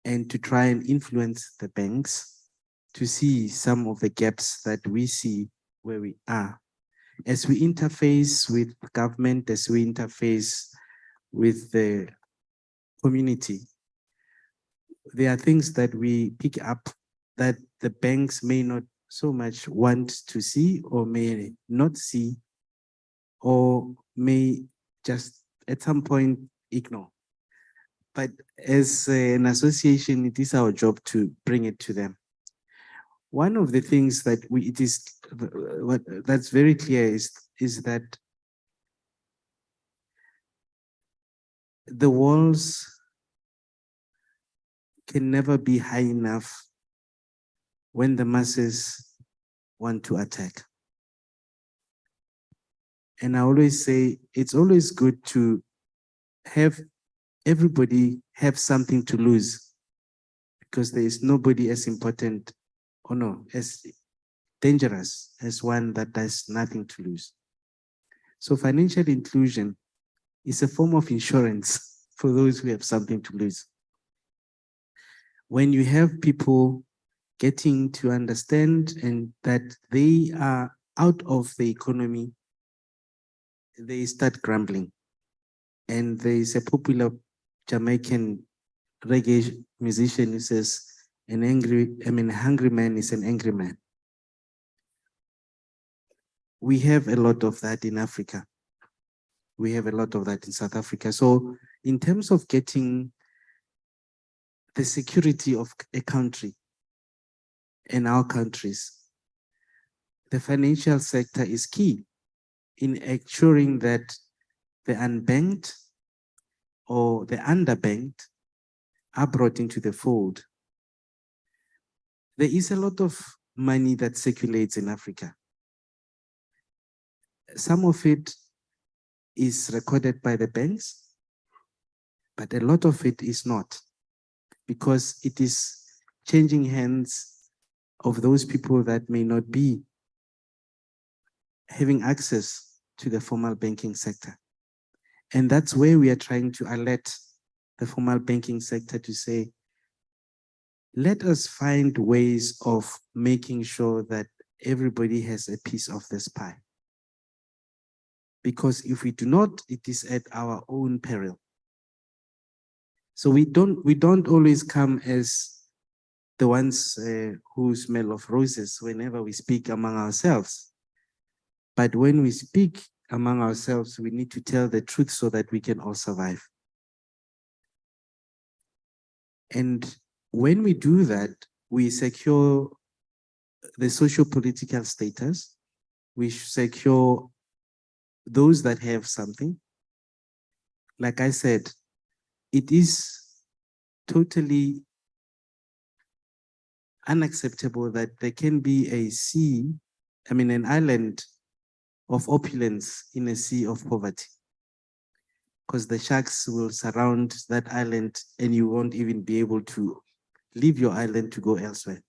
and to try and influence the banks to see some of the gaps that we see where we are. As we interface with government, as we interface with the community, there are things that we pick up that the banks may not so much want to see, or may not see, or may just at some point ignore. But as an association, it is our job to bring it to them. One of the things that that's very clear is that the walls can never be high enough when the masses want to attack. And I always say it's always good to have everybody have something to lose, because there is nobody as important, or no, as dangerous as one that has nothing to lose. So financial inclusion is a form of insurance for those who have something to lose. When you have people getting to understand and that they are out of the economy, they start grumbling. And there is a popular Jamaican reggae musician who says, a hungry man is an angry man. We have a lot of that in Africa. We have a lot of that in South Africa. So in terms of getting the security of a country and our countries, the financial sector is key in ensuring that the unbanked or the underbanked are brought into the fold. There is a lot of money that circulates in Africa. Some of it is recorded by the banks, but a lot of it is not, because it is changing hands of those people that may not be having access to the formal banking sector. And that's where we are trying to alert the formal banking sector to say, let us find ways of making sure that everybody has a piece of this pie. Because if we do not, it is at our own peril. So we don't always come as the ones who smell of roses whenever we speak among ourselves. But when we speak among ourselves, we need to tell the truth so that we can all survive. And when we do that, we secure the socio-political status, we secure those that have something. Like I said, it is totally unacceptable that there can be an island of opulence in a sea of poverty, because the sharks will surround that island and you won't even be able to leave your island to go elsewhere.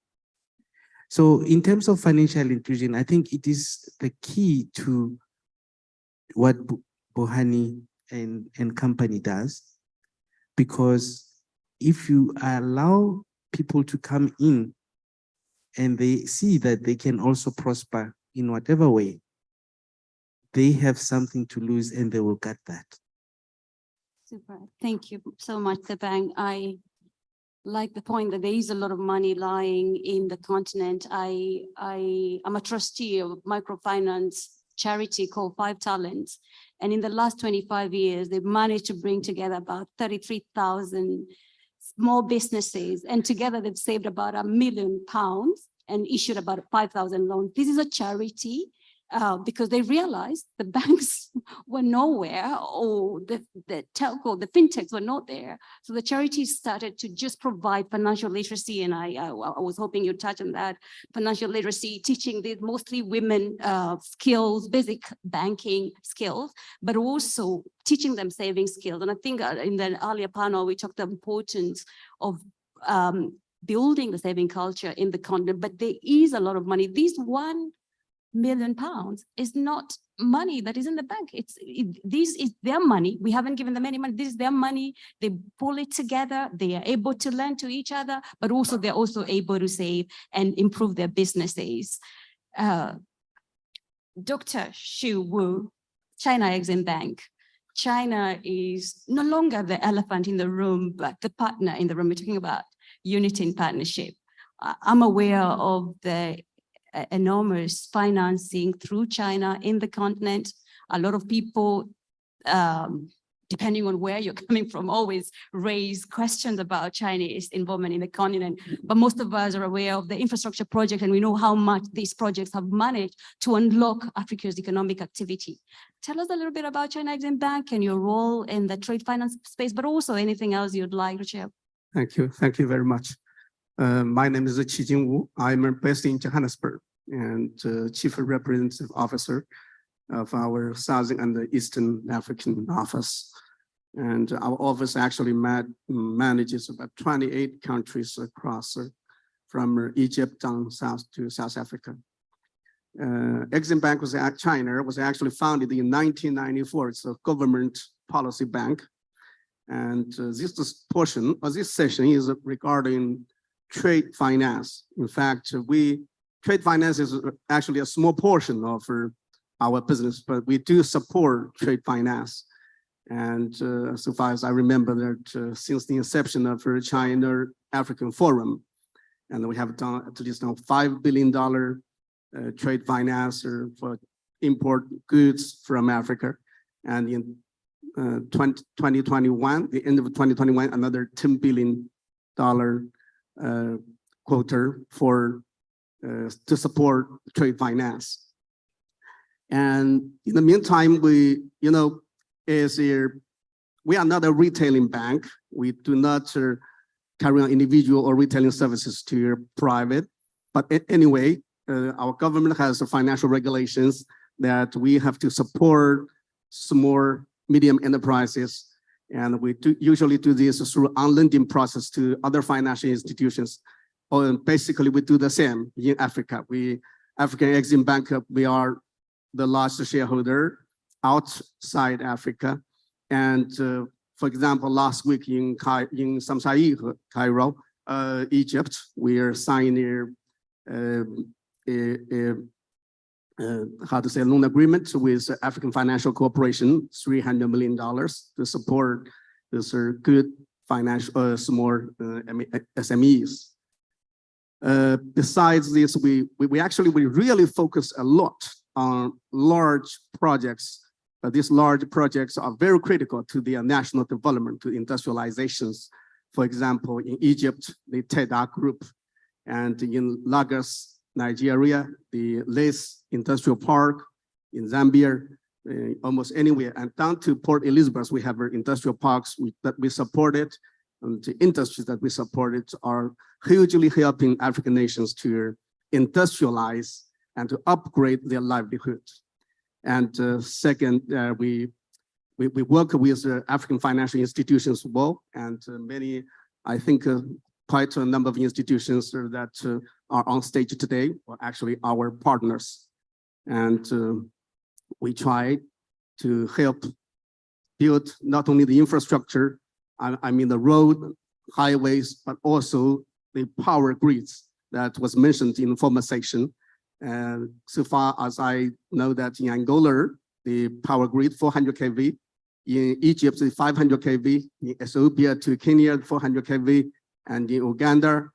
So in terms of financial inclusion, I think it is the key to what Bohani and company does, because if you allow people to come in and they see that they can also prosper in whatever way, they have something to lose and they will get that. Super. Thank you so much, Thabang. I like the point that there is a lot of money lying in the continent. I am a trustee of a microfinance charity called 5 Talents. And in the last 25 years, they've managed to bring together about 33,000 small businesses. And together they've saved about £1 million and issued about 5,000 loans. This is a charity. because they realized the banks were nowhere, or the telco, the fintechs were not there. So the charities started to just provide financial literacy, and I was hoping you'd touch on that. Financial literacy, teaching these mostly women skills, basic banking skills, but also teaching them saving skills. And I think in the earlier panel, we talked the importance of building the saving culture in the continent, but there is a lot of money. These £1 million is not money that is in the bank. This is their money. We haven't given them any money. This is their money. They pull it together. They are able to lend to each other, but also they're also able to save and improve their businesses. Dr. Xu Wu, China Exim Bank. China is no longer the elephant in the room, but the partner in the room. We're talking about unity and partnership. I'm aware of the enormous financing through China in the continent. A lot of people, depending on where you're coming from, always raise questions about Chinese involvement in the continent. But most of us are aware of the infrastructure project, and we know how much these projects have managed to unlock Africa's economic activity. Tell us a little bit about China Exim Bank and your role in the trade finance space, but also anything else you'd like to share. Thank you. Thank you very much. My name is Qijing Wu. I'm based in Johannesburg and Chief Representative Officer of our Southern and Eastern African office. And our office actually manages about 28 countries across from Egypt down south to South Africa. Exim Bank China was actually founded in 1994. It's a government policy bank. And this portion of this session is regarding trade finance. In fact, trade finance is actually a small portion of our business, but we do support trade finance. And so far as I remember that since the inception of China African Forum, and we have done at least now $5 billion trade finance for import goods from Africa. And in 2021, the end of 2021, another $10 billion quota for to support trade finance. And in the meantime, we are not a retailing bank. We do not carry on individual or retailing services to private. But anyway, our government has financial regulations that we have to support small, medium enterprises. And we usually do this through on-lending process to other financial institutions. Basically, we do the same in Africa. African Exim Bank, we are the largest shareholder outside Africa. And for example, last week in Samsai, Cairo, Egypt, we are signing loan agreement with African Financial Corporation, $300 million to support this good financial small SMEs. Besides this, we really focus a lot on large projects. These large projects are very critical to their national development, to industrializations. For example, in Egypt, the TEDA Group, and in Lagos, Nigeria, the LACE Industrial Park, in Zambia, almost anywhere, and down to Port Elizabeth, we have our industrial parks that we supported, and the industries that we supported are hugely helping African nations to industrialize and to upgrade their livelihood. And second, we work with African financial institutions as well, and many, I think, quite a number of institutions that are on stage today are actually our partners. And we try to help build not only the infrastructure, I mean the road, highways, but also the power grids that was mentioned in the former section. And so far as I know that in Angola, the power grid 400 kV, in Egypt, 500 kV, in Ethiopia to Kenya, 400 kV, and in Uganda,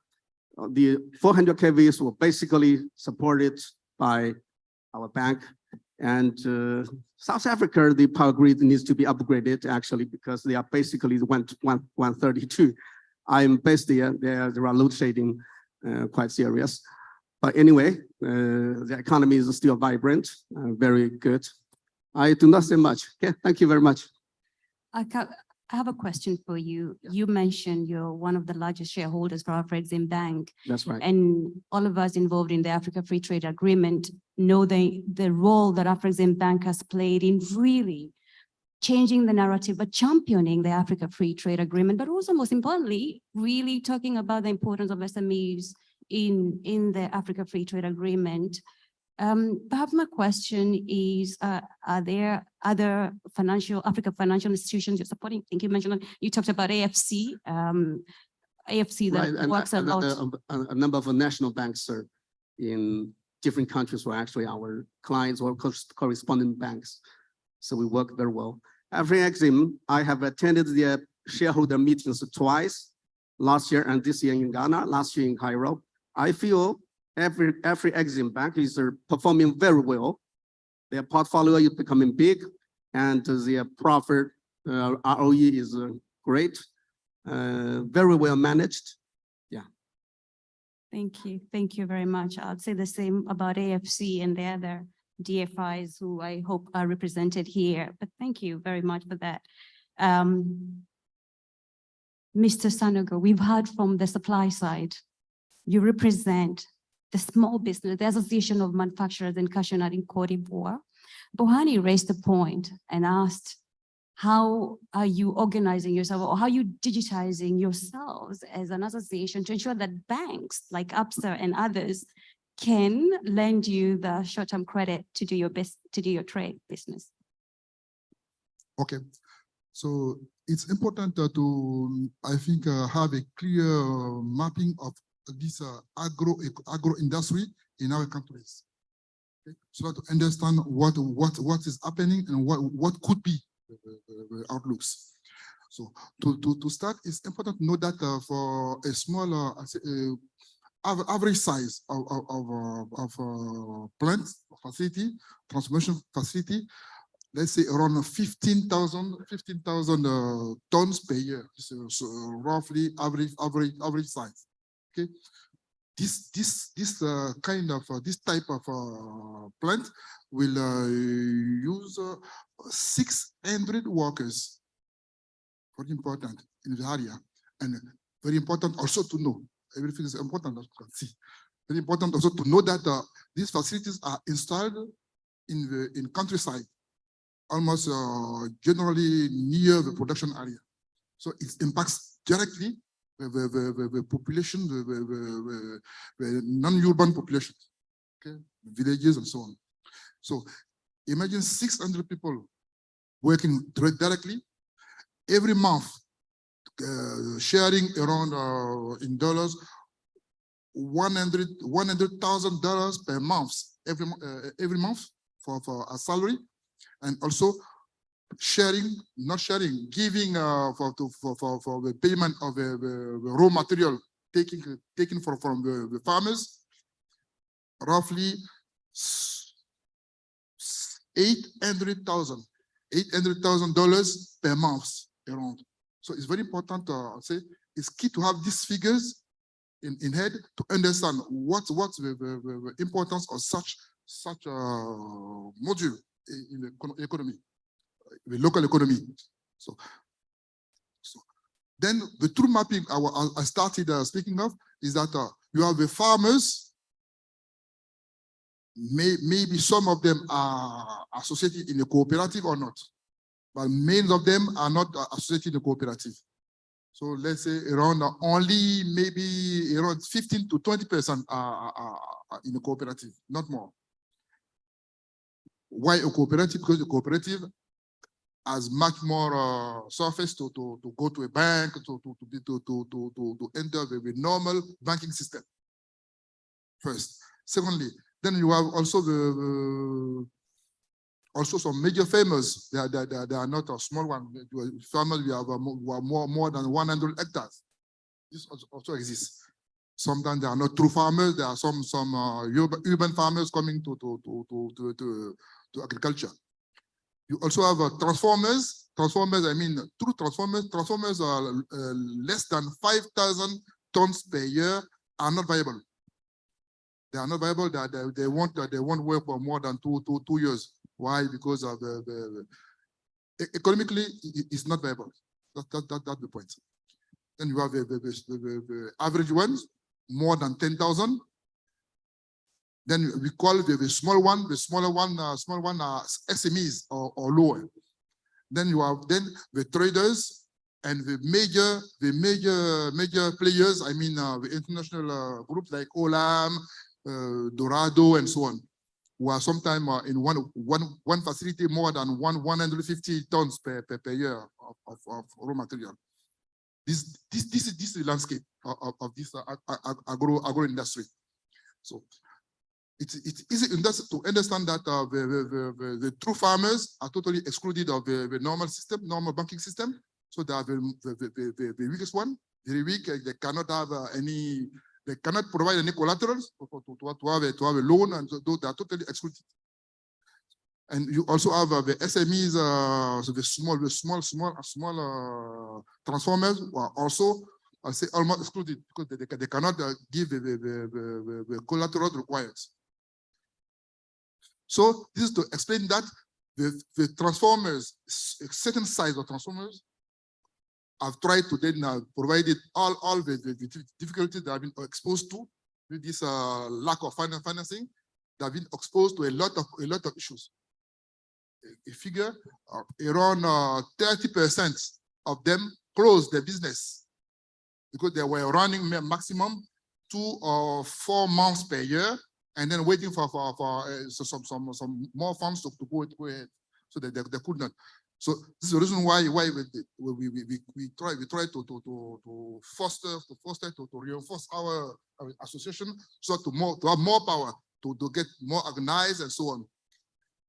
the 400 kVs were basically supported by our bank. And South Africa, the power grid needs to be upgraded actually because they are basically 132. I'm based there. There are load shedding quite serious. But anyway, the economy is still vibrant, very good. I do not say much. Okay, thank you very much. I have a question for you. You mentioned you're one of the largest shareholders for Afrexim Bank. That's right. And all of us involved in the Africa Free Trade Agreement know the role that Afrexim Bank has played in really changing the narrative, but championing the Africa Free Trade Agreement, but also most importantly, really talking about the importance of SMEs in the Africa Free Trade Agreement. Perhaps my question is, are there other Africa financial institutions you're supporting? I think you mentioned, you talked about AFC, AFC that Right, works a lot. A number of national banks, sir, in different countries were actually our clients or correspondent banks. So we work very well. AfriExim, I have attended the shareholder meetings twice, last year and this year in Ghana, last year in Cairo. I feel AfriExim Bank is performing very well. Their portfolio is becoming big, and their profit ROE is great, very well managed. Yeah. Thank you. Thank you very much. I'd say the same about AFC and the other DFIs who I hope are represented here, but thank you very much for that. Mr. Sanogo, we've heard from the supply side. You represent the small business, the Association of Manufacturers and Cashew Nut in Cote d'Ivoire. Bohani raised a point and asked, how are you organizing yourself, or how are you digitizing yourselves as an association to ensure that banks like ABSA and others can lend you the short-term credit to do your trade business? Okay, so it's important to, I think, have a clear mapping of this agro industry in our countries, okay? So to understand what is happening and what could be the outlooks. So to start, it's important to know that for a small average size of plant facility, transformation facility, let's say around 15,000 tons per year. So roughly average size. Okay, this type of plant will use 600 workers. Very important in the area, and very important also to know. Everything is important, as you can see. Very important also to know that these facilities are installed in countryside, almost generally near the production area. So it impacts directly the population, the non-urban population, okay, villages and so on. So imagine 600 people working directly every month, sharing around in dollars $100,000 per month every month for a salary, and also giving for the payment of the raw material taken from the farmers, roughly $800,000 per month around. So it's very important to say it's key to have these figures in head to understand what's the importance of such a module in the economy, the local economy. So then the true mapping I started speaking of is that you have the farmers. Maybe some of them are associated in a cooperative or not, but many of them are not associated in a cooperative. So let's say around only maybe around 15 to 20% are in a cooperative, not more. Why a cooperative? Because the cooperative has much more surface to go to a bank, to enter the normal banking system. First. Secondly, then you have also some major farmers. They are not a small one. Farmers, we have more than 100 hectares. This also exists. Sometimes they are not true farmers. There are some urban farmers coming to agriculture. You also have transformers. Transformers, I mean true transformers. Transformers are less than 5,000 tons per year, are not viable. They are not viable. They won't work for more than two years. Why? Because of economically, it's not viable. That's the point. Then you have the average ones, more than 10,000. Then we call the small one, the smaller one, SMEs or lower. Then you have the traders and the major players. I mean, the international groups like Olam, Dorado, and so on, who are sometimes in one facility more than 150 tons per year of raw material. This is the landscape of this agro industry. So it's easy to understand that the true farmers are totally excluded of the normal banking system. So they are the weakest one, very weak. They cannot have they cannot provide any collaterals to have a loan, and so they are totally excluded. And you also have the SMEs, so the small transformers who are also, I say, almost excluded because they cannot give the collateral required. So this is to explain that the transformers, a certain size of transformers, have tried to then provide all the difficulties that have been exposed to with this lack of financing. They have been exposed to a lot of issues. A figure around 30% of them closed their business because they were running maximum 2 or 4 months per year, and then waiting for some more funds to go ahead, so that they could not. So this is the reason why we try to foster to reinforce our association, so to have more power, to get more organized and so on.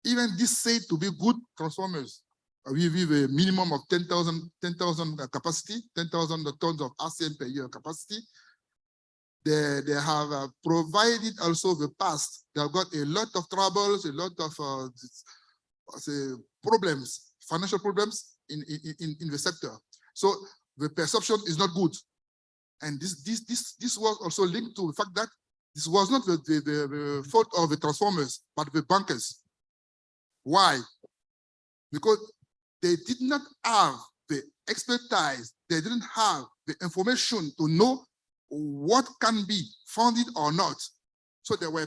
Even this said to be good transformers, we have a minimum of 10,000 capacity, 10,000 tons of ASEAN per year capacity. They have provided also the past. They have got a lot of troubles, a lot of problems, financial problems in the sector. So the perception is not good. And this was also linked to the fact that this was not the fault of the transformers, but the bankers. Why? Because they did not have the expertise, they didn't have the information to know what can be funded or not. So they were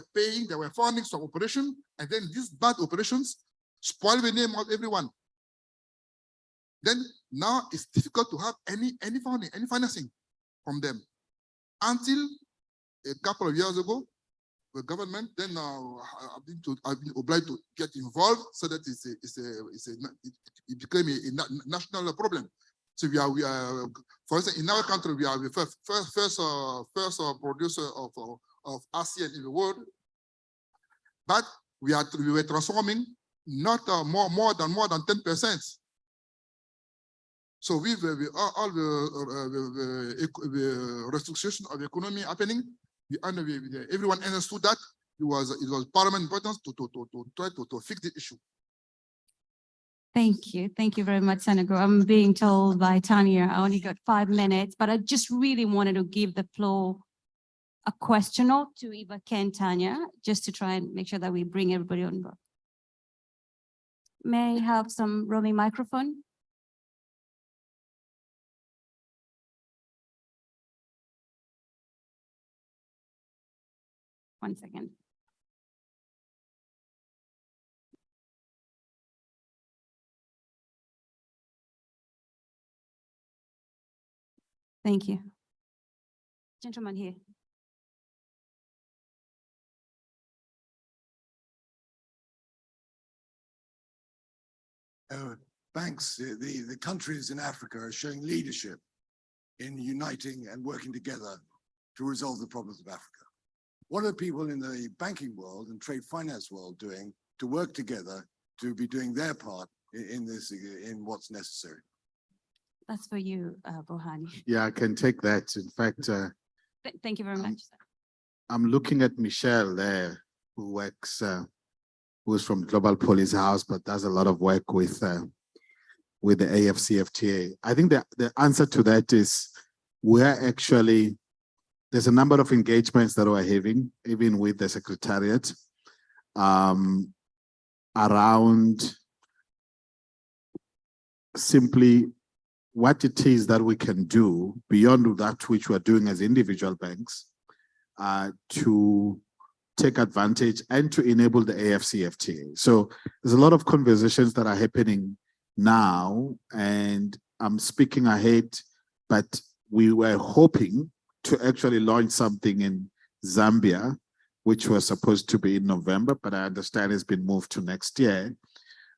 funding some operation, and then these bad operations spoil the name of everyone. Then now it's difficult to have any funding, any financing from them. Until a couple of years ago, the government then I've been obliged to get involved, so that it became a national problem. So we are, for instance, in our country, we are the first producer of ASEAN in the world, but we were transforming not more than 10%. So with all the restriction of the economy happening, everyone understood that it was paramount importance to try to fix the issue. Thank you very much, Senator. I'm being told by Tanya I only got 5 minutes, but I just really wanted to give the floor a question or two, Eva, Ken, Tanya, just to try and make sure that we bring everybody on board. May I have some roaming microphone? One second. Thank you. Gentleman here. Banks, the countries in Africa are showing leadership in uniting and working together to resolve the problems of Africa. What are people in the banking world and trade finance world doing to work together to be doing their part in this, in what's necessary? That's for you, Bohani. Yeah, I can take that. In fact, Thank you very much. I'm looking at Michelle there, who works, who's from Global Police House, but does a lot of work with the AfCFTA. I think the answer to that is we're actually there's a number of engagements that we're having, even with the Secretariat, around simply what it is that we can do beyond that which we're doing as individual banks to take advantage and to enable the AfCFTA. So there's a lot of conversations that are happening now, and I'm speaking ahead, but we were hoping to actually launch something in Zambia, which was supposed to be in November, but I understand it's been moved to next year,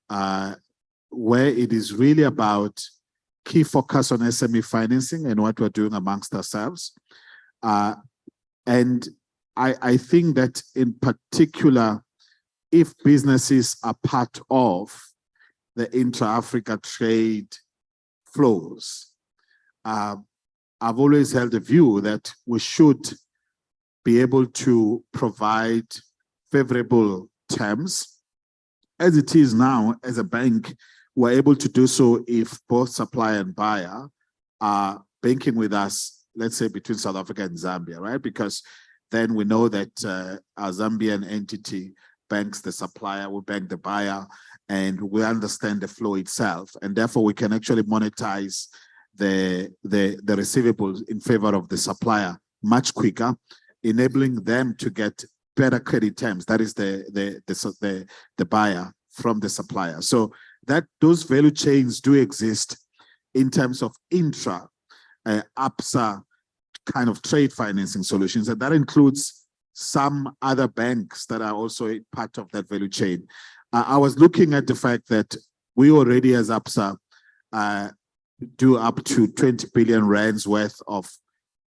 where it is really about key focus on SME financing and what we're doing amongst ourselves. And I think that in particular, if businesses are part of the intra-Africa trade flows, I've always held the view that we should be able to provide favorable terms. As it is now, as a bank, we're able to do so if both supplier and buyer are banking with us, let's say between South Africa and Zambia, right? Because then we know that our Zambian entity banks the supplier, we bank the buyer, and we understand the flow itself. And therefore we can actually monetize the receivables in favor of the supplier much quicker, enabling them to get better credit terms. That is the buyer from the supplier. So that those value chains do exist in terms of intra APSA kind of trade financing solutions, and that includes some other banks that are also part of that value chain. I was looking at the fact that we already as APSA do up to 20 billion rands worth of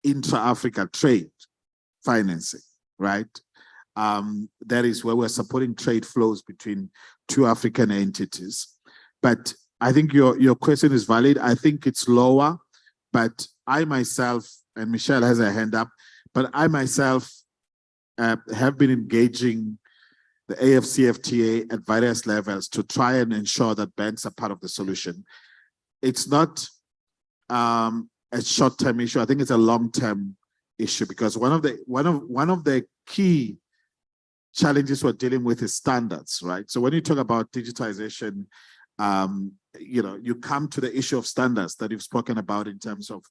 intra-Africa trade financing, right? That is where we're supporting trade flows between two African entities. But I think your question is valid. I think it's lower, but I myself, and Michelle has her hand up, but I myself have been engaging the AfCFTA at various levels to try and ensure that banks are part of the solution. It's not a short-term issue. I think it's a long-term issue, because one of the key challenges we're dealing with is standards, right? So when you talk about digitization, you come to the issue of standards that you've spoken about in terms of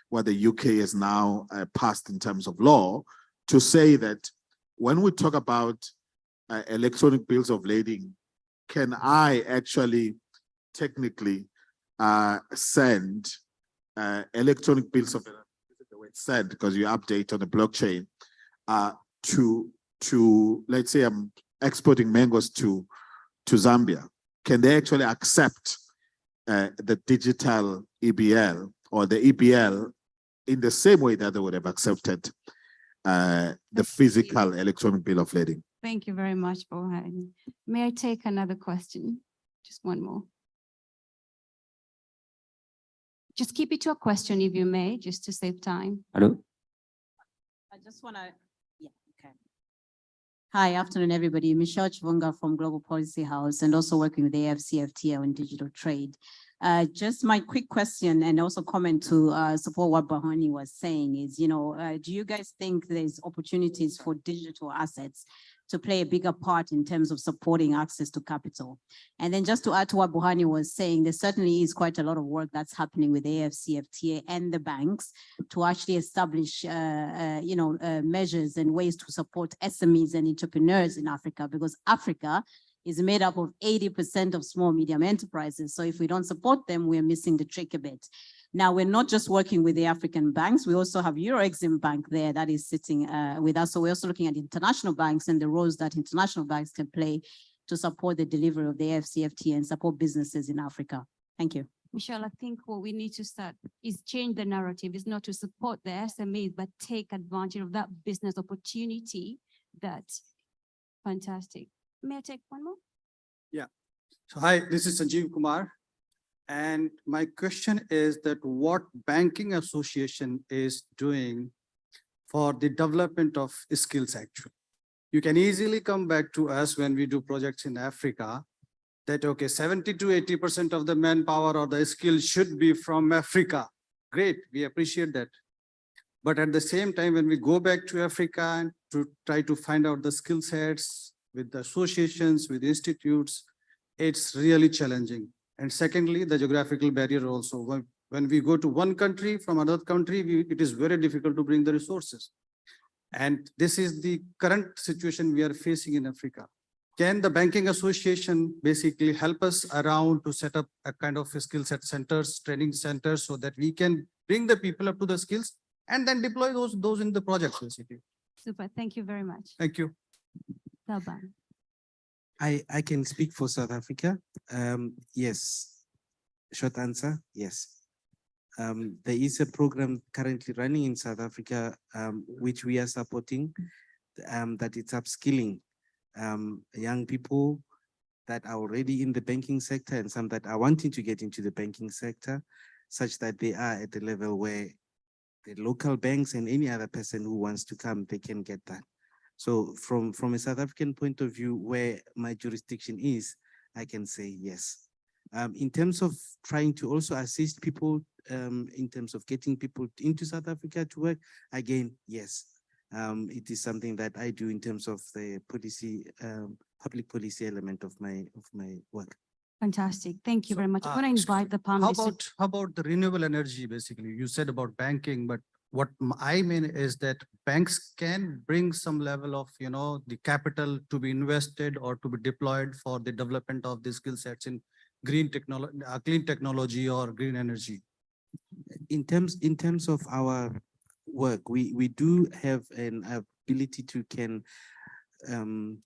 what the UK is now passed in terms of law, to say that when we talk about electronic bills of lading, can I actually technically send electronic bills of send, because you update on the blockchain, to let's say I'm exporting mangoes to Zambia? Can they actually accept the digital EBL or the EBL in the same way that they would have accepted the physical electronic bill of lading? Thank you very much, Bohan. May I take another question? Just one more. Just keep it to a question if you may, just to save time. Hello. I just want to, yeah, okay. Hi, afternoon, everybody. Michelle Chivunga from Global Policy House, and also working with the AfCFTA on digital trade. Just my quick question and also comment to support what Bohani was saying is, do you guys think there's opportunities for digital assets to play a bigger part in terms of supporting access to capital? And then just to add to what Bohani was saying, there certainly is quite a lot of work that's happening with AfCFTA and the banks to actually establish, measures and ways to support SMEs and entrepreneurs in Africa, because Africa is made up of 80% of small, medium enterprises. So if we don't support them, we're missing the trick a bit. Now, we're not just working with the African banks. We also have Euro-Exim Bank there that is sitting with us. So we're also looking at international banks and the roles that international banks can play to support the delivery of the AfCFTA and support businesses in Africa. Thank you. Michelle, I think what we need to start is change the narrative. It's not to support the SMEs, but take advantage of that business opportunity. That's fantastic. May I take one more? Yeah. So hi, this is Sanjeev Kumar. And my question is that what banking association is doing for the development of skills actually? You can easily come back to us when we do projects in Africa that, okay, 70 to 80% of the manpower or the skills should be from Africa. Great, we appreciate that. But at the same time, when we go back to Africa and to try to find out the skill sets with the associations, with institutes, it's really challenging. And secondly, the geographical barrier also. When we go to one country from another country, it is very difficult to bring the resources. And this is the current situation we are facing in Africa. Can the banking association basically help us around to set up a kind of a skill set centers, training centers, so that we can bring the people up to the skills and then deploy those in the projects basically? Super, thank you very much. Thank you. Taban. I can speak for South Africa. Yes. Short answer, yes. There is a program currently running in South Africa, which we are supporting, that it's upskilling young people that are already in the banking sector and some that are wanting to get into the banking sector, such that they are at the level where the local banks and any other person who wants to come, they can get that. So from a South African point of view, where my jurisdiction is, I can say yes. In terms of trying to also assist people in terms of getting people into South Africa to work, again, yes. It is something that I do in terms of the policy, public policy element of my work. Fantastic. Thank you very much. I'm going to invite the panelists. How about the renewable energy, basically? You said about banking, but what I mean is that banks can bring some level of, the capital to be invested or to be deployed for the development of the skill sets in green technology, clean technology or green energy. In terms of our work, we do have an ability to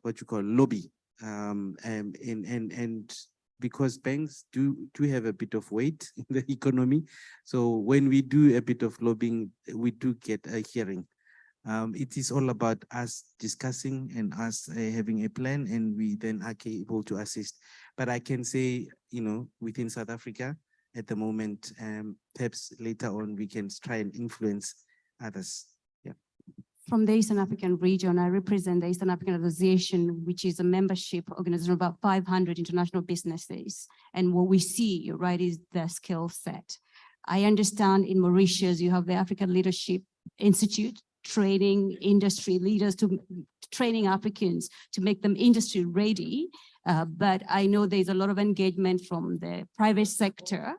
what you call lobby, and because banks do have a bit of weight in the economy, so when we do a bit of lobbying, we do get a hearing. It is all about us discussing and us having a plan, and we then are able to assist. But I can say, within South Africa at the moment, perhaps later on we can try and influence others. Yeah. From the Eastern African region, I represent the Eastern African Association, which is a membership organization of about 500 international businesses. And what we see, right, is the skill set. I understand in Mauritius, you have the African Leadership Institute, training industry leaders, to training Africans to make them industry ready. But I know there's a lot of engagement from the private sector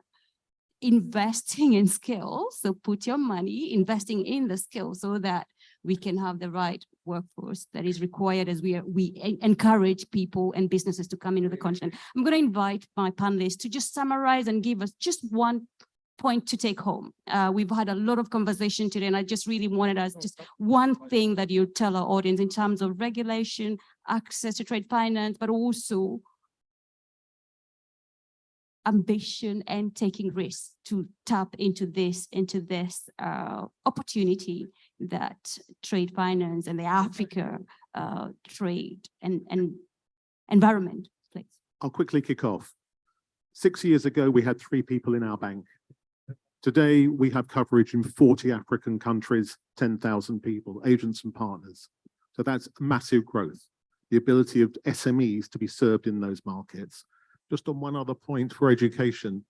investing in skills. So put your money investing in the skills so that we can have the right workforce that is required as we encourage people and businesses to come into the continent. I'm going to invite my panelists to just summarize and give us just one point to take home. We've had a lot of conversation today, and I just really wanted us just one thing that you tell our audience in terms of regulation, access to trade finance, but also ambition and taking risks to tap into this opportunity that trade finance and the Africa trade and environment plays. I'll quickly kick off. 6 years ago, we had 3 people in our bank. Today, we have coverage in 40 African countries, 10,000 people, agents and partners. So that's massive growth, the ability of SMEs to be served in those markets. Just on one other point for education,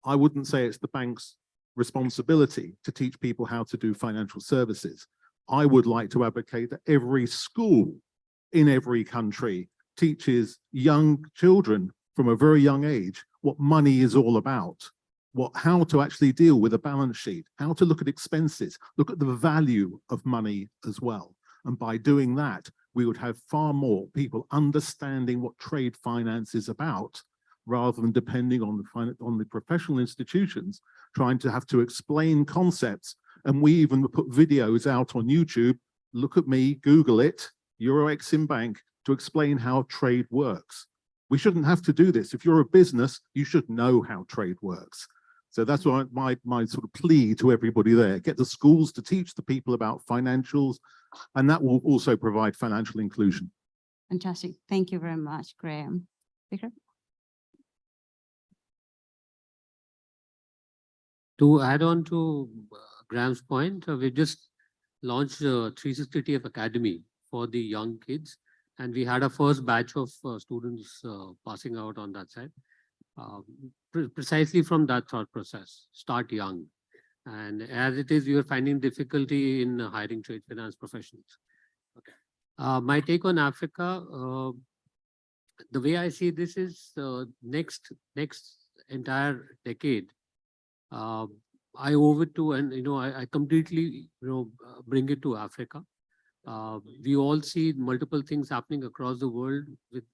I wouldn't say it's the bank's responsibility to teach people how to do financial services. I would like to advocate that every school in every country teaches young children from a very young age what money is all about, how to actually deal with a balance sheet, how to look at expenses, look at the value of money as well. And by doing that, we would have far more people understanding what trade finance is about, rather than depending on the professional institutions trying to have to explain concepts. And we even put videos out on YouTube. Look at me, Google it, Euro-Exim Bank, to explain how trade works. We shouldn't have to do this. If you're a business, you should know how trade works. So that's why my sort of plea to everybody there: get the schools to teach the people about financials, and that will also provide financial inclusion. Fantastic. Thank you very much, Graham. Victor? To add on to Graham's point, we just launched a 360 TF Academy for the young kids, and we had a first batch of students passing out on that side, precisely from that thought process: start young. And as it is, we are finding difficulty in hiring trade finance professionals. Okay. My take on Africa, the way I see this is next entire decade. I owe it to, and I completely bring it to Africa. We all see multiple things happening across the world with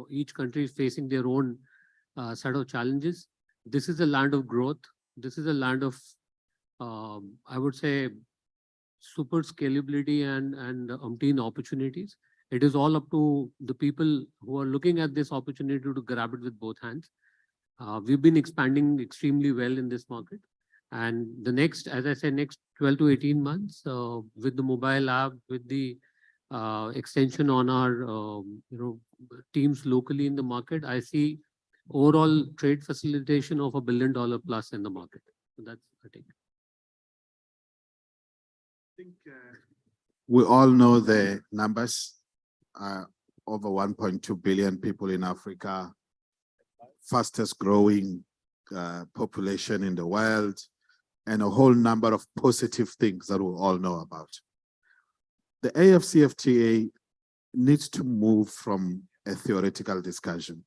each country facing their own set of challenges. This is a land of growth. This is a land of I would say super scalability and umpteen opportunities. It is all up to the people who are looking at this opportunity to grab it with both hands. We've been expanding extremely well in this market. And the next, as I said, next 12 to 18 months, with the mobile app, with the extension on our teams locally in the market, I see overall trade facilitation of $1 billion plus in the market. So that's I think. I think we all know the numbers. Over 1.2 billion people in Africa, fastest growing population in the world, and a whole number of positive things that we all know about. The AfCFTA needs to move from a theoretical discussion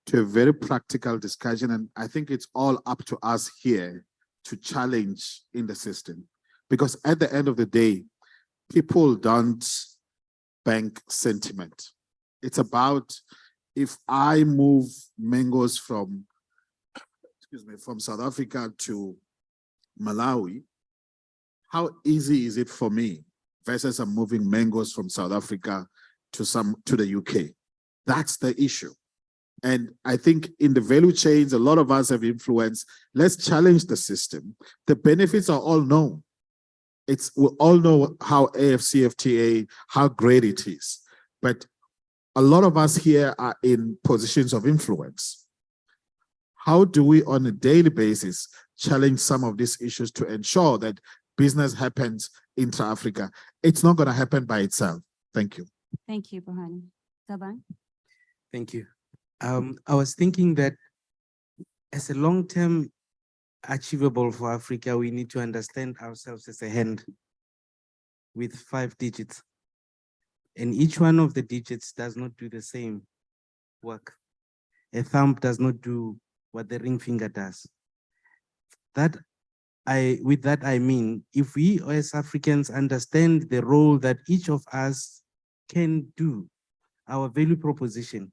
to a very practical discussion, and I think it's all up to us here to challenge in the system. Because at the end of the day, people don't bank sentiment. It's about, if I move mangoes from South Africa to Malawi, how easy is it for me versus I'm moving mangoes from South Africa to the UK? That's the issue. And I think in the value chains, a lot of us have influence. Let's challenge the system. The benefits are all known. We all know how AfCFTA, how great it is. But a lot of us here are in positions of influence. How do we, on a daily basis, challenge some of these issues to ensure that business happens intra-Africa? It's not going to happen by itself. Thank you. Thank you, Bohani. Taban? Thank you. I was thinking that as a long-term achievable for Africa, we need to understand ourselves as a hand with 5 digits. And each one of the digits does not do the same work. A thumb does not do what the ring finger does. With that, I mean, if we as Africans understand the role that each of us can do, our value proposition,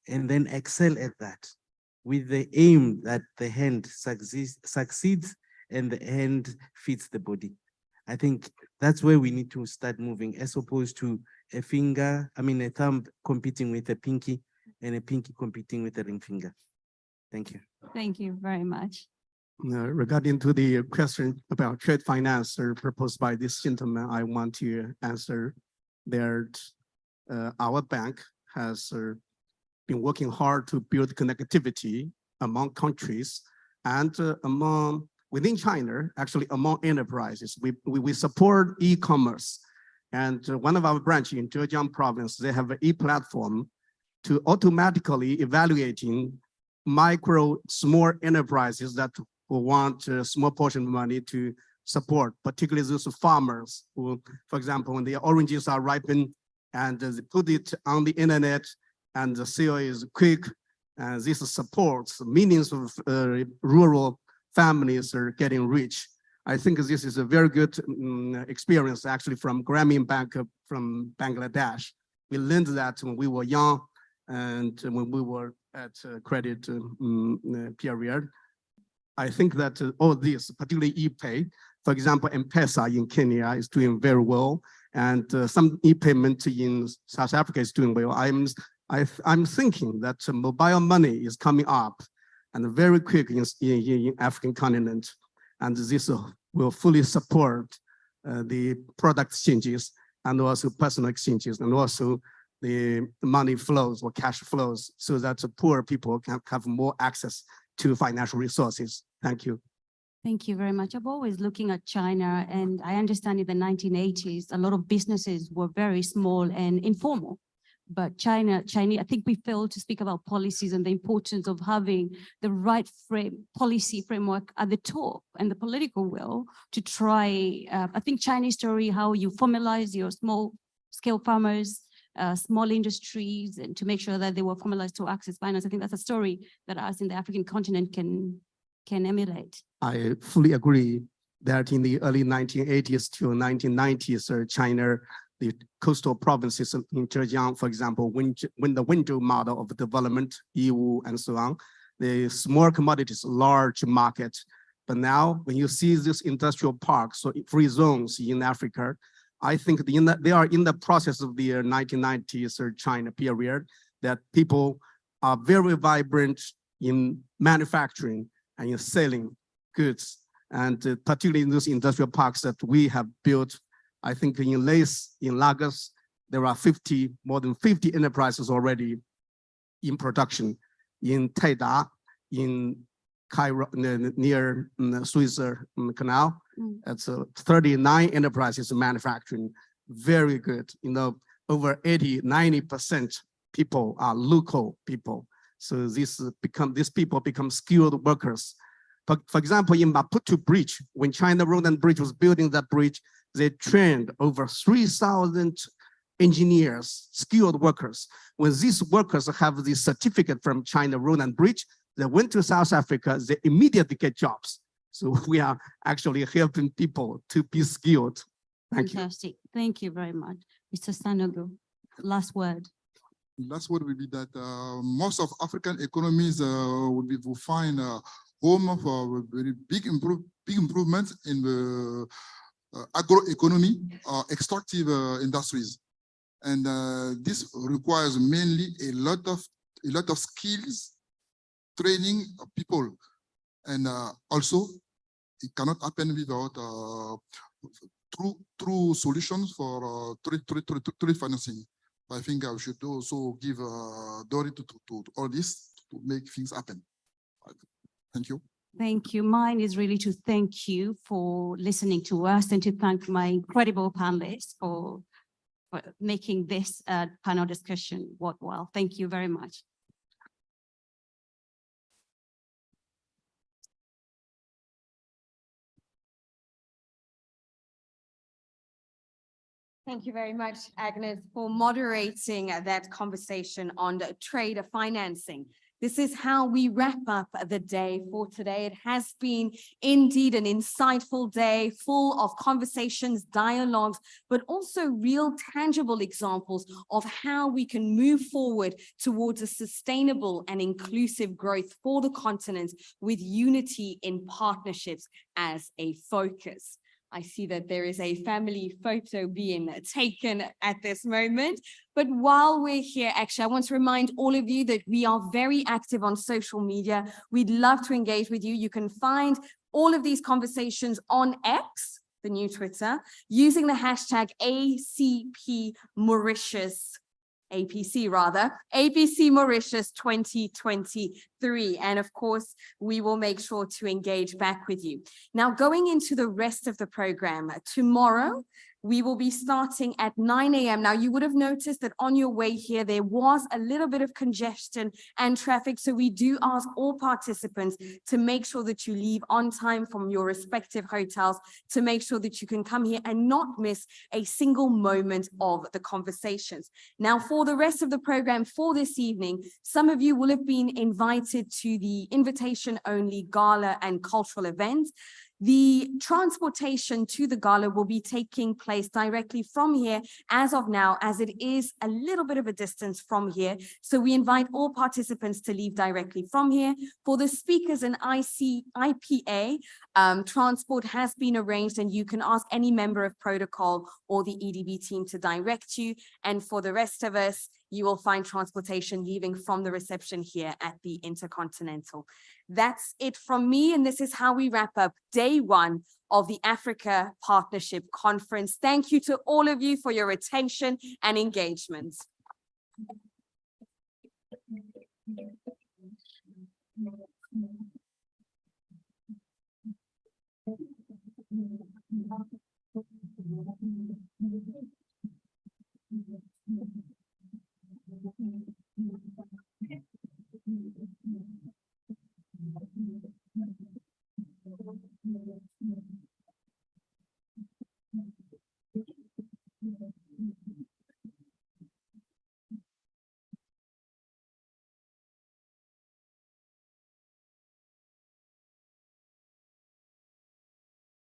and then excel at that, with the aim that the hand succeeds and the hand fits the body. I think that's where we need to start moving, as opposed to a thumb competing with a pinky and a pinky competing with a ring finger. Thank you. Thank you very much. Regarding to the question about trade finance proposed by this gentleman, I want to answer that our bank has been working hard to build connectivity among countries and within China, actually among enterprises. We support e-commerce. And one of our branches in Zhejiang province, they have an e-platform to automatically evaluating small enterprises that will want a small portion of money to support, particularly those farmers who, for example, when the oranges are ripened and they put it on the internet and the sale is quick, this supports millions of rural families are getting rich. I think this is a very good experience actually from Grameen Bank from Bangladesh. We learned that when we were young and when we were at credit period. I think that all this, particularly ePay, for example, M-Pesa in Kenya is doing very well, and some e-payment in South Africa is doing well. I'm thinking that mobile money is coming up and very quick in African continent, and this will fully support the product exchanges and also personal exchanges and also the money flows or cash flows so that the poor people can have more access to financial resources. Thank you. Thank you very much. I'm always looking at China, and I understand in the 1980s, a lot of businesses were very small and informal. But Chinese, I think we fail to speak about policies and the importance of having the right policy framework at the top and the political will to try, I think Chinese story, how you formalize your small scale farmers, small industries, and to make sure that they were formalized to access finance. I think that's a story that us in the African continent can emulate. I fully agree that in the early 1980s to 1990s, China, the coastal provinces in Zhejiang, for example, when the window model of development, EU and so on, the small commodities, large market. But now when you see these industrial parks, so free zones in Africa, I think they are in the process of the 1990s China period, that people are very vibrant in manufacturing and in selling goods. And particularly in those industrial parks that we have built, I think in Lagos, there are more than 50 enterprises already in production. In Taida, in Cairo, near Suez Canal, it's 39 enterprises manufacturing. Very good. You know, over 80–90% people are local people. So these people become skilled workers. But for example, in Maputo Bridge, when China Road and Bridge was building that bridge, they trained over 3,000 engineers, skilled workers. When these workers have the certificate from China Road and Bridge, they went to South Africa, they immediately get jobs. So we are actually helping people to be skilled. Thank you. Fantastic. Thank you very much. Mr. Sanogo, last word. Last word will be that most of African economies will find home for very big improvements in the agroeconomy, extractive industries, and this requires mainly a lot of skills, training of people, and also it cannot happen without true solutions for trade financing. I think I should also give Dory to all this to make things happen. Thank you. Thank you. Mine is really to thank you for listening to us and to thank my incredible panelists for making this panel discussion worthwhile. Thank you very much. Thank you very much, Agnes, for moderating that conversation on the trade financing. This is how we wrap up the day for today. It has been indeed an insightful day, full of conversations, dialogues, but also real tangible examples of how we can move forward towards a sustainable and inclusive growth for the continent with unity in partnerships as a focus. I see that there is a family photo being taken at this moment. But while we're here, actually, I want to remind all of you that we are very active on social media. We'd love to engage with you. You can find all of these conversations on X, the new Twitter, using the hashtag ACP Mauritius. APC Mauritius 2023. And of course, we will make sure to engage back with you. Now, going into the rest of the program, tomorrow, we will be starting at 9 a.m. Now, you would have noticed that on your way here, there was a little bit of congestion and traffic. So we do ask all participants to make sure that you leave on time from your respective hotels to make sure that you can come here and not miss a single moment of the conversations. Now, for the rest of the program for this evening, some of you will have been invited to the invitation-only gala and cultural events. The transportation to the gala will be taking place directly from here as of now, as it is a little bit of a distance from here. So we invite all participants to leave directly from here. For the speakers and IPA, transport has been arranged and you can ask any member of protocol or the EDB team to direct you. And for the rest of us, you will find transportation leaving from the reception here at the Intercontinental. That's it from me, and this is how we wrap up day one of the Africa Partnership Conference. Thank you to all of you for your attention and engagement.